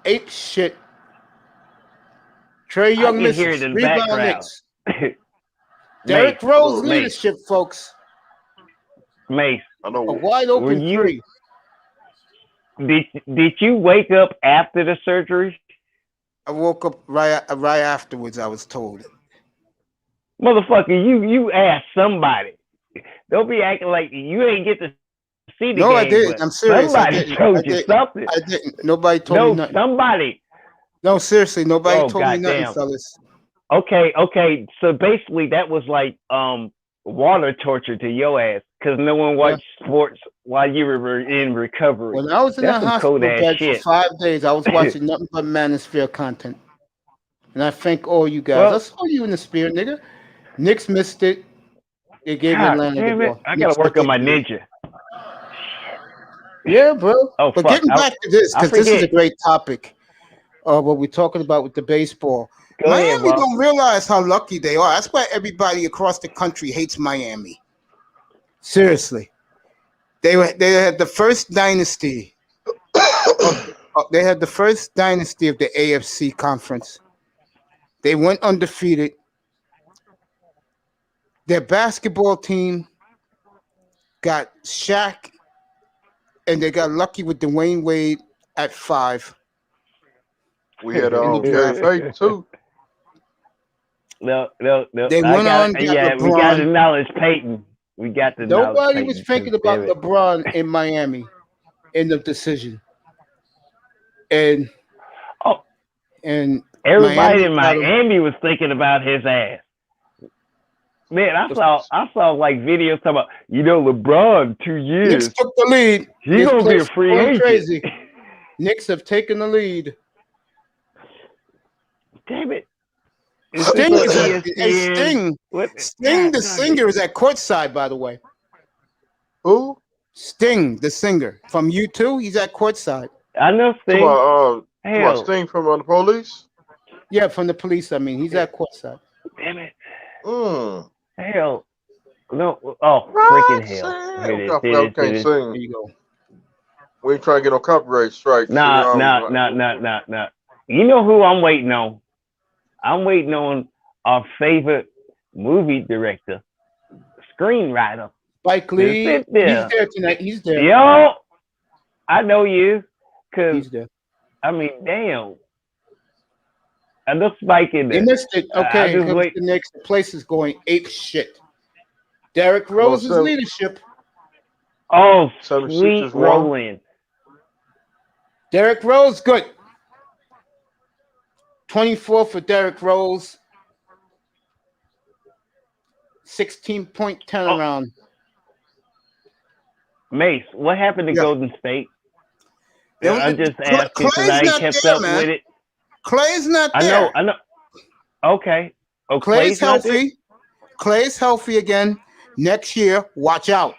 ape shit. Trey Young can hear misses. it in the Rebound background. Knicks. Derrick Rose Mace. leadership, folks. Mace, A wide open three. Did you wake up after the surgery? I woke up right afterwards, I was told. Motherfucker, you asked somebody. Don't be acting like you ain't get to see the No, game. I didn't. but I'm serious. Somebody told you something. I didn't. Nobody told me nothing. Somebody. No, seriously, nobody Oh, told me nothing, goddamn. fellas. Okay. So basically, that was like water torture to your ass because no one watched sports while you were in recovery. When I was in That's that some hospital cold-ass bed shit. for 5 days, I was watching nothing but Manosphere content. And I thank all you guys. Well- I saw you in the spirit, nigga. Knicks missed it. They gave God Atlanta the damn it! ball. I Knicks gotta work took on my it. ninja. Yeah, bro. Oh, But fuck. getting back to this, I because this is a forget. great topic. What we're talking about with the baseball. Go ahead, Miami Bob. don't realize how lucky they are. That's why everybody across the country hates Miami. Seriously. They had the first dynasty. They had the first dynasty of the AFC conference. They went undefeated. Their basketball team got Shaq, and they got lucky with Dwayne Wade at 5. We had In the draft. Payton too. No. They went on, got we got LeBron. to acknowledge Peyton. We got to acknowledge Nobody Peyton, was thinking 'cause, about damn it. LeBron in Miami in the decision. And Everybody in got him. Miami was thinking about his ass. Man, I saw like videos talking about, LeBron 2 years. Knicks took the lead. He's This gonna be a place free going agent. crazy. Knicks have taken the lead. Damn it. Sting is at ESPN. Sting. What? Sting, the singer, is at courtside, by the way. Who? Sting, the singer from U2. He's at courtside. I know Sting. Hell. Sting from the Police? Yeah, from the Police. I mean, he's at courtside. Damn it. Mm. Hell. No. Oh, freaking hell. Here it is. I Here forgot it we is. can't Here it is. sing. There you go. We ain't trying to get no copyright strikes. Nah. You know who I'm waiting on? I'm waiting on our favorite movie director, screenwriter. Spike Lee. Sit He's there. there tonight. He's there. Yo, I know you, cause He's there. I mean, damn. I know Spike in there. They missed it. Okay, I just comes wait. the Knicks. The place is going ape shit. Derrick Rose's so- leadership. Oh, 76 sweet is one. rolling. Derrick Rose, good. 24 for Derrick Rose. 16-point turnaround. Mace, what happened to Yeah. Golden State? They I'm don't- just asking because Clay's I ain't not kept there, up man. with it. Clay's not there. I know. Okay. Oh, Clay's not there? healthy. Clay's healthy again. Next year, watch out.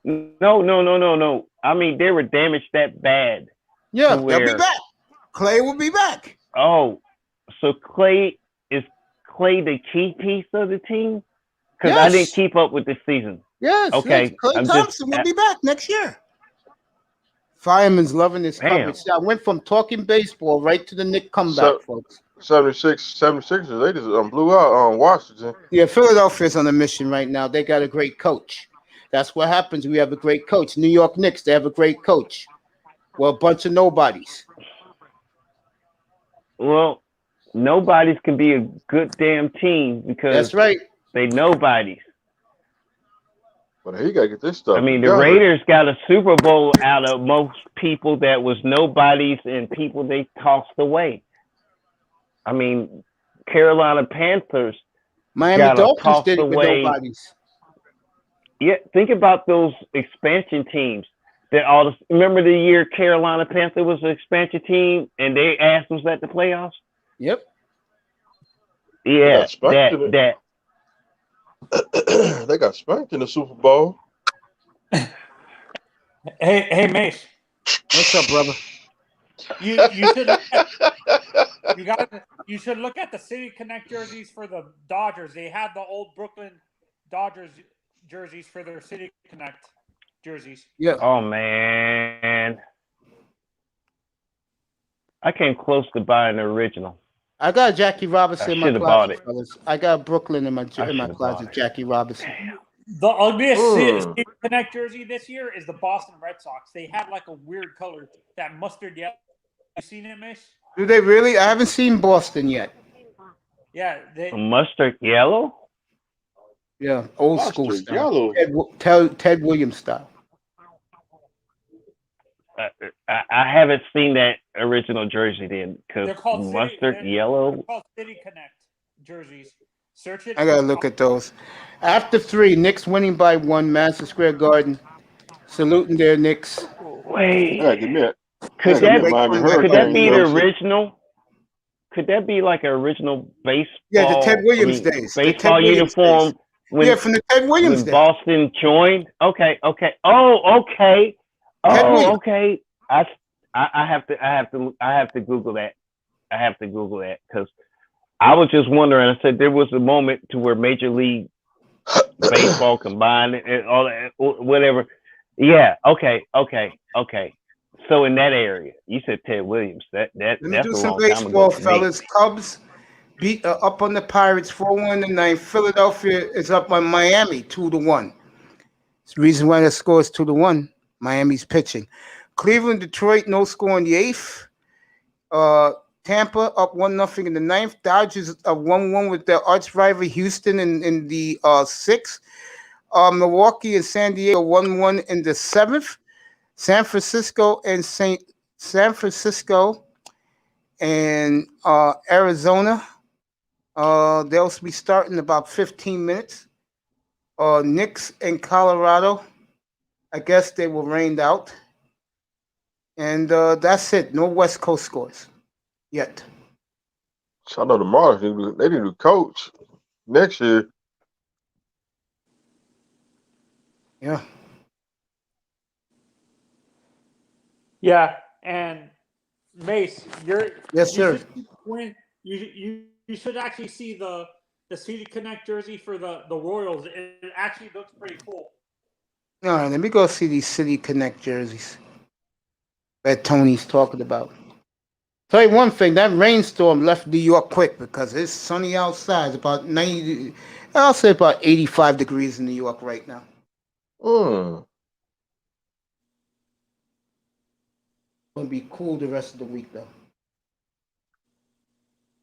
No. I mean, they were damaged that bad. Yeah, to they'll be where- back. Clay will be back. Oh, so Clay is the key piece of the team? Because I Yes. didn't keep up with this season. Yes. Okay, yes. Clay I'm Thompson just- will be back next year. Fireman's loving this Damn. coverage. I went from talking baseball right to the Nick comeback, folks. 76ers, they just blew out on Washington. Yeah, Philadelphia's on a mission right now. They got a great coach. That's what happens. We have a great coach. New York Knicks, they have a great coach. Well, a bunch of nobodies. Well, nobodies can be a good damn team because that's right. They nobodies. But he got to get this stuff. I mean, the together. Raiders got a Super Bowl out of most people that was nobodies and people they tossed away. I mean, Carolina Panthers. Miami got Dolphins did it with away. nobodies. Yeah, think about those expansion teams. That all the, remember the year Carolina Panther was an expansion team and they asked was at the playoffs? Yep. Yeah, that they got spanked in the Super Bowl. Hey, Mace. What's up, brother? You should you should look at the City Connect jerseys for the Dodgers. They had the old Brooklyn Dodgers jerseys for their City Connect jerseys. Yeah. Oh man, I came close to buying the original. I got Jackie Robinson in my closet, it. fellas. I got Brooklyn in my closet, Jackie Robinson. The ugliest City Connect jersey this year is the Boston Red Sox. They had like a weird color, that mustard yellow. You seen it, Mace? Do they really? I haven't seen Boston yet. Yeah, they Mustard yellow. Yeah, old Mustard school style. yellow. Ted Williams style. I haven't seen that original jersey then because they're called mustard yellow. They're called City Connect jerseys. Search it. I gotta look at those. After 3, Knicks winning by 1, Madison Square Garden. Saluting their Knicks. Wait. Yeah, give me it. Could that be the jersey. original? Could that be like an original baseball? Yeah, the Ted Williams days. The Ted Baseball Williams uniform. days. When, Yeah, from the Ted Williams when days. Boston joined. Okay. Oh, okay. Ted Oh, Williams. okay. I have to Google that. I have to Google that because I was just wondering. I said there was a moment to where Major League Baseball combined and all that, whatever. Yeah. Okay. So in that area, you said Ted Williams. Let me That's do a some long time baseball, ago for me. fellas. Cubs beat up on the Pirates 4-1 tonight. Philadelphia is up on Miami 2-1. It's the reason why the score is 2-1. Miami's pitching. Cleveland, Detroit, no score in the 8th. Tampa up 1-0 in the 9th. Dodgers up 1-1 with their arch rival Houston in the 6th. Milwaukee and San Diego 1-1 in the 7th. San Francisco and Arizona. They'll be starting in about 15 minutes. Knicks and Colorado. I guess they were rained out. And that's it. No West Coast scores yet. So I know the Marlins, they need a coach next year. Yeah. Yeah, and Mace, Yes, sir. You should actually see the City Connect jersey for the Royals. It actually looks pretty cool. All right, let me go see these City Connect jerseys that Tony's talking about. Tell you one thing, that rainstorm left New York quick because it's sunny outside. It's about 90, I'll say about 85 degrees in New York right now. It'll be cool the rest of the week, though.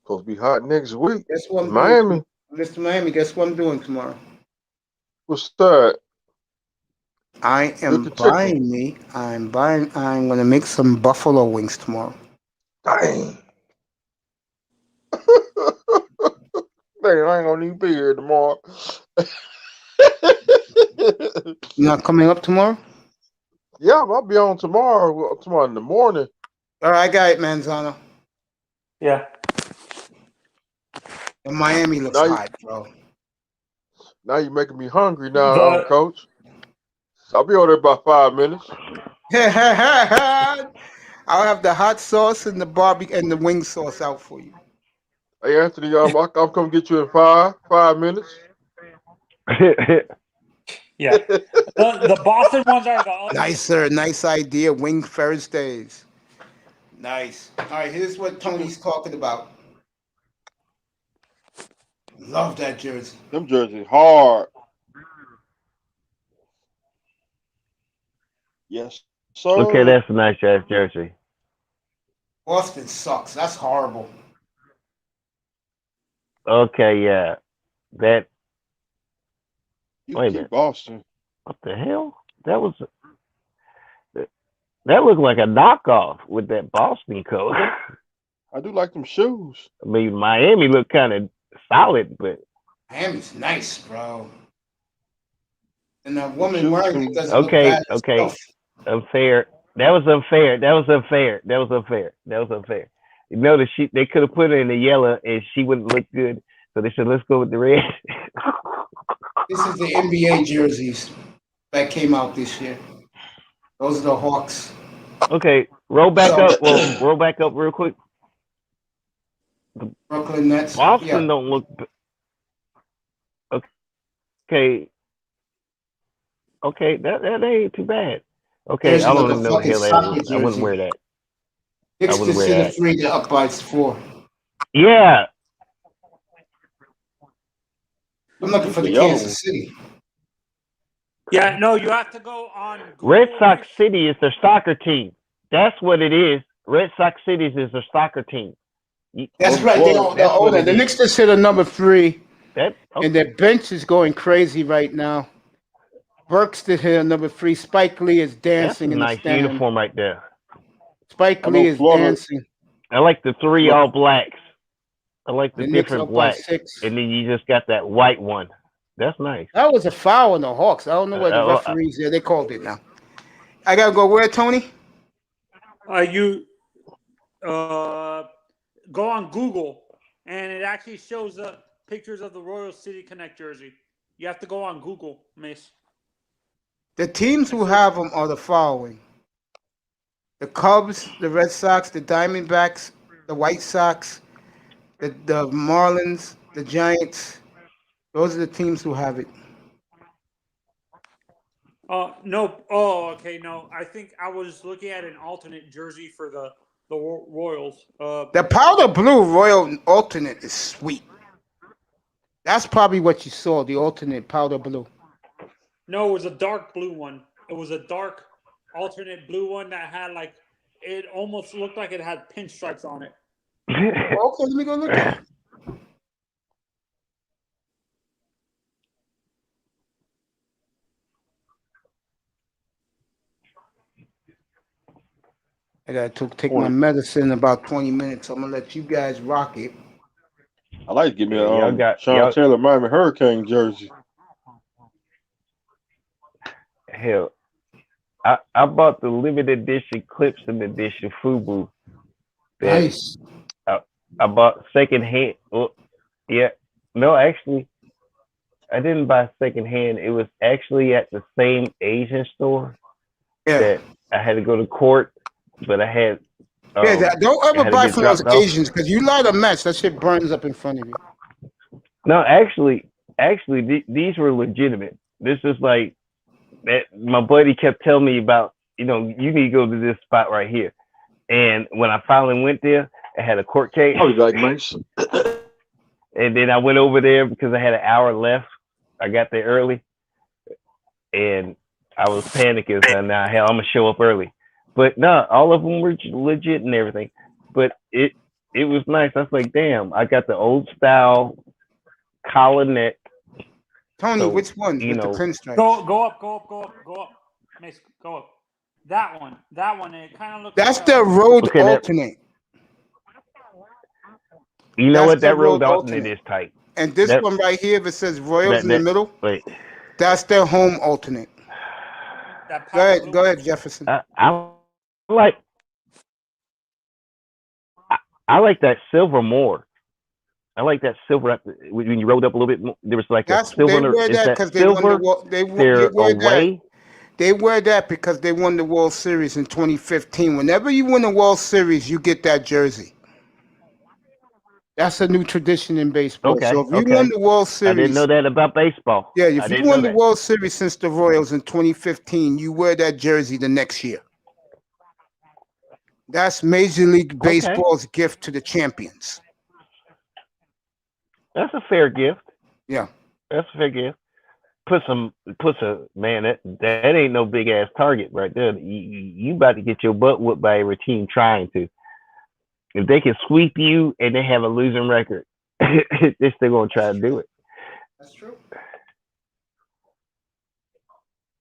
Supposed to be hot next week. Guess what I'm Miami. doing? Mr. Miami, guess what I'm doing tomorrow? What's that? I am Look at I'm going to make some buffalo wings tomorrow. Dang. Dang, I ain't gonna even be here tomorrow. You not coming up tomorrow? Yeah, I'll be on tomorrow in the morning. All right, I got it, Manzano. Yeah. And Miami looks hot, bro. Now you're making me hungry now, Coach. I'll be on there about 5 minutes. I'll have the hot sauce and the barbecue and the wing sauce out for you. Hey, Anthony, I'll come get you in five minutes. Yeah. The Boston ones are the ugly. Nicer, nice idea. Wing Thursdays. Nice. All right, here's what Tony's talking about. Love that jersey. Them jerseys hard. Yes, sir. Okay, that's a nice ass jersey. Boston sucks. That's horrible. Okay, yeah. That. You Wait a keep minute. Boston. What the hell? That looked like a knockoff with that Boston coat. I do like them shoes. I mean, Miami looked kind of solid, but Miami's nice, bro. And that woman shoes wearing too. it doesn't look okay, bad okay, herself. unfair. That was unfair. That was unfair. That was unfair. That was unfair. You know they could have put her in the yellow and she wouldn't look good. So they said, let's go with the red. This is the NBA jerseys that came out this year. Those are the Hawks. Okay, roll back up. Well, roll back up real quick. Brooklyn Nets. Boston Yeah. don't look. Okay. Okay, that ain't too bad. Okay, There's I don't another even know what the fucking hell that soccer is. I wouldn't jersey. wear that. Knicks I wouldn't to wear City that. 3, they're up by 4. Yeah. I'm looking for the Yo. Kansas City. Yeah, no, you have to go on Google. Red Sox City is their soccer team. That's what it is. Red Sox City is their soccer team. That's right. They don't, That's what the it is. Knicks just hit a number 3, That and their bench is going crazy right now. Burks did hit a number 3. Spike Lee is that's a dancing in the nice stand. uniform right there. Spike I Lee know is Florida. dancing. I like the 3 all blacks. I like the The Knicks different up by blacks, 6. and then you just got that white one. That's nice. That was a foul on the Hawks. I don't know where the referees there. They called it now. I gotta go where, Tony? You go on Google, and it actually shows pictures of the Royal City Connect jersey. You have to go on Google, Mace. The teams who have them are the following: the Cubs, the Red Sox, the Diamondbacks, the White Sox, the Marlins, the Giants. Those are the teams who have it. No. Oh, okay. No, I think I was looking at an alternate jersey for the Royals. The powder blue Royal alternate is sweet. That's probably what you saw, the alternate powder blue. No, it was a dark blue one. It was a dark alternate blue one that had it almost looked like it had pinstripes on it. Okay, let me go look at it. I gotta take my medicine in about 20 minutes. I'm gonna let you guys rock it. I like to give me Yeah, a Sean Taylor Miami Hurricane jersey. Hell, I bought the limited edition Clipson edition FUBU. Nice. I bought secondhand. Well, yeah, no, actually, I didn't buy secondhand. It was actually at the same Asian store that I had to go to court, but I had. Don't I ever had to buy get from those dropped off. Asians because you light a match, that shit burns up in front of you. No, actually, these were legitimate. This is like that. My buddy kept telling me about. You need to go to this spot right here. And when I finally went there, I had a court case. Oh, you like nice. And then I went over there because I had an hour left. I got there early, and I was panicking. So now, hell, I'm gonna show up early. But no, all of them were legit and everything. But it was nice. I was like, damn, I got the old style collar neck. Tony, So, which one? With the pinstripes? Go up. Mace, go up. That one. It kind of looks. That's like the road Okay, that- alternate. You know That's what? the That road road alternate alternate. is tight. And this That- one right here, if it says Royals in the middle, Wait. that's their home alternate. Go ahead, Jefferson. I like that silver more. I like that silver when you rolled up a little bit more. There was like That's a silver. they wear Is that that because they won silver? the they They're wear away. that. They wear that because they won the World Series in 2015. Whenever you win a World Series, you get that jersey. That's a new tradition in baseball. Okay, So if you okay. won the World I didn't Series, know that about baseball. yeah, I if you didn't won know the that. World Series since the Royals in 2015, you wear that jersey the next year. That's Major League Okay, Baseball's gift to the champions. that's a fair gift. Yeah. That's a fair gift. Puts a man. That ain't no big ass target right there. You about to get your butt whooped by every team trying to. If they can sweep you and they have a losing record, they're still gonna try to do it. That's true.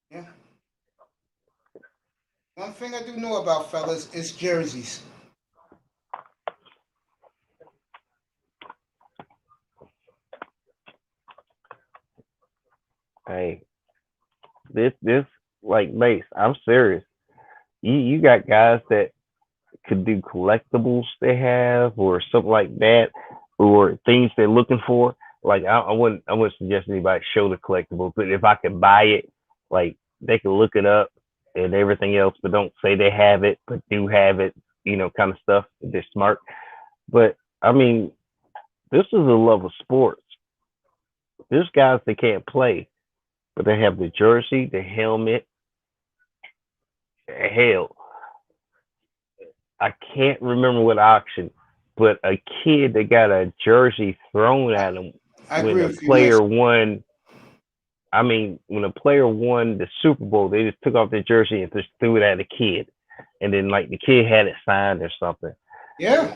Yeah. One thing I do know about fellas is jerseys. Hey, this like Mace, I'm serious. You got guys that could do collectibles they have or something like that, or things they're looking for. Like I wouldn't suggest anybody show the collectible, but if I could buy it, like they can look it up and everything else, but don't say they have it, but do have it, kind of stuff. If they're smart. But I mean, this is a love of sports. There's guys that can't play, but they have the jersey, the helmet. Hell, I can't remember what auction, but a kid that got a jersey thrown at him I when agree a with you, player Mace. won. I mean, when a player won the Super Bowl, they just took off their jersey and just threw it at a kid, and then like the kid had it signed or something. Yeah.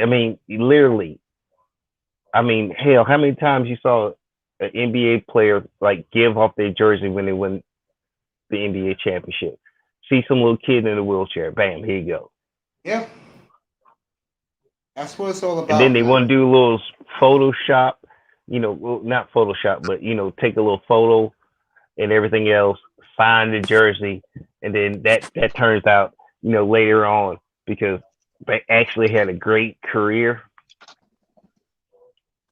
I mean, literally. I mean, hell, how many times you saw an NBA player like give off their jersey when they win the NBA championship? See some little kid in a wheelchair, bam, here you go. Yeah. That's what it's all And about, then they man. want to do a little Photoshop, well, not Photoshop, but take a little photo and everything else, sign the jersey, and then that turns out, later on because they actually had a great career.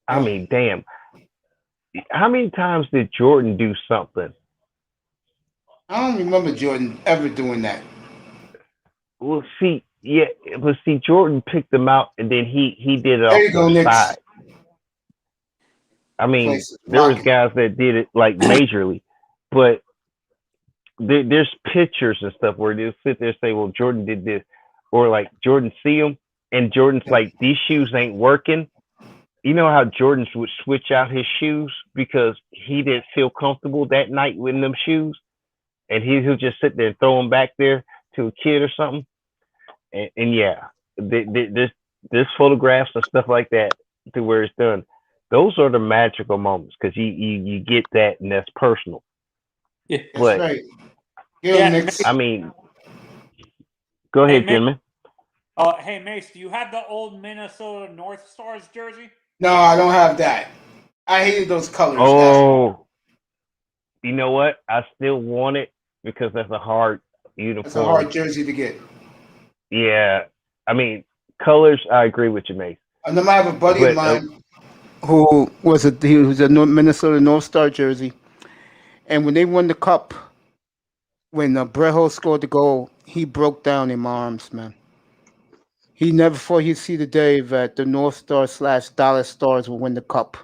I Yeah. mean, damn. How many times did Jordan do something? I don't remember Jordan ever doing that. Well, see, yeah, but see, Jordan picked them out, and then he did it There off you to go, the Knicks. side. I mean, Place is there was rocking. guys that did it like majorly, but there's pictures and stuff where they'll sit there and say, "Well, Jordan did this," or like Jordan see him, and Jordan's like, "These shoes ain't working." You know how Jordan would switch out his shoes because he didn't feel comfortable that night with them shoes, and he'll just sit there and throw them back there to a kid or something. And yeah, this photographs and stuff like that to where it's done. Those are the magical moments because you get that and that's personal. Yeah. That's But right. Yeah, Knicks. I mean, go Hey, ahead, Mace. gentlemen. Hey, Mace, do you have the old Minnesota North Stars jersey? No, I don't have that. I hated those colors. Oh, you know what? I still want it because that's a hard uniform. That's a hard jersey to get. Yeah, I mean, colors. I agree with you, mate. And then I have a buddy of But mine who was a Minnesota North Star jersey, and when they won the cup, when Brejo scored the goal, he broke down in my arms, man. He never thought he'd see the day that the North Star / Dallas Stars will win the cup.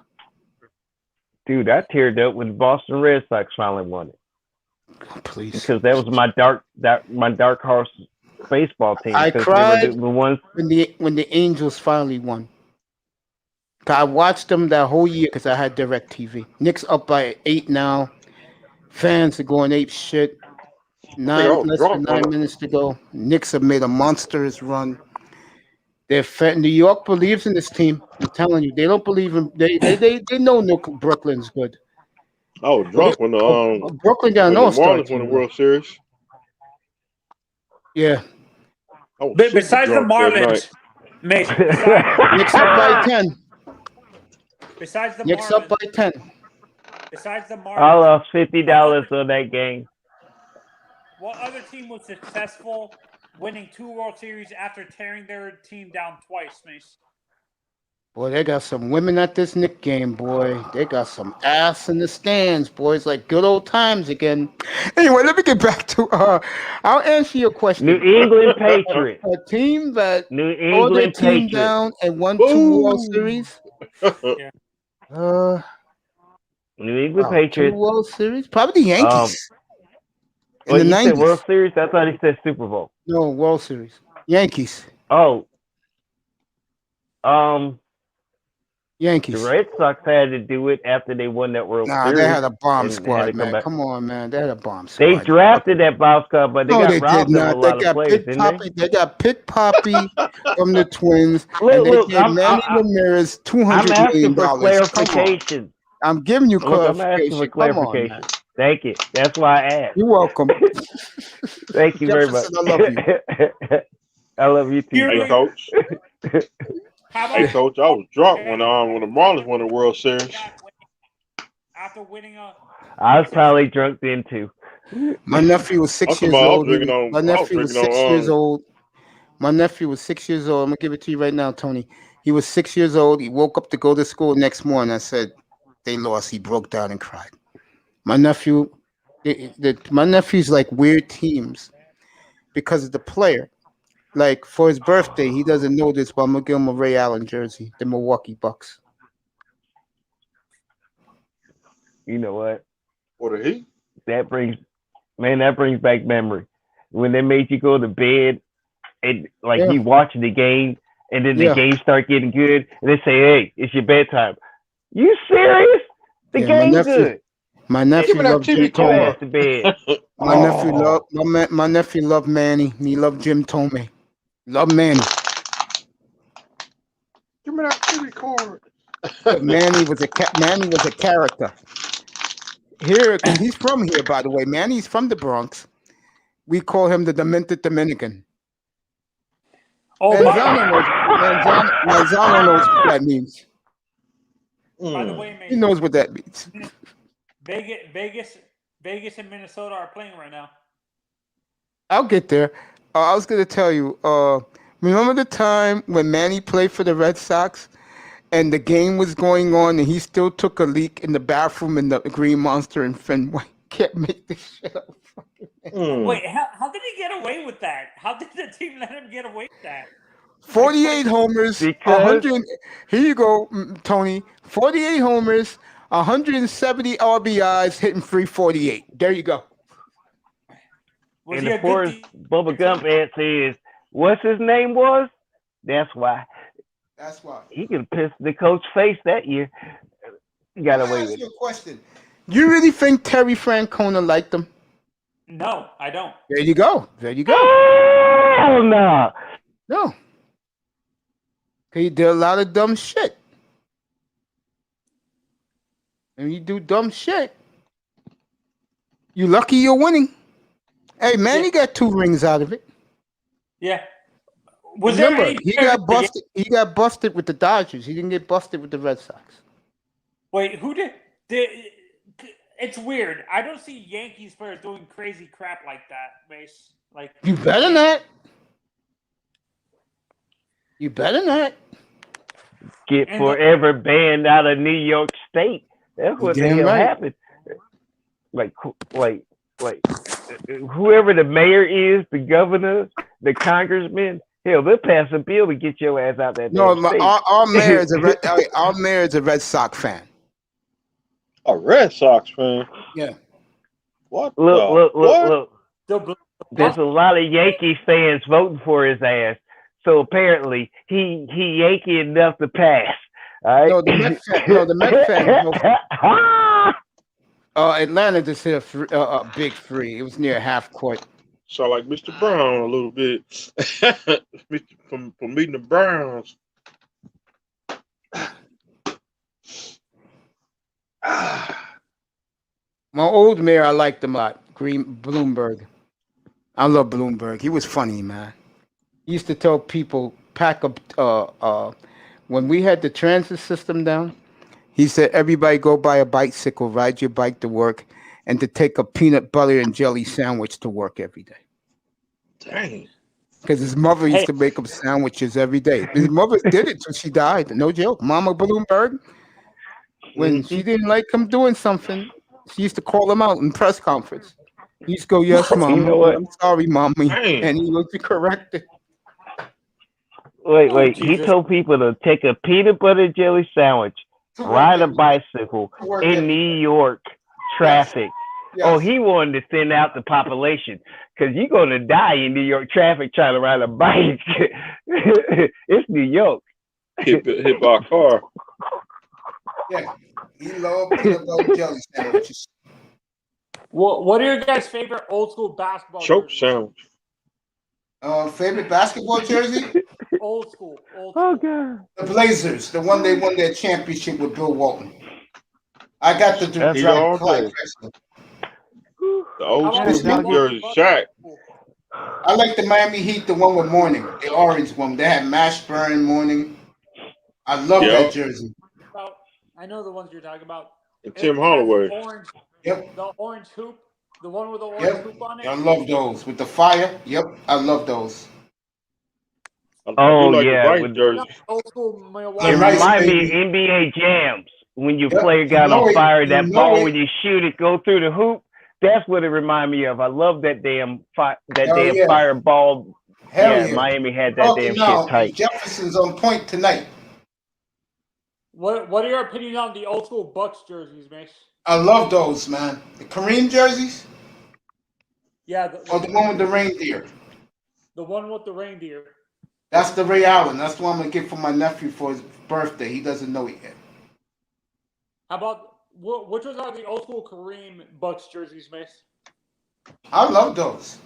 dude, I teared up when the Boston Red Sox finally won it. Please, because that was my dark horse baseball team. I Because cried they were the ones when the Angels finally won. 'Cause I watched them that whole year because I had DirecTV. Knicks up by 8 now. Fans are going ape shit. Less than 9 minutes to go. Knicks have made a monstrous run. New York believes in this team. I'm telling you, they don't believe in. They know Brooklyn's good. I was drunk when Brooklyn got an when the all-star Marlins won team. the World Series. Yeah. I was But super besides the drunk that night. Marlins, Mace, Knicks up by 10. besides the Knicks up by Marlins, 10. besides the I Marlins, lost $50 on that game. what other team was successful winning 2 World Series after tearing their team down twice, Mace? Boy, they got some women at this Knick game, boy. They got some ass in the stands, boys. Like good old times again. Anyway, let me get back to. I'll answer your question. New England Patriots. A team that New held their England team Patriots. down and won 2 World Series. Yeah. New England 2 Patriots. World Series. Probably the Yankees. Well, in the you 90s. said World Series? I thought he said Super Bowl. No, World Series. Yankees. Oh. Yankees. The Red Sox had to do it after they won that World Series. They had a bomb and had squad, to come man. back. Come on, man. They had a bomb squad. They drafted that bomb squad, but they No, got they robbed did of a not. lot They of got players, Big didn't Poppy. They got Big Poppy from the Twins, Look, and they look, gave I'm Manny Ramirez $200 I'm asking million. for Come on. clarification. I'm giving you Look, I'm asking clarification. for Come on, clarification. man. Thank you. That's why I asked. You're welcome. Thank you very much. Jefferson, I love you. I love you too. Hey, bro. Coach. Hey, Coach, I was drunk when the Marlins won the World Series. After winning a. I was probably drunk then too. My nephew was 6 years old. My nephew was 6 years old. My nephew was 6 years old. I'm gonna give it to you right now, Tony. He was 6 years old. He woke up to go to school next morning. I said, "They lost." He broke down and cried. My nephew, my nephew's like weird teams because of the player. Like for his birthday, he doesn't know this, but I'm gonna give him a Ray Allen jersey, the Milwaukee Bucks. You know what? What are he? That brings back memory. When they made you go to bed and you watching the game and then the game start getting good and they say, "Hey, it's your bedtime." You serious? The game's good. My nephew loved Jim Thome. To bed. My nephew loved Manny. He loved Jim Thome. Love Manny. Give me that TV card. But Manny was a character. Here, he's from here, by the way. Manny's from the Bronx. We call him the Demented Dominican. Oh, Manzano knows what that means. By the way, He knows what that means. Vegas and Minnesota are playing right now. I'll get there. I was going to tell you, remember the time when Manny played for the Red Sox and the game was going on and he still took a leak in the bathroom in the Green Monster in Fenway? Can't make this shit up. Wait, how did he get away with that? How did the team let him get away with that? 48 homers, 100. Here you go, Tony. 48 homers, 170 RBIs, hitting 348. There you go. Was and he the a Forrest Bubba Gump answer is, what's his name was? That's why. That's why. He could piss the coach's face that year. He got away with Ask you it. a question. You really think Terry Francona liked him? No, I don't. There you go. There you go. Hell no. No. He did a lot of dumb shit. And you do dumb shit, you lucky you're winning. Hey, man, he got 2 rings out of it. Yeah. Remember, he got busted. He got busted with the Dodgers. He didn't get busted with the Red Sox. Wait, who did? It's weird. I don't see Yankees players doing crazy crap like that, Mace. Like You better not. You better not. Get forever banned out of New York State. That's what the Damn hell right. happened. Like, whoever the mayor is, the governor, the congressman, hell, they'll pass a bill to get your ass out that No, damn state. our mayor is our mayor is a Red Sox fan. A Red Sox fan? Yeah. What? Look. There's a lot of Yankees fans voting for his ass. So apparently he Yankee enough to pass. All right? No, the Met fan. Atlanta just hit a big 3. It was near half court. Sound like Mr. Brown a little bit. from meeting the Browns. My old mayor, I liked him a lot. Bloomberg. I love Bloomberg. He was funny, man. He used to tell people, pack up, when we had the transit system down, he said, everybody go buy a bicycle, ride your bike to work, and to take a peanut butter and jelly sandwich to work every day. Dang. Because his mother used to make him sandwiches every day. His mother did it till she died. No joke. Mama Bloomberg, when she didn't like him doing something, she used to call him out in press conference. He used to go, "Yes, You Mama. know what? I'm sorry, Mommy." Dang. And he was to correct it. Wait. He Jesus. told people to take a peanut butter jelly sandwich, To work ride a every day. bicycle To work in every New day. York traffic. Oh, Yes. he wanted to thin out the population because you're going to die in New York traffic trying to ride a bike. It's New York. Hit by a car. Yeah. He loved peanut butter jelly sandwiches. What are your guys' favorite old school basketball Choke jerseys? sandwich. Favorite basketball jersey? Old school. Oh, God. The Blazers, the one they won their championship with Bill Walton. I got the That's Heat all Clyde day. Drexler. The old How school about Heat jersey, Shaq. I like the Miami Heat, the one with Morning, the orange one. They had Mashburn, Morning. I love that jersey. I know the ones you're talking about. And Tim It has Holloway. Orange. Yep. The orange hoop. The one with the orange Yep. hoop on it. I love those with the fire. Yep, I love those. I Oh, do like yeah. the Rice With, jersey. Old school it Milwaukee. reminds me of NBA jams. When your Yep, player you got know on it, fire, you that know ball, it. when you shoot it, go through the hoop. That's what it reminds me of. I love that damn Hell yeah. fireball. Hell Yeah, yeah. Miami had that Talking damn now, shit tight. Jefferson's on point tonight. What are your opinions on the old school Bucks jerseys, Mace? I love those, man. The Kareem jerseys Yeah, or the one with the reindeer. the one with the reindeer. That's the Ray Allen. That's the one I'm gonna get for my nephew for his birthday. He doesn't know it yet. How about which ones are the old school Kareem Bucks jerseys, Mace? I love those.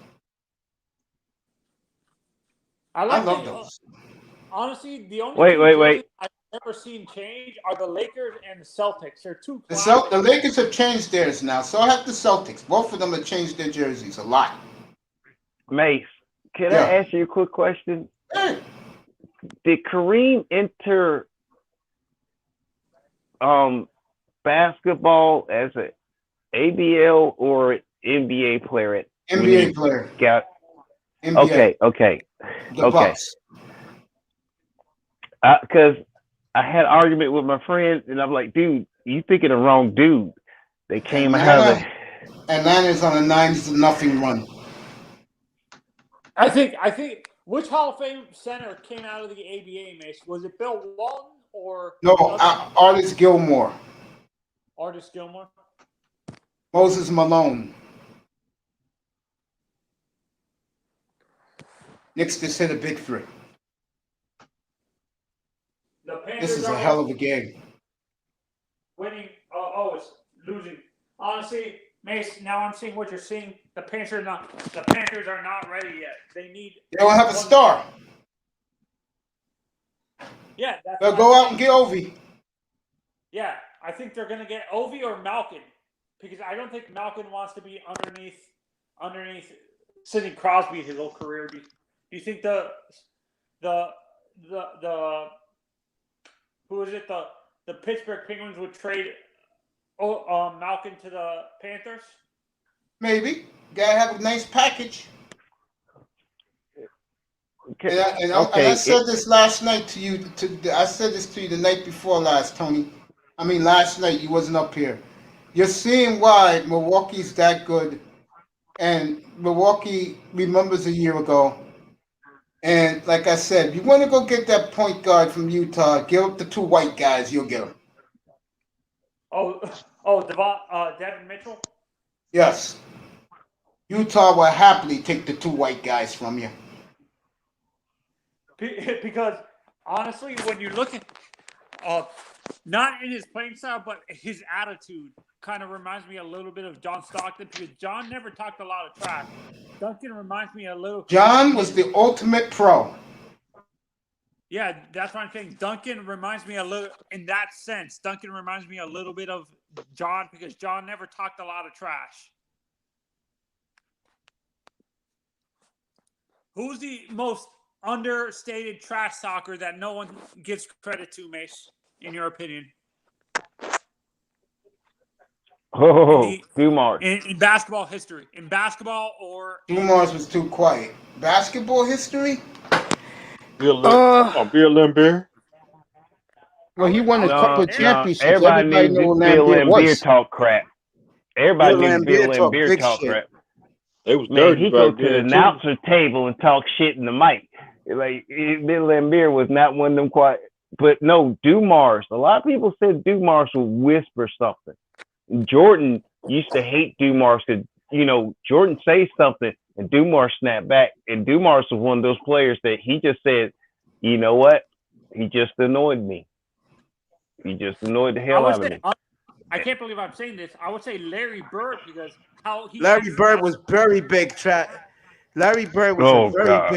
I I like love the, those. honestly, the only Wait, two wait, jerseys wait. I've ever seen change are the Lakers and the Celtics. They're two The classic. Lakers have changed theirs now. So have the Celtics. Both of them have changed their jerseys a lot. Mace, can Yeah. I ask you a quick question? Hey. Did Kareem enter basketball as an ABL or an NBA player? NBA player. NBA. Okay. The Bucks. Because I had an argument with my friend, and I'm like, dude, you thinking the wrong dude. They came out of the Atlanta's on a 9-0 run. I think which Hall of Fame center came out of the ABA, Mace? Was it Bill Walton or No, Artist Gilmore. Artist Gilmore? Moses Malone. Knicks just hit a big three. The Panthers This is a are hell of a game. winning. It's losing. Honestly, Mace, now I'm seeing what you're seeing. The Panthers are not ready yet. They don't have a star. Yeah, that's They'll what go I'm out saying. and get Ovi. Yeah, I think they're gonna get Ovi or Malkin because I don't think Malkin wants to be underneath Sidney Crosby his whole career. Do you think the who is it the Pittsburgh Penguins would trade Malkin to the Panthers? Maybe. Gotta have a nice package. And I said this last night to you. I said this to you the night before last, Tony. I mean, last night. You wasn't up here. You're seeing why Milwaukee's that good. And Milwaukee remembers a year ago. And like I said, you want to go get that point guard from Utah, give up the two white guys, you'll get them. Devin Mitchell? Yes. Utah will happily take the two white guys from you. Because honestly, when you look at not in his playing style, but his attitude kind of reminds me a little bit of John Stockton because John never talked a lot of trash. Duncan reminds me a little. John was the ultimate pro. Yeah, that's what I'm saying. Duncan reminds me a little, in that sense, Duncan reminds me a little bit of John because John never talked a lot of trash. Who's the most understated trash talker that no one gives credit to, Mace, in your opinion? Dumars. In basketball history. In basketball or... Dumars was too quiet. Basketball history? Bill Limbeer. Well, he won a couple of No, championships. everybody Everybody knew knew who Bill Lambeer Lambier was. talk crap. Everybody Bill knew Bill Lambier talk Lambier big talk shit. crap. They was Man, dirty he go back to the then too. announcer table and talk shit in the mic. Like Bill Lambier was not one of them quiet. But no, Dumars. A lot of people said Dumars would whisper something. Jordan used to hate Dumars because Jordan says something and Dumars snapped back. And Dumars was one of those players that he just said, you know what? He just annoyed me. He just annoyed the hell out of me. I can't believe I'm saying this. I would say Larry Bird because how he. Larry Bird was very big. Larry Bird was Oh, a very God.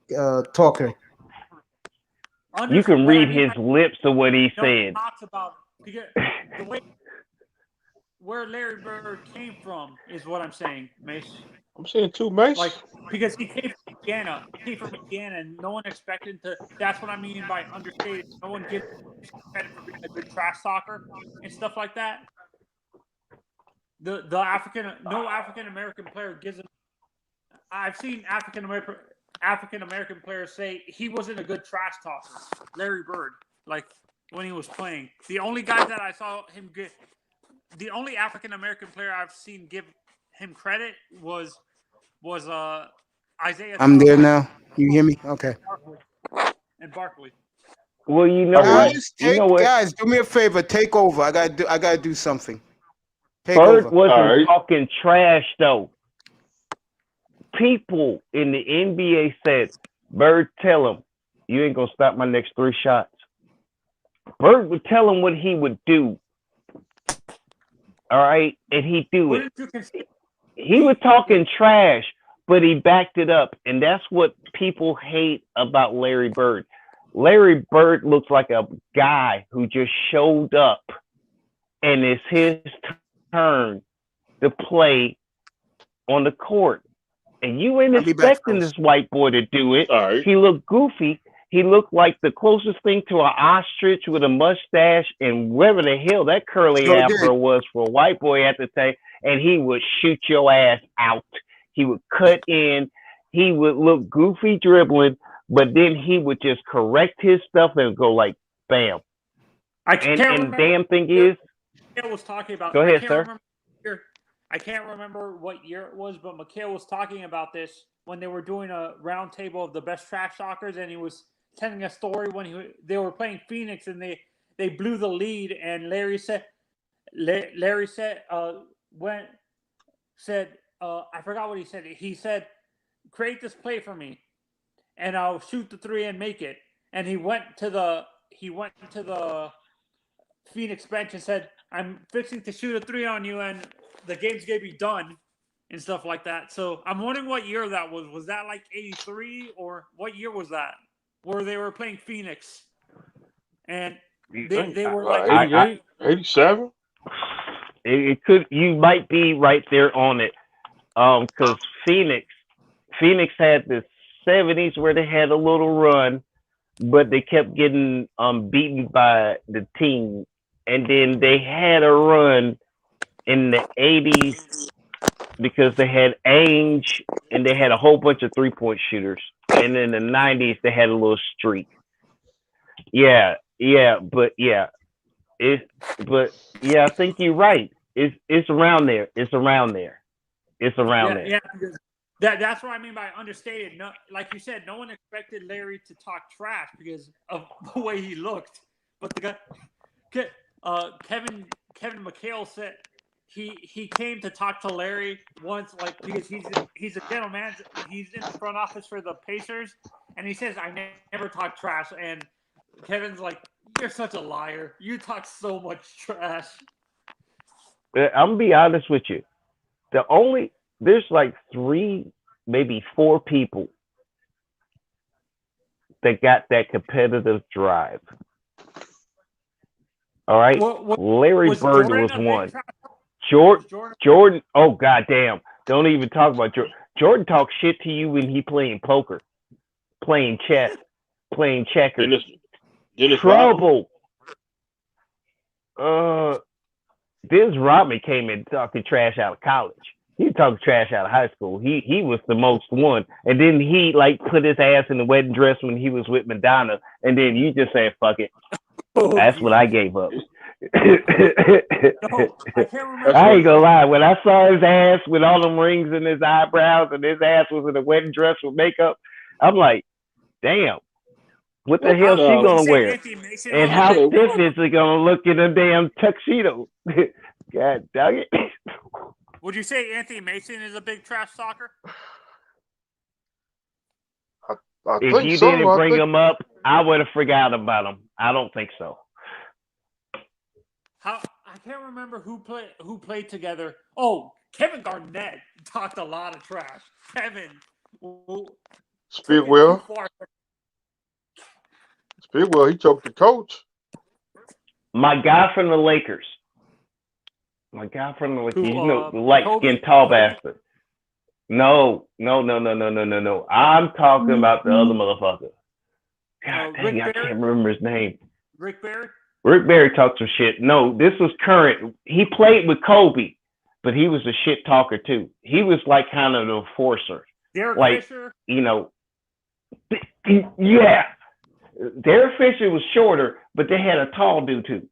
big talker. You can read his lips of what he said. Talks about because the way where Larry Bird came from is what I'm saying, Mace. I'm saying too, Mace. Like because he came from Indiana. He came from Indiana, and no one expected to. That's what I mean by understated. No one gives credit for being a good trash talker and stuff like that. No African American player gives him. I've seen African American players say he wasn't a good trash talker. Larry Bird, like when he was playing, the only guy that I saw him get, the only African American player I've seen give him credit was Isaiah. I'm there now. You hear me? Okay. And Barkley. Well, you know what? Guys, do me a favor. Take over. I gotta do something. Take Bird over. wasn't talking trash though. People in the NBA said, Bird, tell him, you ain't gonna stop my next 3 shots. Bird would tell him what he would do. All right, and he'd do it. He was talking trash, but he backed it up, and that's what people hate about Larry Bird. Larry Bird looks like a guy who just showed up, and it's his turn to play on the court. And you ain't expecting this white boy to do it. He looked goofy. He looked like the closest thing to an ostrich with a mustache and whatever the hell that curly afro was for a white boy at the time. And he would shoot your ass out. He would cut in. He would look goofy dribbling, but then he would just correct his stuff and go like, bam. And the damn thing is, Mikhail was talking about. Go ahead, sir. I can't remember what year it was, but Mikhail was talking about this when they were doing a round table of the best trash talkers, and he was telling a story when they were playing Phoenix and they blew the lead, and Larry said I forgot what he said. He said, create this play for me and I'll shoot the 3 and make it. And he went to the Phoenix bench and said, I'm fixing to shoot a 3 on you and the game's gonna be done and stuff like that. So I'm wondering what year that was. Was that like 83 or what year was that? Where they were playing Phoenix. And they were like 88, 87. It could, you might be right there on it. Because Phoenix had the 70s where they had a little run, but they kept getting beaten by the team. And then they had a run in the 80s because they had Ainge and they had a whole bunch of 3-point shooters. And in the 90s, they had a little streak. I think you're right. It's around there. Yeah, because that's what I mean by understated. No, like you said, no one expected Larry to talk trash because of the way he looked. But the guy, Kevin McHale said he came to talk to Larry once, like because he's a gentleman. He's in the front office for the Pacers, and he says, "I never talk trash." And Kevin's like, "You're such a liar. You talk so much trash." I'm gonna be honest with you. There's like 3, maybe 4 people that got that competitive drive. All right, Larry Bird was one. Jordan. Oh goddamn! Don't even talk about Jordan. Jordan talks shit to you when he playing poker, playing chess, playing checkers. Trouble. Dennis Rodman came in talking trash out of college. He talked trash out of high school. He was the most one. And then he like put his ass in the wedding dress when he was with Madonna. And then you just said, fuck it. That's what I gave up. I can't remember. I ain't gonna lie. When I saw his ass with all them rings in his eyebrows and his ass was in a wedding dress with makeup, I'm like, damn, what the hell she gonna wear? And how stiff is it gonna look in a damn tuxedo? God dang it. Would you say Anthony Mason is a big trash talker? If you didn't bring him up, I would have forgot about him. I don't think so. I can't remember who played together. Oh, Kevin Garnett talked a lot of trash. Kevin. Speedwell. Speedwell, he choked the coach. My guy from the Lakers. You know, the light-skinned tall bastard. No. I'm talking about the other motherfucker. God dang, I can't remember his name. Rick Barry? Rick Barry talked some shit. No, this was current. He played with Kobe, but he was a shit talker too. He was like kind of the enforcer. Derek Fisher? You know, yeah. Derek Fisher was shorter, but they had a tall dude too.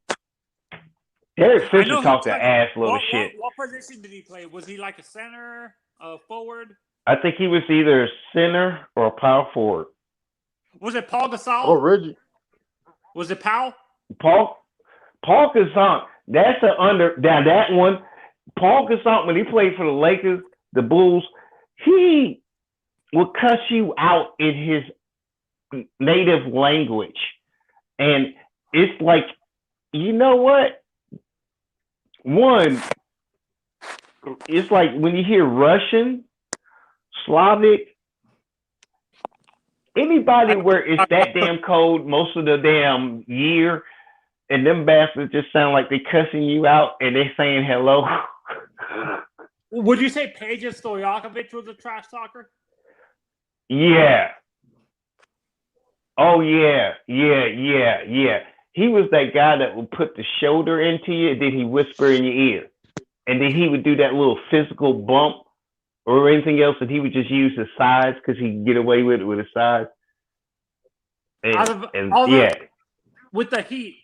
Derek Fisher talked an ass load of shit. What position did he play? Was he like a center, a forward? I think he was either a center or a power forward. Was it Paul Gasol? Oh, Reggie. Was it Powell? Paul Gasol. That's the under. Now that one, Paul Gasol, when he played for the Lakers, the Bulls, he would cuss you out in his native language, and it's like, you know what? One, it's like when you hear Russian, Slavic, anybody where it's that damn cold most of the damn year, and them bastards just sound like they cussing you out and they saying hello. Would you say Peja Stojakovic was a trash talker? Yeah. Oh yeah. He was that guy that would put the shoulder into you, and then he whisper in your ear. And then he would do that little physical bump or anything else, and he would just use his size because he could get away with it with his size. With the Heat,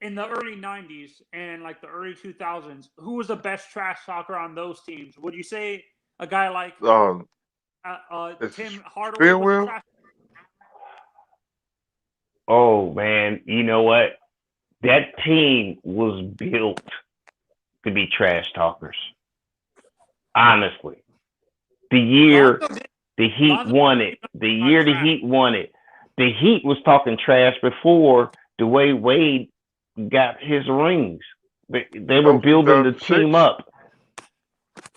in the early 90s and like the early 2000s, who was the best trash talker on those teams? Would you say a guy like Tim Hardaway was a trash? Oh man, you know what? That team was built to be trash talkers. Honestly. The year the Heat won it. The Heat was talking trash before Dwayne Wade got his rings. They were building the team up.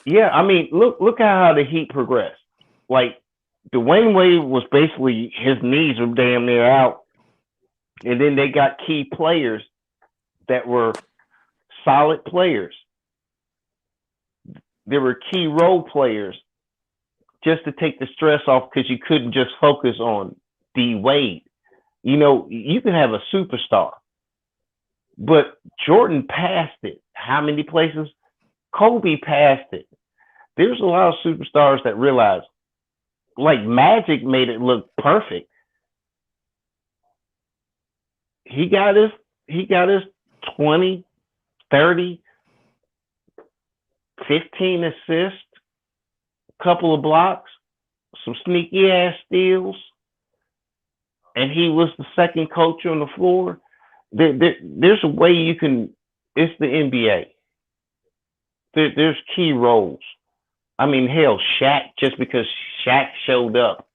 Yeah, I mean, look at how the Heat progressed. Like, Dwayne Wade was basically, his knees were damn near out. And then they got key players that were solid players. There were key role players just to take the stress off, because you couldn't just focus on D Wade. You know, you can have a superstar, but Jordan passed it. How many places? Kobe passed it. There's a lot of superstars that realized, like Magic made it look perfect. He got his 20, 30, 15 assists, couple of blocks, some sneaky ass steals, and he was the second coach on the floor. There's a way you can. It's the NBA. There's key roles. I mean, hell, Shaq. Just because Shaq showed up,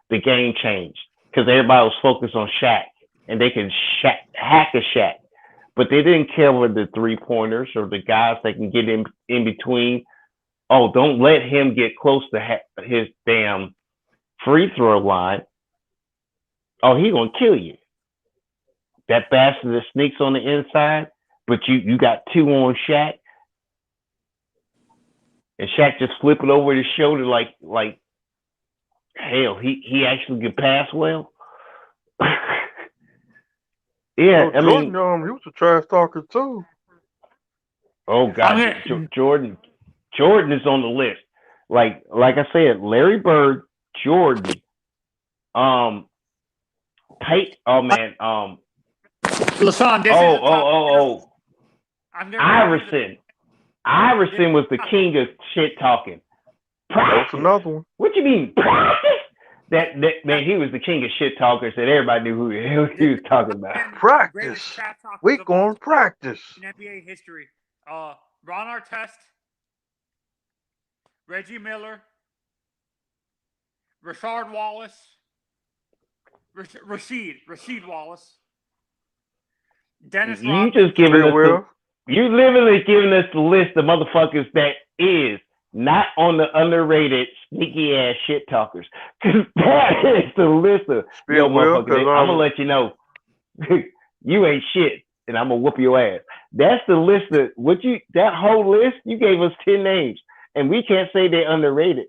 the game changed because everybody was focused on Shaq, and they could hack a Shaq, but they didn't care with the 3-pointers or the guys that can get in between. Oh, don't let him get close to his damn free throw line. Oh, he gonna kill you. That bastard that sneaks on the inside, but you got two on Shaq, and Shaq just flip it over his shoulder like hell. He actually can pass well. Yeah, I mean, Jordan, he was a trash talker too. Oh God, Jordan Jordan is on the list. Like I said, Larry Bird, Jordan, Pate. Oh man, LaShawn, this is a top Iverson. Iverson was the king of shit talking. That's another one. What you mean practice? That man, he was the king of shit talkers, and everybody knew who he was talking about. Practice. We going practice. In NBA history, Ron Artest, Reggie Miller, Rashard Wallace, Rasheed Wallace, Dennis You Rodman. just giving us you literally giving us the list of motherfuckers that is not on the underrated sneaky ass shit talkers. Cause that is the list of yo motherfuckers. I'm gonna let you know you ain't shit and I'm gonna whoop your ass. That's the list of that whole list, you gave us 10 names and we can't say they're underrated.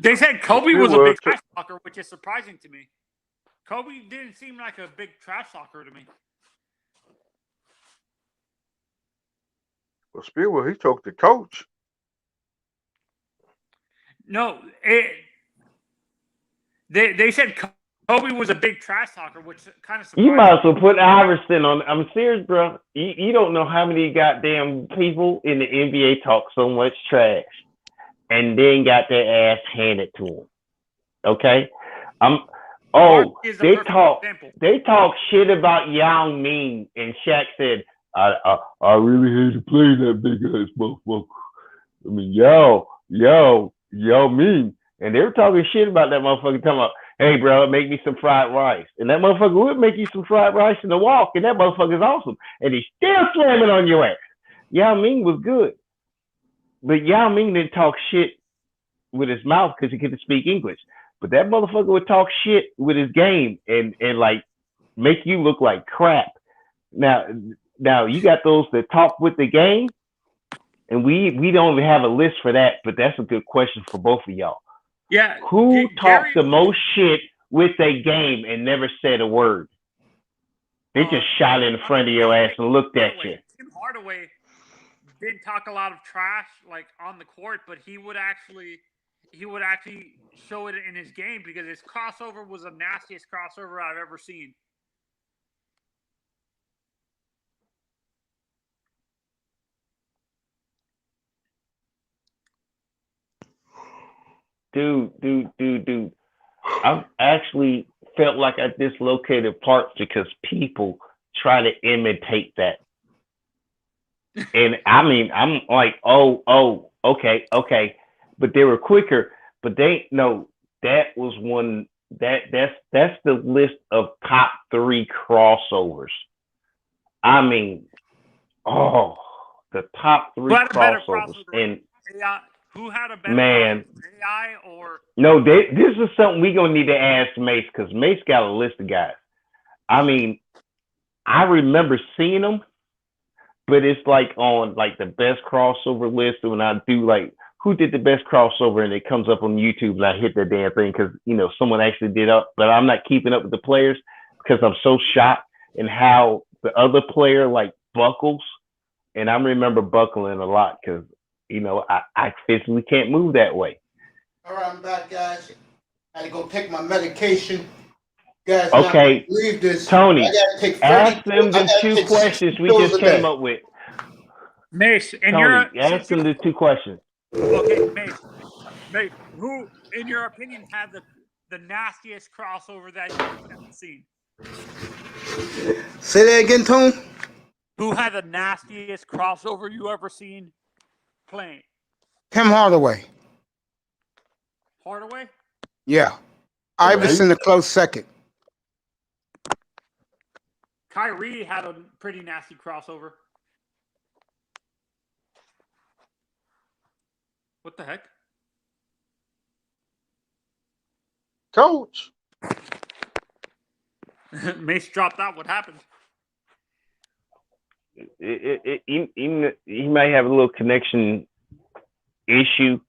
They said Kobe was a big trash talker, which is surprising to me. Kobe didn't seem like a big trash talker to me. Well, Speedwell, he talked to coach. No, they said Kobe was a big trash talker, which kind of surprised You might as well put Iverson on. I'm serious, bro. You don't know how many goddamn people in the NBA talk so much trash and then got their ass handed to them. Okay? They talk shit about Yao Ming, and Shaq said, I really hate to play that big ass motherfucker. I mean, Yao Ming. And they were talking shit about that motherfucker, talking about, hey, bro, make me some fried rice. And that motherfucker would make you some fried rice in the walk, and that motherfucker's awesome. And he's still slamming on your ass. Yao Ming was good. But Yao Ming didn't talk shit with his mouth because he couldn't speak English. But that motherfucker would talk shit with his game and like make you look like crap. Now you got those that talk with the game, and we don't even have a list for that, but that's a good question for both of y'all. Yeah. Who talked the most shit with their game and never said a word? They just shot in front of your ass and looked at you. Tim Hardaway didn't talk a lot of trash like on the court, but he would actually show it in his game because his crossover was the nastiest crossover I've ever seen. Dude. I've actually felt like I dislocated parts because people try to imitate that. And I mean, I'm like, okay. But they were quicker, but that was one that's the list of top 3 crossovers. I mean, the top 3 crossovers. And who had a better man, AI or no, this is something we gonna need to ask Mace because Mace got a list of guys. I mean, I remember seeing them, but it's like on like the best crossover list when I do like who did the best crossover and it comes up on YouTube and I hit that damn thing because someone actually did up, but I'm not keeping up with the players because I'm so shocked in how the other player like buckles, and I remember buckling a lot because I physically can't move that way. All right, I'm back, guys. I had to go take my medication. Guys, okay, leave this. Tony, ask them the 2 questions we just came up with. Mace, and Tony, ask them the 2 questions. Okay, Mace, who, in your opinion, had the nastiest crossover that you've ever seen? Say that again, Tone. Who had the nastiest crossover you ever seen playing? Tim Hardaway. Hardaway? Yeah. Iverson a close second. Kyrie had a pretty nasty crossover. What the heck? Coach. Mace dropped out. What happened? He might have a little connection issue,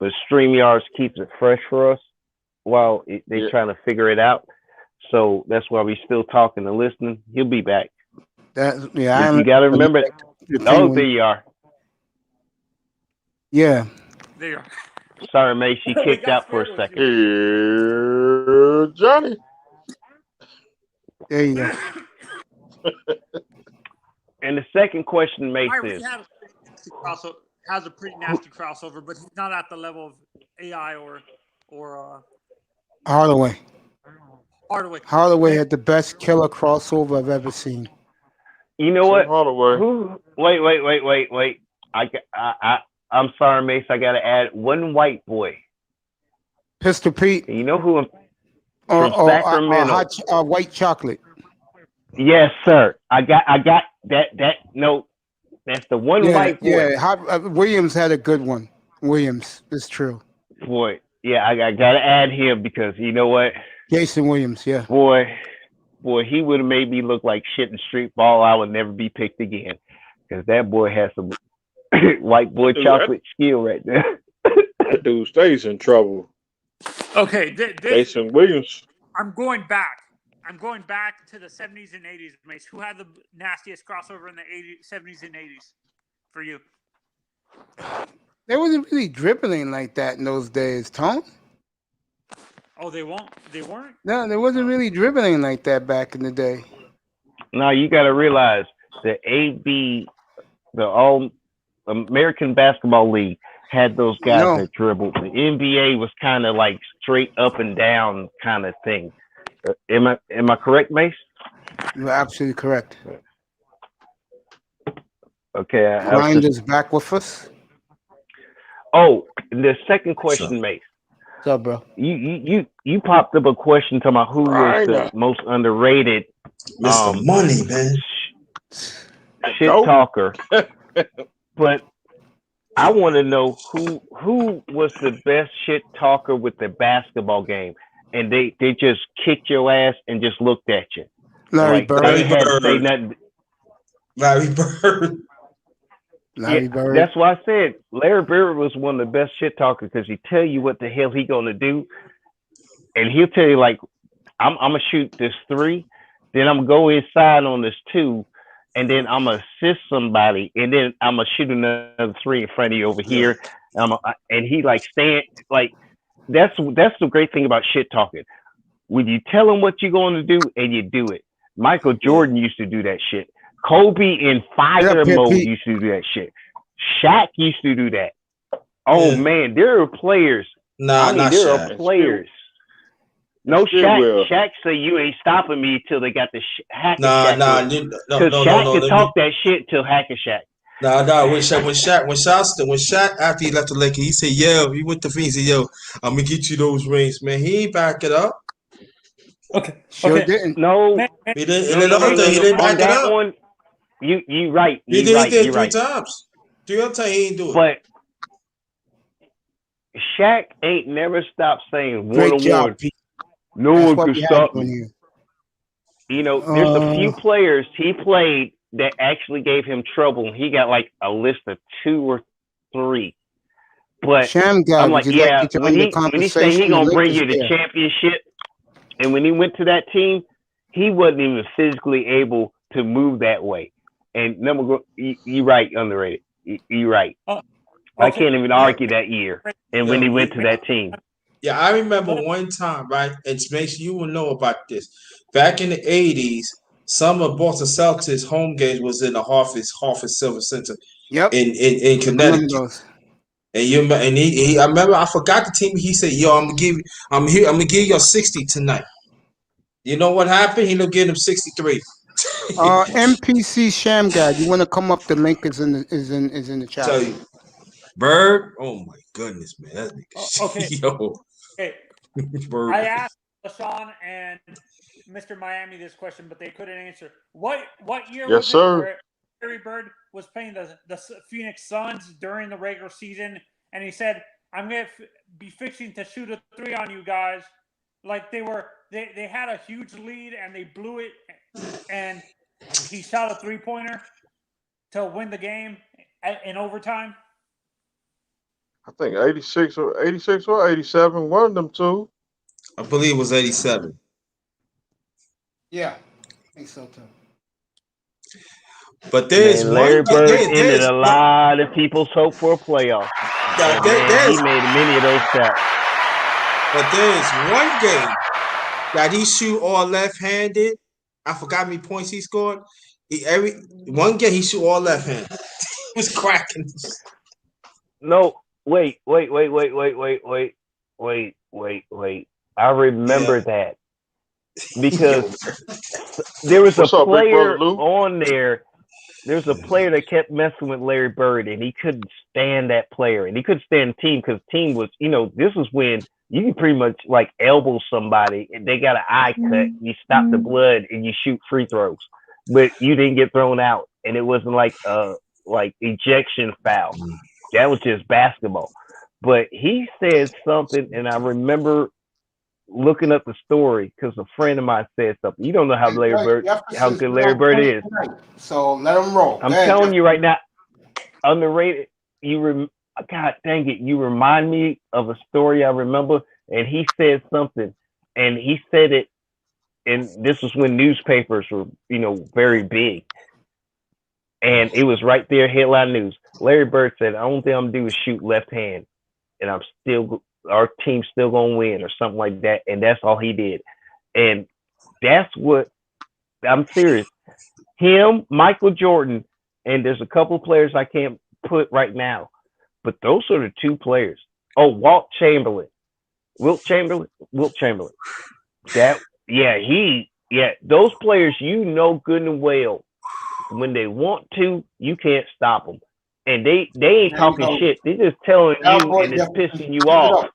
but StreamYards keeps it fresh for us while they're trying to figure it out. So that's why we're still talking and listening. He'll be back. You got to remember. Oh, there you are. Yeah. There you are. Sorry, Mace, she We kicked got out for a scared with second. Here, Johnny. There you go. And the second question, Mace, Kyrie is has a pretty nasty crossover, but he's not at the level of AI or Hardaway. Hardaway. Hardaway had the best killer crossover I've ever seen. You know what? Holloway. Wait. I'm sorry, Mace. I got to add one white boy. Pistol Pete. You know who? Or From Sacramento. White chocolate. Yes, sir. I got that. No, that's the one white boy. Yeah, Williams had a good one. Williams, it's true. Boy, yeah, I got to add him because you know what? Jason Williams, yeah. Boy, he would have made me look like shit in street ball. I would never be picked again because that boy has some white boy chocolate skill right there. That dude stays in trouble. Okay, Jason Williams. I'm going back to the 70s and 80s, Mace. Who had the nastiest crossover in the 70s and 80s for you? They wasn't really dribbling like that in those days, Tone. Oh, they weren't? No, they wasn't really dribbling like that back in the day. Now you got to realize the the All American Basketball League, had those guys that dribbled. The NBA was kind of like straight up and down kind of thing. Am I correct, Mace? You're absolutely correct. Okay. Grinder's back with us. Oh, the second question, Mace. What's up, bro? You popped up a question talking about who was the most underrated Mr. Money, man. Shit talker. But I want to know who was the best shit talker with the basketball game, and they just kicked your ass and just looked at you. Larry Bird. They had to say nothing. Larry Bird. Larry Bird. That's why I said Larry Bird was one of the best shit talkers because he tell you what the hell he gonna do, and he'll tell you like, I'm gonna shoot this 3, then I'm gonna go inside on this 2. And then I'm gonna assist somebody, and then I'm gonna shoot another 3 in front of you over here. And he like stand like that's the great thing about shit talking. When you tell him what you're going to do and you do it. Michael Jordan used to do that shit. Kobe in fire mode used to do that shit. Shaq used to do that. Oh man, there are players. There are players. No, Shaq say you ain't stopping me till they got the hack. Shaq can talk that shit till Hack-a-Shaq. When Shaq after he left the Lakers, he said, "Yo," he went to Phoenix. He said, "Yo, I'm gonna get you those rings, man." He ain't back it up. Okay, sure didn't. No, he didn't. And another thing, he didn't back it up. One, you right. He did it 3 times. 3 other times he ain't do it. But Shaq ain't never stopped saying Great job, 1-on-1. Pete. No That's one what can we stop had me. You know, there's a few players he played that actually gave him trouble. He got like a list of 2 or 3. But Sham guy, I'm like, would you yeah, like to when join he the say conversation, he gonna the bring link you is the there. championship, and when he went to that team, he wasn't even physically able to move that way. And you right, underrated. You right. I can't even argue that year. And when he went to that team. Yeah, I remember one time, right? And make sure you will know about this. Back in the 80s, some of Boston Celtics home games was in the Hartford Silver Center. Yep. In Connecticut. And I remember I forgot the team. He said, "Yo, I'm gonna give you a 60 tonight." You know what happened? He ended up getting him 63. MPC Sham guy, you want to come up? The link is in the chat. Tell you, Bird. Oh my goodness, man. That nigga, Okay. yo. Okay. Bird. I asked LaShawn and Mr. Miami this question, but they couldn't answer. What year was it where Larry Bird was playing the Phoenix Suns during the regular season, and he said, "I'm gonna be fixing to shoot a 3 on you guys." Like they had a huge lead and they blew it, and he shot a 3-pointer to win the game in overtime. I think 86 or 87, one of them two. I believe it was 87. Yeah, I think so too. But there's Larry one Bird ended a lot of people's hope for a playoff. Now, Man, he made many of those shots. but there's one game that he shoot all left-handed. I forgot how many points he scored. One game he shoot all left-handed. He was cracking. No, wait. I remember that because there was What's a up, big player brother Lou? on there. There's a player that kept messing with Larry Bird, and he couldn't stand that player, and he couldn't stand the team because the team was, this was when you can pretty much like elbow somebody, and they got an eye cut. You stop the blood, and you shoot free throws, but you didn't get thrown out, and it wasn't like ejection foul. That was just basketball. But he said something, and I remember looking up the story because a friend of mine said something. You don't know how Larry Bird, how good Larry Bird is. So let him roll. I'm telling you right now, underrated. God dang it, you remind me of a story I remember, and he said something, and he said it, and this was when newspapers were, very big, and it was right there, headline news. Larry Bird said, "The only thing I'm gonna do is shoot left hand, and our team's still gonna win," or something like that, and that's all he did, and that's what I'm serious. Him, Michael Jordan, and there's a couple of players I can't put right now, but those are the two players. Oh, Wilt Chamberlain. Those players, good and well, when they want to, you can't stop them. And they ain't talking shit. They're just telling you and it's pissing you off.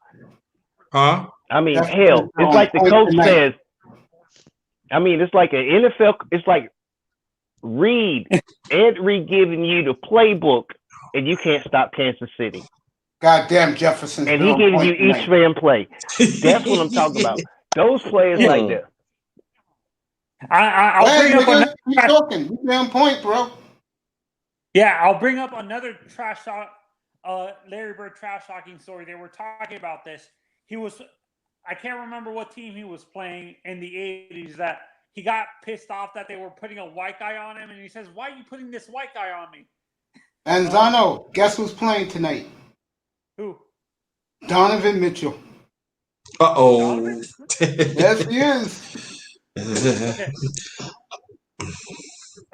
Huh? I mean, hell, it's like the coach says. I mean, it's like an NFL. It's like Ed Reed giving you the playbook, and you can't stop Kansas City. Goddamn Jefferson. And he giving you each man play. That's what I'm talking about. Those players like that. I'll bring up another. Keep talking. You're on point, bro. Yeah, I'll bring up another trash talk, Larry Bird trash talking story. They were talking about this. I can't remember what team he was playing in the 80s that he got pissed off that they were putting a white guy on him, and he says, "Why are you putting this white guy on me?" And Zano, guess who's playing tonight? Who? Donovan Mitchell. Uh-oh. Yes, he is.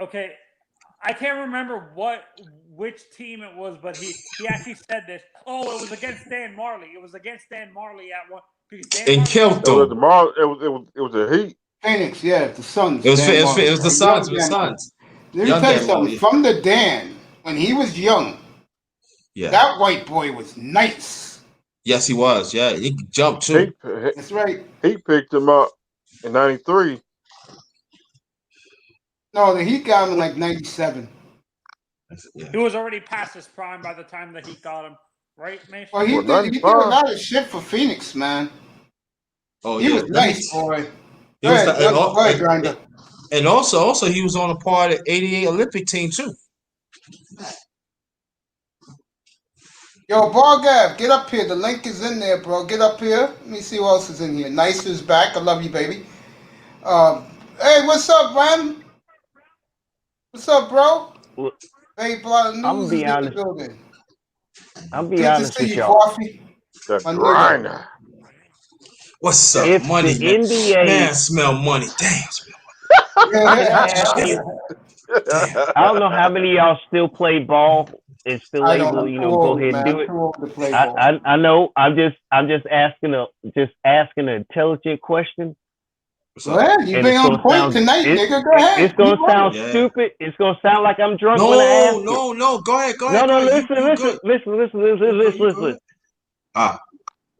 Okay. I can't remember which team it was, but he actually said this. Oh, it was against Dan Marley. It was against Dan Marley at one. And killed them. It was the Heat. Phoenix, the Suns. It was the Suns. It was the Suns. Let me tell you something. From the Dan, when he was young, that white boy was nice. Yes, he was. Yeah, he jumped too. That's right. He picked him up in '93. No, the Heat got him in like '97. He was already past his prime by the time the Heat got him, right, Mason? Well, he did a lot of shit for Phoenix, man. Oh, he was nice, boy. And also he was on a part of '88 Olympic team too. Yo, Bargav, get up here. The link is in there, bro. Get up here. Let me see who else is in here. Nice is back. I love you, baby. Hey, what's up, man? What's up, bro? Hey, Blood News I'm gonna be is in honest. the building. I'm be Good to honest see with you, y'all. Coffee. The My nigga. grinder. What's up, If money? the NBA Man, smell money. Damn. I don't know how many of y'all still play ball and still I able, don't. go ahead and do it. Too old to play ball. I know. I'm just asking an intelligent question. Go ahead. You've been on point tonight, nigga. Go ahead. It's gonna Keep sound going. stupid. It's gonna sound like I'm drunk when I ask it. No. Go ahead. No. Listen.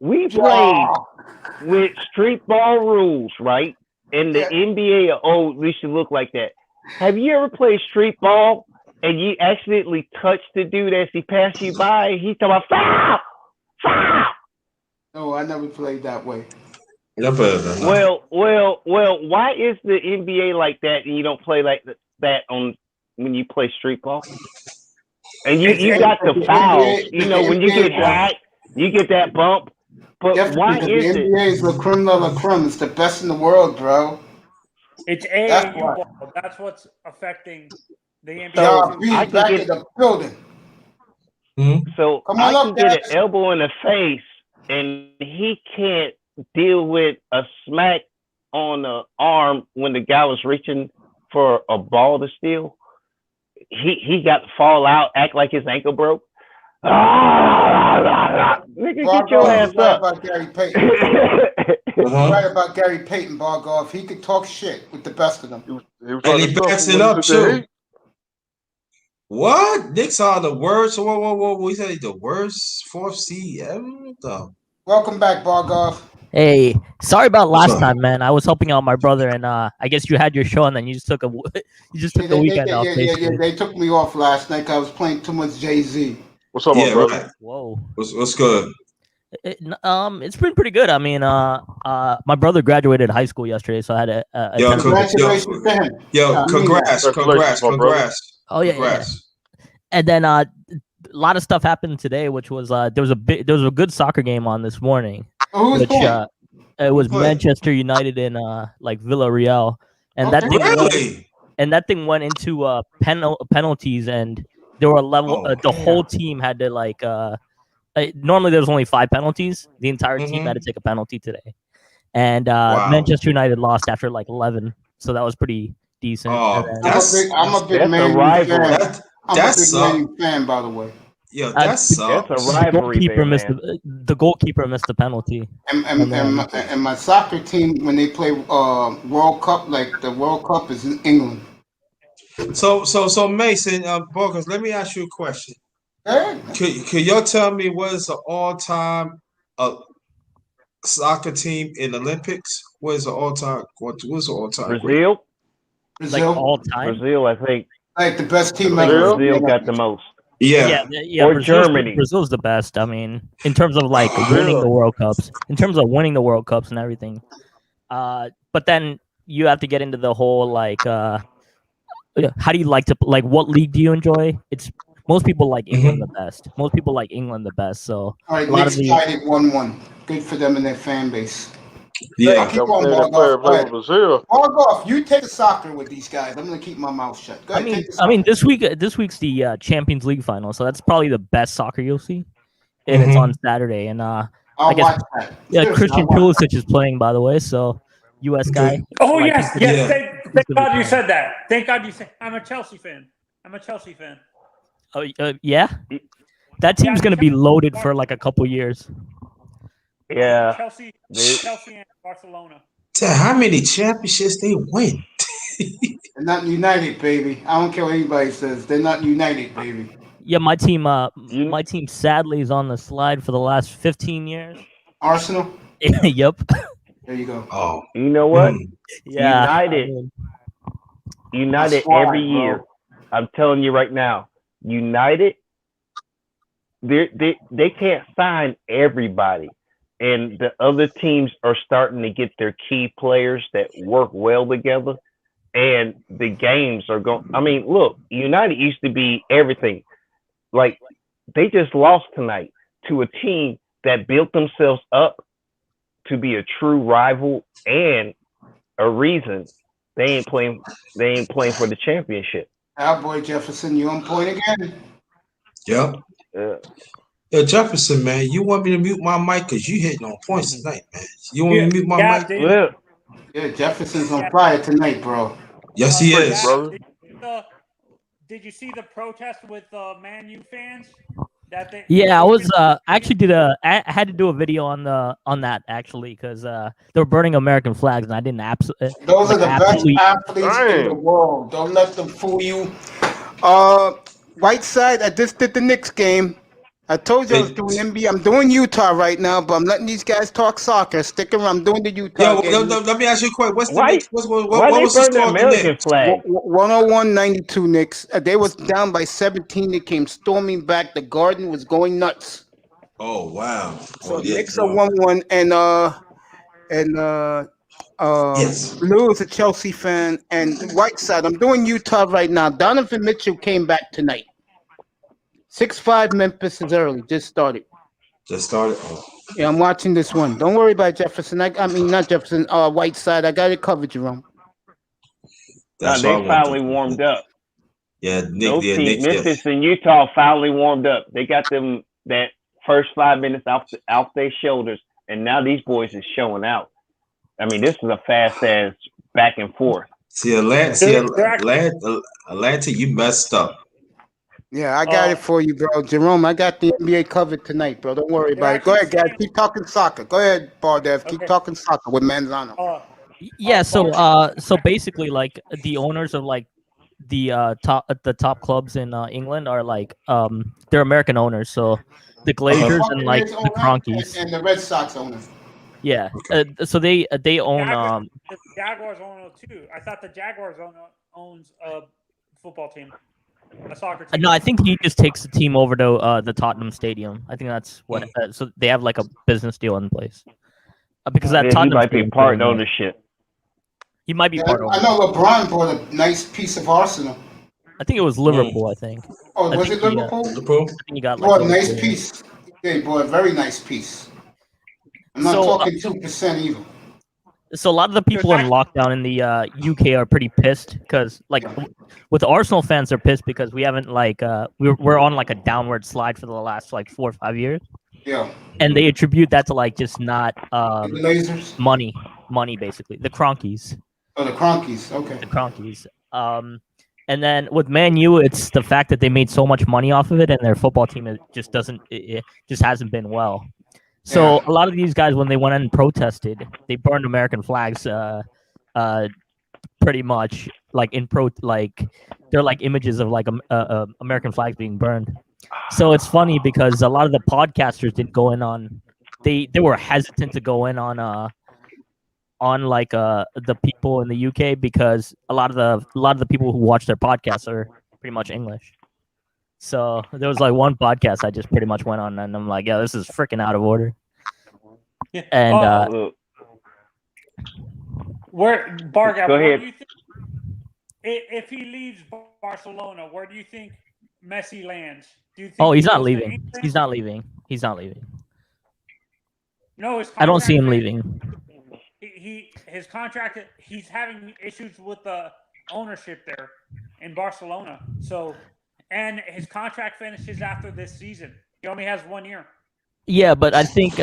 We played with street ball rules, right? And the NBA, we should look like that. Have you ever played street ball and you accidentally touch the dude as he passed you by? He's talking about foul. No, I never played that way. Well, why is the NBA like that and you don't play like that when you play street ball? And you got the fouls, when you get hot, you get that bump. But why is the it? NBA is the creme de la creme. It's the best in the world, bro. It's AAU ball. That's what's affecting the NBA. Y'all be back in the building. So Come I on can up, get Dax. an elbow in the face, and he can't deal with a smack on the arm when the guy was reaching for a ball to steal. He got to fall out, act like his ankle broke. Nigga, get your ass Right up. about Gary Payton. Right about Gary Payton, Bargoff. He could talk shit with the best of them. And he backs it up too. What? Knicks are the worst. Whoa. He said the worst fourth seed ever. What the? Welcome back, Bargoff. Hey, sorry about What's last up? time, man. I was helping out my brother, and I guess you had your show, and then you just took the weekend off. Basically. They took me off last night 'cause I was playing too much Jay-Z. What's up, my brother? Right. Whoa. What's good? It's been pretty good. I mean, my brother graduated high school yesterday, so I had a Yo, congratulations to him. congrats. my brother. Oh yeah, congrats. And then a lot of stuff happened today, which was there was a good soccer game on this morning. Who's playing? It was Manchester United and like Villarreal, and that thing went into penalties, and there were the whole team had to like normally there's only 5 penalties. The entire team had to take a penalty today, and Manchester United lost after like 11, so that was pretty decent. Oh, I'm a big Man U fan. I'm a big Man U fan, by the way. Yeah, that sucks. That's a rivalry there, man. The goalkeeper missed the penalty. And my soccer team, when they play World Cup, like the World Cup is in England. So Mason, Borges, let me ask you a question. Could y'all tell me what is the all-time soccer team in Olympics? What is the all-time? What's the all-time? Brazil. Like all time. Brazil, I think. Like the best team Brazil ever. got the most. Yeah. Or Germany. Germany. Brazil's the best. I mean, in terms of like winning the World Cups, and everything. But then you have to get into the whole like, how do you like to like? What league do you enjoy? It's most people like England the best. Most people like England the best. So All right, a lot Knicks of the tied it 1-1. Good for them and their fan base. Yeah. Keep on, Bargoff, you take the soccer with these guys. I'm gonna keep my mouth shut. Go ahead, take the I mean, this week's the Champions League final, so that's probably the best soccer you'll see, and it's on Saturday. And I guess watch that. yeah, Seriously, Christian I'll watch Pulisic is playing, by the way, so U.S. guy. Oh Like, yes. he's gonna be- Thank God you said that. Thank God you said. I'm a Chelsea fan. Oh yeah, that team's gonna be loaded for like a couple years. Yeah. Chelsea and Barcelona. Tell how many championships they win. They're not united, baby. I don't care what anybody says. They're not united, baby. Yeah, my team sadly is on the slide for the last 15 years. Arsenal. Yep. There you go. Oh, you know what? Yeah, United That's why, every bro. year. I'm telling you right now, United, they can't sign everybody. And the other teams are starting to get their key players that work well together. And the games are going. I mean, look, United used to be everything. Like, they just lost tonight to a team that built themselves up to be a true rival and a reason they ain't playing for the championship. Boy Jefferson, you on point again. Yep. Yo, Jefferson, man, you want me to mute my mic because you hitting on points tonight, man. You want me to mute my mic? Yeah, Jefferson's on fire tonight, bro. Yes, he is. Did you see the protest with Man U fans? Yeah, I was actually I had to do a video on that actually because they were burning American flags and I didn't Those are the best athletes in the world. Don't let them fool you. Whiteside, I just did the Knicks game. I told you I was doing NBA. I'm doing Utah right now, but I'm letting these guys talk soccer. Stick around. I'm doing the Utah game. Let me ask you a question. What's the Why- Knicks? What Why they was the burn the score of the American Knicks? flag? 101-92 Knicks. They was down by 17. They came storming back. The Garden was going nuts. Oh wow! So Oh, yeah, Knicks are 1-1, and Lou is a Chelsea fan, and Whiteside. I'm doing Utah right now. Donovan Mitchell came back tonight. 6-5 Memphis is early. Just started. Oh. Yeah, I'm watching this one. Don't worry about Jefferson. I mean, not Jefferson. Whiteside. I got it covered, Jerome. They finally warmed up. Yeah, Those teams, Memphis and Utah finally warmed up. They got them that first 5 minutes off their shoulders, and now these boys is showing out. I mean, this is a fast ass back and forth. See, Atlanta, you messed up. Yeah, I got it for you, bro. Jerome, I got the NBA covered tonight, bro. Don't worry about it. Go ahead, guys. Keep talking soccer. Go ahead, Bardev. Keep talking soccer with Manzano. Yeah, so basically, like the owners of like the top clubs in England are like they're American owners, so the Glazers and like the Cronkies and the Red Sox owners. Yeah, so they own The Jaguars own it too. I thought the Jaguars owns a football team, a soccer team. no, I think he just takes the team over to the Tottenham Stadium. I think that's what. So they have like a business deal in place because that Tottenham he might be Stadium's part really nice. ownership. He might be part I owner. know LeBron bought a nice piece of Arsenal. I think it was Liverpool. I think. Oh, I was think it he, Liverpool? I think he got Bought like a nice Liverpool. piece. Yeah, he bought a very nice piece. I'm not So, talking 2% either. So a lot of the people in lockdown in the UK are pretty pissed because, like, with the Arsenal fans, they're pissed because we haven't like we're on like a downward slide for the last like 4 or 5 years. Yeah. And they attribute that to like just not Lasers? money basically. The Cronkies. Oh, the Cronkies. Okay. The Cronkies. And then with Man U, it's the fact that they made so much money off of it, and their football team just doesn't. It just hasn't been well. So a lot of these guys, when they went and protested, they burned American flags. Pretty much like they're like images of like American flags being burned. So it's funny because a lot of the podcasters didn't go in on. They were hesitant to go in on like the people in the UK because a lot of the people who watch their podcasts are pretty much English. So there was like one podcast I just pretty much went on and I'm like, yeah, this is freaking out of order. Yeah. And where Bargab, Go where ahead. do you think if he leaves Barcelona, where do you think Messi lands? Do you think oh, he's he not goes to leaving. England? He's not leaving. He's not leaving. No, his I don't see him contract- leaving. His contract. He's having issues with the ownership there in Barcelona. So, and his contract finishes after this season. He only has 1 year. Yeah, but I think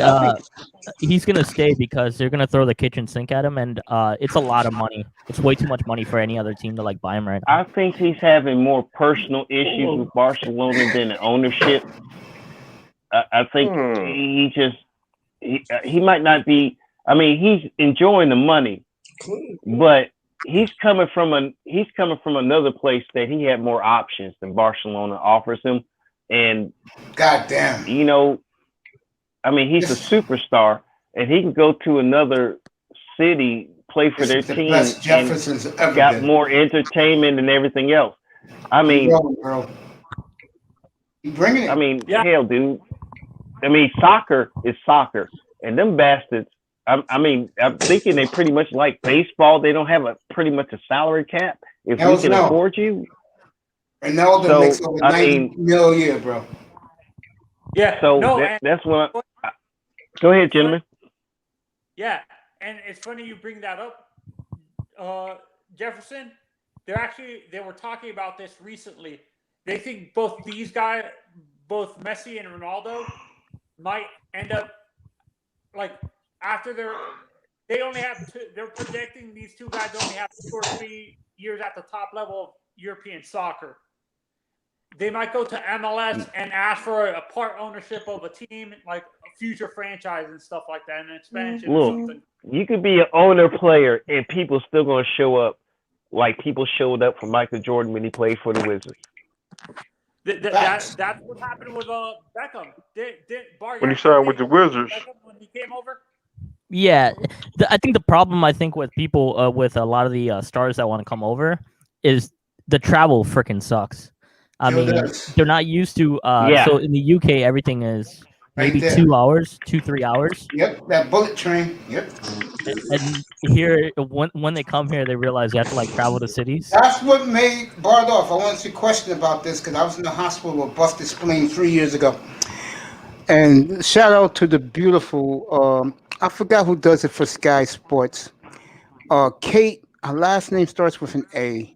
he's gonna stay because they're gonna throw the kitchen sink at him, and it's a lot of money. It's way too much money for any other team to like buy him right now. I think he's having more personal issues with Barcelona than the ownership. I think he might not be. I mean, he's enjoying the money, but he's coming from another place that he had more options than Barcelona offers him. And goddamn, you know, I mean, he's a superstar, and he can go to another city, play for their This is the team, best Jefferson's and ever got been. more entertainment and everything else. I mean, bro. You bringing it? I mean, hell, dude. I mean, soccer is soccer, and them bastards. I'm thinking they pretty much like baseball. They don't have pretty much a salary cap. If Hells we can no. afford you, Ronaldo makes over 90 mil a year, bro. Yeah. so no, that's what. Go ahead, gentlemen. Yeah, and it's funny you bring that up, Jefferson. They were talking about this recently. They think both these guys, both Messi and Ronaldo, might end up like after they only have they're projecting these two guys only have 2 or 3 years at the top level of European soccer. They might go to MLS and ask for a part ownership of a team, like a future franchise and stuff like that, and expansion or Look, something. you could be an owner player, and people still gonna show up, like people showed up for Michael Jordan when he played for the Wizards. That's what happened with Beckham. When he signed with the Wizards. When he came over. Yeah, I think the problem with people with a lot of the stars that want to come over is the travel freaking sucks. I mean, they're not used to. So in the UK, everything is maybe Right there. 2 hours, 2-3 hours. Yep, that bullet train. Yep. And here, when they come here, they realize they have to like travel to cities. That's what made Bardoff. I wanted to question about this because I was in the hospital with busted spleen 3 years ago. And shout out to the beautiful, I forgot who does it for Sky Sports. Kate, her last name starts with an A.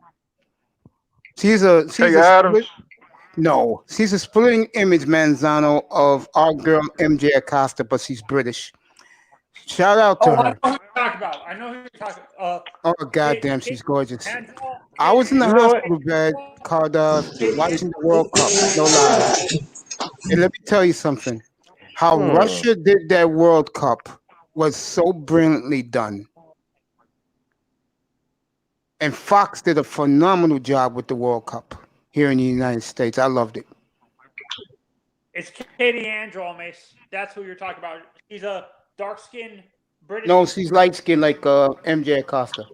She's a she's a splitting image, Manzano, of our girl MJ Acosta, but she's British. Shout out to her. I know who you're talking about. Oh goddamn, she's gorgeous. I was in the hospital bed, watching the World Cup. No lie. And let me tell you something. How Russia did that World Cup was so brilliantly done. And Fox did a phenomenal job with the World Cup here in the United States. I loved it. It's Katie Andrew, Mace. That's who you're talking about. She's a dark-skinned British. No, she's light-skinned like MJ Acosta.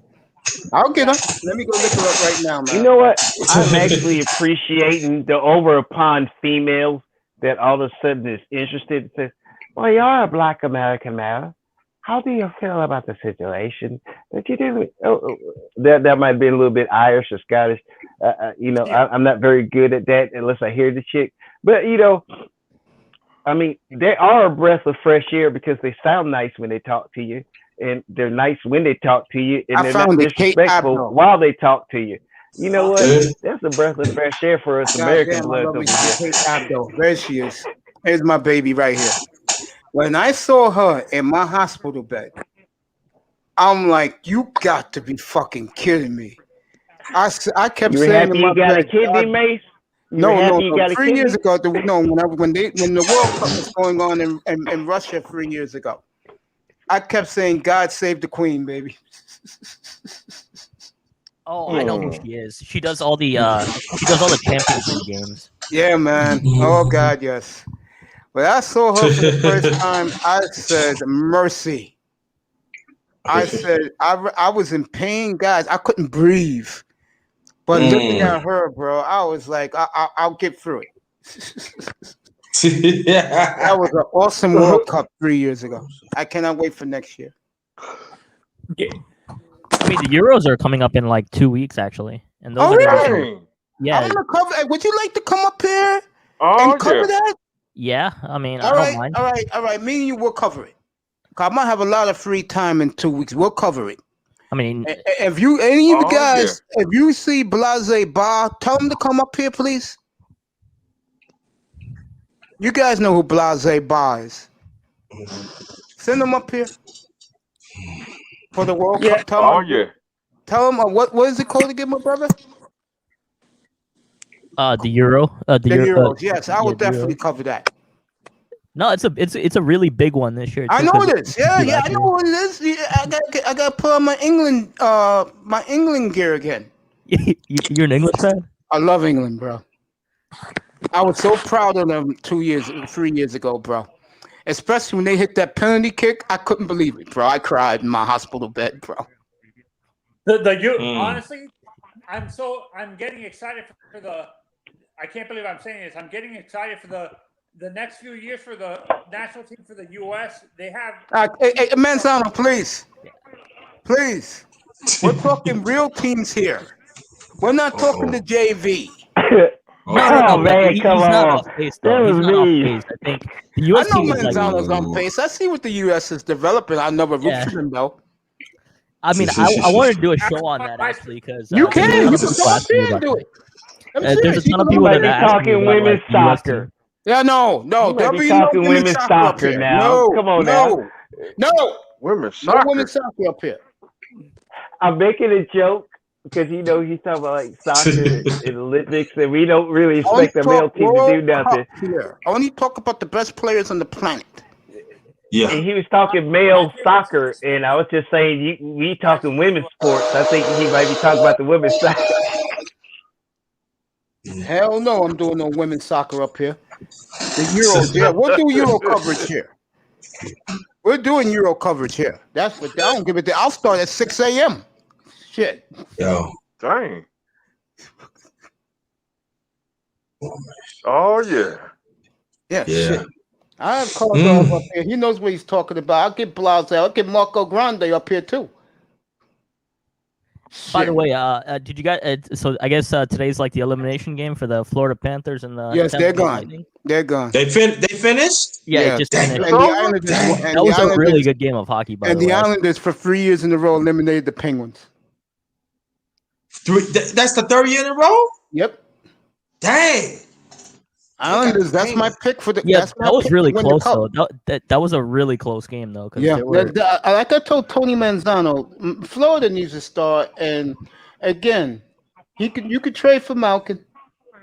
I'll get her. Let me go look her up right now, man. You know what? I'm actually appreciating the over upon females that all of a sudden is interested and says, well, you are a Black American man. How do you feel about the situation that you did? That might be a little bit Irish or Scottish. I'm not very good at that unless I hear the chick. But, I mean, they are a breath of fresh air because they sound nice when they talk to you. And they're nice when they talk to you. And they're not disrespectful while they talk to you. You know what? That's a breath of fresh air for us American bloods over here. There she is. Here's my baby right here. When I saw her in my hospital bed, I'm like, you got to be fucking kidding me. I kept saying to my got bed, a kidney, Mace? No. 3 years ago, when the World Cup was going on in Russia 3 years ago, I kept saying, God save the Queen, baby. Oh, I know who she is. She does all the Champions League games. Yeah, man. Oh God, yes. When I saw her for the first time, I said, mercy. I said, I was in pain, guys. I couldn't breathe. But looking at her, bro, I was like, I'll get through it. That was an awesome World Cup 3 years ago. I cannot wait for next year. Yeah. I mean, the Euros are coming up in like 2 weeks, actually. And those really? Yeah. I'm gonna cover. Would you like to come up here and cover that? Yeah, I mean, All I right, don't mind. all right. Me and you will cover it. I might have a lot of free time in 2 weeks. We'll cover it. I mean, if you any of you guys, if you see Blase Bar, tell him to come up here, please. You guys know who Blase Bar is. Send him up here for the World Cup. Tell him what is it called again, my brother? The Euro. The Euros. Yes, I will definitely cover that. No, it's a really big one this year. I know it is. Yeah, I know what it is. Yeah, I got to put on my England gear again. You're an England fan? I love England, bro. I was so proud of them 3 years ago, bro. Especially when they hit that penalty kick, I couldn't believe it, bro. I cried in my hospital bed, bro. Honestly, I'm getting excited for the. I can't believe I'm saying this. I'm getting excited for the next few years for the national team for the U.S. They have. Hey, Manzano, please. We're talking real teams here. We're not talking the JV. No, man, come on. That was me. I think the U.S. I know team is Manzano's on pace. I see what the U.S. is developing. I never root for them, though. I mean, I want to do a show on that actually because you can come up here and do it. There's a ton of people that are talking women's soccer. Yeah, no. There'll be talking women's soccer now. No, come on no. Women's soccer. No women's soccer up here. I'm making a joke because he's talking about like soccer and Olympics, and we don't really expect the male team to do nothing. I only talk about the best players on the planet. Yeah. And he was talking male soccer, and I was just saying we talking women's sports. I think he might be talking about the women's soccer. Hell no, I'm doing no women's soccer up here. The Euros, yeah, we'll do Euro coverage here. We're doing Euro coverage here. That's what I don't give it. I'll start at 6 a.m. Shit. Yo. Dang. Oh yeah. Yeah. Shit. I have Caldwell up here. He knows what he's talking about. I'll get Blase. I'll get Marco Grande up here too. By the way, did you guys? So I guess today's like the elimination game for the Florida Panthers and the. Yes, they're gone. They're gone. They finished. Yeah, it just finished. And the Islanders, that was a really good game of hockey. By and the way, Islanders for 3 years in a row eliminated the Penguins. That's the third year in a row. Yep. Dang. Islanders. That's my pick for the. Yeah, That's my that was pick really to win the close cup. though. That was a really close game though. Yeah, They were, like I told Tony Manzano, Florida needs to start. And again, you could trade for Malkin.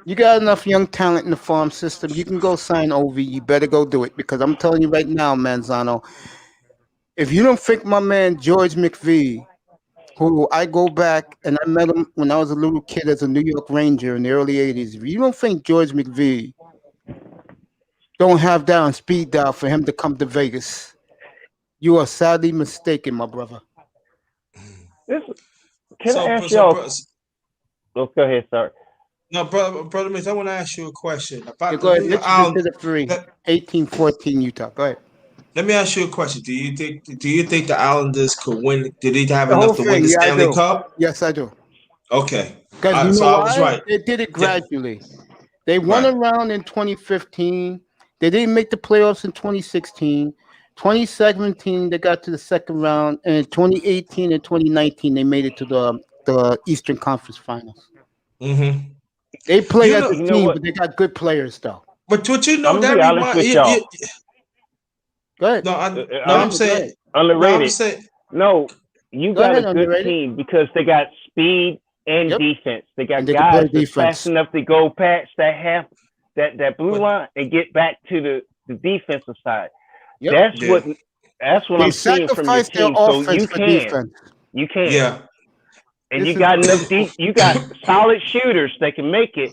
You got enough young talent in the farm system. You can go sign Ovi. You better go do it because I'm telling you right now, Manzano. If you don't think my man George McVie, who I go back and I met him when I was a little kid as a New York Ranger in the early '80s. If you don't think George McVie don't have that on speed dial for him to come to Vegas, you are sadly mistaken, my brother. Can I ask y'all? Oh, go ahead, sir. No, brother Miss, I want to ask you a question about Go ahead. the Michigan to the 3, 18-14 Utah. Go ahead. Let me ask you a question. Do you think the Islanders could win? Did they have The whole enough to win thing, the yeah, I Stanley do. Cup? Yes, I do. Okay. Because you So know I was why? right. They did it gradually. They won around in 2015. They didn't make the playoffs in 2016. 2017, they got to the second round. And in 2018 and 2019, they made it to the Eastern Conference Finals. Mm-hmm. They play You as know- a you know team, what? but they got good players, though. But you know I'm that gonna be honest remind with you, y'all. Go ahead. No, I'm Go saying ahead. No, I'm Underrated. saying No, you Go got ahead, a good underrated. team because they got speed and Yep. defense. They got And they can play guys that's defense. fast enough to go past that blue line and get back to the defensive side. Yep. That's what They I'm seeing from your sacrificed their team. So offense you for can. defense. You can. Yeah. And This you is got what- enough deep. You got solid shooters that can make it.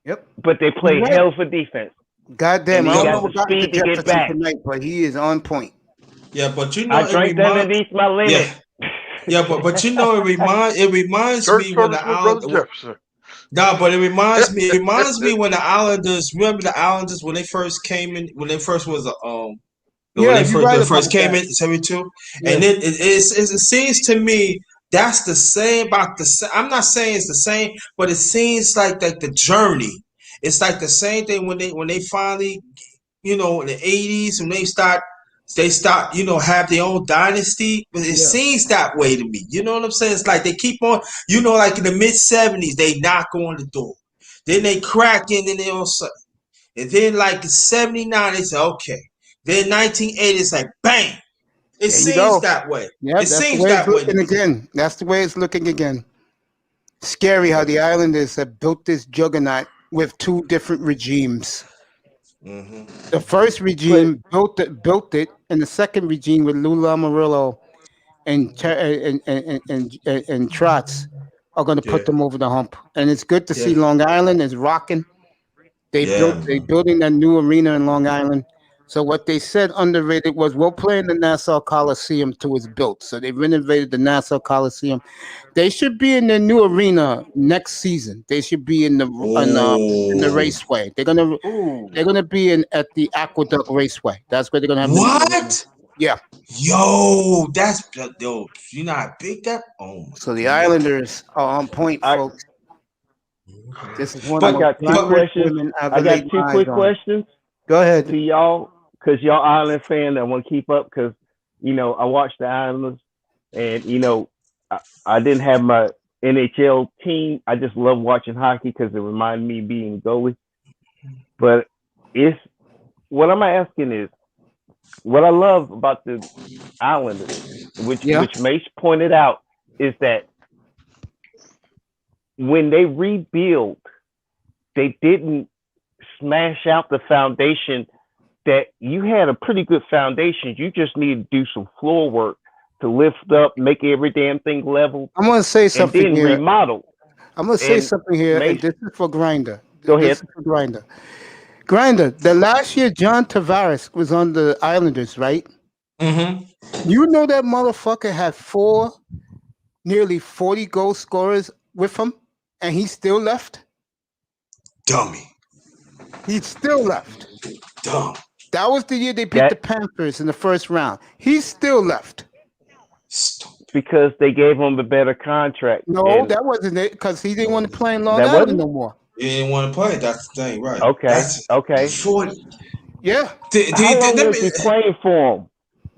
Yep. But they play You're right. hell for defense. Goddamn, And I he don't got know the what got to speed to get Jefferson back. tonight, but he is on point. Yeah, but you know I it drank underneath my limit. Yeah, but you know it reminds Church me when the service with Brother Islanders. Jefferson. No, but it reminds me when the Islanders. Remember the Islanders when they first came in, when they first was when Yeah, they you're right about first came that. in 72, Yeah. and it seems to me that's the same about the. I'm not saying it's the same, but it seems like the journey. It's like the same thing when they finally, in the 80s when they start, have their own dynasty. But it seems that way to me. You know what I'm saying? It's like they keep on, like in the mid 70s, they knock on the door, then they crack in, and they all sudden, and then like in 79, they say okay. Then 1980, it's like bang. It There you seems go. that way. Yeah, It that's the seems way it's that way to looking me. again. That's the way it's looking again. Scary how the Islanders have built this juggernaut with two different regimes. Mm-hmm. The first regime built it, and the second regime with Lou Lamoriello and Trotz are going to put them over the hump. And it's good to see Long Island is rocking. They building that new arena in Long Island. So what they said underrated was we'll play in the Nassau Coliseum till it's built. So they renovated the Nassau Coliseum. They should be in the new arena next season. They should be in the raceway. They're gonna be at the Aqueduct Raceway. That's where they're gonna have What? Yeah. Yo, you know how big that? Oh my. So the Islanders are on point, folks. This is one I of got the two questions. women I've I got laid two my quick eyes on. questions. Go ahead. To y'all, because y'all Island fan that want to keep up, because I watch the Islanders, and I didn't have my NHL team. I just love watching hockey because it reminded me of being goalie. But what I'm asking is, what I love about the Islanders, which Mace pointed out, is that when they rebuild, they didn't smash out the foundation. That you had a pretty good foundation. You just need to do some floor work to lift up, make every damn thing level. I'm gonna say something and then here. remodel. I'm gonna say something here, and Mace, this is for Grinder. Go ahead. This is for Grinder. Grinder, the last year John Tavares was on the Islanders, right? Mm-hmm. You know that motherfucker had 4 nearly 40 goal scorers with him, and he still left? Dummy. He still left. Dumb. That was the year they beat the Panthers in the first round. He still left. Because they gave him a better contract. No, that wasn't it, because he didn't want to play in Long That Island wasn't? no more. You didn't want to play. That's the thing, right? Okay. Okay. 40. Yeah. How long was he playing for him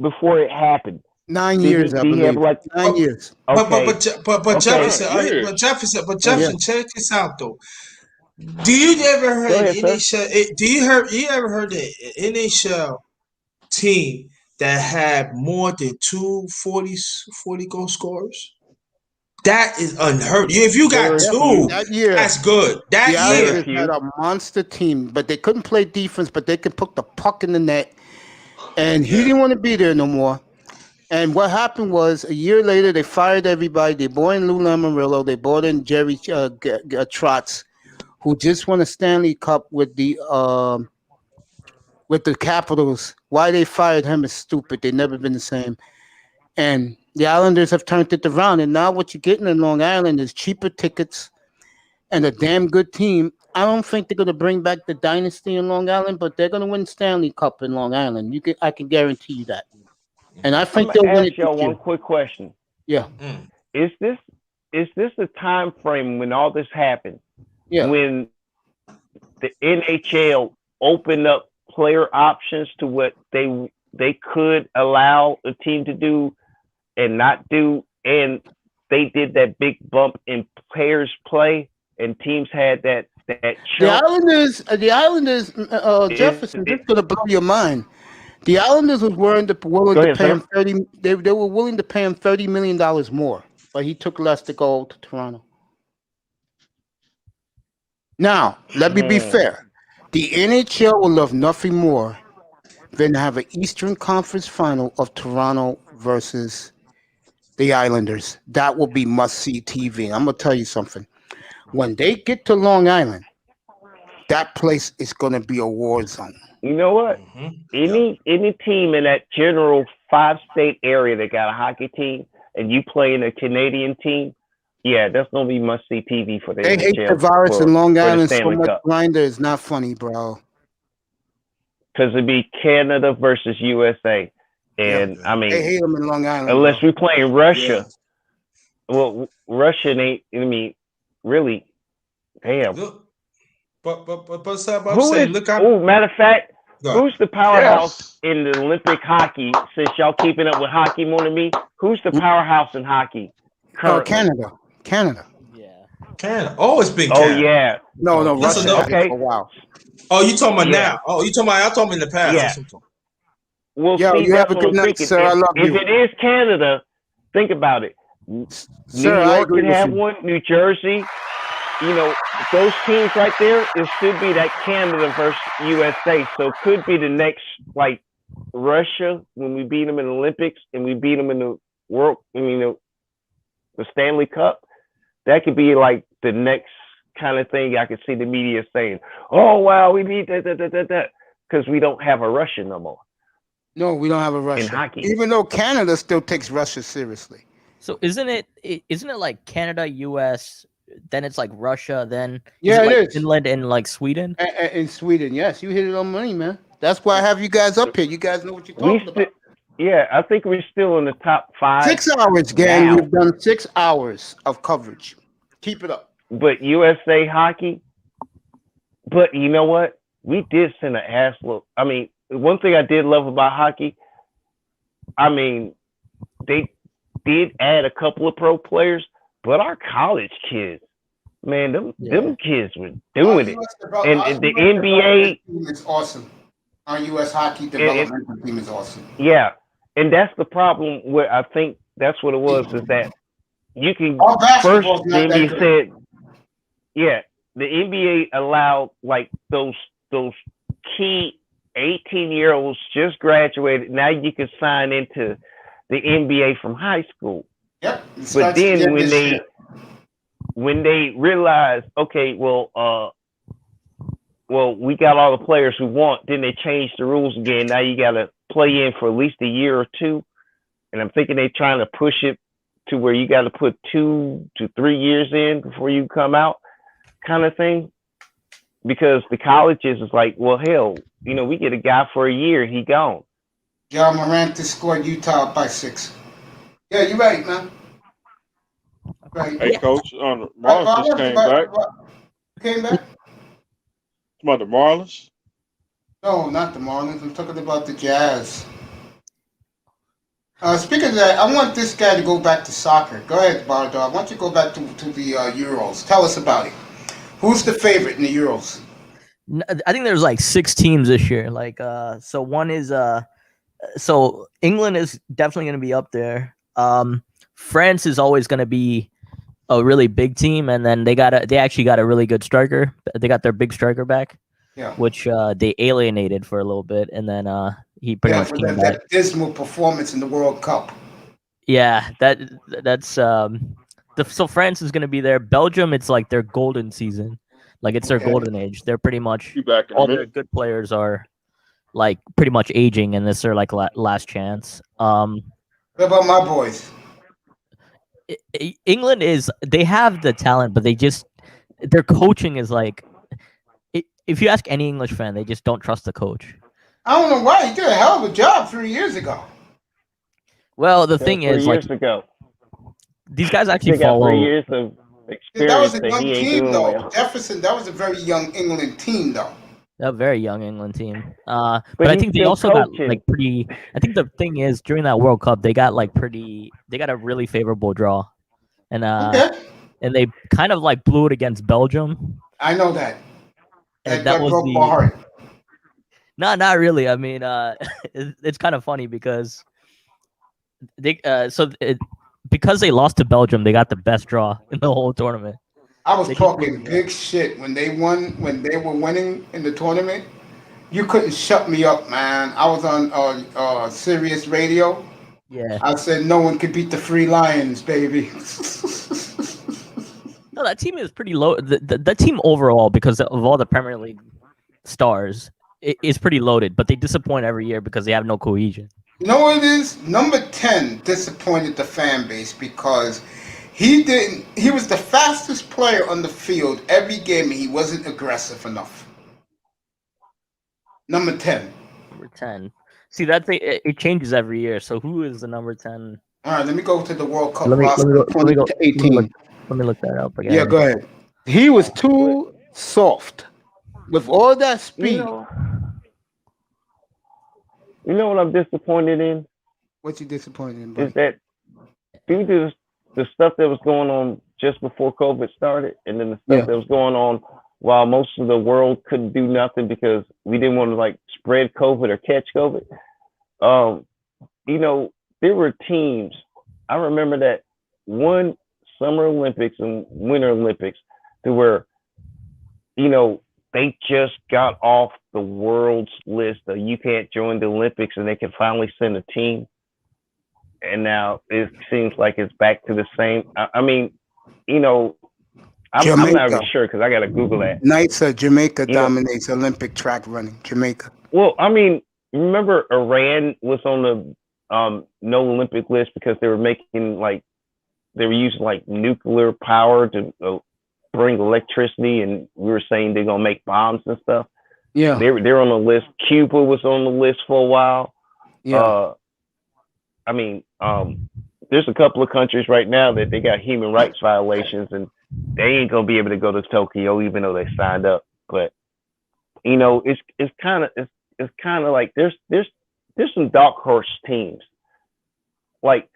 before it happened? 9 Did years, he, I did he have believe. like 9 years. Okay. But Jefferson, Yeah. check this out though. Do you ever heard Go ahead, NHL? You ever heard the NHL team that had more than two 40 goal scorers? That is unheard. If you got two, That year, that's good. the That year, Islanders had a monster team, but they couldn't play defense, but they could put the puck in the net. And he didn't want to be there no more. And what happened was, a year later, they fired everybody. They brought in Lou Lamoriello. They brought in Jerry Trotz, who just won a Stanley Cup with the Capitals. Why they fired him is stupid. They've never been the same. And the Islanders have turned it around. And now what you're getting in Long Island is cheaper tickets and a damn good team. I don't think they're going to bring back the dynasty in Long Island, but they're going to win Stanley Cup in Long Island. I can guarantee you that. And I think I'm they'll gonna win ask it y'all this year. one quick question. Yeah. Is this the time frame when all this happened? Yeah. When the NHL opened up player options to what they could allow a team to do and not do, and they did that big bump in players play, and teams had that The chunk. Islanders, Jefferson, this is going to blow your mind. The Islanders was willing to pay him $30. They were willing to pay him $30 million more, but he took less to go to Toronto. Now, let me be fair. The NHL will love nothing more than to have an Eastern Conference final of Toronto versus the Islanders. That will be must-see TV. I'm going to tell you something. When they get to Long Island, that place is going to be a war zone. You know what? Any team in that general 5-state area that got a hockey team, and you play in a Canadian team, yeah, that's gonna be must see TV for the They NHL. hate the virus in Long Island so Stanley much. Cup. Grinder is not funny, bro. Because it'd be Canada versus USA, and I mean, They hate them in Long Island. unless bro. we playing Russia, well, Russia ain't. I mean, really, damn. But Sab, I'm Who saying, is? look out. Oh, matter of fact, Go. who's the powerhouse in the Olympic hockey? Since y'all keeping up with hockey more than me, who's the powerhouse in hockey currently? Canada. Canada. Oh, it's been Oh Canada. yeah. No, That's Russia. enough. Okay. Oh, wow. Oh, you talking about Yeah. now? Oh, you talking about? I told me in the past. Yeah. That's what I'm talking Well, Yo, see, you have that's a what good I'm night, thinking. sir. I love If you. it is Canada, think about it. New Sir, I York agree could with have you. one. New Jersey. You know, those teams right there, it should be that Canada versus USA. So it could be the next, like, Russia when we beat them in the Olympics and we beat them in the World, the Stanley Cup. That could be like the next kind of thing I could see the media saying, oh, wow, we beat that, because we don't have a Russia no more. No, we don't have a Russia. In hockey. Even though Canada still takes Russia seriously. So isn't it like Canada, US, then it's like Russia, then Yeah, it it like is. Finland and like Sweden? In Sweden, yes. You hit it on money, man. That's why I have you guys up here. You guys know what you're We talking about. yeah, I think we're still in the top 5. 6 hours, gang. now. We've done 6 hours of coverage. Keep it up. But USA hockey, but you know what? We did send an ass look. I mean, one thing I did love about hockey, I mean, they did add a couple of pro players, but our college kids, man, them kids were doing it. And the NBA team is awesome. Our U.S. hockey developmental team is awesome. Yeah, and that's the problem where I think that's what it was, is that you can Our first basketball's the not that NBA good. said, yeah, the NBA allowed like those key 18-year-olds just graduated. Now you can sign into the NBA from high school. Yep. But then when they realized, okay, well, we got all the players who want, then they changed the rules again. Now you got to play in for at least a year or two. And I'm thinking they're trying to push it to where you got to put 2 to 3 years in before you come out, kind of thing. Because the colleges is like, well, hell, we get a guy for a year, he gone. John Morant just scored Utah up by 6. Yeah, you're right, man. Right. Hey, Coach, the Marlins just came back. Came back? About the Marlins? No, not the Marlins. I'm talking about the Jazz. Speaking of that, I want this guy to go back to soccer. Go ahead, Bardo. I want you to go back to the Euros. Tell us about it. Who's the favorite in the Euros? I think there's like 6 teams this year. Like, so one is so England is definitely going to be up there. France is always going to be a really big team, and then they actually got a really good striker. They got their big striker back, which they alienated for a little bit, and then he pretty much came back. That dismal performance in the World Cup. Yeah, that's so France is going to be there. Belgium, it's like their golden season. Like it's their golden age. They're pretty much all their good players are like pretty much aging, and this is their like last chance. What about my boys? England they have the talent, but their coaching is like, if you ask any English fan, they just don't trust the coach. I don't know why. He did a hell of a job 3 years ago. Well, the thing is, like, these guys actually follow. 3 years of experience. That was a young team, though. Well. Jefferson, that was a very young England team, though. A very young England team. But I think they also got like pretty. I think the thing is, during that World Cup, they got a really favorable draw, and and they kind of like blew it against Belgium. I know that. That was broke my heart. Not really. I mean, it's kind of funny because because they lost to Belgium, they got the best draw in the whole tournament. I was talking big shit when they won, when they were winning in the tournament. You couldn't shut me up, man. I was on Sirius Radio. Yeah. I said no one could beat the Free Lions, baby. No, that team is pretty low. The team overall, because of all the Premier League stars, is pretty loaded. But they disappoint every year because they have no cohesion. You know what it is? Number 10 disappointed the fan base because he was the fastest player on the field every game, and he wasn't aggressive enough. Number 10. Number 10. See, it changes every year. So who is the number 10? All right, let me go to the World Cup Let me go. 18. Let me look that up again. Yeah, go ahead. He was too soft. With all that speed. You know what I'm disappointed in? What you disappointed in, buddy? Is that due to the stuff that was going on just before COVID started, and then the stuff that was going on while most of the world couldn't do nothing because we didn't want to like spread COVID or catch COVID. You know, there were teams. I remember that one Summer Olympics and Winter Olympics that were, you know, they just got off the world's list of you can't join the Olympics, and they can finally send a team. And now it seems like it's back to the same. I mean, you know, I'm not even sure because I got to Google that. Nights Jamaica dominates Olympic track running. Jamaica. Well, I mean, remember Iran was on the no Olympic list because they were using like nuclear power to bring electricity, and we were saying they're gonna make bombs and stuff. Yeah, they're on the list. Cuba was on the list for a while. Yeah, I mean, there's a couple of countries right now that they got human rights violations, and they ain't gonna be able to go to Tokyo even though they signed up. But you know, it's kind of like there's some dark horse teams. Like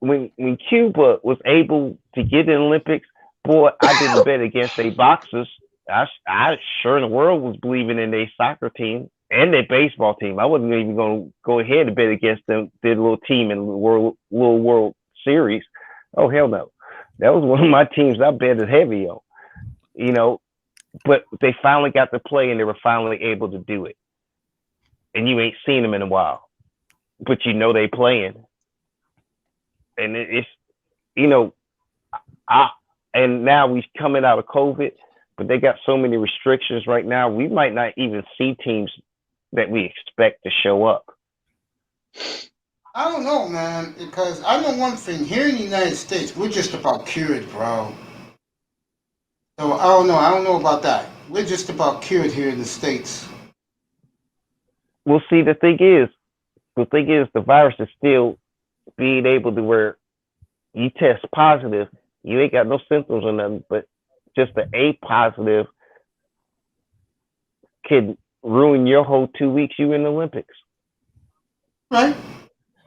when Cuba was able to get in the Olympics. Boy, I didn't bet against their boxers. I sure in the world was believing in their soccer team and their baseball team. I wasn't even going to go ahead and bet against them, their little team in the World Series. Oh, hell no. That was one of my teams I betted heavy on, you know. But they finally got to play, and they were finally able to do it. And you ain't seen them in a while. But you know they playing. And it's, you know, and now we're coming out of COVID, but they got so many restrictions right now. We might not even see teams that we expect to show up. I don't know, man, because I know one thing. Here in the United States, we're just about cured, bro. So I don't know. I don't know about that. We're just about cured here in the States. Well, see, the thing is, the virus is still being able to where you test positive. You ain't got no symptoms or nothing, but just the A positive could ruin your whole 2 weeks you in the Olympics. Right.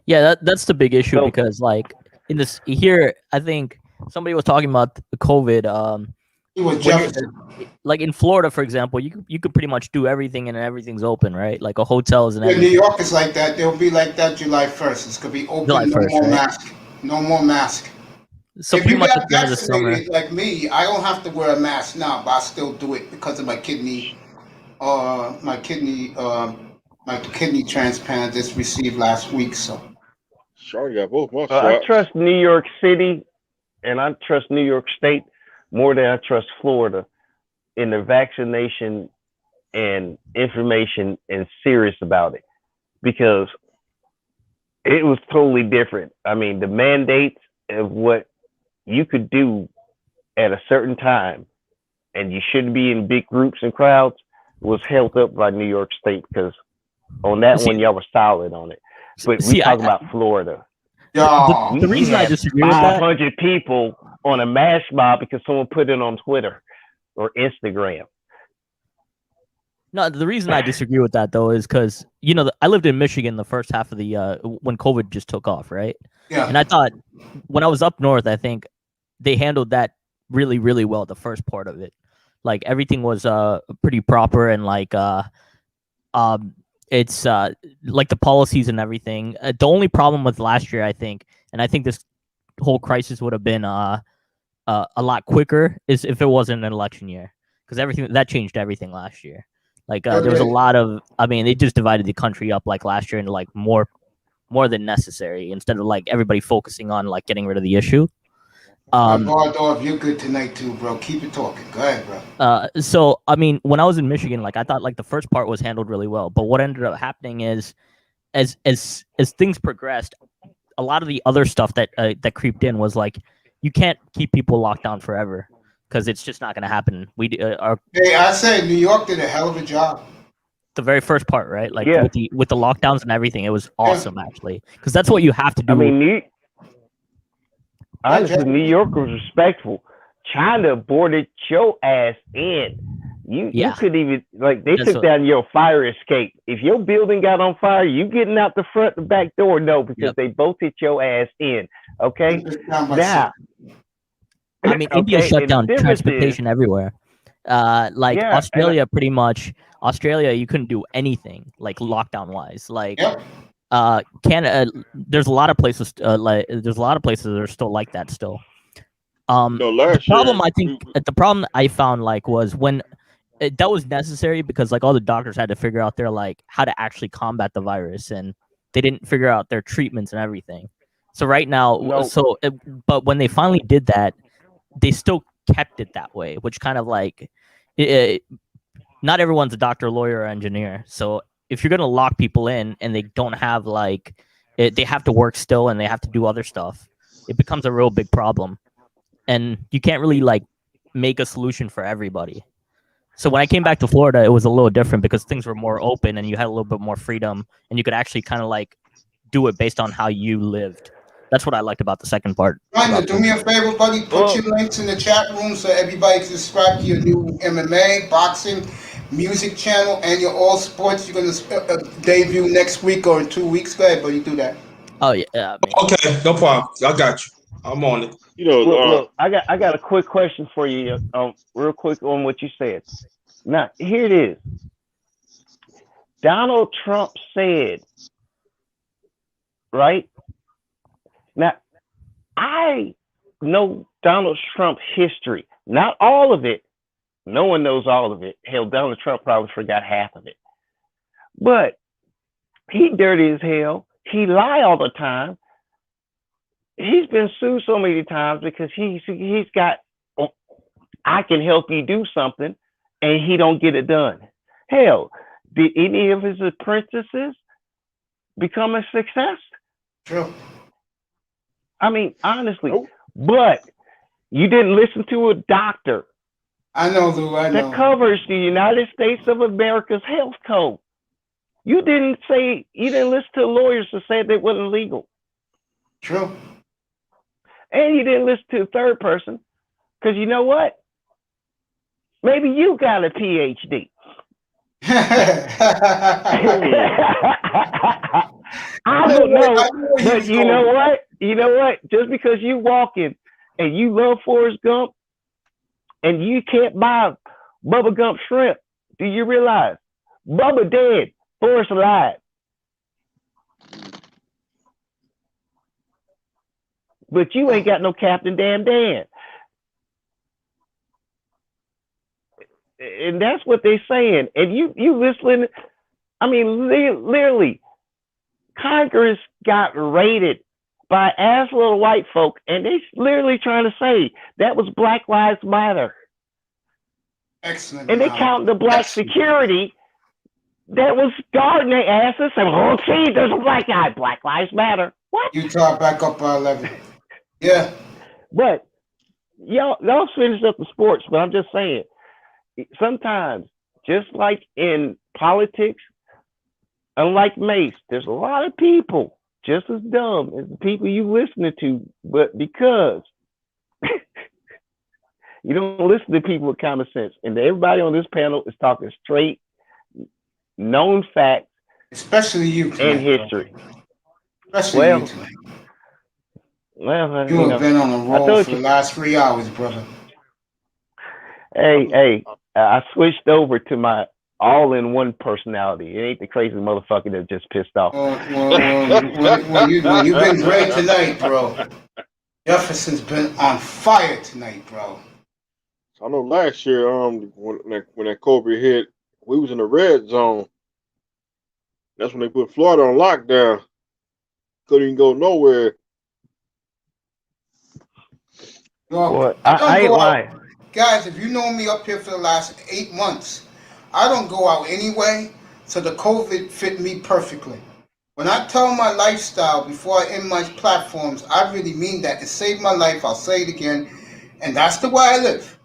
Yeah, that's the big issue because like in this here, I think somebody was talking about the COVID. was when you're- Jefferson. like in Florida, for example, you could pretty much do everything and everything's open, right? Like a hotels and Yeah, New everything. York is like that. They'll be like that July 1st. It's gonna be open. July No 1st, more right? mask. No more mask. So If pretty you much got at the end of the summer. vaccinated like me, I don't have to wear a mask now, but I still do it because of my kidney transplant I just received last week. So Shorty got both my I shots. trust New York City and I trust New York State more than I trust Florida in the vaccination and information and serious about it, because it was totally different. I mean, the mandates of what you could do at a certain time and you shouldn't be in big groups and crowds was held up by New York State, because on that one y'all were solid on it. But we talk about Florida. The reason I disagree with that, 500 people on a mass mob because someone put it on Twitter or Instagram. no, the reason I disagree with that though is because I lived in Michigan the first half of the when COVID just took off, right? Yeah. And I thought when I was up north, I think they handled that really, really well. The first part of it, like everything was pretty proper and like it's like the policies and everything. The only problem with last year, I think, and I think this whole crisis would have been a lot quicker is if it wasn't an election year, because everything that changed everything last year. Like there was a lot of, I mean, it just divided the country up like last year into like more than necessary instead of like everybody focusing on like getting rid of the issue. Bardolph, you're good tonight too, bro. Keep it talking. Go ahead, bro. So I mean, when I was in Michigan, like I thought like the first part was handled really well, but what ended up happening is as things progressed, a lot of the other stuff that creeped in was like you can't keep people locked down forever because it's just not going to happen. Hey, I say New York did a hell of a job. The very first part, right? Like Yeah. with the lockdowns and everything, it was awesome actually, because that's what you have to do. I mean, honestly, New York was respectful. China boarded your ass in. You could even like they took down your fire escape. If your building got on fire, you getting out the front, the back door, no, because they both hit your ass in. Okay, now. I mean, India shut down transportation everywhere. Like Yeah, Australia, pretty much. Australia, you couldn't do anything like lockdown wise. Like Canada, there's a lot of places there's a lot of places that are still like that still. The problem the problem I found like was when that was necessary because like all the doctors had to figure out their like how to actually combat the virus, and they didn't figure out their treatments and everything. So right now, but when they finally did that, they still kept it that way, which kind of like not everyone's a doctor, lawyer, or engineer. So if you're gonna lock people in and they don't have like they have to work still and they have to do other stuff, it becomes a real big problem, and you can't really like make a solution for everybody. So when I came back to Florida, it was a little different because things were more open and you had a little bit more freedom, and you could actually kind of like do it based on how you lived. That's what I liked about the second part. Rhonda, do me a favor, buddy. Put your links in the chat room so everybody can subscribe to your new MMA, boxing, music channel, and your all sports. You're gonna debut next week or in 2 weeks. Go ahead, buddy. Do that. Oh yeah. Okay, no problem. I got you. I'm on it. Look, I got a quick question for you, real quick on what you said. Now, here it is. Donald Trump said, right? Now, I know Donald Trump's history. Not all of it. No one knows all of it. Hell, Donald Trump probably forgot half of it. But he dirty as hell. He lie all the time. He's been sued so many times because he's got, I can help you do something, and he don't get it done. Hell, did any of his apprentices become a success? True. I mean, honestly, but you didn't listen to a doctor. I know, Lou. I know. That covers the United States of America's health code. You didn't listen to lawyers that said they wasn't legal. True. And you didn't listen to a third person, because you know what? Maybe you got a PhD. I don't know, but you know what? You know what? Just because you walking and you love Forrest Gump, and you can't buy Bubba Gump shrimp. Do you realize? Bubba dead, Forrest alive. But you ain't got no Captain Damn Dan. And that's what they're saying. And you listening, I mean, literally, Congress got raided by ass little white folk, and they literally trying to say that was Black Lives Matter. Excellent. And they count the black security that was guarding their asses and, oh, gee, there's a black guy. Black Lives Matter. What? Utah back up by 11. Yeah. But y'all finish up the sports, but I'm just saying, sometimes, just like in politics, unlike Mace, there's a lot of people just as dumb as the people you listening to, but because you don't listen to people with common sense, and everybody on this panel is talking straight, known facts, especially you tonight, and history. Especially you tonight. Well, You have been on a roll for the last 3 hours, brother. Hey, I switched over to my all-in-one personality. It ain't the crazy motherfucker that just pissed off. Well, you've been great tonight, bro. Jefferson's been on fire tonight, bro. I know last year, when that COVID hit, we was in the red zone. That's when they put Florida on lockdown. Couldn't even go nowhere. Well, I ain't lying. Guys, if you know me up here for the last 8 months, I don't go out anyway, so the COVID fit me perfectly. When I tell my lifestyle before I end my platforms, I really mean that. It saved my life. I'll say it again. And that's the way I live.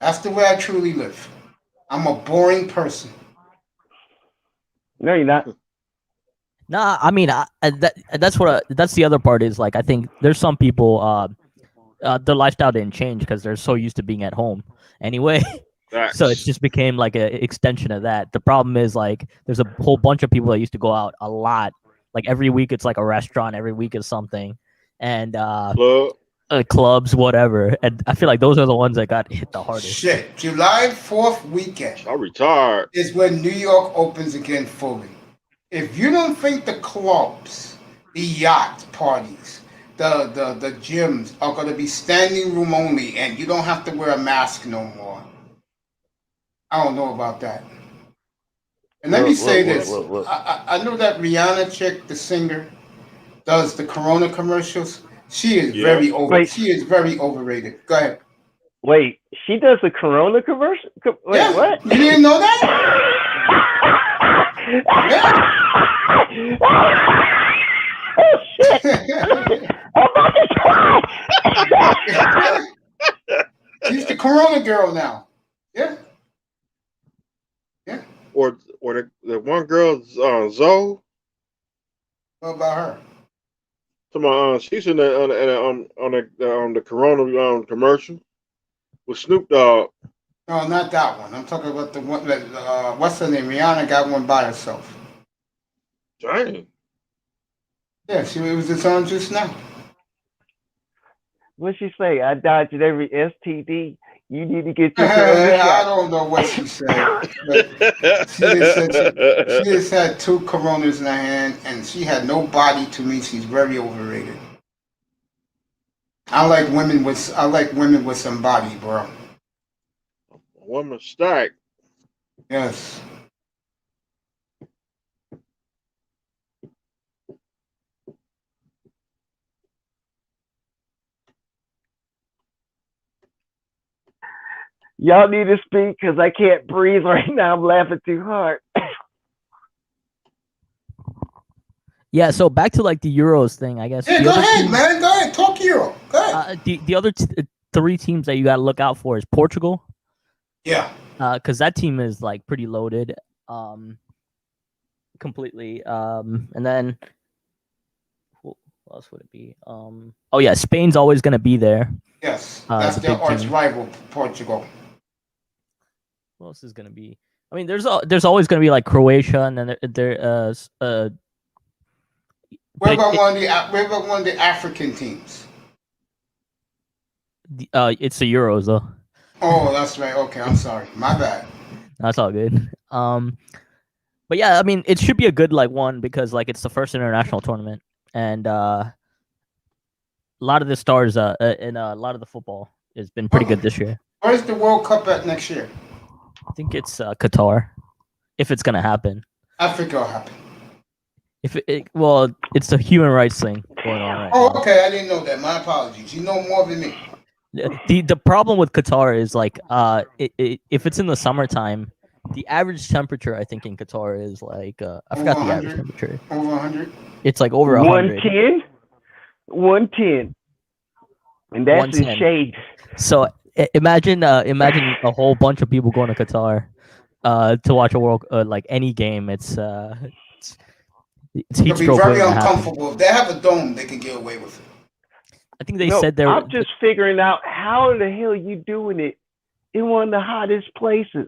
That's the way I truly live. I'm a boring person. No, you're not. Nah, I mean, that's the other part is, like, I think there's some people, their lifestyle didn't change because they're so used to being at home anyway. So it just became like an extension of that. The problem is, like, there's a whole bunch of people that used to go out a lot. Like, every week it's like a restaurant, every week is something. And clubs, whatever. And I feel like those are the ones that got hit the hardest. Shit, July 4th weekend. I retired. Is when New York opens again fully. If you don't think the clubs, the yacht parties, the gyms are going to be standing room only and you don't have to wear a mask no more, I don't know about that. And let me say this. I know that Rihanna chick, the singer, does the Corona commercials. She is very She is very overrated. Go ahead. Wait, she does the Corona commercial? Wait, yeah. What? You didn't know that? Yeah. Oh shit! I'm about to cry. She's the Corona girl now. Yeah. Yeah. Or the one girl, Zoe. What about her? She's in the Corona commercial with Snoop Dogg. No, not that one. I'm talking about the one that what's her name? Rihanna got one by herself. Dang. Yeah, it was just on just now. What'd she say? I dodged every STD. You need to get your I don't know what she said. But she just had 2 Coronas in her hand, and she had no body. To me, she's very overrated. I like women with some body, bro. A woman stack. Yes. Y'all need to speak because I can't breathe right now. I'm laughing too hard. Yeah, so back to like the Euros thing, I guess. Yeah, go ahead, man. Go ahead. Talk Euro. Go ahead. The other 3 teams that you got to look out for is Portugal. Yeah. Because that team is like pretty loaded, completely. And then what else would it be? Oh yeah, Spain's always going to be there. Yes, that's their arch rival, Portugal. What else is going to be? I mean, there's always going to be like Croatia, and then there's What about one of the African teams? It's the Euros though. Oh, that's right. Okay, I'm sorry. My bad. That's all good. But yeah, I mean, it should be a good one because it's the first international tournament, and a lot of the stars in a lot of the football has been pretty good this year. Where's the World Cup at next year? I think it's Qatar, if it's gonna happen. I think it'll happen. Well, it's a human rights thing going on right Oh, now. okay. I didn't know that. My apologies. You know more than me. The problem with Qatar is if it's in the summertime, the average temperature I think in Qatar is I forgot the average temperature. Over 100. It's over 100. 110, 110, and that's in 110. shade. So imagine a whole bunch of people going to Qatar to watch a any game. It's heat It'll be stroke very waiting to happen. uncomfortable. If they have a dome, they can get away with it. I think they said they're. I'm just figuring out how the hell you doing it in one of the hottest places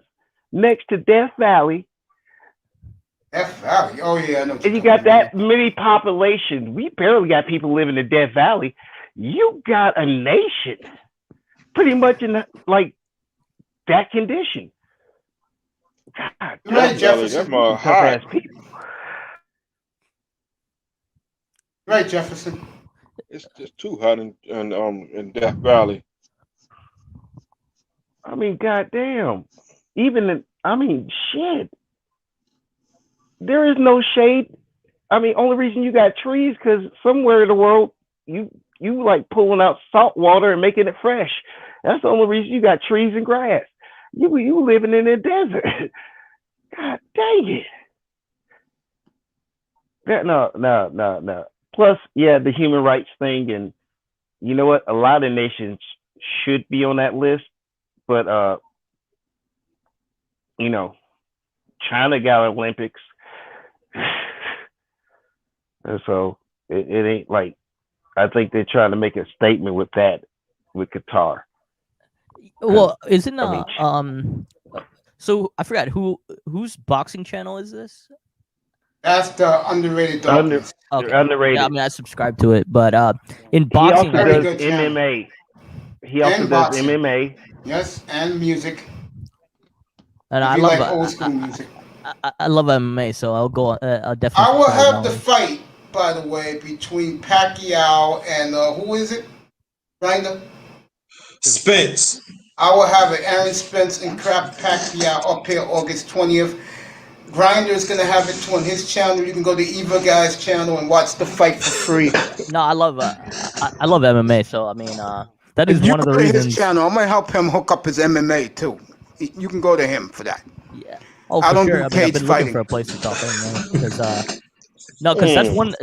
next to Death Valley. Death Valley? Oh, yeah, I know. And you got that many population. We barely got people living in Death Valley. You got a nation pretty much in that condition. God, Right, Jefferson. That's my hot. people. Right, Jefferson. It's just too hot in Death Valley. I mean, goddamn. Shit. There is no shade. Only reason you got trees because somewhere in the world you pulling out salt water and making it fresh. That's the only reason you got trees and grass. You living in a desert. God dang it. No. Plus, yeah, the human rights thing, and you know what? A lot of nations should be on that list, but China got Olympics, and so it ain't I think they're trying to make a statement with that with Qatar. Well, isn't so I forgot whose boxing channel is this? That's the underrated darkness. Okay. Underrated. Yeah, I subscribe to it, but in boxing, he also does MMA. He also does boxing. MMA. Yes, and music. And If I you love like old school music. I love MMA, so I'll go. I'll definitely. I will subscribe have that the one. fight, by the way, between Pacquiao and who is it? Grinder? Spence. I will have it. Aaron Spence and Crap Pacquiao up here August 20th. Grinder is going to have it on his channel. You can go to Eva Guy's channel and watch the fight for free. No, I love MMA, so that is If you one of the go to reasons. his channel, I'm going to help him hook up his MMA too. You can go to him for that. Yeah. Oh, I for don't sure. do I've cage been looking fighting. for a place to talk MMA because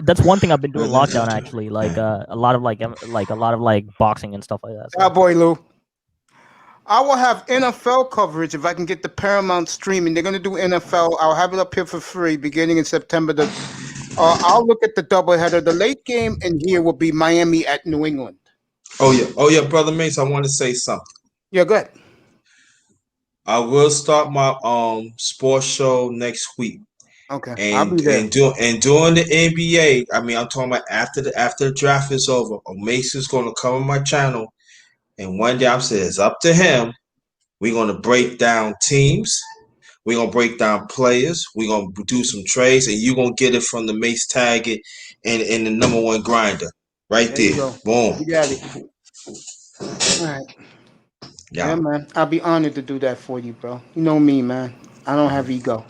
that's one thing I've been doing lockdown actually. A lot of boxing and stuff like that. So. Cowboy Lou. I will have NFL coverage if I can get the Paramount streaming. They're going to do NFL. I'll have it up here for free beginning in September. I'll look at the doubleheader. The late game in here will be Miami at New England. Oh yeah, brother Mace. I want to say something. Yeah, go ahead. I will start my sports show next week. Okay, I'll be And there. during the NBA, I'm talking about after the draft is over, Mason's going to come on my channel, and one day I'm saying it's up to him. We're going to break down teams. We're going to break down players. We're going to do some trades, and you're going to get it from the Mace Taggart and the number one grinder right There you there. go. Boom. You got it. All right. Yeah. Yeah, man. I'll be honored to do that for you, bro. You know me, man. I don't have ego.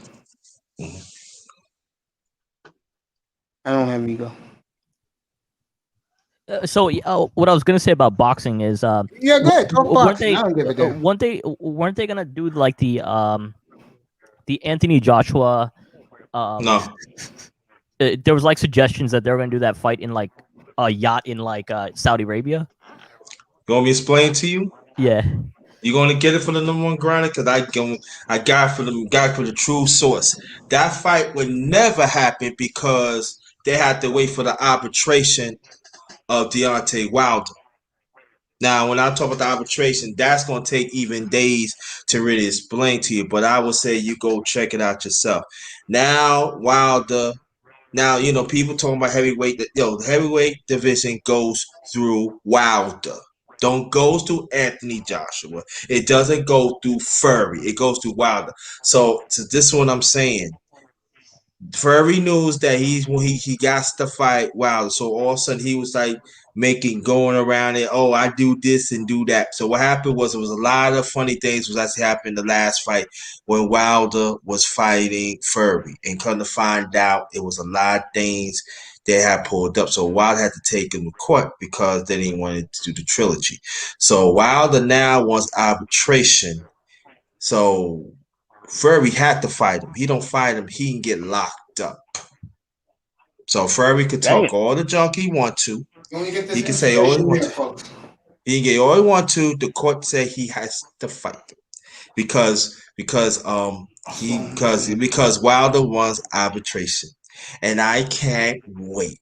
I don't have ego. So what I was gonna say about boxing is Yeah, go ahead. Talk weren't boxing. I don't give a damn. weren't they gonna do like the Anthony Joshua No. There was like suggestions that they were gonna do that fight in like a yacht in Saudi Arabia. You want me to explain to you? Yeah. You're gonna get it for the number one grinder because I got for the true source. That fight would never happen because they had to wait for the arbitration of Deontay Wilder. Now, when I talk about the arbitration, that's gonna take even days to really explain to you. But I would say you go check it out yourself. Now, Wilder. Now, people talking about heavyweight. The heavyweight division goes through Wilder. goes through Anthony Joshua. It doesn't go through Fury. It goes through Wilder. So this is what I'm saying. Fury knows that he got to fight Wilder. So all of a sudden he was like going around it. Oh, I do this and do that. So what happened was, it was a lot of funny things was actually happening the last fight when Wilder was fighting Fury, and come to find out it was a lot of things they had pulled up. So Wilder had to take him to court because they didn't want to do the trilogy. So Wilder now wants arbitration. So Fury had to fight him. He don't fight him, he can get locked up. So Fury could talk all the junk he want to. He can say all he want to. He can get all he want to. The court say he has to fight him because Wilder wants arbitration, and I can't wait.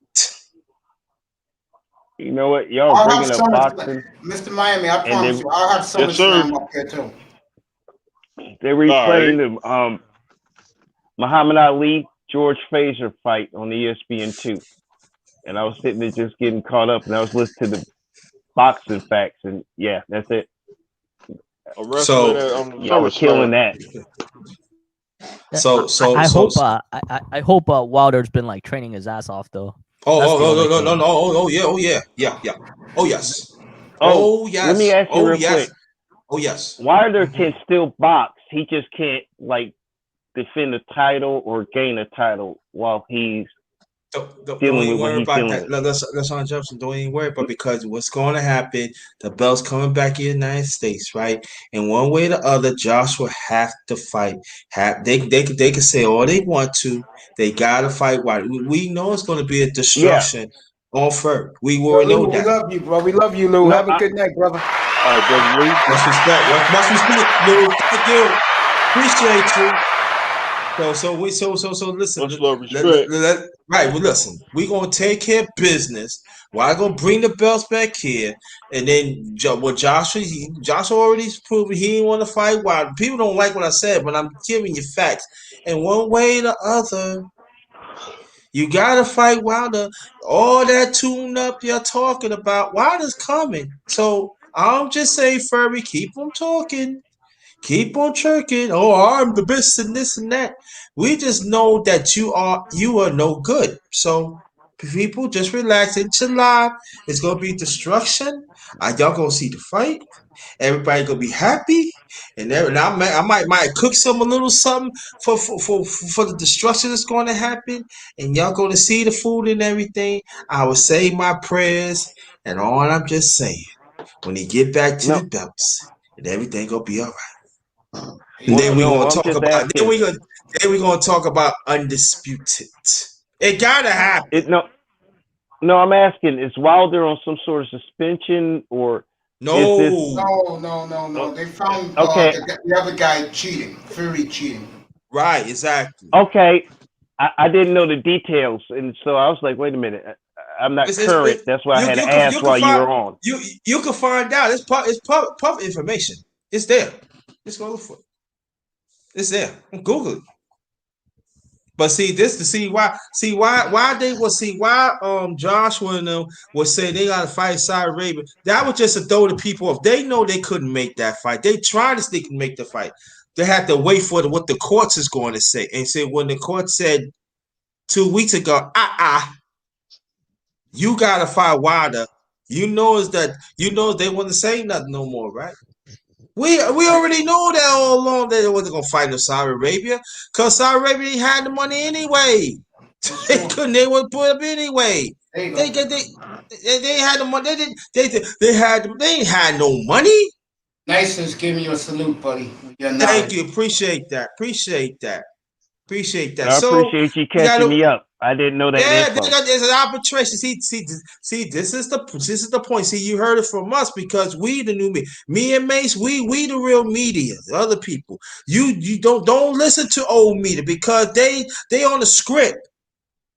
You know what? Y'all I'll bringing have up some, boxing. Mr. Miami, I promise you, I'll have some slam up here too. They're replaying the Muhammad Ali George Frazier fight on ESPN2, and I was sitting there just getting caught up, and I was listening to the boxing facts, and yeah, that's it. So y'all were killing that. I hope Wilder's been like training his ass off though. Oh yes. Let me ask you real quick. Oh yes. Wilder can still box. He just can't like defend a title or gain a title while he's dealing with what he's dealing with. Let's on Jefferson. Don't even worry about, because what's going to happen, the belt's coming back in the United States, right? And one way or the other, Joshua have to fight. They can say all they want to. They gotta fight. Why? We know it's going to be a destruction on Fury. We already know that. We love you, bro. We love you, Lou. Have a good night, brother. All right, brother Lou. Much respect, Lou. Thank you. Appreciate you. So listen. Much love, respect. Right. Well, listen. We're gonna take care of business. We're gonna bring the belts back here, and then Joshua already proved he didn't want to fight Wilder. People don't like what I said, but I'm giving you facts. And one way or the other, you gotta fight Wilder. All that tune up you're talking about, Wilder's coming. So I'm just saying, Fury, keep on talking. Keep on chirking. Oh, I'm the best and this and that. We just know that you are no good. So people just relax and chill out. It's gonna be destruction. Y'all gonna see the fight. Everybody gonna be happy. And I might cook a little something for the destruction that's gonna happen. And y'all gonna see the food and everything. I will say my prayers, and all I'm just saying, when he get back to the belts, and everything gonna be all right. And then we're gonna talk about undisputed. It gotta happen. No, I'm asking, is Wilder on some sort of suspension or No. No. They found the other guy cheating, Fury cheating. Right, exactly. Okay, I didn't know the details, and so I was like, wait a minute, I'm not current. That's why I had to ask while you were on. You can find out. It's public information. It's there. Just go look for it. It's there. Google it. But why Joshua and them was saying they gotta fight Saudi Arabia. That was just to throw the people off. They know they couldn't make that fight. They tried to sneak and make the fight. They had to wait for what the courts is going to say. And say when the court said 2 weeks ago, you gotta fight Wilder. They wouldn't say nothing no more, right? We already know that all along that they wasn't gonna fight in Saudi Arabia, because Saudi Arabia had the money anyway. They would put up anyway. They had the money. They ain't had no money. Nice giving you a salute, buddy. Thank you. Appreciate that. I appreciate you catching me up. I didn't know that. Yeah, there's an arbitration. See, this is the point. See, you heard it from us because we the new media. Me and Mace, we the real media. The other people, you don't listen to old media because they on the script.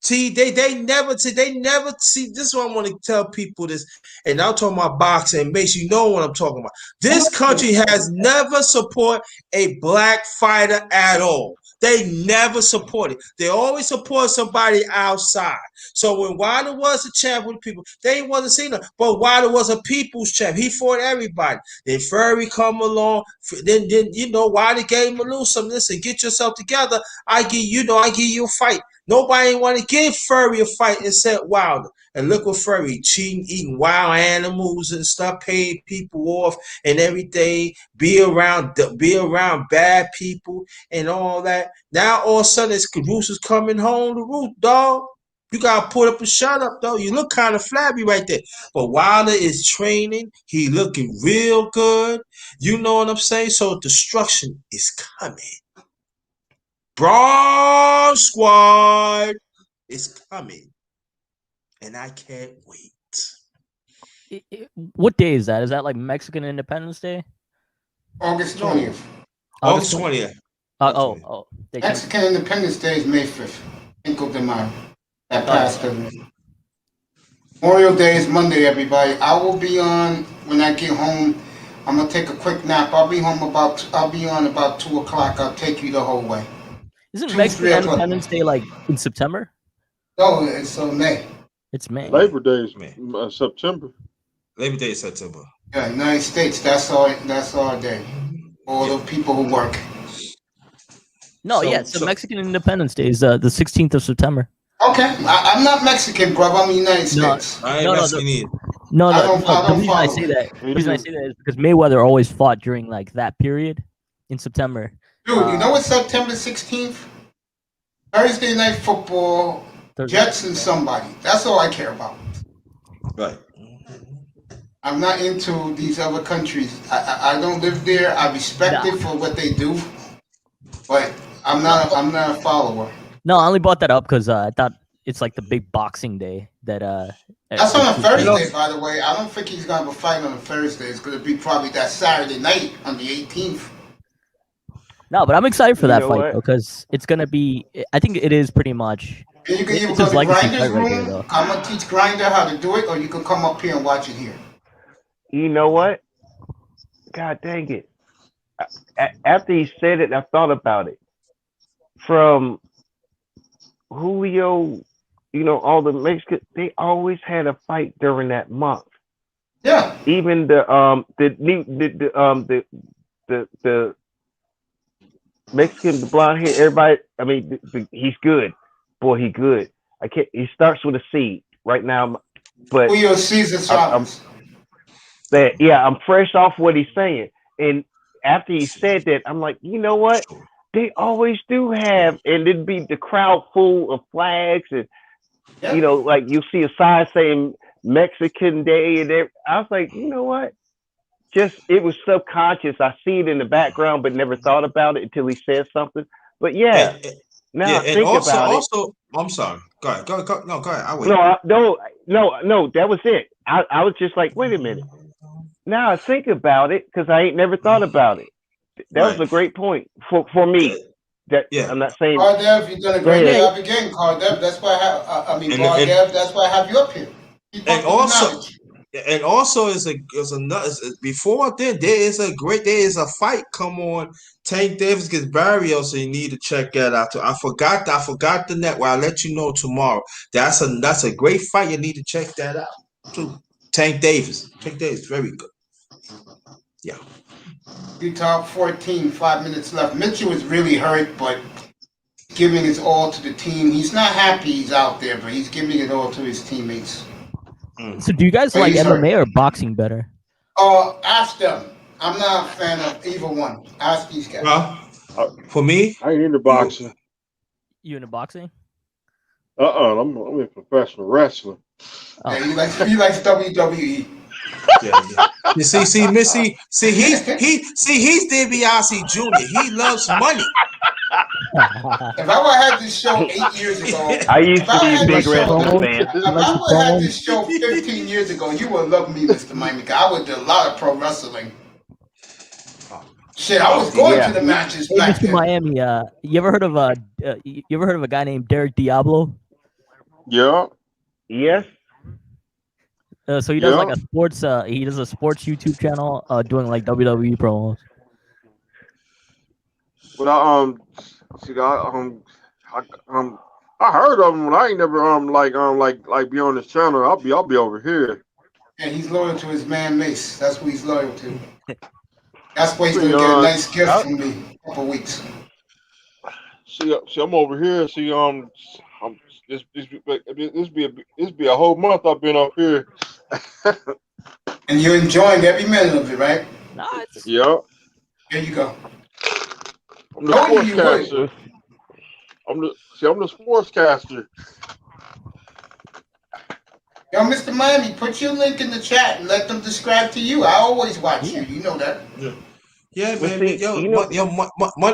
See, they never see. This is what I want to tell people this, and I'm talking about boxing. Mace, you know what I'm talking about. This country has never support a black fighter at all. They never supported. They always support somebody outside. So when Wilder was a champ with people, they wasn't seeing him. But Wilder was a people's champ. He fought everybody. Then Fury come along. Then Wilder gave him a little something. Listen, get yourself together. I give you a fight. Nobody want to give Fury a fight except Wilder. And look what Fury cheating, eating wild animals and stuff, paying people off and everything, be around bad people and all that. Now all of a sudden it's Caruso's coming home to root, dog. You gotta put up and shut up, though. You look kind of flabby right there. But Wilder is training. He looking real good. You know what I'm saying? So destruction is coming. Brawl Squad is coming. And I can't wait. What day is that? Is that like Mexican Independence Day? August 20th. August 20th. Mexican Independence Day is May 5th. Cinco de Mayo. That passed. Memorial Day is Monday, everybody. I will be on when I get home. I'm gonna take a quick nap. I'll be on about 2 o'clock. I'll take you the whole way. Isn't Mexican Independence Day like in September? No, it's May. It's May. Labor Day is September. Labor Day is September. Yeah, United States. That's our day. All the people who work. No, so Mexican Independence Day is the 16th of September. Okay, I'm not Mexican, bro. I'm United States. I ain't Mexican either. The reason I say that is because Mayweather always fought during like that period in September. Dude, you know what's September 16th? Thursday Night Football, Jets and somebody. That's all I care about. Right. I'm not into these other countries. I don't live there. I respect it for what they do, but I'm not a follower. No, I only brought that up because I thought it's like the big boxing day that. That's on a Thursday, by the way. I don't think he's gonna have a fight on a Thursday. It's gonna be probably that Saturday night on the 18th. No, but I'm excited for that fight because it's gonna be. I think it is pretty much. And you can either it's go his to legacy Grinder's fight right room. there, though. I'm gonna teach Grinder how to do it, or you can come up here and watch it here. You know what? God dang it. After he said it, I thought about it. From Julio, all the Mexicans, they always had a fight during that month. Yeah. Even the Mexican, the blonde hair, everybody. I mean, he's good. Boy, he good. He starts with a C right now, but Julio Cesar Chavez. I'm fresh off what he's saying, and after he said that, I'm like, you know what? They always do have, and it'd be the crowd full of flags, and like you see a sign saying Mexican Day, and I was like, you know what? It was subconscious. I see it in the background, but never thought about it until he said something. But I think about it. I'm sorry. Go ahead. No, go ahead. I wait. No. That was it. I was just like, wait a minute. Now I think about it because I ain't never thought about it. That was a great point for me. I'm not saying. Cardev, you've done a great job again, Cardev. That's why that's why I have you up here. And also before then there is a fight come on. Tank Davis gets Barrios, so you need to check that out too. I forgot the network. I'll let you know tomorrow. That's a great fight. You need to check that out too. Tank Davis, very good. Yeah. Utah 14, 5 minutes left. Mitchell is really hurt, but giving his all to the team. He's not happy he's out there, but he's giving it all to his teammates. So do you guys like MMA or boxing better? Ask them. I'm not a fan of either one. Ask these guys. Well, for me, I ain't into boxing. You into boxing? I'm in professional wrestling. Yeah, he likes WWE. Yeah. You see, Missy. He's DiBiase Jr. He loves money. If I would have had this show 8 years ago, I used to be a big wrestling fan. If I would have had this show 15 years ago, you would love me, Mr. Miami. I would do a lot of pro wrestling. Shit, I was going to the matches Hey, back Mr. then. Miami, you ever heard of a guy named Derek Diablo? Yeah. Yes. So he does like a sports. He does a sports YouTube channel, doing like WWE promos. But See, I heard of him, but I ain't never like be on this channel. I'll be over here. And he's loyal to his man Mace. That's who he's loyal to. That's why he's See, gonna get a nice gift from me in a couple weeks. See, I'm over here. See, this be a whole month I've been up here. And you're enjoying every minute of it, right? Nice. Yeah. There you go. I'm the Told you sportscaster. I'm the sportscaster. Yo, Mr. Miami, put your link in the chat and let them describe to you. I always watch you. You know that. Yeah, Well, man. see, Yo, you know-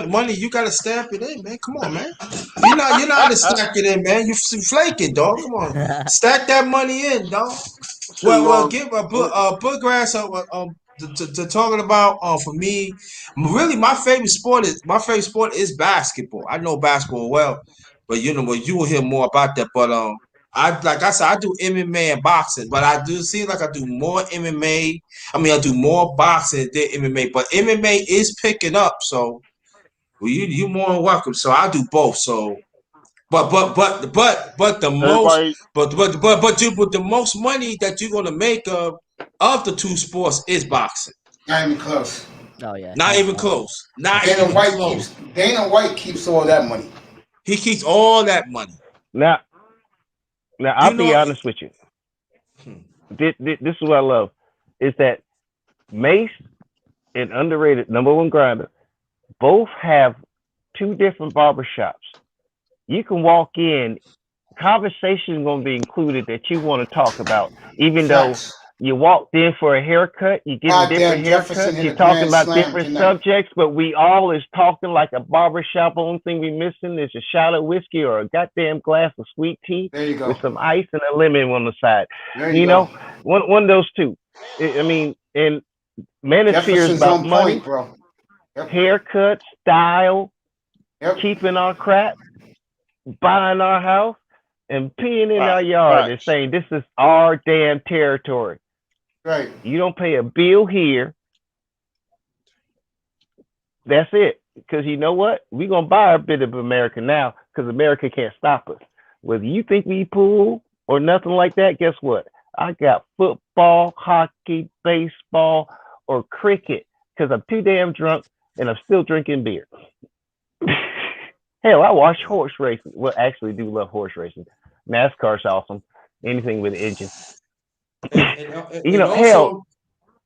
money, you gotta stamp it in, man. Come on, man. You're not to stack it in, man. You flaking, dog. Come on, stack that money in, dog. Well, give a put grass to talking about for me. Really, my favorite sport is basketball. I know basketball well, but you will hear more about that. But like I said, I do MMA and boxing, but I do seem like I do more MMA. I mean, I do more boxing than MMA, but MMA is picking up. So, you more than welcome. So I do both. So, but the most, but the most money that you're gonna make of the two sports is boxing. Not even close. Oh yeah. Not even close. Not Dana even White close. Dana White keeps all that money. He keeps all that money. Now I'll be honest with you. This is what I love is that Mace and underrated number one grinder both have two different barbershops. You can walk in, conversation is going to be included that you want to talk about, even though you walked in for a haircut, you get a different haircut, you're talking about different subjects, but we all is talking like a barbershop. Only thing we missing is a shot of whiskey or a goddamn glass of sweet tea with some ice and a lemon on the side. You know, one of those two. I mean, and Manosphere is about money, bro. Haircut, style, keeping our crap, buying our house, and peeing in our yard and saying this is our damn territory. Right. You don't pay a bill here. That's it. Because you know what? We're going to buy a bit of America now because America can't stop us. Whether you think we pool or nothing like that, guess what? I got football, hockey, baseball, or cricket because I'm too damn drunk and I'm still drinking beer. Hell, I watch horse racing. Well, actually do love horse racing. NASCAR's awesome. Anything with an engine. You know, also,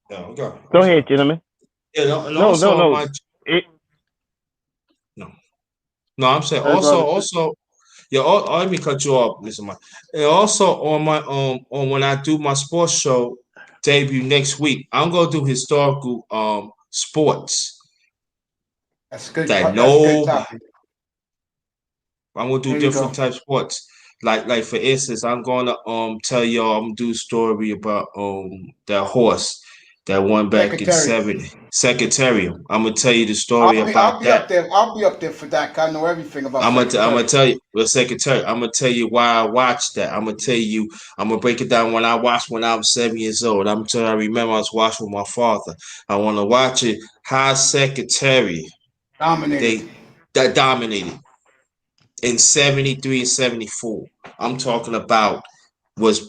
hell. Go ahead, gentlemen. No, I'm saying also. Yeah, let me cut you off, Mr. Mike. And also on my on when I do my sports show debut next week, I'm gonna do historical sports. That's good. That That's good topic. I'm gonna do different type of sports. Like for instance, I'm gonna tell y'all I'm gonna do a story about that horse that won back in Secretariat. I'm gonna tell you the story about that. I'll be up there for that. I know everything about. I'm gonna tell you the Secretariat. I'm gonna tell you why I watched that. I'm gonna break it down when I watched when I was 7 years old. I'm telling you, I remember I was watching with my father. I want to watch it. How Secretariat dominated. That dominated in 73 and 74. I'm talking about was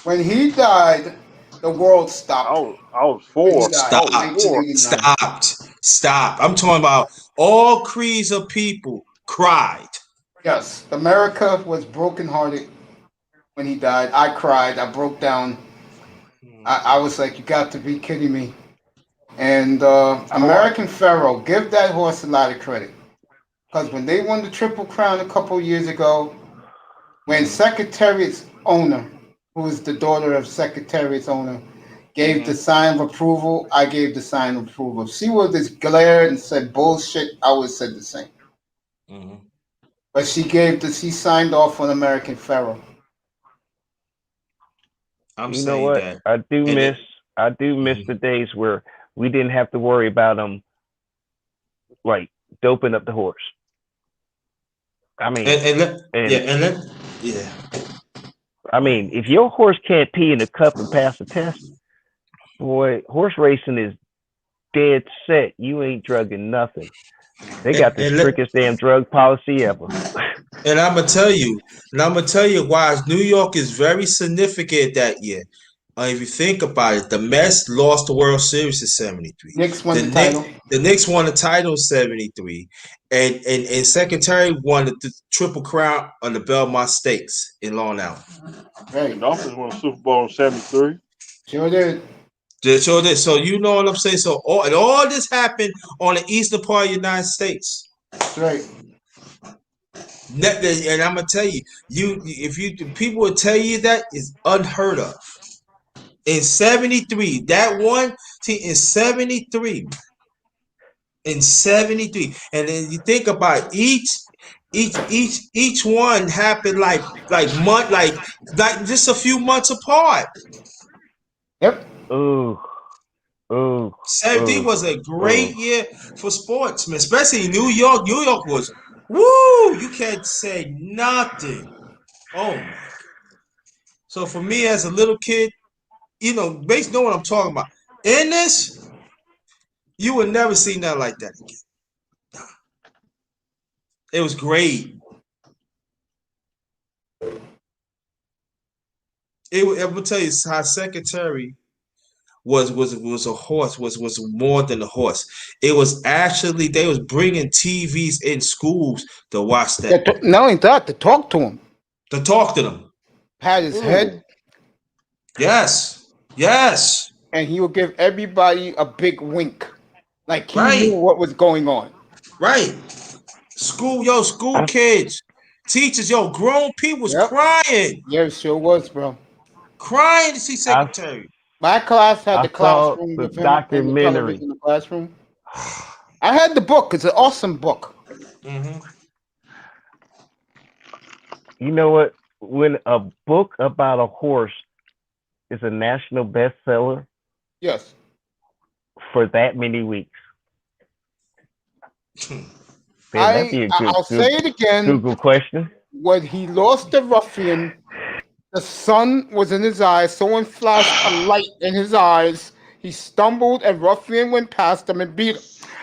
when he died. The world stopped. I was 4. Stop. I'm talking about all creeds of people cried. Yes, America was brokenhearted when he died. I cried. I broke down. I was like, you got to be kidding me. And American Pharaoh, give that horse a lot of credit. Because when they won the Triple Crown a couple years ago, when Secretariat's owner, who is the daughter of Secretariat's owner, gave the sign of approval, I gave the sign of approval. If she would have glared and said bullshit, I would have said the same. But she signed off on American Pharaoh. You know what? That. I do miss the days where we didn't have to worry about them like doping up the horse. I mean, I mean, if your horse can't pee in a cup and pass the test, boy, horse racing is dead set. You ain't drugging nothing. They got the And, strictest damn drug policy ever. and I'm gonna tell you, why New York is very significant that year. If you think about it, the Mets lost the World Series in '73. Knicks won the title. The Knicks won the title in '73, and Secretary won the Triple Crown on the Belmont Stakes in Long Island. Right. The Dolphins won the Super Bowl in '73. Sure did. So you know what I'm saying. So all this happened on the eastern part of the United States. That's right. And I'm gonna tell you, people will tell you that is unheard of. In '73, that one team in '73, and then you think about each one happened like just a few months apart. Yep. Ooh. 70 was a great year for sports, man. Especially in New York. New York was woo. You can't say nothing. Oh my. So for me as a little kid, basically know what I'm talking about. In this, you would never see nothing like that again. It was great. I'm gonna tell you how Secretary was a horse, was more than a horse. It was actually they was bringing TVs in schools to watch that. Not only that, to talk to him. To talk to them. Pat his head. Yes. And he would give everybody a big wink. Like he knew what was going on. Right. School kids, teachers, grown people was crying. Yeah, it sure was, bro. Crying to see Secretary. My class had the classroom the with him documentary. and the television in the classroom. I had the book. It's an awesome book. Mm-hmm. You know what? When a book about a horse is a national bestseller, yes, for that many weeks, I'll say it again. Google question. When he lost the ruffian, the sun was in his eyes. Someone flashed a light in his eyes. He stumbled, and Ruffian went past him and beat him.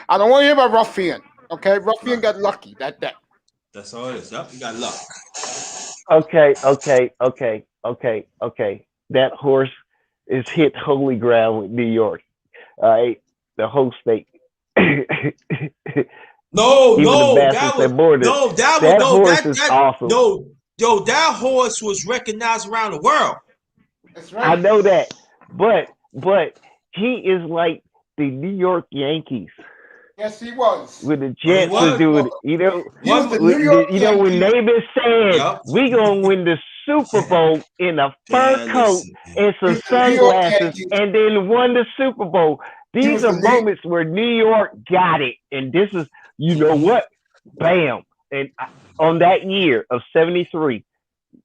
I don't want to hear about Ruffian. Okay, Ruffian got lucky. That's all it is. Yep, you got luck. Okay. That horse is hit holy ground with New York. All right, the whole state. That horse was recognized around the world. That's right. I know that, but he is like the New York Yankees. Yes, he was. With the Jets was doing, when Namath said, Yep. we gonna win the Super Bowl in a fur coat and some sunglasses, and then won the Super Bowl. These are moments where New York got it, and this is, you know what? Bam! And on that year of '73,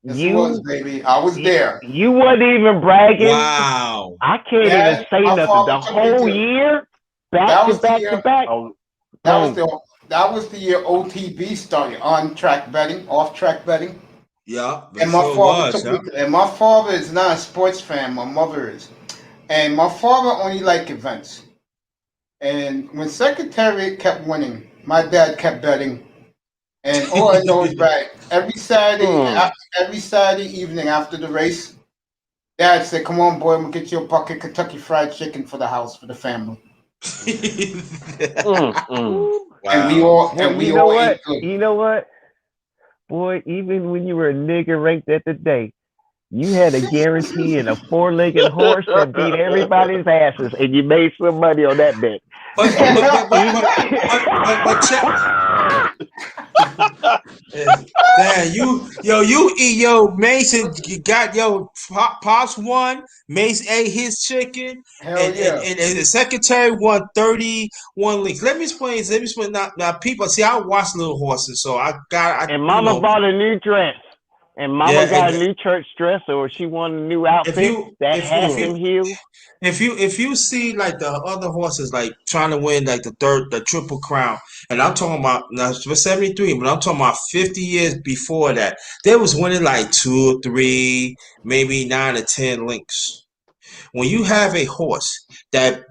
yes, it was, baby. I was there. You wasn't even bragging. Wow! I can't even say nothing. The whole year, back to back. That was the year OTB started, on track betting, off track betting. Yeah, and my father took me. And my father is not a sports fan. My mother is, and my father only liked events. And when Secretary kept winning, my dad kept betting. And all I know is that every Saturday evening after the race, Dad said, "Come on, boy, I'm gonna get you a bucket of Kentucky Fried Chicken for the house, for the family." And we all ate good. You know what? Boy, even when you were a nigger ranked at the day, you had a guarantee in a four-legged horse that beat everybody's asses, and you made some money on that bet. Man, you eat Mason got Pops won. Mace ate his chicken, and the Secretary won 31 links. Let me explain. Now, people see. I watch Little Horses, so I Mama bought a new dress. And Mama got a new church dress, or she wanted a new outfit that had some heels. If you see like the other horses like trying to win like the Triple Crown, and I'm talking about now for '73, but I'm talking about 50 years before that, they was winning like 2 or 3, maybe 9 or 10 links. When you have a horse that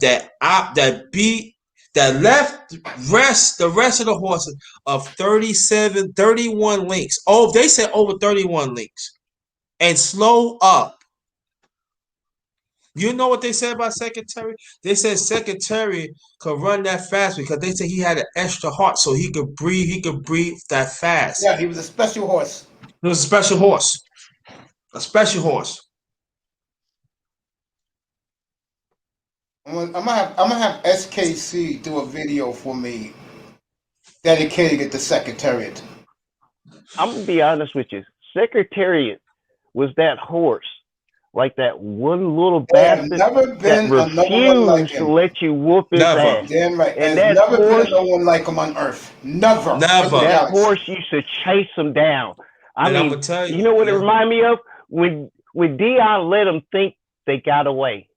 beat that left the rest of the horses of 31 links. Oh, they said over 31 links. And slow up. You know what they said about Secretary? They said Secretary could run that fast because they said he had an extra heart so he could breathe. He could breathe that fast. Yeah, he was a special horse. He was a special horse. A special horse. I'm gonna have SKC do a video for me dedicated to Secretariat. I'm gonna be honest with you. Secretariat was that horse, like that one little bastard never been that another one like refused to him. let you whoop his ass. Damn right. And There's that never horse, been no one like him on Earth. Never. that horse used to chase him down. I And I'm mean, gonna tell you know what it yeah. reminded me of? When Dion let him think they got away.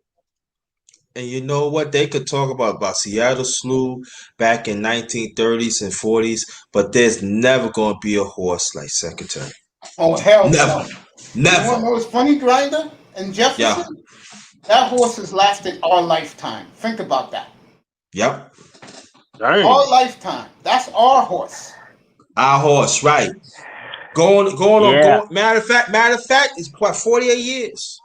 And you know what? They could talk about Seattle Slew back in 1930s and 40s, but there's never going to be a horse like Secretary. Oh hell Never. no. Never. You know what's funny, Grinder and Jefferson? Yeah. That horse has lasted our lifetime. Think about that. Yep. Our lifetime. That's our horse. Our horse, right. Going Yeah. on. Matter of fact, it's what, 48 years.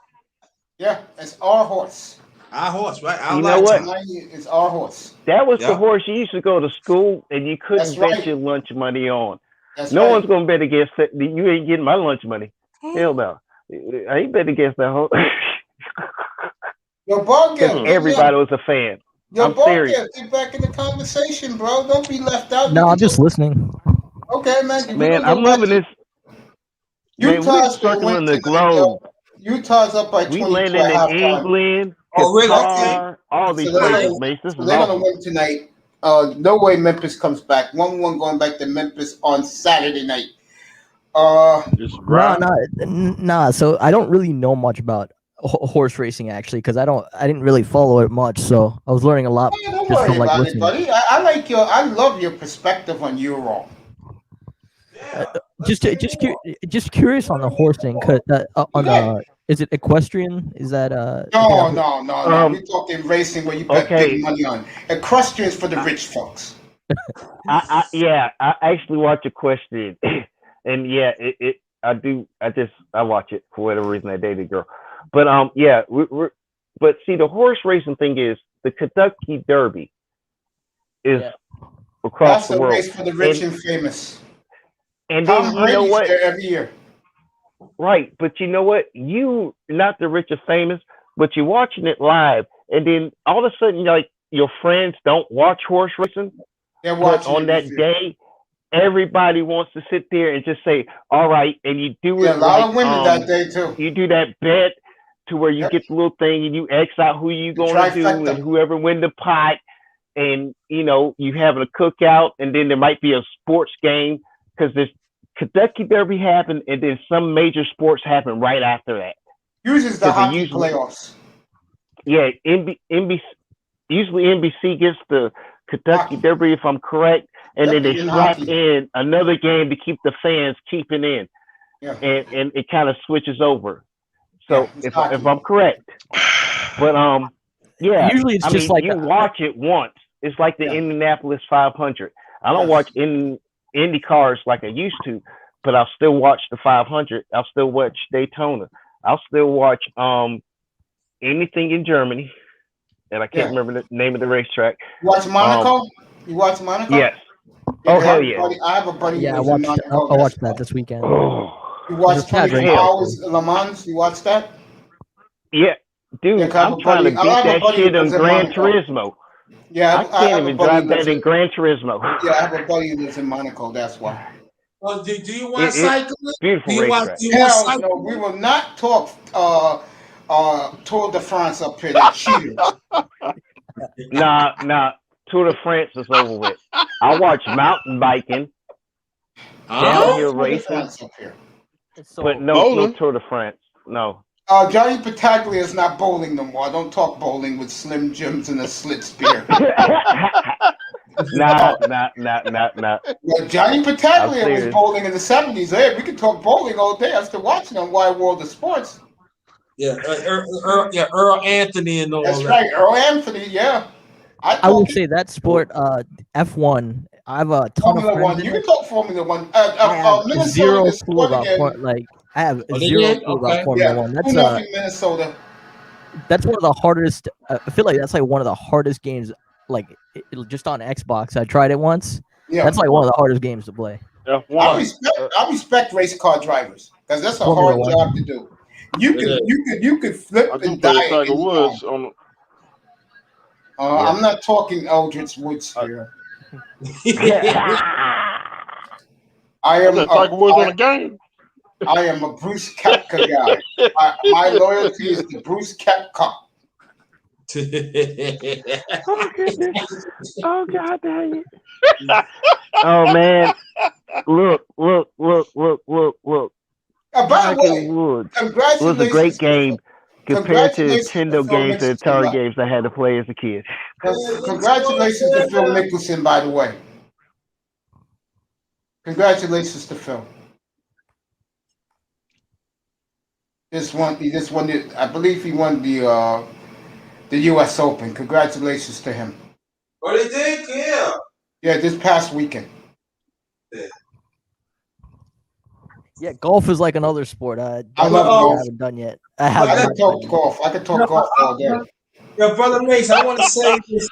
Yeah, it's our horse. Our horse, right? Our You know what? lifetime. It's our horse. That was the Yeah. horse you used to go to school and you couldn't That's bet right. your lunch money on. That's No right. one's gonna bet against that. You ain't getting my lunch money. Hell no. I ain't betting against that horse. Yo, ball Because game. everybody was a fan. Yo, I'm ball serious. game. Get back in the conversation, bro. Don't be left out. No, I'm just listening. Okay, man. Man, I'm loving this. Man, Utah's we're gonna win circling the tonight, globe. yo. Utah's up by 22 We landed at in halftime. England, Oh, really? Qatar, all these So they're places, gonna- man. This so is they're gonna awesome. win tonight. No way Memphis comes back. 1-1 going back to Memphis on Saturday night. Nah. So I don't really know much about horse racing actually, because I didn't really follow it much. So I was learning a lot Don't just worry from like about it, listening. buddy. I love your perspective on Euro. Just curious on the horse thing. Cause is it equestrian? Is that No. We're talking racing where you bet okay. big money on. Equestrian's for the rich folks. I actually watch Equestrian, and yeah, I watch it for whatever reason. I dated a girl, but yeah, but see, the horse racing thing is the Kentucky Derby is across That's the a world. race for the rich and famous. And Tom then you know Brady's what? there every year. Right, but you know what? You not the rich or famous, but you're watching it live, and then all of a sudden, like your friends don't watch horse racing. They're But watching on it that with you. day, everybody wants to sit there and just say, "All right," and you do Yeah, it a lot like of women that day too. you do that bet to where you get the little thing and you X out who you gonna do trifecta. and whoever win the pot, and you know you having a cookout, and then there might be a sports game because this Kentucky Derby happened, and then some major sports happen right after that. Uses the 'Cause they hockey usually- playoffs. Yeah, NBC usually NBC gets the Kentucky Derby if I'm correct, and then they Definitely in slap hockey. in another game to keep the fans keeping in, Yeah. and it kind of switches over. So Yeah, it's if hockey. I'm correct, but yeah, Usually it's I just mean, like you a- watch it once. It's like the Indianapolis 500. I don't Yes. watch Indy cars like I used to, but I'll still watch the 500. I'll still watch Daytona. I'll still watch anything in Germany, and I can't remember the name of the racetrack. You watch Monaco? You watch Monaco? Yes. Yeah, Oh I hell have a yeah. buddy- I have a buddy Yeah, I who lives in watched. Monaco. I watched that this weekend. Oh. You watch It's not 24 great. Hours Le Mans? You watch that? Yeah, dude, Yeah, 'cause I have I'm a trying to buddy- I beat have a that buddy shit who on lives in Gran Monaco. Turismo. Yeah, I have can't a even buddy drive who that lives in Gran Turismo. Yeah, I have a buddy who lives in Monaco. That's why. Well, do you want It's cycling? beautiful Do you want, racetrack. do you want Hell cycling? no, we will not talk Tour de France up here. They're cheaters. Nah, Tour de France is over with. I watch mountain biking, downhill Tour de racing, France up here. but no Bowling? Tour de France. No. Johnny Pataglia is not bowling no more. I don't talk bowling with Slim Jims and a slit spear. Nah. Well, Johnny I'm Pataglia was serious. bowling in the 70s. Hey, we could talk bowling all day. I'm still watching on Wide World of Sports. Yeah, Earl Anthony and all That's that. right, Earl Anthony. Yeah, I will say that sport, F1. I have a ton of Formula friends One. in You it. can talk Formula One. I have Minnesota zero is clue about scoring. I have Oh, they zero did? clue about Okay. Formula Yeah, One. 2-0 Minnesota. That's one of the hardest. I feel like that's like one of the hardest games. Like just on Xbox, I tried it once. Yeah. That's like one of the hardest games to play. I respect race car drivers because that's a Formula hard One. job to do. You could flip I do and play die at Tiger any Woods time. on. I'm not talking Eldritch Woods here. I am Tiger Woods on the game. I am a Bruce Koepka guy. My loyalty is to Bruce Koepka. Oh goodness! Oh god dang it! Oh man! Look! By the Tiger way, Woods congratulations. was a great game compared to Congratulations to Nintendo Phil games and Mickelson. Atari games I had to play as a kid. Congratulations to Phil Mickelson, by the way. Congratulations to Phil. He just won the, I believe he won the U.S. Open. Congratulations to him. Oh, they did? Yeah. Yeah, this past weekend. Yeah, golf is like another sport. I I love haven't done yet. I can talk golf. I can talk golf all day. Yo, Brother Mace, I want to say this.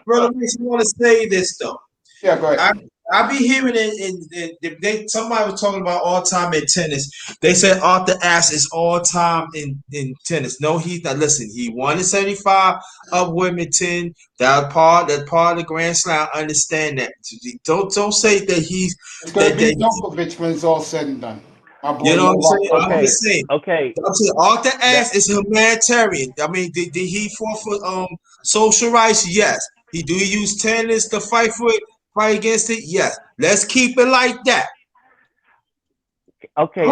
Brother Mace, I want to say this, though. Yeah, go ahead. I be hearing somebody was talking about all time in tennis. They said Arthur Ashe is all time in tennis. No, he's not. Listen, he won in 75 of Wimbledon. That's part of the Grand Slam. I understand that. Don't say that he's. It's gonna be Djokovic when it's all said and done. My boy, You know what I'm saying? Okay. I'm just saying. Okay. I'm saying Arthur Ashe is humanitarian. I mean, did he fought for social rights? Yes. He use tennis to fight against it? Yes. Let's keep it like that. Okay.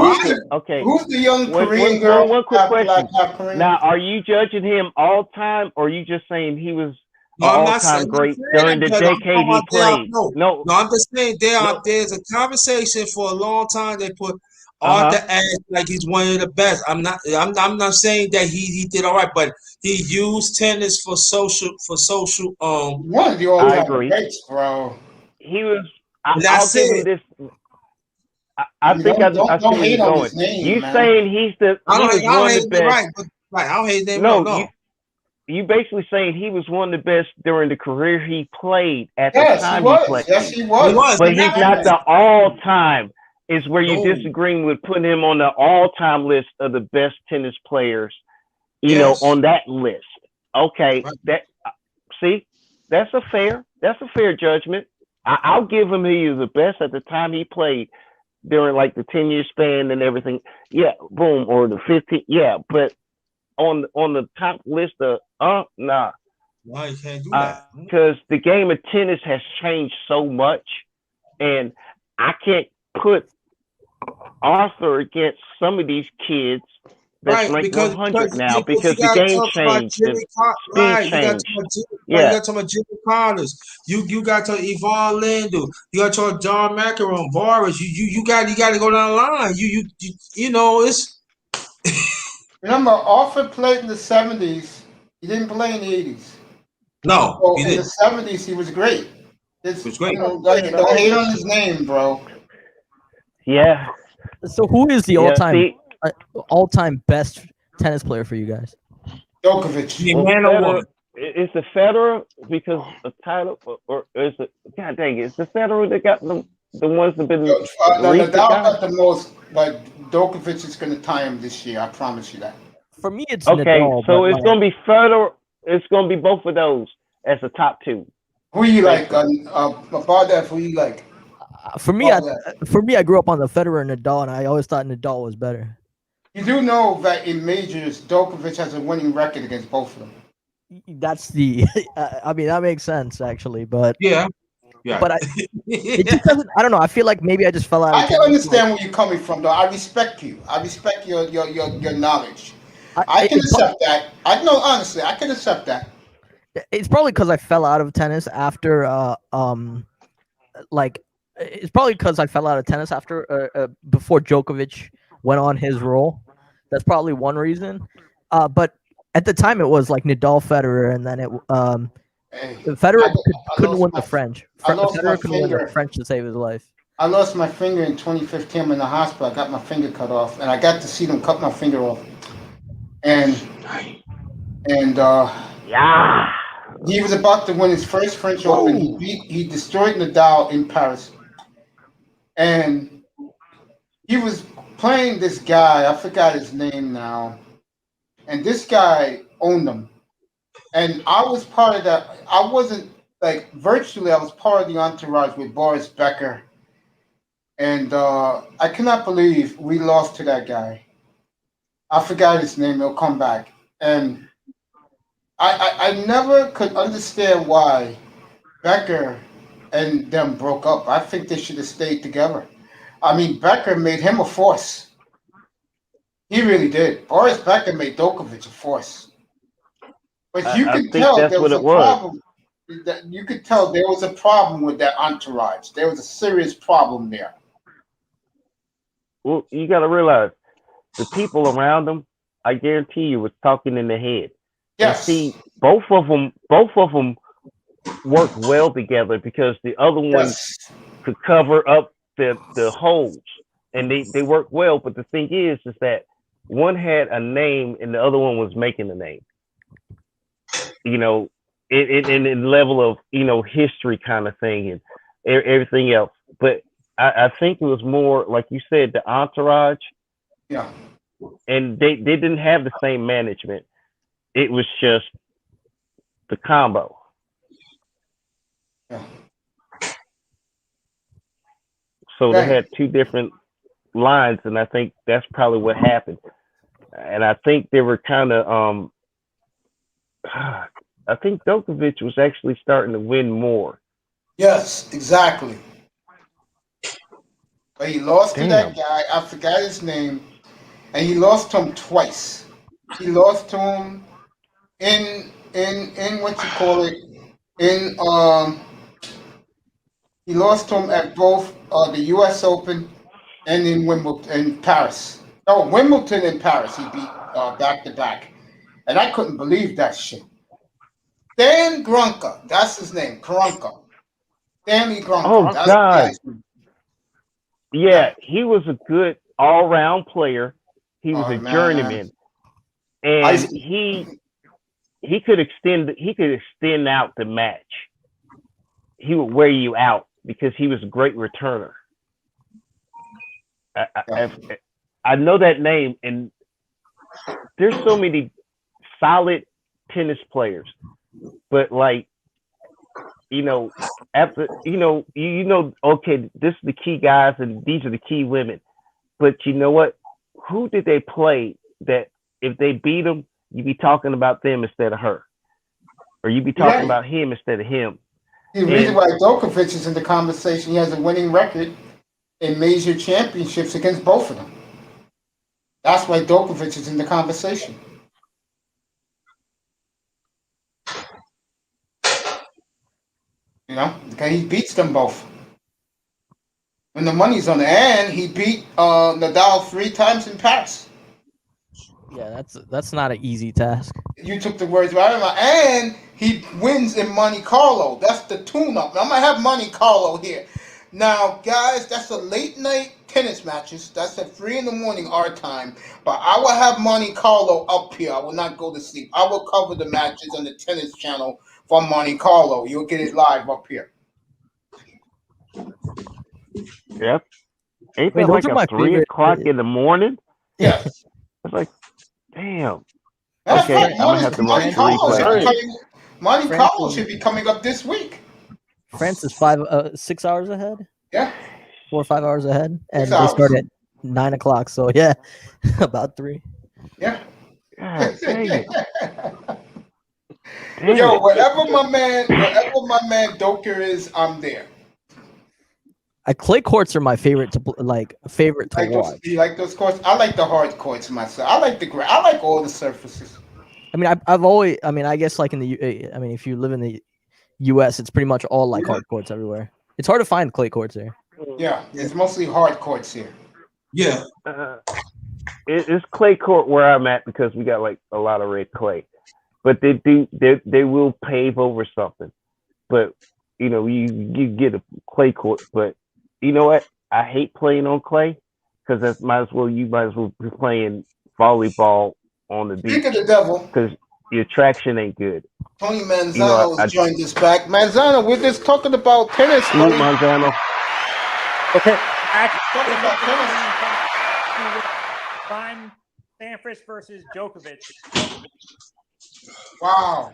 Okay. Who's the young Korean girl? One quick question. Korean? Now, are you judging him all time, or are you just saying he was No, I'm all not time saying great that, during the but I'm decade talking he about played? No, I'm just saying there's a conversation for a long time. They put Arthur Ashe like he's one of the best. I'm not saying that he did all right, but he used tennis for social. One of the all time greats, bro. He was. That's I'll give him it. this. I think I see where don't hate you're on going. his name, You man. saying he's the I he was don't one of hate the him, best? right? I don't hate his name. No, you basically saying he was one of the best during the career he played at the time he played. Yes, he was. But he's not the all-time. Is where you're No. disagreeing with putting him on the all-time list of the best tennis players. You know, Yes. on that list. Okay, see, that's a fair judgment. I'll give him he was the best at the time he played during like the 10-year span and everything. Yeah, boom, or the 15. Yeah, but on the top list of nah. Why you can't do that? Because the game of tennis has changed so much, and I can't put Arthur against some of these kids that's ranked 100 now because the game changed. The speed You got to changed. you got to talk about Jimmy Connors. You got to Yvonne Lindell. You got to talk John McEnroe, Boris. You got to go down the line. You know it's. Remember, Arthur played in the 70s. He didn't play in the 80s. No, So he in didn't. the 70s, he was great. He was great. Don't hate on his name, bro. Yeah. So who is the Yeah, all-time best tennis player for you guys? Djokovic. Well, Federer, is the Federer because of title, or is it? God dang it! Is the Federer that got the ones that been No, released? Nadal got the most, but Djokovic is going to tie him this year. I promise you that. For me, it's Okay, Nadal. so but it's like- going to be Federer. It's going to be both of those as the top two. Who you like? Bardev, who you like? For me, I grew up on the Federer and Nadal, and I always thought Nadal was better. You do know that in majors, Djokovic has a winning record against both of them. That's the. I mean, that makes sense actually, but yeah. But it just doesn't. I don't know. I feel like maybe I just fell out. I can understand where you're coming from, though. I respect you. I respect your knowledge. I can accept that. Honestly, I can accept that. It's probably because I fell out of tennis after it's probably because I fell out of tennis after before Djokovic went on his roll. That's probably one reason. But at the time it was like Nadal, Federer, and then Federer couldn't lost win my- the French. I lost my Federer couldn't win the finger. French to save his life. I lost my finger in 2015. I'm in the hospital. I got my finger cut off, and I got to see them cut my finger off. And Yeah. he was about to win his first French Open. He destroyed Nadal in Paris, and he was playing this guy. I forgot his name now, and this guy owned him. And I was part of that. I wasn't like virtually. I was part of the entourage with Boris Becker. And I cannot believe we lost to that guy. I forgot his name. He'll come back. And I never could understand why Becker and them broke up. I think they should have stayed together. I mean, Becker made him a force. He really did. Boris Becker made Djokovic a force. But you I could think tell that's there was what a it was. problem. You could tell there was a problem with that entourage. There was a serious problem there. Well, you got to realize the people around them, I guarantee you, was talking in their head. Yes. And see, both of them worked well together because the other one could cover up the holes, and they worked well. But the thing is that one had a name and the other one was making a name. You know, in the level of, you know, history kind of thing and everything else. But I think it was more, like you said, the entourage. Yeah. And they didn't have the same management. It was just the combo. Yeah. So Right. they had two different lines, and I think that's probably what happened. And I think they were kind of I think Djokovic was actually starting to win more. Yes, exactly. But he lost to that Damn. guy. I forgot his name, and he lost to him twice. He lost to him in what you call it he lost to him at both the U.S. Open and in Wimbledon in Paris. No, Wimbledon and Paris. He beat back to back, and I couldn't believe that shit. Dan Grunka, that's his name, Grunka. Danny Grunka. Oh, that's God. the guy's name. Yeah, he was a good all-round player. He was Oh, a man. journeyman, I- and he could extend out the match. He would wear you out because he was a great returner. I know that name, and there's so many solid tennis players, but like, you know, after you know, okay, this is the key guys and these are the key women, but you know what? Who did they play that if they beat them, you'd be talking about them instead of her, or you'd be talking Right. about him instead of him? The reason why Djokovic is in the conversation, he has a winning record in major championships against both of them. That's why Djokovic is in the conversation. You know, because he beats them both. When the money's on the end, he beat Nadal 3 times in Paris. Yeah, that's not an easy task. You took the words right out of my mouth. And he wins in Monte Carlo. That's the tune-up. I'm going to have Monte Carlo here. Now, guys, that's a late night tennis matches. That's at 3 in the morning our time. But I will have Monte Carlo up here. I will not go to sleep. I will cover the matches on the tennis channel from Monte Carlo. You'll get it live up here. Yep. Ain't Wait, that those like are my a 3 favorite- o'clock in the morning? Yes. It's like, damn. Matter of Okay, fact, I'm gonna have to watch Monte the Carlo should be replay. coming- Monte France Carlo is- should be coming up this week. France is 6 hours ahead. Yeah. 4 or 5 hours ahead, and 6 they hours. start at 9 o'clock. So yeah, about 3. Yeah. God dang it. Yo, wherever my man Doker is, I'm there. Clay courts are my favorite to watch. You like those courts? I like the hard courts myself. I like all the surfaces. I mean, I've always. I mean, I guess like in the. I mean, if you live in the U.S., it's pretty much all like hard courts everywhere. It's hard to find clay courts here. Yeah, it's mostly hard courts here. Yeah. It's clay court where I'm at because we got like a lot of red clay. but they will pave over something. But you get a clay court, but you know what? I hate playing on clay because you might as well be playing volleyball on the beach Speak of the devil. because your traction ain't good. Tony Manzano has joined us back. Manzano, we're just talking about tennis. Salute, Manzano. Okay. Actually, Prime Sampras versus Djokovic. Wow.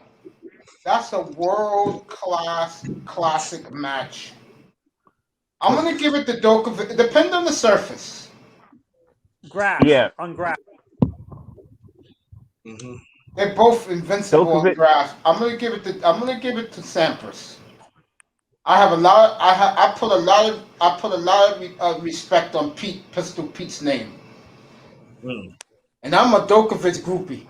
That's a world-class classic match. I'm going to give it to Djokovic. It depends on the surface. Grass. Yeah. On grass. Mm-hmm. They're both invincible on Djokovic. grass. I'm going to give it to Sampras. I put a lot of respect on Pistol Pete's name. And I'm a Djokovic groupie.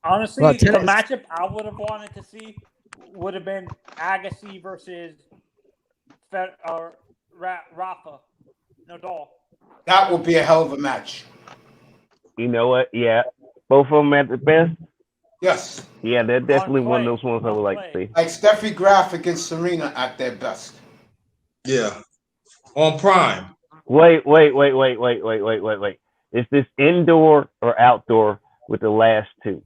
Honestly, Well, the tennis- matchup I would have wanted to see would have been Agassi versus Rafa Nadal. That would be a hell of a match. You know what? Yeah, both of them at the best. Yes. Yeah, they're definitely one of those ones I would like to see. Like Steffi Graf against Serena at their best. Yeah. On Prime. Wait. Is this indoor or outdoor with the last two?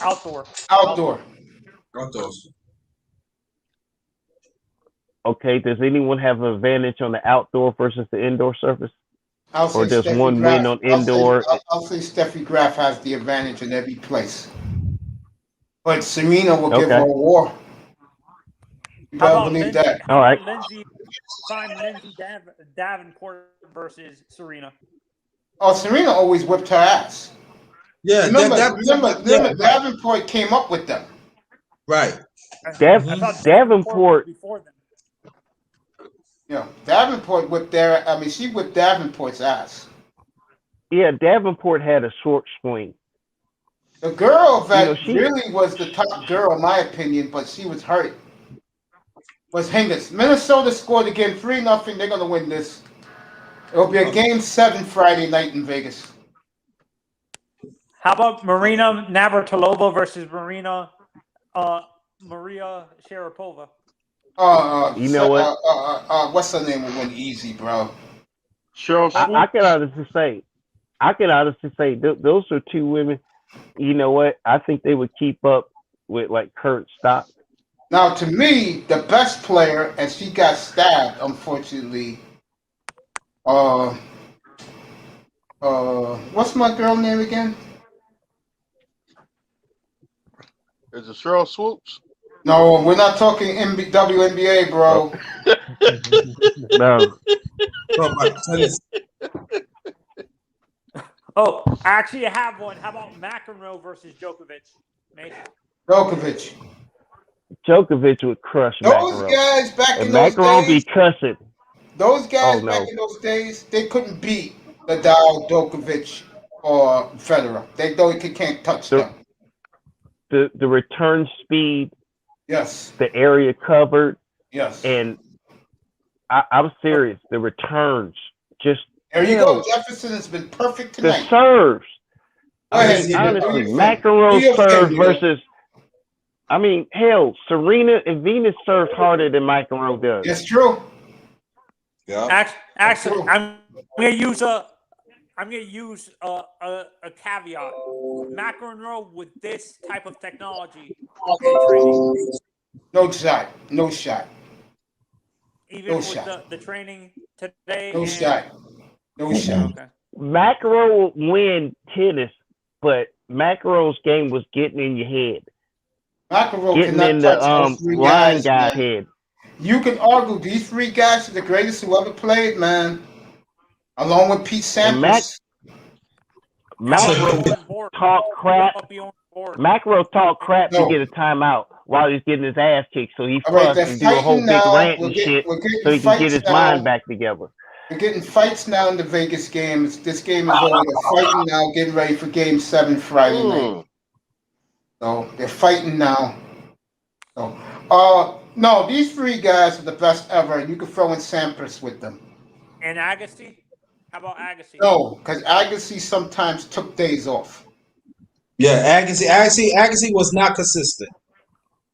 Outdoor. Outdoor. Outdoors. Okay, does anyone have an advantage on the outdoor versus the indoor surface? Or does Steffi one Graf, win on indoor? I'll say Steffi Graf has the advantage in every place. But Serena will give her a war. You better believe that. All right. Lindsay Davenport versus Serena. Oh, Serena always whipped her ass. Yeah, remember, yeah. Davenport came up with them. Right. Davenport. Before them. Yeah, Davenport whipped she whipped Davenport's ass. Yeah, Davenport had a short swing. The girl that she really was the top girl, in my opinion, but she was hurt, was Hingis. Minnesota scored again 3-0. They're going to win this. It'll be a Game 7 Friday night in Vegas. How about Marina Navratilova versus Maria Sharapova? You know what? What's her name will win easy, bro? I can honestly say those are two women. You know what? I think they would keep up with like current stock. Now, to me, the best player, and she got stabbed, unfortunately. What's my girl name again? Is it Cheryl Swoops? No, we're not talking WNBA, bro. No. Oh, actually, I have one. How about McEnroe versus Djokovic? Mason? Djokovic would crush Those McEnroe. guys back and in those McEnroe days, be cussing. Those guys Oh, no. back in those days, they couldn't beat Nadal, Djokovic, or Federer. They can't touch them. The return speed. Yes. The area covered. Yes. And I'm serious. The returns just. There you go. Jefferson has been perfect tonight. The serves. Go ahead, Honestly, do your thing. McEnroe Do your serve thing, versus. I mean, hell, Serena and Venus serve harder than McEnroe does. It's true. Yeah. Actually, I'm gonna use a caveat. McEnroe with this type of technology and training. No shot. No shot. Even No with shot. the training today. No shot. No shot. Okay. McEnroe will win tennis, but McEnroe's game was getting in your head. McEnroe Getting cannot in touch the those three line guys, guy's man. head. You can argue these three guys are the greatest who ever played, man. Along with Pete Sampras. McEnroe talk crap. McEnroe talk crap to get a timeout while he's getting his ass kicked, so he All right, fussed they're and do a whole fighting big now. rant We're and getting- shit, we're getting so he can get fights his now. mind back together. We're getting fights now in the Vegas games. This game is over. They're fighting now, getting ready for Game 7 Friday night. So they're fighting now. So, no, these three guys are the best ever. You can throw in Sampras with them. And Agassi? How about Agassi? No, because Agassi sometimes took days off. Yeah, Agassi was not consistent.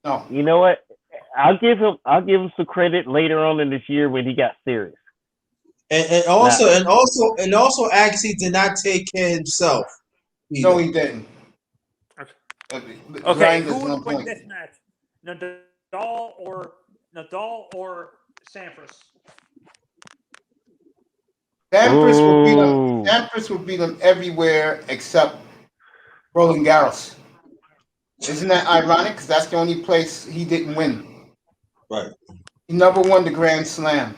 No. You know what? I'll give him some credit later on in this year when he got serious. And also Agassi did not take care of himself. No, he didn't. Okay, who would win this match? Nadal or Sampras? Sampras would beat him everywhere except Roland Garros. Isn't that ironic? Because that's the only place he didn't win. Right. He never won the Grand Slam.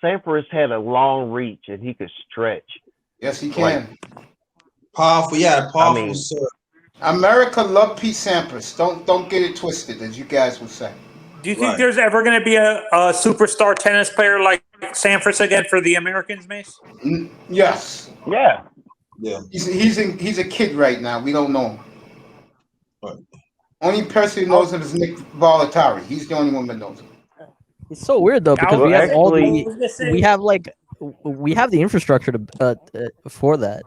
Sampras had a long reach and he could stretch. Yes, he can. Powerful, powerful. America love Pete Sampras. Don't get it twisted, as you guys would say. Do you think there's ever going to be a superstar tennis player like Sampras again for the Americans, Mace? Yes. Yeah. Yeah. He's a kid right now. We don't know him. Right. Only person who knows him is Nick Volataire. He's the only one that knows him. It's so weird though because we have we have the infrastructure to for that.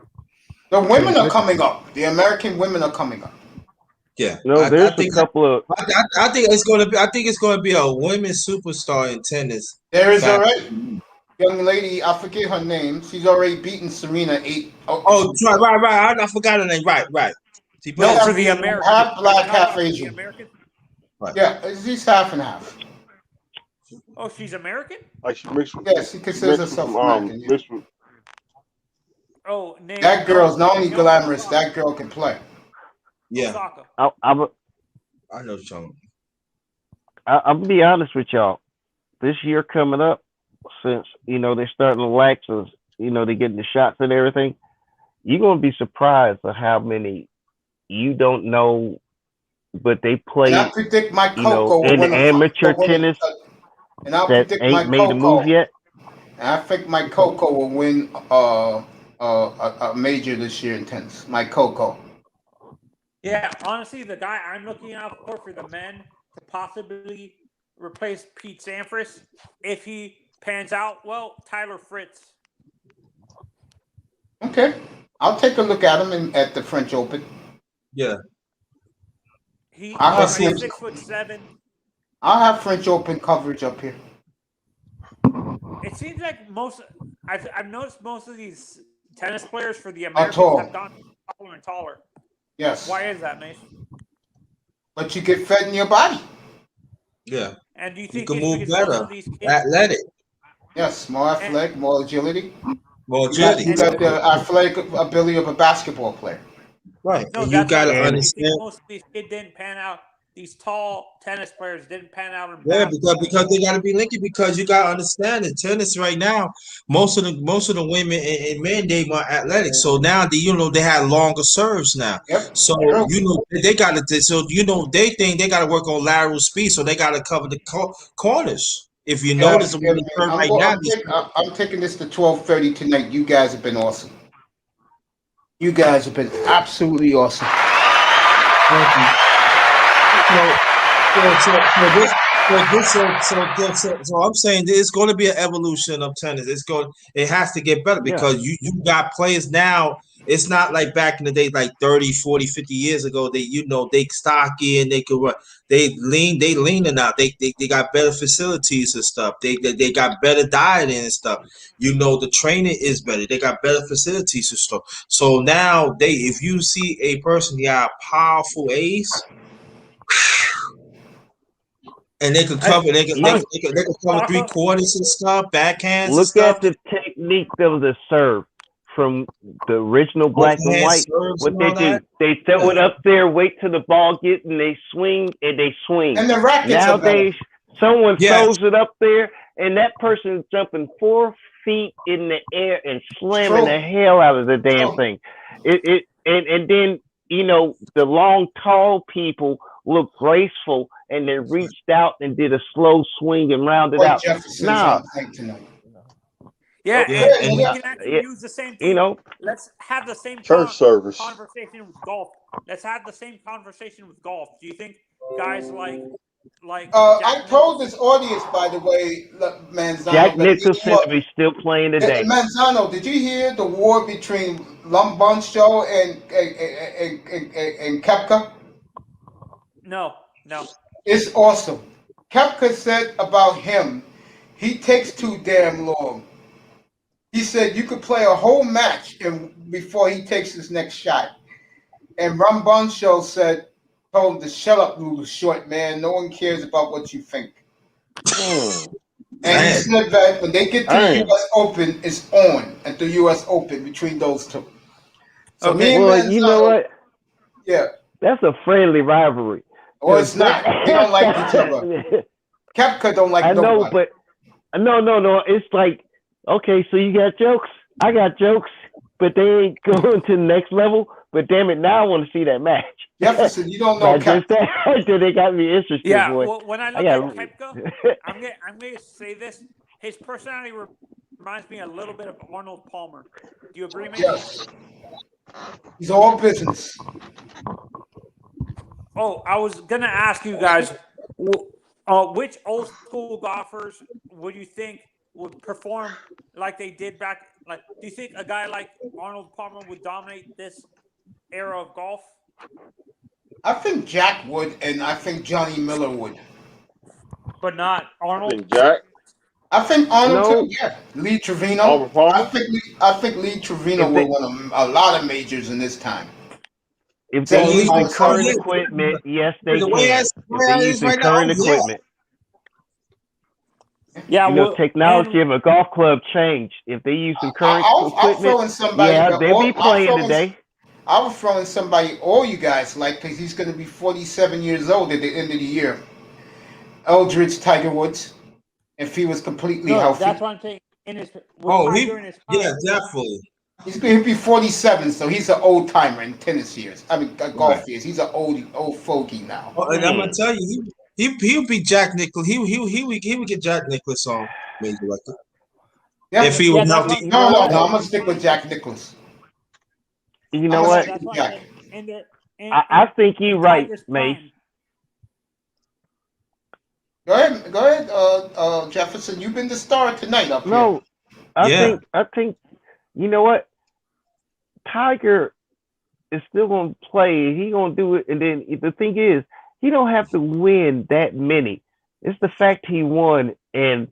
The women are coming up. The American women are coming up. Yeah. No, there's a couple of. I think it's going to be a women's superstar in tennis. There is already young lady. I forget her name. She's already beaten Serena 8. Right. I forgot her name. Right. No, for the Americans. Half black, half Asian. Right. Yeah, she's half and half. Oh, she's American? Like she mixed with. Yes, she considers herself American. Mixed with. Oh, that girl's not only glamorous, that girl can play. Yeah. I know what you're I'm gonna be honest with y'all. This year coming up, since they're starting to lax, they're getting the shots and everything. You're gonna be surprised at how many you don't know, but they play. And I predict my Coco in amateur tennis and I'll that predict ain't my made a move yet. And I think my Coco will win a major this year in tennis. My Coco. Yeah, honestly, the guy I'm looking out for the men to possibly replace Pete Sampras, if he pans out, well, Tyler Fritz. Okay, I'll take a look at him at the French Open. Yeah. He's I'll 6'7". I'll have French Open coverage up here. It seems like I've noticed most of these tennis players for the Are Americans tall. have gotten taller and taller. Yes. Why is that, Mace? But you get fed in your body. Yeah. And do you You think can it's move because most better. of these kids, Athletic. Yes, more athletic, more agility. More You got agility. the athletic ability of a basketball player. Right. No, And you that's got to what I'm saying. understand. You think most of these kids didn't pan out. These tall tennis players didn't pan out in Yeah, basketball. because they got to be linky. Because you got to understand that tennis right now, most of the women and men they more athletic. So now they have longer serves now. Yep. So they got to. So they think they got to work on lateral speed. So they got to cover the corners. If you notice, when they serve right now, I'm taking this to 12:30 tonight. You guys have been awesome. You guys have been absolutely awesome. Thank you. So I'm saying it's going to be an evolution of tennis. It has to get better because you got players now. It's not like back in the day, like 30, 40, 50 years ago. They stocky and they could run. They leaner now. They got better facilities and stuff. They got better dieting and stuff. The training is better. They got better facilities and stuff. So now if you see a person got a powerful ace. And they could cover. They could cover 3/4 and stuff, backhands. Look and stuff. at the technique of the serve from the original black and white. What they do, they throw it up there, wait till the ball gets, and they swing and they swing. And the rackets are better. Nowadays, someone throws it up there, and that person is jumping 4 feet in the air and slamming the hell out of the damn thing. And then the long, tall people look graceful, and they reached out and did a slow swing and rounded out. Nah. Yeah, and we can actually use the same thing. Let's have the same conversation with golf. Let's have the same conversation with golf. Do you think guys like like I told this audience, by the way, Manzano. Jack that Nicholson is still playing today. Manzano, did you hear the war between Lomboncho and Kepka? No. It's awesome. Kepka said about him, he takes too damn long. He said you could play a whole match before he takes his next shot. And Lomboncho told him to shut up, little short man. No one cares about what you think. And he said that when they get to the U.S. Open, it's on at the U.S. Open between those two. So me and Manzano, you know what? Yeah. That's a friendly rivalry. Or it's not. They don't like each other. Kepka don't like nobody. I know, but no. It's like, okay, so you got jokes. I got jokes, but they ain't going to the next level. But damn it, now I want to see that match. Jefferson, you don't know Kepka. They got me interested. Yeah, boy. well, when I look at Kepka, I'm gonna say this: his personality reminds me a little bit of Arnold Palmer. Do you agree, man? Yes. He's all business. Oh, I was gonna ask you guys, which old school golfers would you think would perform like they did back? Like, do you think a guy like Arnold Palmer would dominate this era of golf? I think Jack would, and I think Johnny Miller would. But not Arnold. Jack. I think Arnold too. Yeah, Lee Trevino. I think Lee Trevino will win a lot of majors in this time. If they use the current equipment, yes, they can. If they use the current equipment. Yeah, technology of a golf club changed. If they use some current equipment, they'll be playing today. I was throwing somebody, all you guys, because he's going to be 47 years old at the end of the year. Eldridge Tiger Woods, if he was completely healthy. That's what I'm saying. Definitely. He'll be 47, so he's an old timer in tennis years. I mean, golf years. He's an old fogey now. And I'm gonna tell you, he'll be Jack Nicklaus. He would get Jack Nicklaus on major record. Yeah. If he was healthy. No, I'm gonna stick with Jack Nicklaus. You know what? I think you're right, Mace. Go ahead, Jefferson. You've been the star tonight up here. I think. You know what? Tiger is still going to play. He going to do it. And then the thing is, he don't have to win that many. It's the fact he won. And,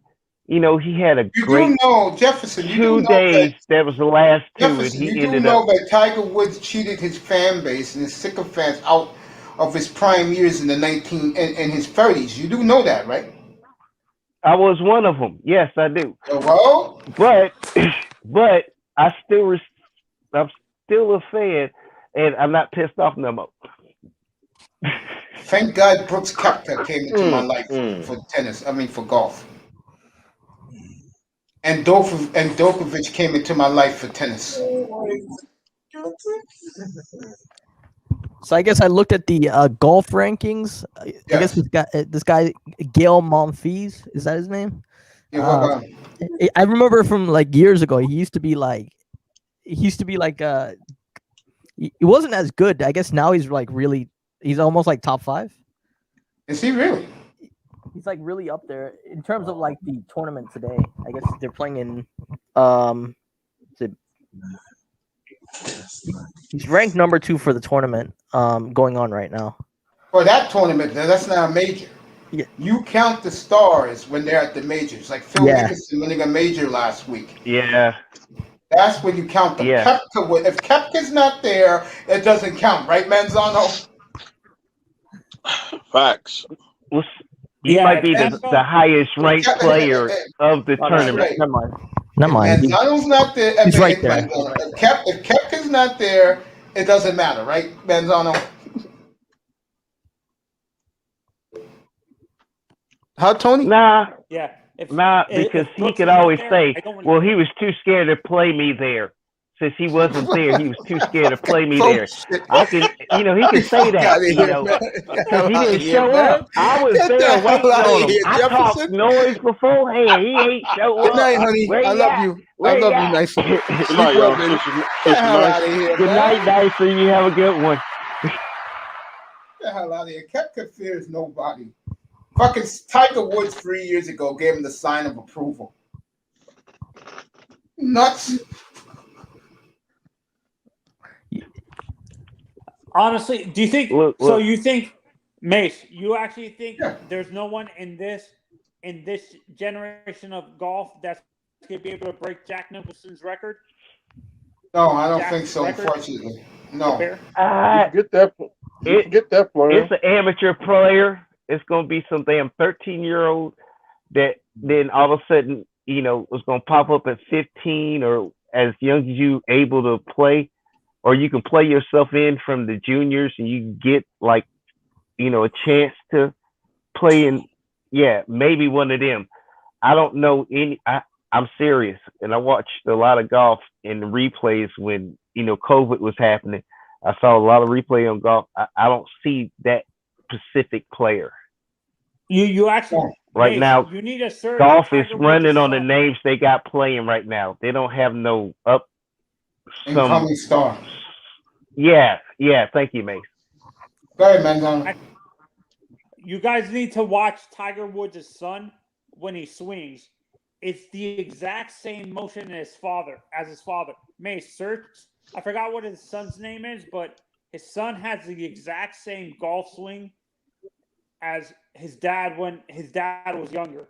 he had a great Jefferson, 2 days. That was the last two. Jefferson, and he you do ended know up. that Tiger Woods cheated his fan base and his sycophants out of his prime years in his 30s. You do know that, right? I was one of them. Yes, I do. Well, but I'm still a fan, and I'm not pissed off no more. Thank God Brooks Koepka came into my life for tennis. I mean, for golf. And Djokovic came into my life for tennis. So I guess I looked at the golf rankings. I guess this guy Gail Monfils, is that his name? I remember from years ago. He used to be like he wasn't as good. I guess now he's really. He's almost like top 5. Is he really? He's really up there in terms of the tournament today. I guess they're playing in. He's ranked number 2 for the tournament going on right now. For that tournament, that's not a major. Yeah. You count the stars when they're at the majors, like Phil Mickelson winning a major last week. Yeah. That's when you count them. Yeah. If Koepka's not there, it doesn't count, right, Manzano? Facts. He might be the highest ranked player of the tournament. Right. Never mind. Manzano's not there. He's right there. If Koepka's not there, it doesn't matter, right, Manzano? How, Tony? Nah. Yeah. Because he could always say, well, he was too scared to play me there. Since he wasn't there, he was too scared to play me there. I can, he can say that, He didn't show up. I was there waiting on him. I talked noise beforehand. He ain't show up. Good night, honey. I love you. I love you, nice. Good night, y'all. Good night, Dice. You have a good one. Get the hell out of here. Koepka fears nobody. Fucking Tiger Woods 3 years ago gave him the sign of approval. Nuts. Honestly, do you think Look. so? You think, Mace? You actually think there's no one in this generation of golf that's gonna be able to break Jack Nicholson's record? No, I don't Jack's think so. record? Unfortunately, no. You forget that. You forget that player. It's an amateur player. It's gonna be some damn 13-year-old that then all of a sudden, you know, was gonna pop up at 15 or as young as you able to play, or you can play yourself in from the juniors and you get like, you know, a chance to play in. Yeah, maybe one of them. I don't know any. I'm serious, and I watched a lot of golf in the replays when, you know, COVID was happening. I saw a lot of replay on golf. I don't see that specific player You actually right Mace, now. You need a search. Golf is Tiger running Woods' on the son. names they got playing right now. They don't have no Incoming star. Yeah. Thank you, Mace. Go ahead, man. You guys need to watch Tiger Woods' son when he swings. It's the exact same motion as his father. Mace, search. I forgot what his son's name is, but his son has the exact same golf swing as his dad when his dad was younger.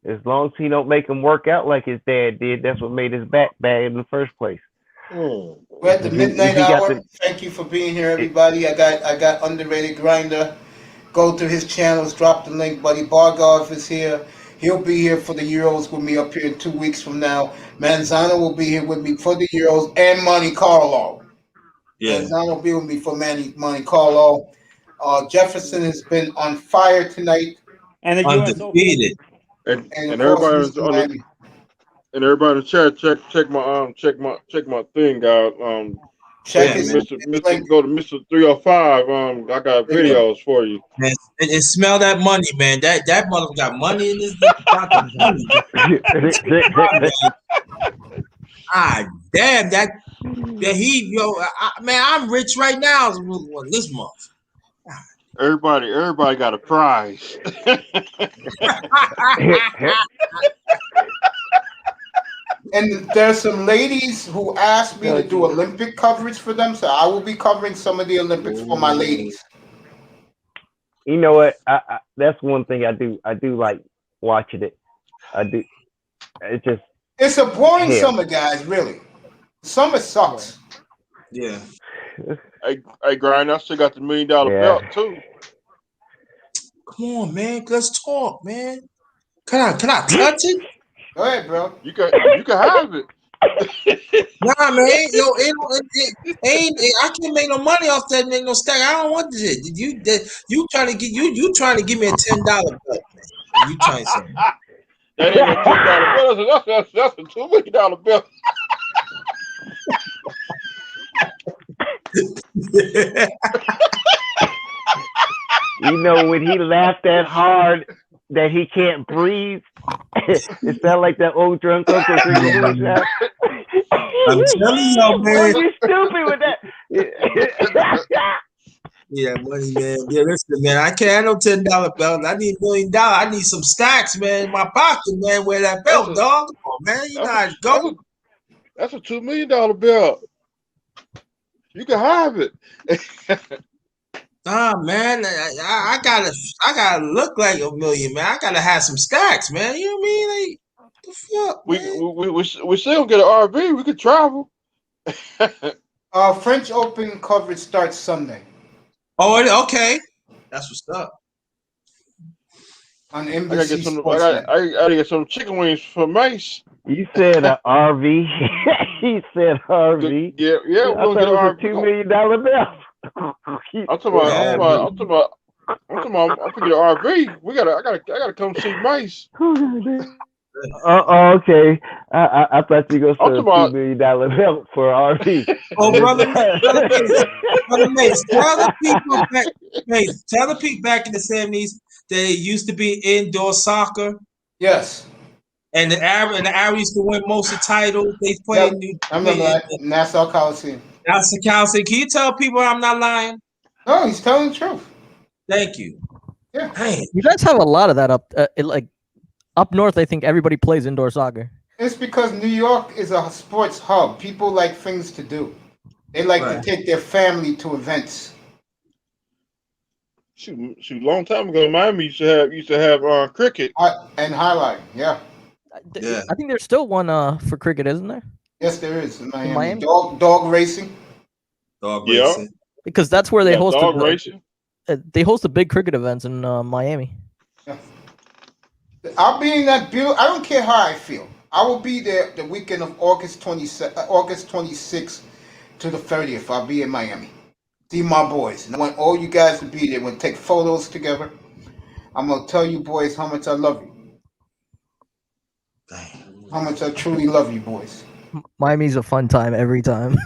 As long as he don't make him work out like his dad did, that's what made his back bad in the first place. We're at the midnight hour. Thank you for being here, everybody. I got Underrated Grinder. Go to his channels, drop the link, buddy. Bargov is here. He'll be here for the Euros with me up here in 2 weeks from now. Manzano will be here with me for the Euros and Monte Carlo. Yeah. Manzano will be with me for Monte Carlo. Jefferson has been on fire tonight. And the US Open. Undefeated. And of everybody course, on the everybody in the chat, check my thing out. Check his go to Mr. 305. I got videos for you. Man, and smell that money, man. That mother got money in this. Damn that he man, I'm rich right now. This month. Everybody got a prize. And there's some ladies who asked me to do Olympic coverage for them, so I will be covering some of the Olympics for my ladies. You know what? I that's one thing I do. I do like watching it. I do. It's a boring summer, guys. Really, summer sucks. Yeah. Hey, Grind, I still got the $1 million belt too. Come on, man. Let's talk, man. Can I touch it? Go ahead, bro. You can have it. Nah, man. Yo, it ain't. I can't make no money off that. Make no stack. I don't want this. You trying to get you trying to give me a $10 belt, man. You trying something? That ain't a $10 belt. That's a $2 million belt. You know, when he laughed that hard that he can't breathe, it sounded like that old drunk uncle drinking moonshine. I'm telling y'all, man. You stupid with that. Yeah, money, man. Yeah, listen, man. I can't have no $10 belt. I need $1 million. I need some stacks, man, in my pocket, man. Wear that belt, dog. Come on, man. You know how it go. That's a $2 million belt. You can have it. Nah, man. I gotta look like $1 million, man. I gotta have some stacks, man. You know what I mean? Like, the fuck, man? We still get an RV. We could travel. French Open coverage starts Sunday. Oh, okay. That's what's up. On I Embassy gotta get some chicken wings for Mace. You said an RV. He said RV. Yeah, I thought it was a $2 million belt. I'm talking about an RV. I gotta come see Mace. Okay. I thought you were going to say a about- $2 million belt for RV. Oh, brother Mace, tell the people back in the 70s that it used to be indoor soccer. Yes. And the Arrows used to win most of the titles. They played. I remember that. Nassau Coliseum. Nassau Coliseum. Can you tell people I'm not lying? No, he's telling the truth. Thank you. Yeah. You guys have a lot of that up, like up north. I think everybody plays indoor soccer. It's because New York is a sports hub. People like things to do. They like to take their family to events. Shoot, long time ago, Miami used to have cricket and highlight. Yeah. I think there's still one for cricket, isn't there? Yes, there is in Miami. Miami? Dog racing. Dog Yeah. racing. Because that's where they Yeah, host dog racing. they host the big cricket events in Miami. I'll be in that building. I don't care how I feel. I will be there the weekend of August 26th to the 30th. I'll be in Miami. See my boys. And I want all you guys to be there. We'll take photos together. I'm going to tell you boys how much I love you. How much I truly love you boys. Miami's a fun time every time.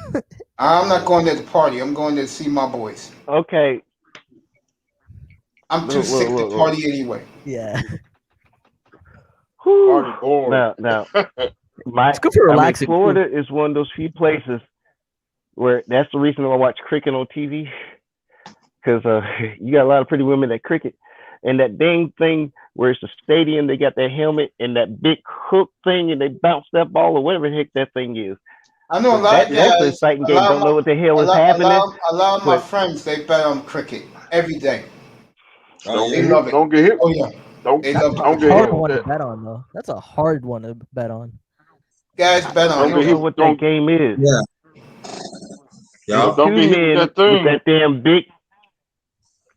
I'm not going there to party. I'm going there to see my boys. Okay. I'm too sick to party anyway. Yeah. Party boring. Now, It's good for relaxing, Florida is one of those few places where that's the reason I watch cricket on TV, because you got a lot of pretty women that cricket, and that dang thing where it's a stadium, they got that helmet and that big hook thing, and they bounce that ball or whatever the heck that thing is. I know a lot of guys. That's an exciting game. Don't know what the hell is happening. A lot of my friends, they bet on cricket every day. They love it. Don't get hit. Oh yeah. Don't love That's it. a hard one to bet on, though. That's a hard one to bet on. Guys, bet on I don't know what that game is. Yeah. Yeah. Don't get hit with that thing. With that damn big.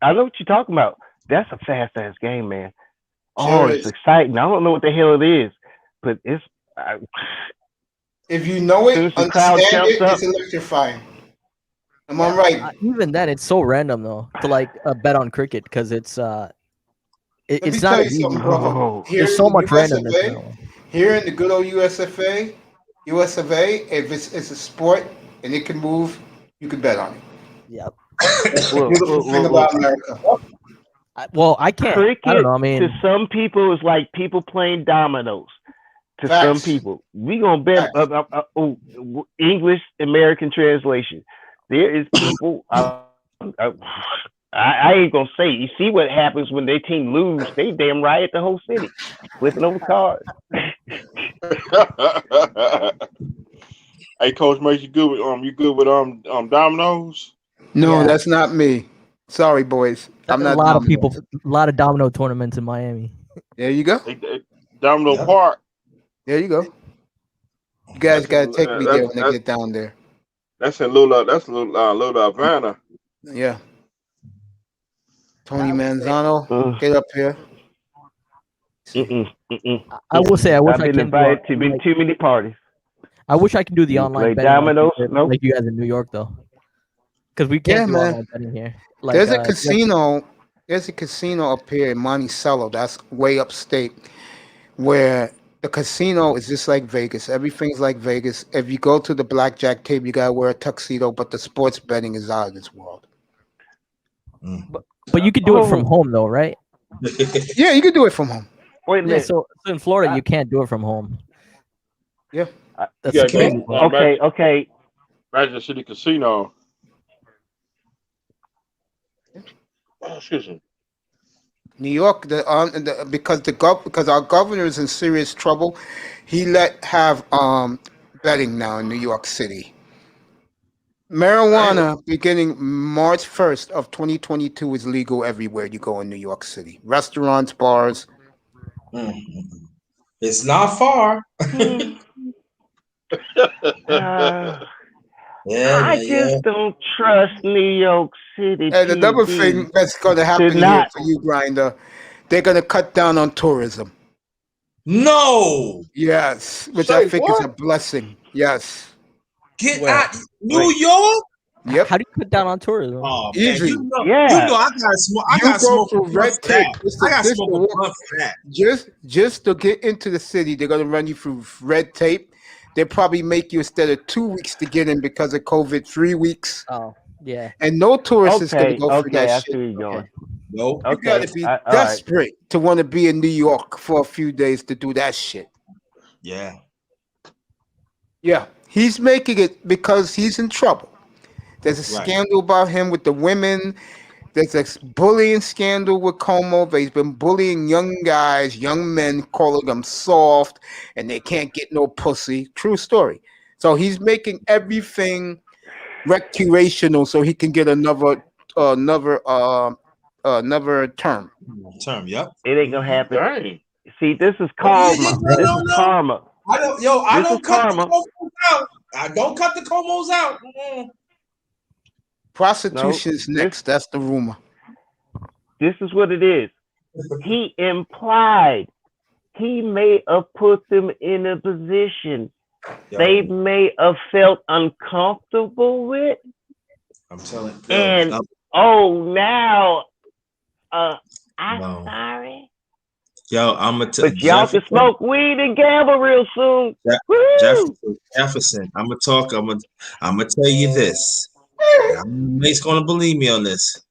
I know what you're talking about. That's a fast ass game, man. Oh, Sure it's is. exciting. I don't know what the hell it is, but it's. If you know As soon it, as the crowd understand it, jumps it's electrifying. Am I right? Even then, it's so random though to like bet on cricket because it's Let it's me not tell you easy. something, brother. Here There's in so the much USFA, randomness. Here in the good old USFA, if it's a sport and it can move, you can bet on it. Yep. That's the beautiful thing about America. Well, I can't. Cricket I don't know. I mean, to some people is like people playing dominoes. To Facts. some people, we gonna bet English American translation. There is people. I ain't gonna say. You see what happens when their team lose? They damn riot the whole city, flipping over cards. Hey, Coach Mace, you good with dominoes? No, Yeah. that's not me. Sorry, boys. I'm a not. lot of dominoes. people, a lot of domino tournaments in Miami. There you go. Domino Park. There you go. You guys gotta take me there when I get down there. That's in Lula. That's Lula Havana. Yeah. Tony Manzano, get up here. I will say, I wish I've I been could. invited to too many parties. I wish I could do the You online play betting dominoes? Nope. like you guys in New York though, because we Yeah, can't do man. online betting here. Like, There's a casino. There's a casino up here in Monticello. That's way upstate, where the casino is just like Vegas. Everything's like Vegas. If you go to the blackjack table, you gotta wear a tuxedo. But the sports betting is out of this world. But you could do it from home though, right? Yeah, you can do it from home. Wait a Yeah, minute. so in Florida, you can't do it from home. Yeah. That's Yeah, the crazy part. Okay. Magic City Casino. Oh, excuse me. New York, because our governor is in serious trouble, he let have betting now in New York City. Marijuana beginning March 1st of 2022 is legal everywhere you go in New York City. Restaurants, bars. It's not far. I just don't trust New York City. And another PD thing that's going to happen here for you, Grinder, they're going to cut down on tourism. No. Yes, which Say I think what? is a blessing. Yes. Get out New York. Yep. How do you cut down on tourism? Oh, man, Easy. you know I got smoke. I You got go smoke through red tape. I got smoke a blunt for that. Just to get into the city, they're gonna run you through red tape. They probably make you, instead of 2 weeks to get in because of COVID, 3 weeks. Oh, yeah. And no tourist is gonna go through I that see shit. where you're going. No. You gotta be all right. desperate to want to be in New York for a few days to do that shit. Yeah. Yeah, he's making it because he's in trouble. There's a Right. scandal about him with the women. There's a bullying scandal with Como. He's been bullying young guys, young men, calling them soft, and they can't get no pussy. True story. So he's making everything recreational so he can get another term. Yep. It ain't gonna happen. Dang. See, this is karma. This is karma. I don't cut the Comos out. I don't cut the Comos out. Prostitution is next. That's the rumor. This is what it is. He implied he may have put them in a position they may have felt uncomfortable with. I'm telling you. And now I'm sorry. Yo, I'm gonna But y'all can smoke weed and gamble real soon. Jefferson, I'm gonna tell you this. Mate's gonna believe me on this.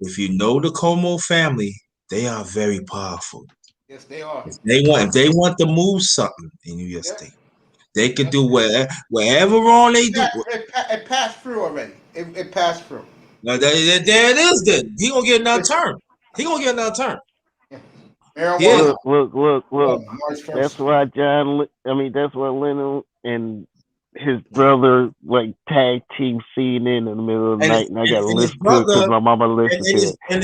If you know the Como family, they are very powerful. Yes, they are. If they want to move something in New York State, they could do wherever wrong they do. It passed through already. It passed through. Now there it is. Then he gonna get another term. Yeah. Look. That's why that's why Lennon and his brother like tag team CNN in the middle of the night, and I got to listen to it because my mama listened to it. And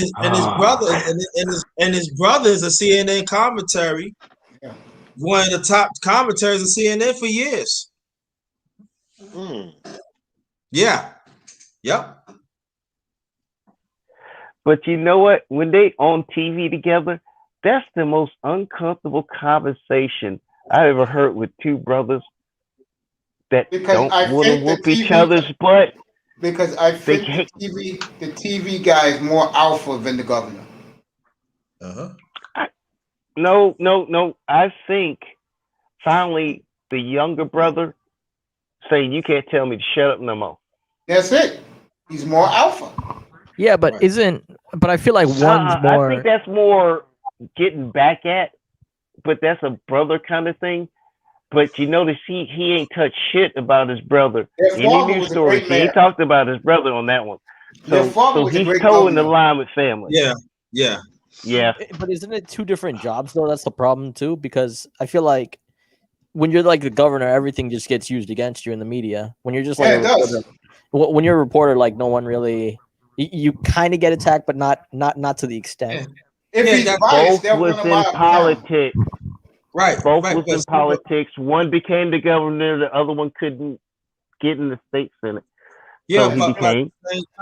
his brother is a CNN commentary. Yeah. One of the top commentaries of CNN for years. Yeah. Yep. But you know what? When they on TV together, that's the most uncomfortable conversation I ever heard with two brothers that don't want to whoop each other's butt. Because I think the TV guy is more alpha than the governor. No. I think finally the younger brother saying, "You can't tell me to shut up no more." That's it. He's more alpha. Yeah, but but I feel like one's more. I think that's more getting back at, but that's a brother kind of thing. But you notice he ain't touched shit about his brother. Any news stories, he ain't talked about his brother on that one. So he's towing the line with family. Yeah. But isn't it two different jobs though? That's the problem too, because I feel like when you're like the governor, everything just gets used against you in the media. When you're just like when you're a reporter, like no one really, you kind of get attacked, but not to the extent. Both was in politics. Right. Both was in politics. One became the governor, the other one couldn't get in the state senate. Yeah, so he but became.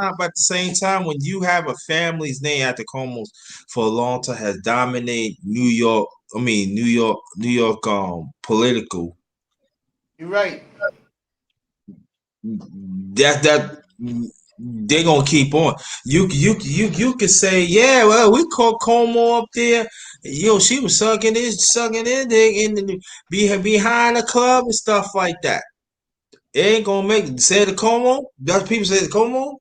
At the same time, when you have a family's name at the Comos for a long time has dominated New York political. You're right. That they're gonna keep on. You could say, yeah, well, we caught Como up there. She was sucking dick behind the club and stuff like that. It ain't gonna make say the Como. Does people say the Como?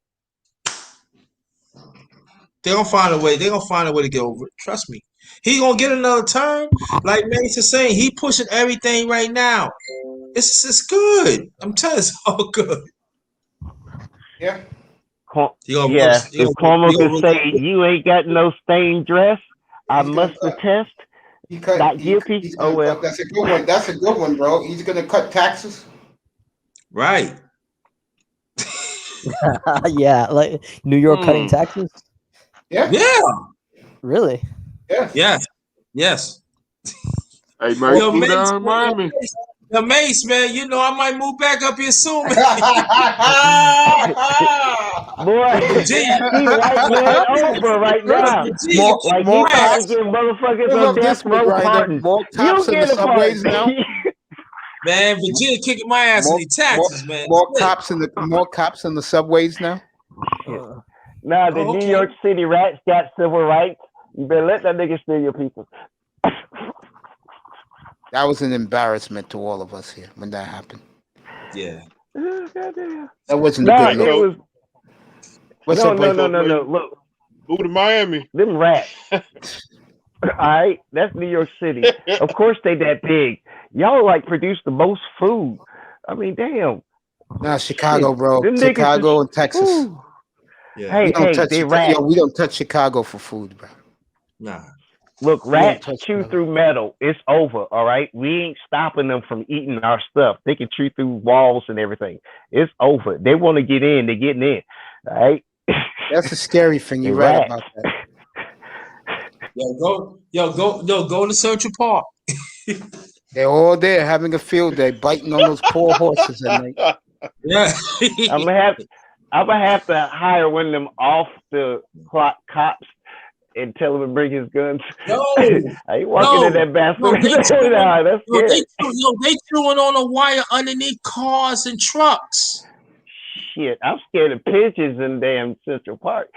They're gonna find a way. They're gonna find a way to get over it. Trust me. He gonna get another turn. Like Mason saying, he pushing everything right now. It's good. I'm telling you, it's all good. Yeah. If Cuomo can say you ain't got no stained dress, I must attest. Not guilty. Oh well. That's a good one. That's a good one, bro. He's gonna cut taxes. Right. Yeah, like New York cutting taxes. Yeah. Yeah. Really? Yes. Hey, man, Yo, move Mace, down in Miami. The Mace, man, I might move back up here soon, man. Boy, he right man over right now. Like he probably give motherfuckers on death row pardon. More cops in the subways now. Man, Virginia kicking my ass in the taxes, man. More cops in the subways now. Nah, the New York City rats got civil rights. You better let that nigga steal your people. That was an embarrassment to all of us here when that happened. Yeah. That wasn't a good look. No. Look. Move to Miami. Them rats. All right, that's New York City. Of course they that big. Y'all like produce the most food. I mean, damn. Nah, Chicago, bro. Chicago and Texas. Yeah. Hey, we don't touch Chicago for food, bro. Nah. Look, We don't rats touch chew metal. through metal. It's over, all right? We ain't stopping them from eating our stuff. They can chew through walls and everything. It's over. They want to get in. They're getting in, all right? That's a scary thing. They You're right rats. about that. Go to Central Park. They're all there having a field day, biting on those poor horses at night. Yeah. I'm gonna have to hire one of them off the clock cops and tell him to bring his guns. No, I ain't walking in that bastard. That's scary. They chewing on a wire underneath cars and trucks. Shit, I'm scared of pigeons in damn Central Park.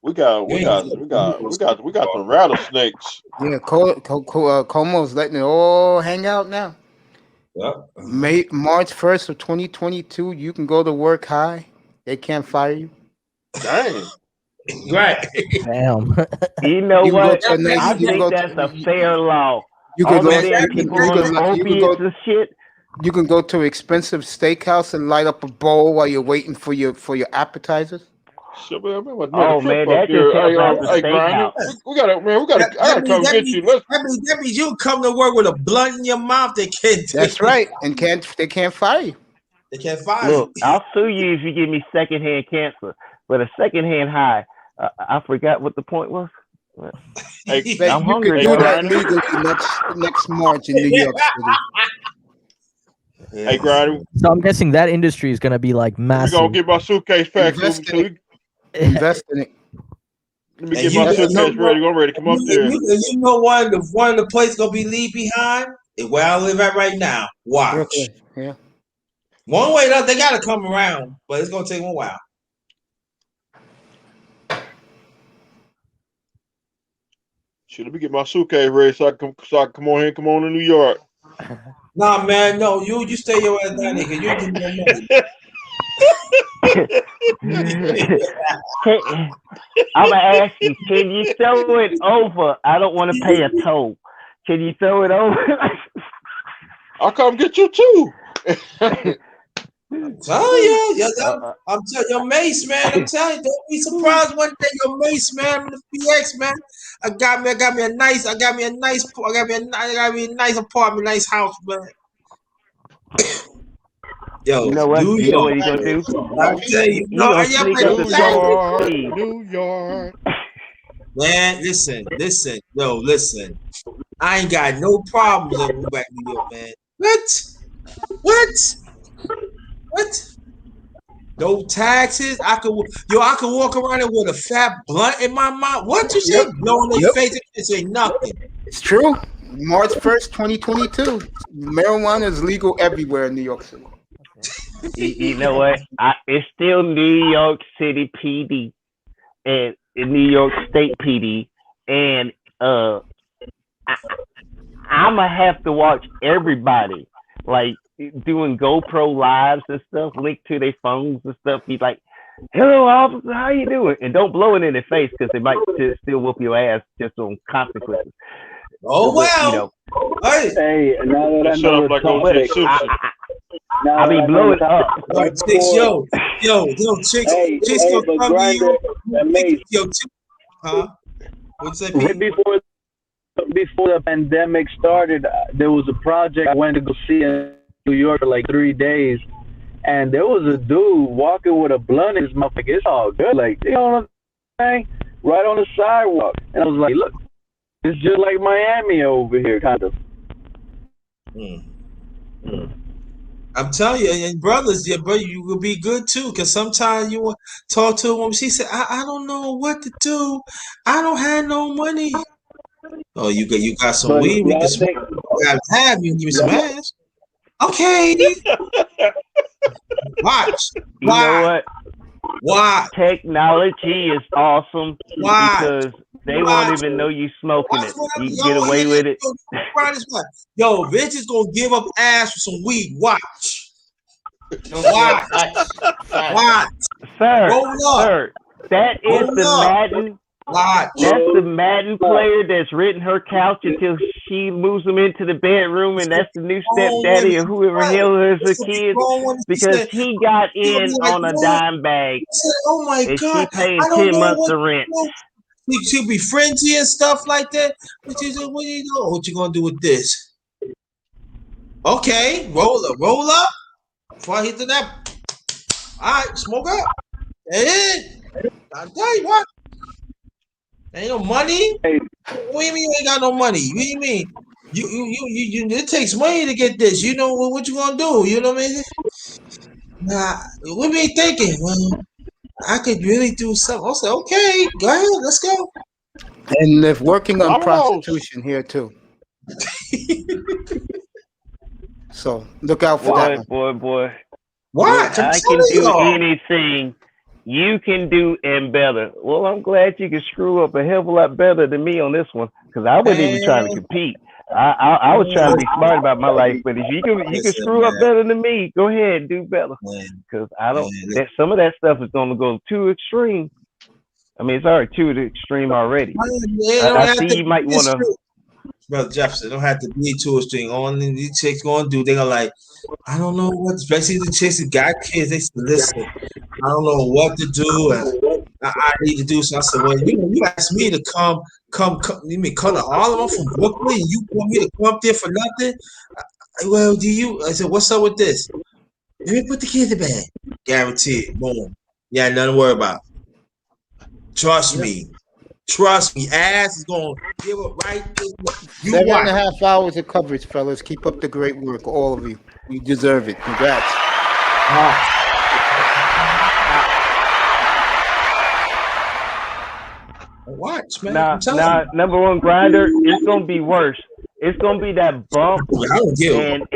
We got some rattlesnakes. Yeah, Como's letting it all hang out now. March 1st of 2022, you can go to work high. They can't fire you. Dang. Right. Damn. You know You can go what? to a nice- I you can think go that's to- a fair law. You All can go. the damn people on opiates and shit. You can go to an expensive steakhouse and light up a bowl while you're waiting for your appetizers. Oh man, that just helps out the steakhouse. We gotta I gotta come get you. That means you come to work with a blunt in your mouth. They can't. That's right, and they can't fire you. They can't fire Look, you. I'll sue you if you give me secondhand cancer, but a secondhand high. I forgot what the point was. Hey, I'm you hungry. can do that Brian. legally next March in New York City. Hey, Grinder, So I'm guessing that industry is gonna be like we massive. gonna get my suitcase packed. Invest in it. Let me get my suitcase ready. I'm ready to come up there. You know one of the places gonna be leave behind is where I live at right now. Watch. Brooklyn, yeah. One way or another, they gotta come around, but it's gonna take them a while. Shit, let me get my suitcase ready so I can come on here and come on to New York. Nah, man, no, you stay your ass down there because you get no money. I'm gonna ask you, can you throw it over? I don't want to pay a toll. Can you throw it over? I'll come get you too. I'm telling you, I'm telling your Mace, man. I'm telling you, don't be surprised one day your Mace, man, the PX, man. I got me a nice apartment, nice house, man. Yo, You know what? You know what you gonna do? I'm telling you, You gonna sneak up to New York. Man, listen. I ain't got no problems with moving back to New York, man. What? No taxes. I could walk around there with a fat blunt in my mouth. What you say? Blowing their face and say nothing. It's true. March 1st, 2022. Marijuana is legal everywhere in New York City. You know what? It's still New York City PD and New York State PD, and I'm gonna have to watch everybody like doing GoPro lives and stuff, linked to their phones and stuff. Be like, "Hello, officer, how you doing?" And don't blow it in their face because they might still whoop your ass just on consequences. Oh well. You know, Hey, now that I know it's poetic, I mean, blow it up. Chicks, yo, chicks gonna come to you. Yo, huh? What's that? Right before the pandemic started, there was a project I went to go see in New York for like 3 days, and there was a dude walking with a blunt in his mouth. Like, it's all good, like, you know what I'm saying? Right on the sidewalk, and I was like, look, it's just like Miami over here, kind of. I'm telling you, and brothers, yeah, bro, you will be good too. Cause sometimes you want to talk to a woman. She said, I don't know what to do. I don't have no money. Oh, you got some But weed. We y'all can smoke. I have you. Give me some ass. Okay. Watch. You know what? Why? Technology is awesome Why? because they won't even know you smoking it. You can get away with it. Yo, bitch is gonna give up ass for some weed. Watch. Watch. Sir, Roll up. sir, that is Roll the up. Madden Watch. That's the Madden player that's renting her couch until she moves him into the bedroom, and that's the new stepdaddy or whoever hell is her kid because he got in on a dime bag, Oh my and God! she paying I don't 10 know months what. of rent. She'll be frenzy and stuff like that. What you do? What you know? What you gonna do with this? Okay, roll up. Before I hit to that. All right, smoke up. Hey, I tell you what. Ain't no money. What do you mean you ain't got no money? What do you mean? You it takes money to get this. You know what you gonna do? You know what I mean? Nah, what me thinking? Well, I could really do something. I said, okay, go ahead, let's go. And they're working on Vamos. prostitution here too. So look out for that one. Boy. What? Look, I can do anything you can do and better. Well, I'm glad you can screw up a hell of a lot better than me on this one because I wasn't even trying to compete. I was trying to be smart about my life, but if you can screw up better than me, go ahead and do better. Because I don't. That some of that stuff is going to go too extreme. I mean, it's already too extreme already. I see you might want to. Brother Jefferson, don't have to be too extreme. Only these chicks gonna do, they're gonna like, I don't know what, especially the chicks that got kids, they say, listen, I don't know what to do, and I need to do something. I said, well, you asked me to come, you mean come to Harlem? I'm from Brooklyn, and you want me to come up there for nothing? Well, I said, what's up with this? Let me put the kids in bed. Guaranteed. Boom. Yeah, nothing to worry about. Trust me. Ass is going to give up right this way. 7.5 hours of coverage, fellas. Keep up the great work, all of you. You deserve it. Congrats. Watch, man. Now, number one grinder, it's gonna be worse. It's gonna be that bump, and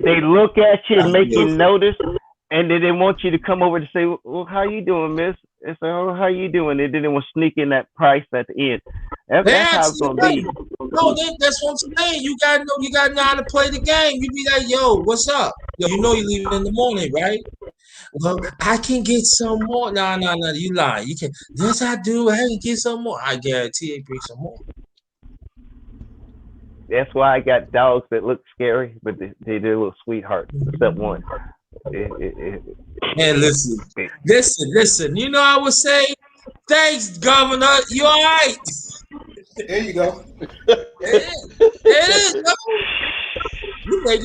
they look at you and make you notice, and then they want you to come over to say, "Well, how you doing, miss?" And say, "Oh, how you doing?" And then they will sneak in that price at the end. That's how it's gonna be. No, that's what I'm saying. You gotta know how to play the game. You be like, yo, what's up? Yo, you know you leaving in the morning, right? Well, I can get some more. No, you lying. You can. Yes, I do. I can get some more. I guarantee they bring some more. That's why I got dogs that look scary, but they're little sweethearts. Except one. Man, listen. You know, I would say, thanks, Governor. You all right? There you go. It is.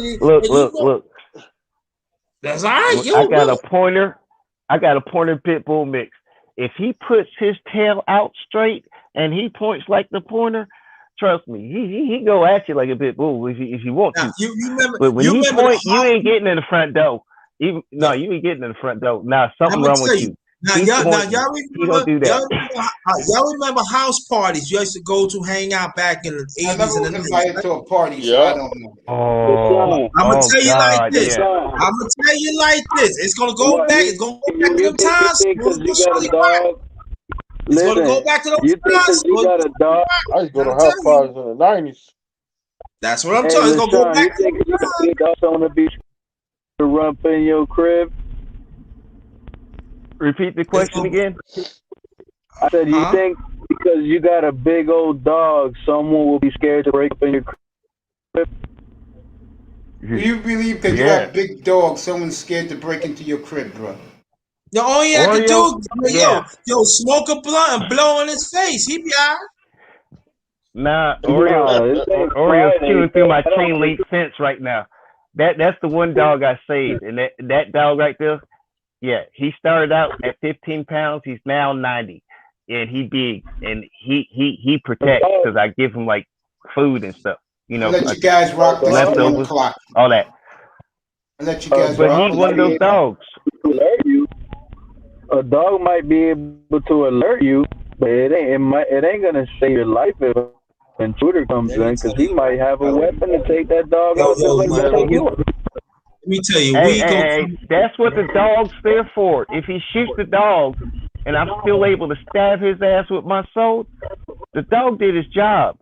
Look. That's all right. I got a pointer pit bull mix. If he puts his tail out straight and he points like the pointer, trust me, he go at you like a pit bull if you want to. But when he points, you ain't getting in the front door. You ain't getting in the front door. Now something wrong with you. Y'all remember house parties you used to go to hang out back in the 80s? I never was invited to a party, so I don't know. I'm gonna tell you like this. It's gonna go back. It's gonna go back to them times. It's gonna go back to those times. You got a dog. I used to go to house parties in the 90s. That's what I'm telling you. It's gonna go back. You think on the beach to run in your crib? Repeat the question again. I said, you think because you got a big old dog, someone will be scared to break up in your crib? Do you believe that you have big dogs, someone's scared to break into your crib, bro? The only thing I can do is, yo, smoke a blunt and blow in his face. He be all right. Nah, Oreo's chewing through my chain link fence right now. That's the one dog I saved, and that dog right there. Yeah, he started out at 15 pounds. He's now 90, and he big, and he protects because I give him like food and stuff. You know, I'll let you guys rock this leftovers, all that. I'll let you guys but rock. he's one of those dogs. A dog might be able to alert you, but it ain't gonna save your life if an intruder comes in, because he might have a weapon to take that dog out. Let me tell you, hey, that's what the dog's there for. If he shoots the dog and I'm still able to stab his ass with my sword, the dog did his job.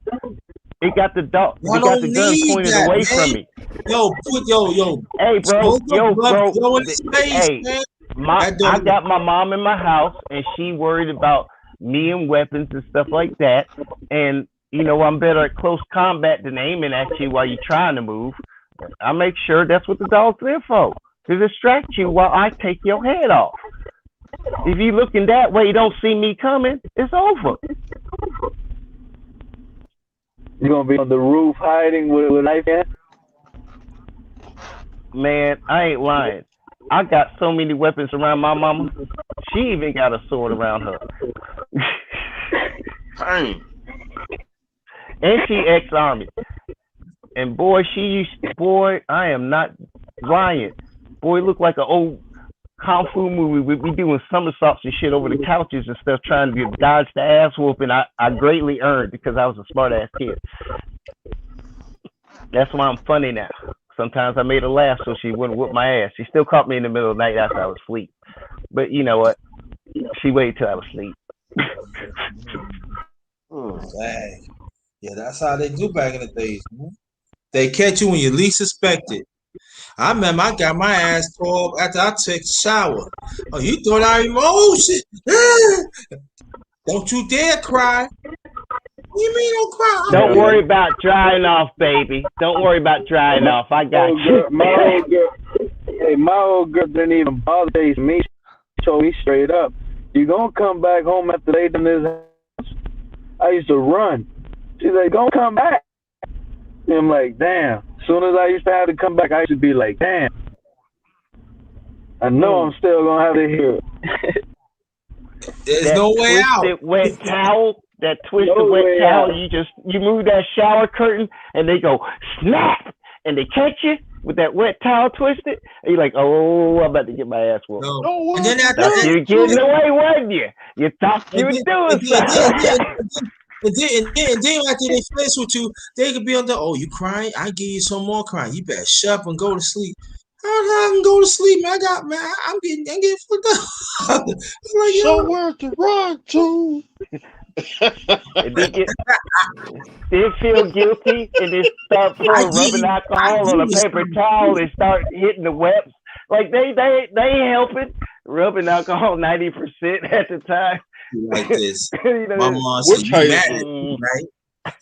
It got the dog. It got the gun pointed away from me. Hey, bro. Hey, I got my mom in my house, and she worried about me and weapons and stuff like that. And, you know, I'm better at close combat than aiming at you while you're trying to move. I make sure that's what the dog's there for, to distract you while I take your head off. If you looking that way, you don't see me coming, it's over. You gonna be on the roof hiding with a knife in? Man, I ain't lying. I got so many weapons around my mama. She even got a sword around her. Dang. And she ex-army. And boy, I am not lying. Boy, it looked like an old kung fu movie with me doing somersaults and shit over the couches and stuff, trying to dodge the ass whooping I greatly earned because I was a smart ass kid. That's why I'm funny now. Sometimes I made her laugh so she wouldn't whoop my ass. She still caught me in the middle of the night after I was asleep. But you know what? She waited till I was asleep. Dang. Yeah, that's how they do back in the days, man. They catch you when you least suspect it. I remember I got my ass tore up after I took a shower. Oh, you thought I emotion? Don't you dare cry. What you mean don't cry? Don't worry about drying off, baby. Don't worry about drying off. I got you. My old girl didn't even bother chasing me. She told me straight up, "You gonna come back home after they done this house?" I used to run. She's like, "Gonna come back." And I'm like, damn. As soon as I used to have to come back, I used to be like, damn. I know I'm still gonna have to hear it. There's that no way twisted out. Wet towel, that twisted No wet way towel. out. You move that shower curtain and they go snap and they catch you with that wet towel twisted. And you're like, oh, I'm about to get my ass whooped. No. And then after Thought that, you were getting away, wasn't you? You thought you were doing something. And then after they finish with you, they could be on the, oh, you crying? I give you some more crying. You better shut up and go to sleep. How I can go to sleep, man? I'm getting fucked up. Like, Somewhere to run to. And they feel guilty and they start pouring rubbing alcohol on a paper towel and start hitting the webs. Like they helping rubbing alcohol 90% at the time. Like this. You know, My mom said, you mad at me, right?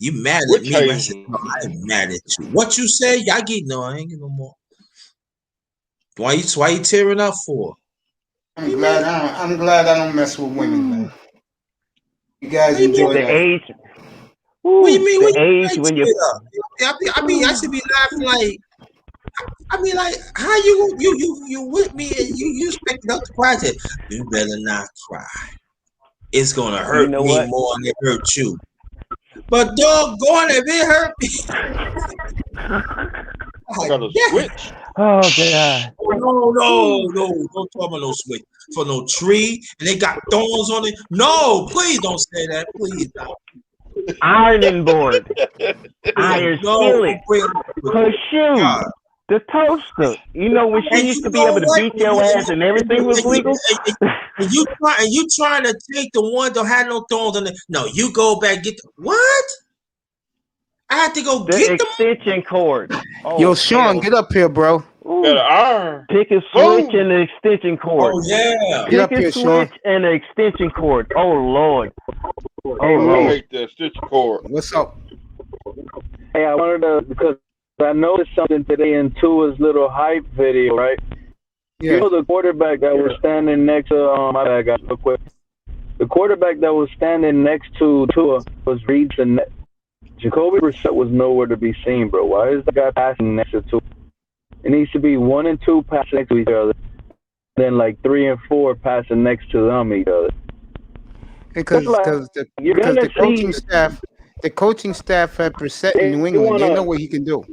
You mad at me. I said, no, I ain't mad at you. What you say? Y'all get no, I ain't get no more. Why you tearing up for? I'm glad I don't mess with women, man. You guys enjoy the that. age. What do you mean? The age when you. I should be laughing like. I mean, like, how you with me and you expect not to cry? You better not cry. It's gonna hurt me what? more than it hurt you. But doggone, if it hurt me, I got a switch. Oh God! No! Don't talk about no switch for no tree, and they got thorns on it. No, please don't say that. Please don't. Ironing board, iron skillet, her shoe, the toaster. You know when she used to be able to beat your ass and everything was legal. And you trying to take the one that had no thorns on it. No, you go back get what? I had to go get the extension cord. Oh, yo, Sean, get up here, bro. Got an iron. Pick a switch and the extension cord. Oh yeah. Get up Pick here, a Sean. switch and the extension cord. Oh Lord. Oh I'll Lord. make the stitch cord. What's up? Hey, I wanted to, because I noticed something today in Tua's little hype video, right? Yeah. You know the quarterback that was standing next to my bad guys, real quick. The quarterback that was standing next to Tua was Reed's and Jacoby Brissett was nowhere to be seen, bro. Why is the guy passing next to Tua? It needs to be 1 and 2 passing next to each other, then like 3 and 4 passing next to them each other. Because the coaching staff had Brissett in New England. They know what he can do.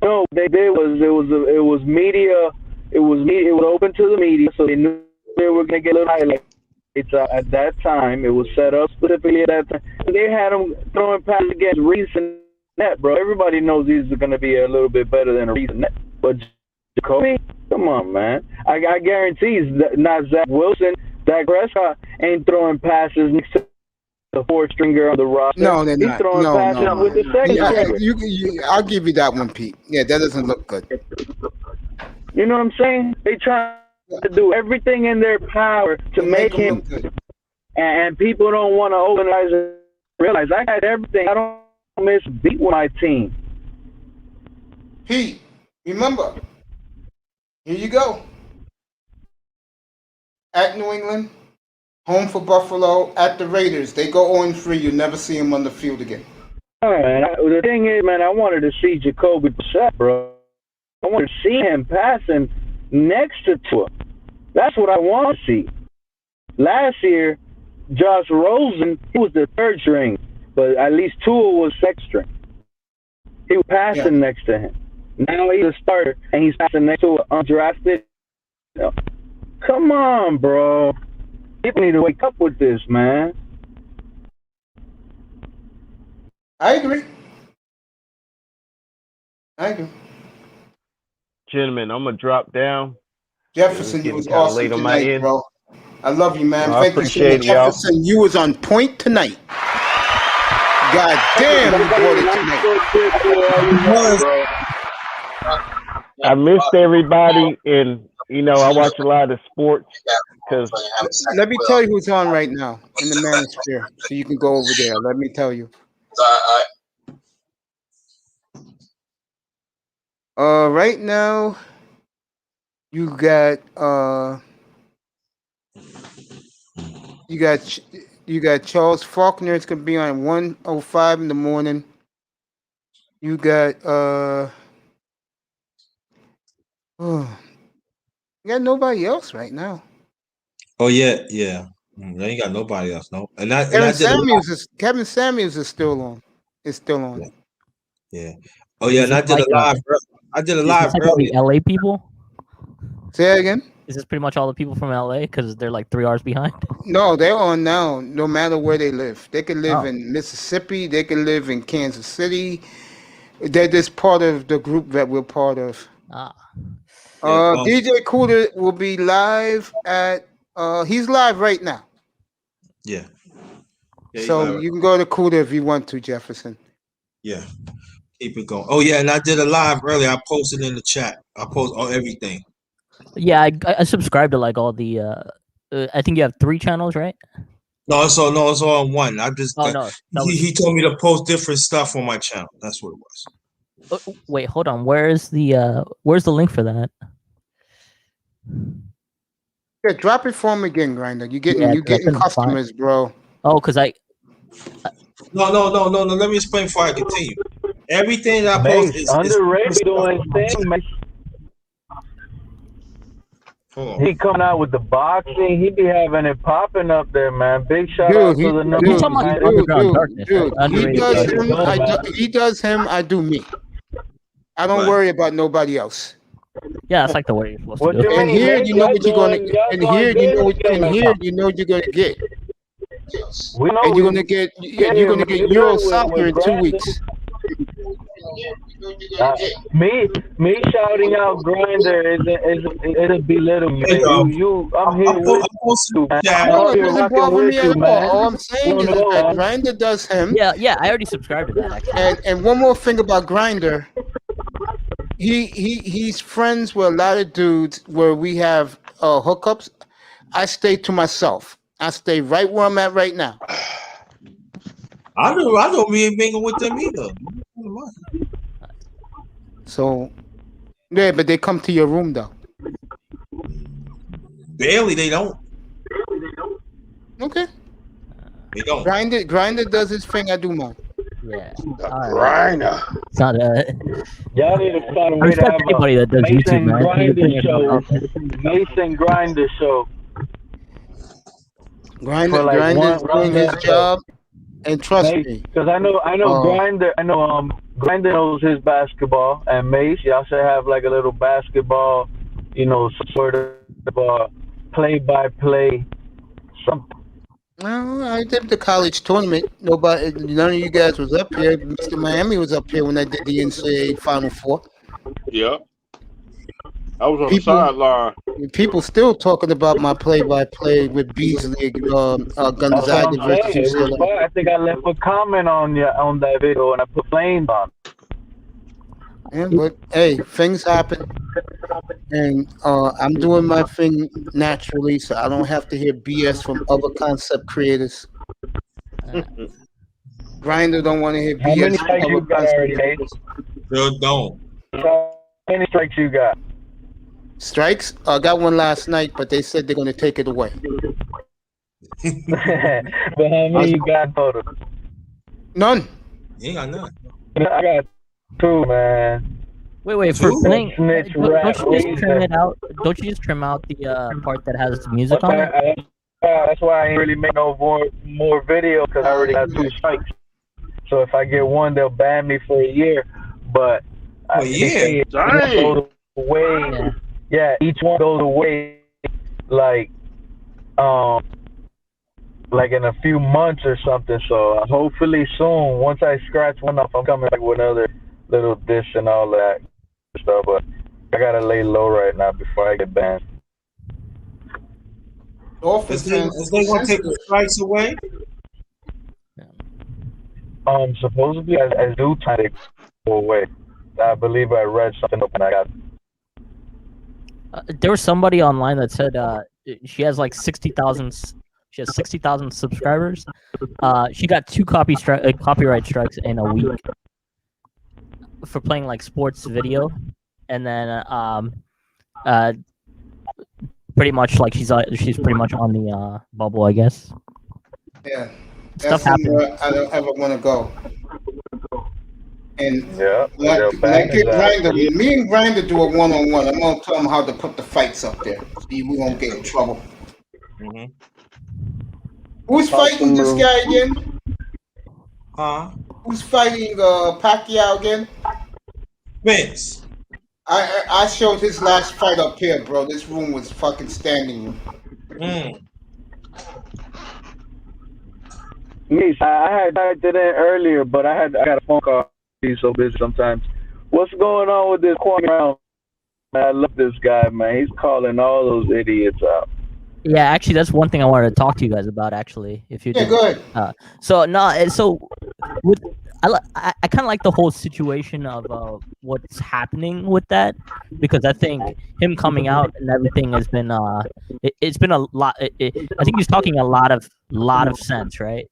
No, they did it was media. It was open to the media, so they knew they were gonna get a little highlights at that time. It was set up specifically at that time. They had him throwing passes against Reese and Net, bro. Everybody knows he's gonna be a little bit better than a Reese and Net. But Jacoby, come on, man. I guarantee he's not Zach Wilson. Dak Prescott ain't throwing passes next to the fourth stringer on the roster. No, they're He's not. throwing passes No. with the second stringer. I'll give you that one, Pete. Yeah, that doesn't look good. You know what I'm saying? They try to do everything in their power to make him. and people don't want to organize and realize I got everything. I don't miss a beat with my team. Pete, remember, here you go. At New England, home for Buffalo, at the Raiders. They go 0-3. You never see them on the field again. All right, the thing is, man, I wanted to see Jacoby Brissett, bro. I want to see him passing next to Tua. That's what I want to see. Last year, Josh Rosen, he was the third string, but at least Tua was second string. He was passing next to him. Now he's a starter, and he's passing next to an undrafted. Come on, bro. People need to wake up with this, man. I agree. Gentlemen, I'm gonna drop down. Jefferson, you was awesome late on my tonight, end. bro. I love you, man. No, I Thank you so appreciate much. y'all. Jefferson, you was on point tonight. God damn, you brought it tonight. I missed everybody, and I watch a lot of sports because. Let me tell you who's on right now in the Manosphere, so you can go over there. Let me tell you. Right now, you got Charles Faulkner. It's gonna be on 1:05 in the morning. You got you got nobody else right now. Oh yeah. They ain't got nobody else. No, and I Kevin did a live. Kevin Samuels is still on. Yeah. Oh yeah, and I did a live. I did a live like all earlier. the LA people? Say that again. Is this pretty much all the people from LA? Because they're like 3 hours behind. No, they're on now. No matter where they live, they can live Oh. in Mississippi. They can live in Kansas City. They're just part of the group that we're part of. DJ Cooter will be live at. He's live right now. Yeah. So you can go to Cooter if you want to, Jefferson. Yeah. Keep it going. Oh yeah, and I did a live earlier. I posted in the chat. I post on everything. Yeah, I subscribe to like all the. I think you have 3 channels, right? No, it's all on one. I just no, he told me to post different stuff on my channel. That's what it was. Wait, hold on. Where's the link for that? Yeah, drop it for him again, Grinder. You getting Yeah, you 'cause I getting couldn't find- customers, bro. Oh, because I. No. Let me explain before I continue. Everything that I post is underrated doing his thing, man. Hold on. He coming out with the boxing. He be having it popping up there, man. Big shout out to the number. He does him. I do me. I don't worry about nobody else. Yeah, that's like the way you're supposed to do it. And here you know what you're gonna. And here you know. And here you know you're gonna get. And you're gonna get. And you're gonna get Euro soccer in 2 weeks. Me shouting out Grinder it'll belittle me. I'm here with you. No, it doesn't bother me at all. All I'm saying is that Grinder does him. Yeah, I already subscribed to that actually. And one more thing about Grinder, he's friends with a lot of dudes where we have hookups. I stay to myself. I stay right where I'm at right now. I don't be mingle with them either. So, yeah, but they come to your room though. Barely, they don't. Okay. They don't. Grinder does his thing. I do mine. Yeah. Grinder. It's not Y'all need to find a I way to respect have anybody that does Mason YouTube, man. Grinder show. Mason Grinder show. Grinder's doing his job, and trust me, because I know Grinder. I know Grinder knows his basketball, and Mace, y'all should have like a little basketball, sort of play-by-play something. Well, I did the college tournament. None of you guys was up here. Mr. Miami was up here when I did the NCAA Final Four. Yeah. I was on the sideline. People still talking about my play-by-play with Beasley, Gonzaga versus UCLA. I think I left a comment on that video, and I put flames on. Yeah, but hey, things happen. And I'm doing my thing naturally, so I don't have to hear BS from other concept creators. Grinder don't want to hear How many BS from strikes you other got concept already, Nate? creators. Still don't. How many strikes you got? Strikes? I got one last night, but they said they're going to take it away. But how many you got total? None. You ain't got none. I got 2, man. Wait, for Two? playing, Snitch don't rap you just trim laser. it out? Don't you just trim out the part that has the music on it? That's why I ain't really make no more video, because I already got 2 strikes. So if I get one, they'll ban me for a year. But Oh, yeah. goes away. Yeah, each one goes away like in a few months or something. So hopefully soon, once I scratch one off, I'm coming back with another little dish and all that stuff. But I gotta lay low right now before I get banned. Is they gonna take the strikes away? Supposedly I do time to go away. I believe I read something up and I got. There was somebody online that said she has like 60,000. She has 60,000 subscribers. She got 2 copyright strikes in a week for playing like sports video, and then pretty much like she's pretty much on the bubble, I guess. Yeah. Stuff That's happens. where I don't ever want to go. And Yeah, Grinder, me and Grinder do a one-on-one. I'm gonna tell him how to put the fights up there. See, we won't get in trouble. Mm-hmm. Who's fighting this guy again? Huh? Who's fighting Pacquiao again? Vince. I showed his last fight up here, bro. This room was fucking standing room. Me, I had typed it in earlier, but I got a phone call. He's so busy sometimes. What's going on with this Kwame Brown? Man, I love this guy, man. He's calling all those idiots out. Yeah, actually, that's one thing I wanted to talk to you guys about. Actually, if you go ahead. So with I kind of like the whole situation of what's happening with that, because I think him coming out and everything has been it's been a lot. I think he's talking a lot of sense, right?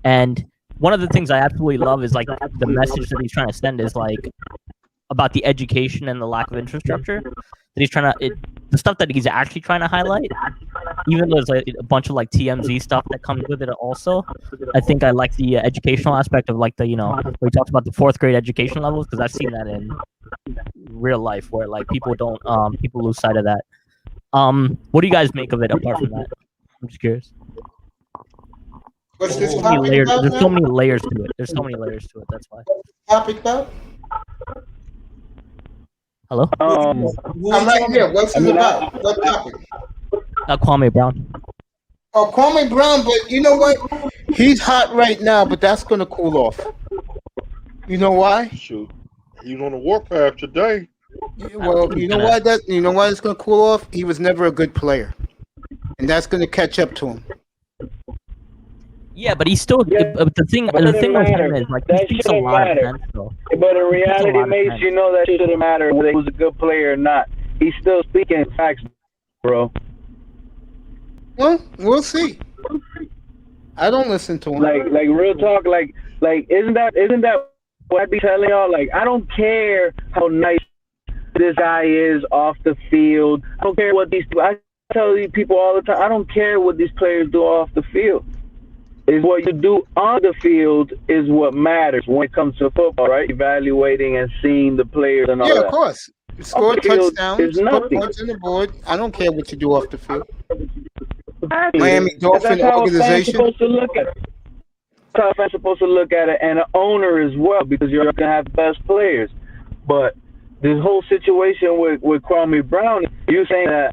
And one of the things I absolutely love is like the message that he's trying to send is like about the education and the lack of infrastructure that he's trying to the stuff that he's actually trying to highlight, even though there's like a bunch of like TMZ stuff that comes with it also. I think I like the educational aspect of like the, where he talks about the 4th grade education levels, because I've seen that in real life where like people lose sight of that. What do you guys make of it apart from that? I'm just curious. What's this There's so many topic layers. about There's now? so many layers to it. There's so many layers to it. That's why. Topic about? Hello? I'm right here. What's this about? What topic? Kwame Brown. Oh, Kwame Brown, but you know what? He's hot right now, but that's gonna cool off. You know why? Shoot, he's on the warpath today. Well, you know why it's gonna cool off? He was never a good player, and that's gonna catch up to him. Yeah, but he's still the thing with him is like he speaks a lot of sense though. But in reality, makes you know that shouldn't matter whether he was a good player or not. He's still speaking facts, bro. Well, we'll see. I don't listen to him. Like real talk, like isn't that what I be telling y'all? Like, I don't care how nice this guy is off the field. I don't care what I tell these people all the time. I don't care what these players do off the field. Is what you do on the field is what matters when it comes to football, right? Evaluating and seeing the players and all that. Yeah, of course. Score touchdowns, put nothing. points on the board. I don't care what you do off the field. Exactly. Miami Dolphin That's how organization. A fan's supposed to look at it. That's how a fan's supposed to look at it, and an owner as well, because you're gonna have the best players. But this whole situation with Kwame Brown, you saying that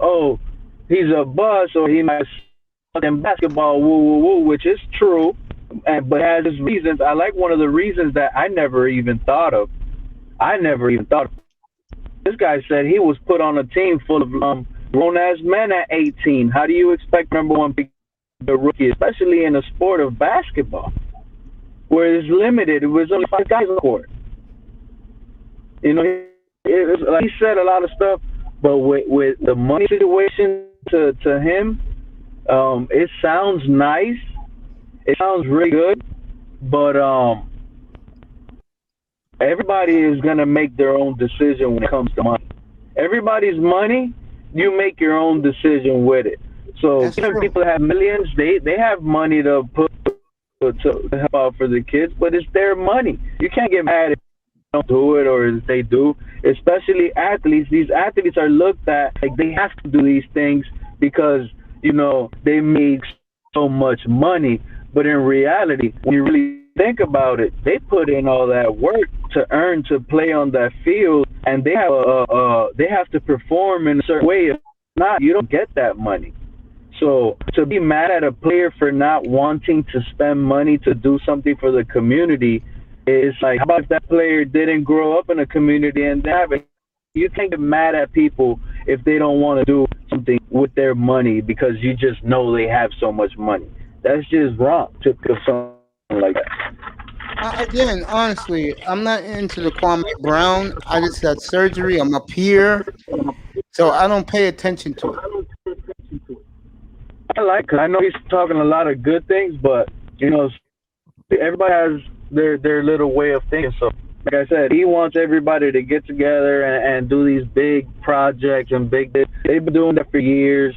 he's a bust or he might suck in basketball, which is true, but has his reasons. I like one of the reasons that I never even thought of. This guy said he was put on a team full of grown-ass men at 18. How do you expect number one pick the rookie, especially in the sport of basketball, where it's limited? It was only 5 guys on the court. Like he said a lot of stuff But with the money situation to him, it sounds nice. It sounds really good, but everybody is gonna make their own decision when it comes to money. Everybody's money, you make your own decision with it. So some people that have millions, they have money to put to help out for the kids, but it's their money. You can't get mad if they don't do it or if they do. Especially athletes. These athletes are looked at like they have to do these things because, you know, they make so much money. But in reality, when you really think about it, they put in all that work to earn to play on that field, and they have to perform in a certain way. If not, you don't get that money. So to be mad at a player for not wanting to spend money to do something for the community is like, how about if that player didn't grow up in a community and have it? You can't get mad at people if they don't want to do something with their money because you just know they have so much money. That's just wrong to do something like that. Again, honestly, I'm not into the Kwame Brown. I just had surgery. I'm up here, so I don't pay attention to it. I know he's talking a lot of good things, but you know, everybody has their little way of thinking. So, like I said, he wants everybody to get together and do these big projects and big. They've been doing that for years.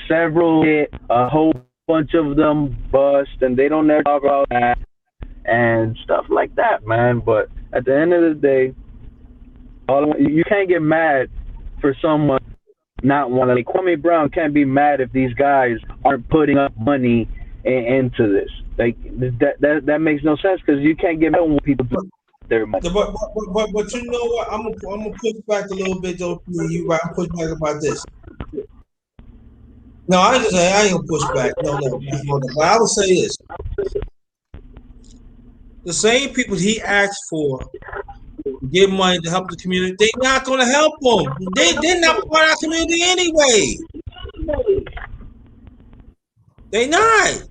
Several hit, a whole bunch of them bust, and they don't ever talk about that and stuff like that, man. But at the end of the day, you can't get mad for someone not wanting. Like, Kwame Brown can't be mad if these guys aren't putting up money into this. Like that makes no sense because you can't get mad when people do their money. But you know what? I'm gonna push back a little bit though. You right? I'm push back about this. No, I ain't gonna push back. No. But I will say this: the same people he asked for to give money to help the community, they're not gonna help them. They're not part of our community anyway. They not.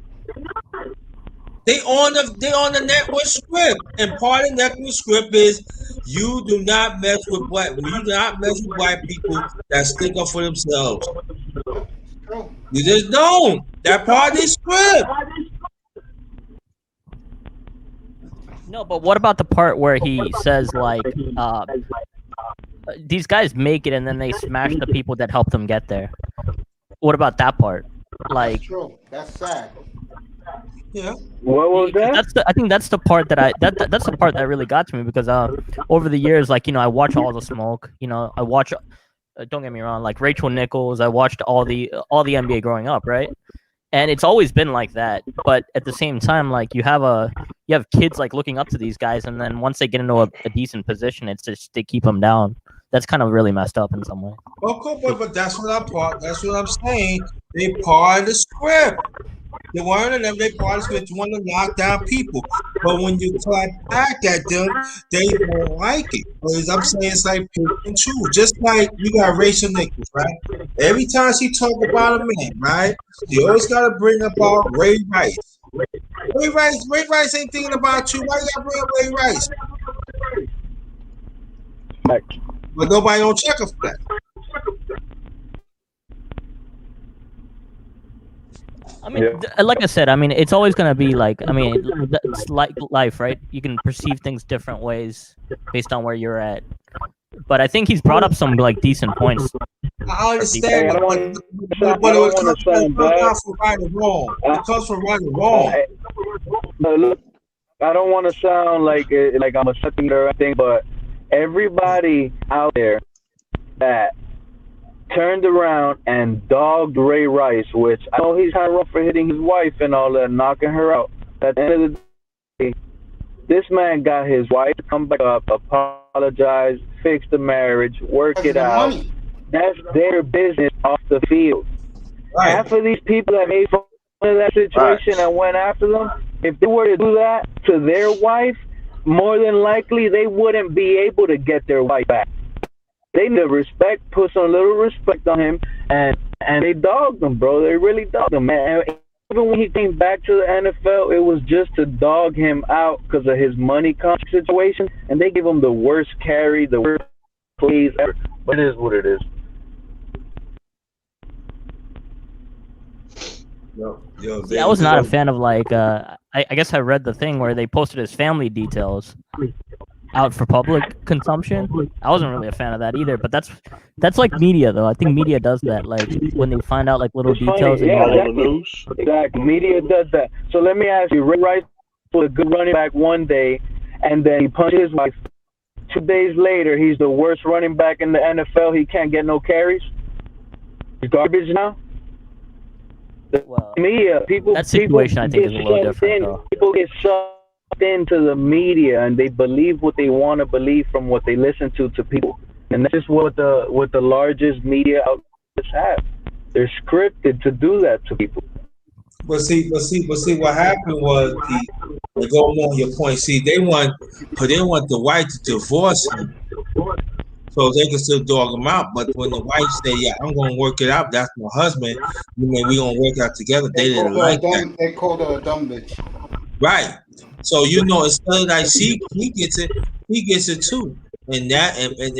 They on the network script, and part of the network script is you do not mess with black people that stick up for themselves. You just don't. That part of the script. No, but what about the part where he says like these guys make it and then they smash the people that help them get there? What about that part? Like, That's true. That's sad. Yeah. What was that? I think that's the part that's the part that really got to me because over the years, like, you know, I watch All the Smoke. You know, I watch. Don't get me wrong, like Rachel Nichols. I watched all the NBA growing up, right? And it's always been like that. But at the same time, like you have kids like looking up to these guys, and then once they get into a decent position, it's just they keep them down. That's kind of really messed up in some way. Okay, but that's what I'm saying. They part of the script. They weren't them. They part of the script. You want to knock down people, but when you clap back at them, they don't like it. Because I'm saying it's like pick and choose. Just like you got Rachel Nichols, right? Every time she talk about a man, right? You always got to bring about Ray Rice. Ray Rice ain't thinking about you. Why you got to bring up Ray Rice? But nobody don't check her for that. I mean, like I said, I mean, it's always gonna be like, I mean, it's like life, right? You can perceive things different ways based on where you're at. But I think he's brought up some like decent points. I understand, but it comes from right and wrong. It comes from right and wrong. Look, I don't want to sound like I'm accepting or anything, but everybody out there that turned around and dogged Ray Rice, which I know he's kind of rough for hitting his wife and all that, knocking her out. At the end of the day, this man got his wife to come back up, apologize, fix the marriage, work it out. Money. That's their business off the field. Right. Half of these people that made fun of that situation and went after them, if they were to do that to their wife, more than likely they wouldn't be able to get their wife back. They need to respect, put some little respect on him, and they dogged him, bro. They really dogged him, man. And even when he came back to the NFL, it was just to dog him out because of his money contract situation, and they gave him the worst carry, the worst plays ever. But it is what it is. See, I was not a fan of like I guess I read the thing where they posted his family details out for public consumption. I wasn't really a fan of that either, but that's like media though. I think media does that, like when they find out like little It's funny, details. yeah, and exactly. Media does that. So let me ask you, Ray Rice was a good running back one day, and then he punched his wife. 2 days later, he's the worst running back in the NFL. He can't get no carries. He's garbage now. Well, media, people. that situation I think get is a little sucked different in. though. People get sucked into the media, and they believe what they want to believe from what they listen to people. And that's just what the largest media outlets have. They're scripted to do that to people. But see, what happened was to go on your point. See, they want the white to divorce him, so they can still dog him out. But when the white say, "Yeah, I'm gonna work it out. That's my husband. You know, we gonna work out together," they didn't like that. They called her a dumb bitch. Right. So it's not like he gets it too. And that and then,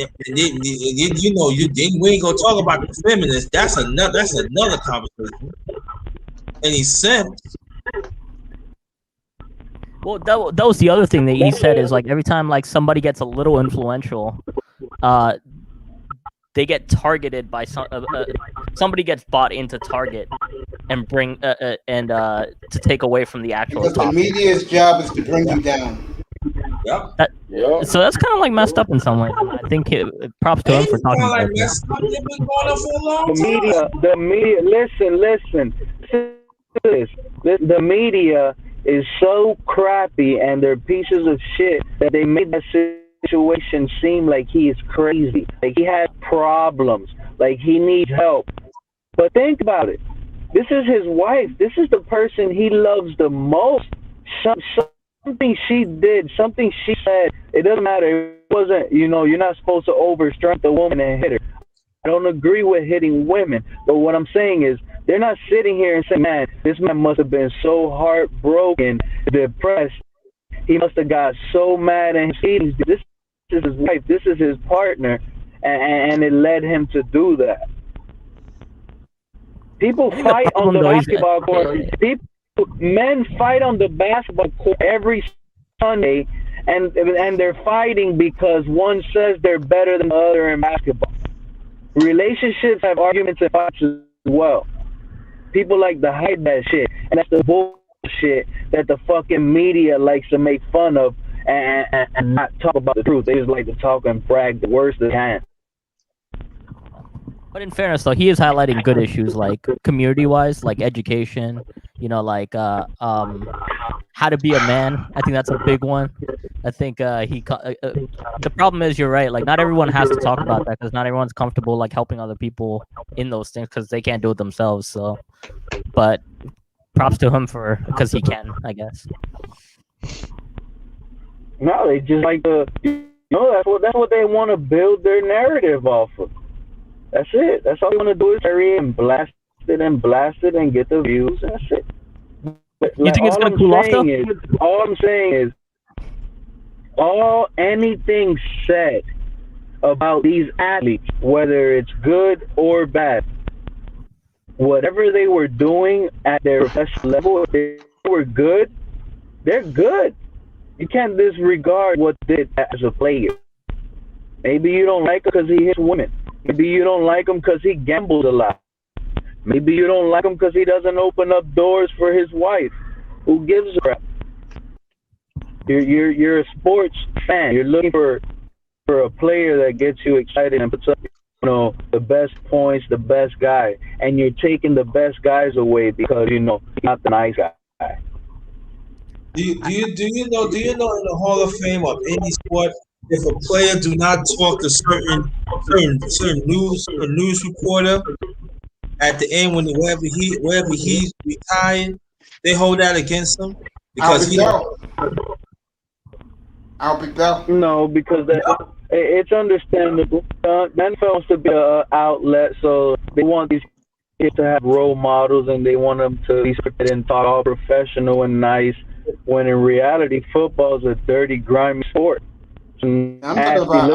we ain't gonna talk about the feminists. That's another conversation. And he said, Well, that was the other thing that he said is like every time like somebody gets a little influential, they get targeted by somebody gets bought into Target and bring to take away from the actual Because the topic. media's job is to bring you down. So that's kind of like messed up in some ways. And I think props to him for talking about that. The media. Listen. The media is so crappy, and they're pieces of shit that they made that situation seem like he is crazy, like he has problems, like he needs help. But think about it. This is his wife. This is the person he loves the most. Something she did, something she said, it doesn't matter. It wasn't, you're not supposed to overstrength a woman and hit her. I don't agree with hitting women, but what I'm saying is they're not sitting here and saying, man, this man must have been so heartbroken, depressed. He must have got so mad and feelings. This is his wife. This is his partner, and it led him to do that. People fight on the basketball court. Men fight on the basketball court every Sunday, and they're fighting because one says they're better than the other in basketball. Relationships have arguments and fights as well. People like to hide that shit, and that's the bullshit that the fucking media likes to make fun of and not talk about the truth. They just like to talk and brag the worst they can. But in fairness, though, he is highlighting good issues like community-wise, like education. Like how to be a man. I think that's a big one. I think the problem is you're right. Like not everyone has to talk about that because not everyone's comfortable like helping other people in those things because they can't do it themselves. So, but props to him because he can, I guess. No, they just like to. That's what they want to build their narrative off of. That's it. That's all they want to do is carry it and blast it and get the views. And that's it. You think it's gonna cool off though? All I'm saying is, anything said about these athletes, whether it's good or bad, whatever they were doing at their best level, if they were good, they're good. You can't disregard what they did as a player. Maybe you don't like him because he hits women. Maybe you don't like him because he gambles a lot. Maybe you don't like him because he doesn't open up doors for his wife. Who gives a crap? You're a sports fan. You're looking for a player that gets you excited and puts up, the best points, the best guy, and you're taking the best guys away because he's not the nice guy. Do you know in the Hall of Fame of any sport, if a player do not talk to certain news reporter at the end wherever he's retired, they hold that against him because Albert Bell. No, because it's understandable. NFL wants to be an outlet, so they want these kids to have role models, and they want them to be scripted and talk all professional and nice. When in reality, football is a dirty, grimy sport. I'm talking about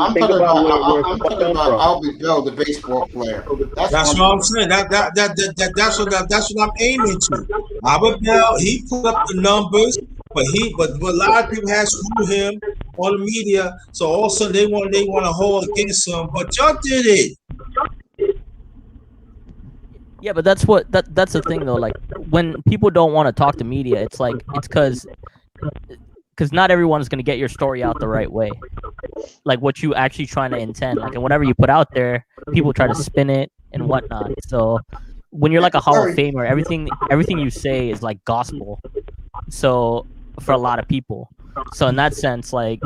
Albert Bell, the baseball player. That's what I'm saying. That's what I'm aiming to. Albert Bell, he put up the numbers, but a lot of people have screwed him on the media. So all of a sudden they want to hold against him. But y'all did it. Yeah, but that's the thing though. Like when people don't want to talk to media, it's because not everyone is going to get your story out the right way, like what you actually trying to intend. Like, and whatever you put out there, people try to spin it and whatnot. So when you're like a Hall of Famer, everything you say is like gospel. So for a lot of people, so in that sense, like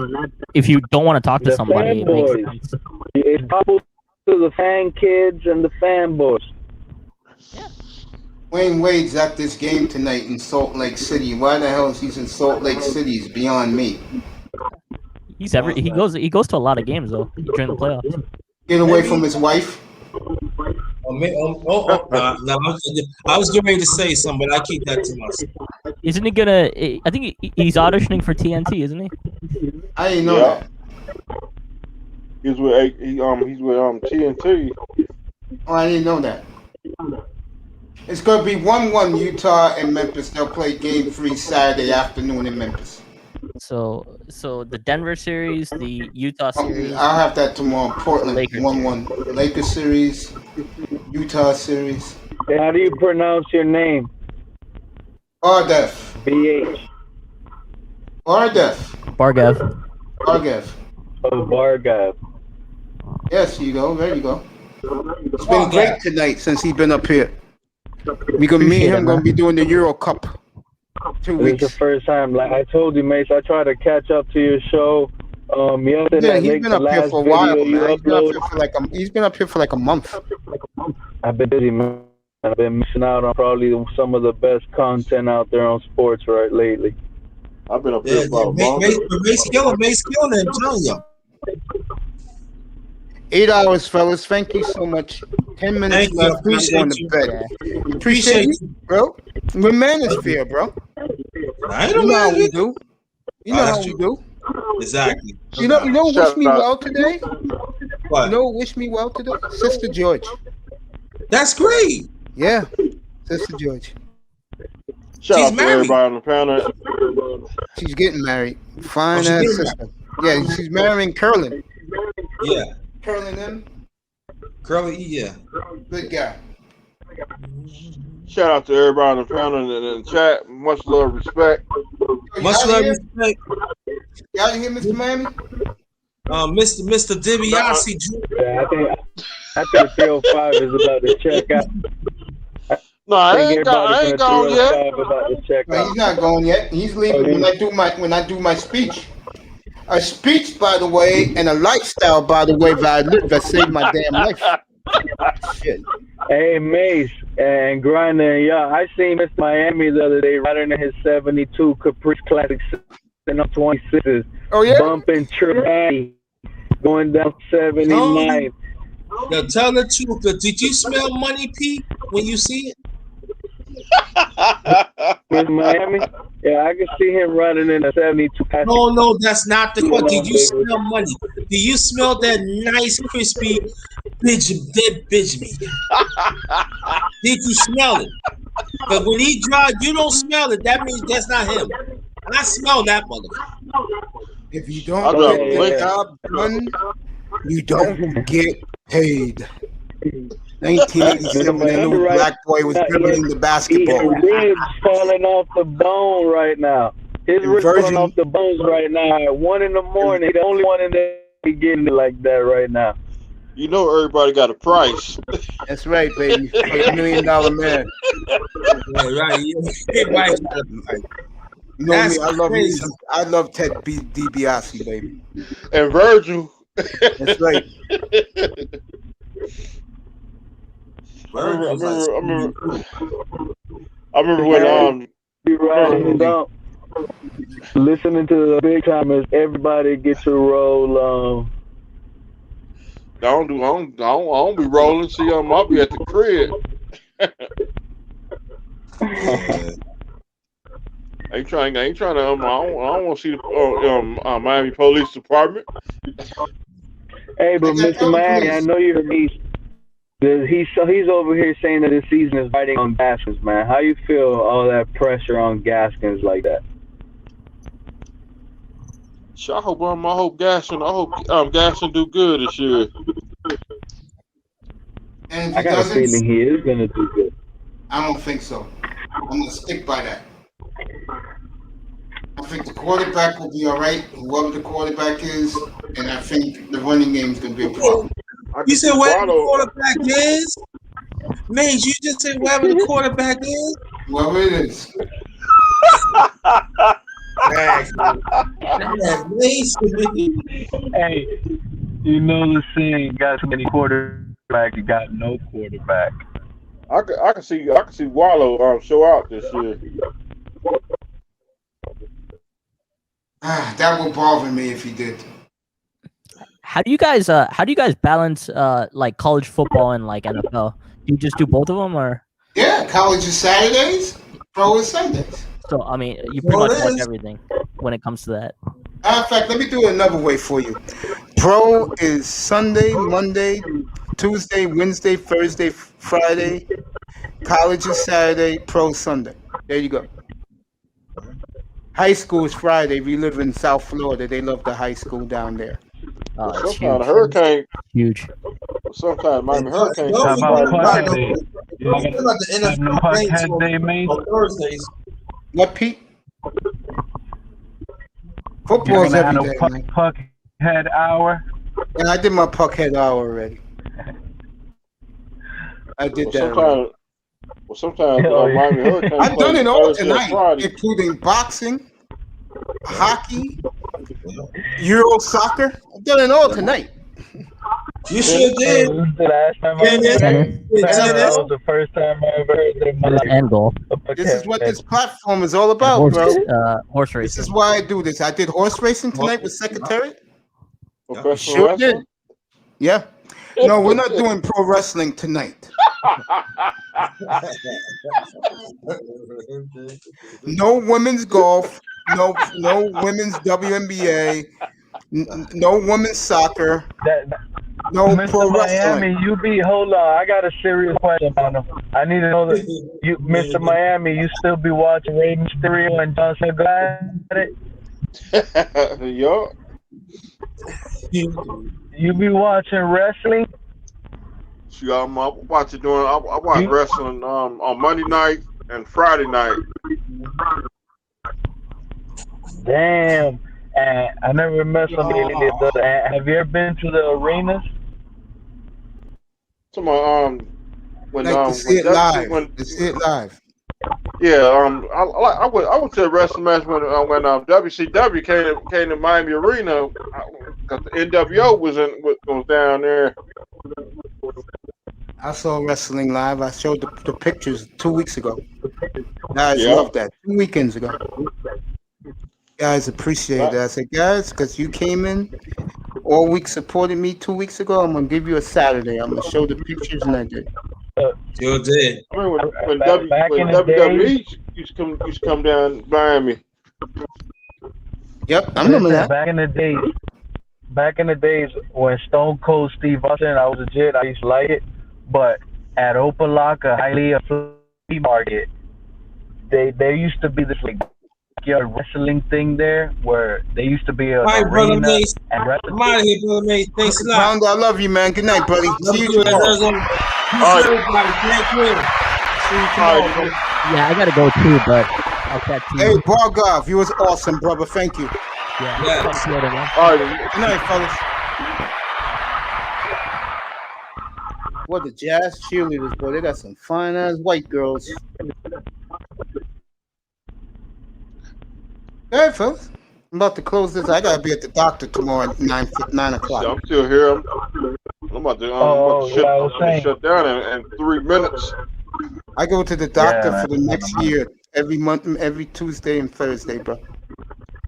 if you don't want to talk to somebody, it makes sense. It's gospel to the fan kids and the fanboys. Wayne Wade's at this game tonight in Salt Lake City. Why the hell is he in Salt Lake City? Is beyond me. He goes to a lot of games though during the playoffs. Get away from his wife. I was getting ready to say something, but I keep that to myself. Isn't he gonna? I think he's auditioning for TNT, isn't he? I didn't know that. He's with TNT. Oh, I didn't know that. It's going to be 1-1 Utah and Memphis. They'll play game 3 Saturday afternoon in Memphis. So the Denver series, the Utah series. I'll have that tomorrow. Portland 1-1 Lakers series, Utah series. Hey, how do you pronounce your name? Bardef. BH. Bardef. Bargav. Oh, Bargav. Yes, you go. There you go. It's been great tonight since he's been up here. Me and him gonna be doing the Euro Cup. 2 weeks. It's the first time. Like I told you, Mace, I tried to catch up to your show. Yesterday, Yeah, he's been up here for a while, man. He's been up here for like a month. I've been busy, man. I've been missing out on probably some of the best content out there on sports lately. I've been up here for a month. Mace killing, I'm telling you. 8 hours, fellas. Thank you so much. 10 minutes left. Appreciate I'm going to bed. Appreciate you, bro. We're manosphere, bro. I You know how we do. You know how we do. Exactly. You know wish me well today? What? You know wish me well today? Sister George. That's great. Yeah. Sister George. Shout out to everybody on the panel. She's getting married. Fine she's ass getting sister. Yeah, she's marrying Curlin. Yeah. Curlin him. Curly, yeah. Good guy. Shout out to everybody on the panel and in the chat. Much love, respect. Much love, respect. Y'all hear Mr. Miami? Mr. DiBiase. Yeah, I think 305 is about to check out. No, I ain't gone yet. About to check No, out. he's not going yet. He's leaving when I do my speech. A speech, by the way, and a lifestyle, by the way, that I live that saved my damn life. Shit. Hey, Mace and Grinder, yeah, I seen Mr. Miami the other day riding in his 72 Caprice Classic and up 26s. Oh, yeah? Bumping Tribani, going down 79. Yo, tell the truth. Did you smell Money P when you see it? Mr. Miami? Yeah, I can see him riding in a 72. No, that's not the one. Did you smell money? Do you smell that nice, crispy dead bitch meat? Did you smell it? But when he drives, you don't smell it. That means that's not him. And I smell that motherfucker. If you don't get the job done, you don't get paid. 1987, when that little black boy was dribbling the basketball. His ribs falling off the bone right now. His ribs falling off the bones right now. At 1 in the morning, the only one in there getting it like that right now. You know everybody got a price. That's right, baby. $1 million man. Right. You know me. I love Ted DiBiase, baby. And Virgil. That's right. I remember when you riding down, listening to the big timers. Everybody get to roll. I don't be rolling. See, I'll be at the crib. I ain't trying to. I don't want to see the Miami Police Department. Hey, but Mr. Miami, I know you're me. He's over here saying that this season is riding on Gaskins, man. How you feel all that pressure on Gaskins like that? I hope Gaston do good this year. And if I he got a doesn't, feeling he is gonna do good. I don't think so. I'm gonna stick by that. I think the quarterback will be all right, whoever the quarterback is, and I think the running game is gonna be a problem. You said wherever the quarterback is? Man, you just said wherever the quarterback is? Whoever it is. Hey, you know the saying, got too many quarterbacks, you got no quarterback. I can see Wallow show out this year. That would bother me if he did. How do you guys balance like college football and like NFL? Do you just do both of them, or? Yeah, college is Saturdays, pro is Sundays. So I mean, you pretty much watch everything when it comes to that. In fact, let me do it another way for you. Pro is Sunday, Monday, Tuesday, Wednesday, Thursday, Friday. College is Saturday, pro Sunday. There you go. High school is Friday. We live in South Florida. They love the high school down there. Sometimes the Hurricane. Huge. Sometimes Miami Hurricane. How about Friday. the NFL games on Thursdays? What, Pete? Football's You're gonna every have day, no man. puck head hour. And I did my puckhead hour already. I did that already. Sometimes Miami Hurricane. I've done it all Thursday or tonight, Friday. including boxing, hockey, Euro soccer. I've done it all tonight. You sure did. The last time I heard that was the first time I ever heard that in my life. And golf. This is what this platform is all about, bro. Horse This racing. is why I do this. I did horse racing tonight with Secretariat. Professional Sure wrestling? did. Yeah. No, we're not doing pro wrestling tonight. No women's golf. No women's WNBA. No women's soccer. No Mr. pro Miami, wrestling. hold on. I got a serious question on him. I need to know that you, Mr. Miami, you still be watching Rey Mysterio and Johnson Glad? Yup. You be watching wrestling? See, I watch wrestling on Monday night and Friday night. Damn. And I never met somebody that did that. Have you ever been to the arenas? When Like to see it live. To see it live. Yeah, I went to a wrestling match when WCW came to Miami Arena because the NWO was down there. I saw wrestling live. I showed the pictures 2 weeks ago. Guys Yeah. loved that. 2 weekends ago. Guys appreciate that. I said, guys, because you came in all week supported me 2 weeks ago, I'm going to give you a Saturday. I'm going to show the pictures, and I did. Sure did. I remember when Back in the WWE used to come down Miami. Yep, I remember that. Back in the days when Stone Cold Steve Austin, I was legit. I used to like it, but at Opalaka, Hialeah Flea Market, there used to be this like wrestling thing there where there used to be a All right, brother arena Mace. and wrestling. I'm out of here, brother Mace. Thanks a lot. Pounder, I love you, man. Good night, buddy. See you tomorrow. Everybody, thank you. See you tomorrow. Yeah, I gotta go too, but I'll catch you. Hey, Bargov, you was awesome, brother. Thank you. Yeah. Talk to you later, man. All right. Good night, fellas. What the jazz cheerleaders, boy? They got some fine ass white girls. All right, fellas. I'm about to close this. I gotta be at the doctor tomorrow at 9 o'clock. I'm still here. I'm about to shut down in 3 minutes. I go to the doctor Yeah, for the next year, every month, every Tuesday and Thursday, bro.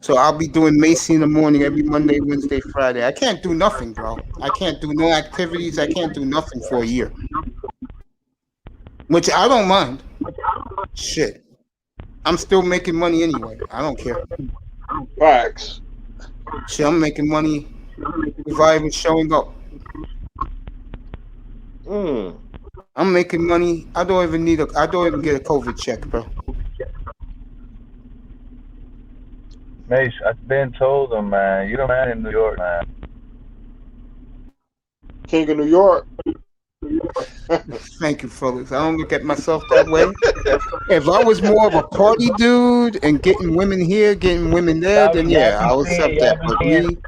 So I'll be doing Macy in the morning every Monday, Wednesday, Friday. I can't do nothing, bro. I can't do no activities. I can't do nothing for a year. Which I don't mind. Shit. I'm still making money anyway. I don't care. Facts. Shit, I'm making money without even showing up. I'm making money. I don't even get a COVID check, bro. Mace, I've been told them, man, you don't man in New York, man. King of New York. Thank you, fellas. I don't look at myself that way. If I was more of a party dude and getting women here, getting women there, then yeah, I'll accept that. But me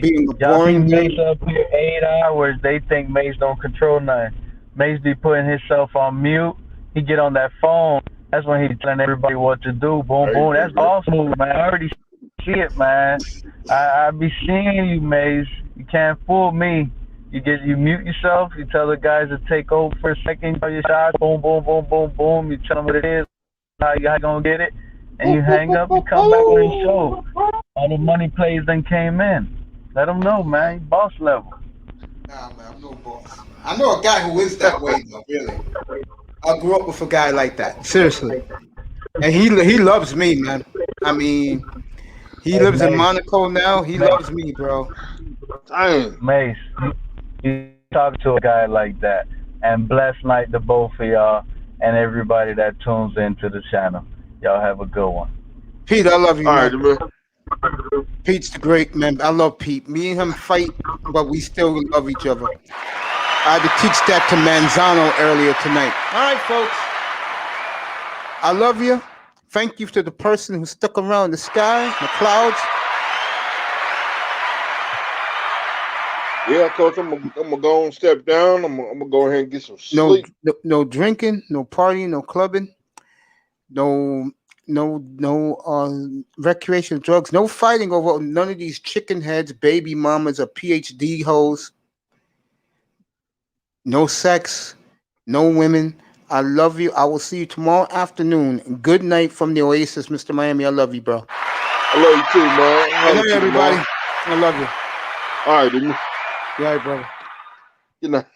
being a Y'all boring see Mace dude, up here 8 hours, they think Mace don't control nothing. Mace be putting himself on mute. He get on that phone. That's when he telling everybody what to do. Boom, boom. That's boss move, man. I already see it, man. I be seeing you, Mace. You can't fool me. You mute yourself. You tell the guys to take over for a second. You tell your shots. Boom, boom, boom, boom, boom. You tell them what it is. How you gonna get it? And you hang up. You come back on the show. All the money plays then came in. Let them know, man. You boss level. nah, man, I'm no boss. I know a guy who is that way, though. Really, I grew up with a guy like that. Seriously, and he loves me, man. I mean, he lives in Monaco now. He loves me, bro. Dang. Mace, you talk to a guy like that. And blessed night to both of y'all and everybody that tunes into the channel. Y'all have a good one. Pete, I love you, All man. right, man. Pete's the great man. I love Pete. Me and him fight, but we still love each other. I had to teach that to Manzano earlier tonight. All right, folks. I love you. Thank you to the person who stuck around the sky, the clouds. Yeah, Coach, I'm gonna go and step down. I'm gonna go ahead and get some sleep. No drinking, no partying, no clubbing, no recreational drugs, no fighting over none of these chicken heads, baby mamas, or PhD hoes. No sex, no women. I love you. I will see you tomorrow afternoon. Good night from the Oasis, Mr. Miami. I love you, bro. I love you too, man. Good night, everybody. I love you. All right, dude. Good night, brother. Good night.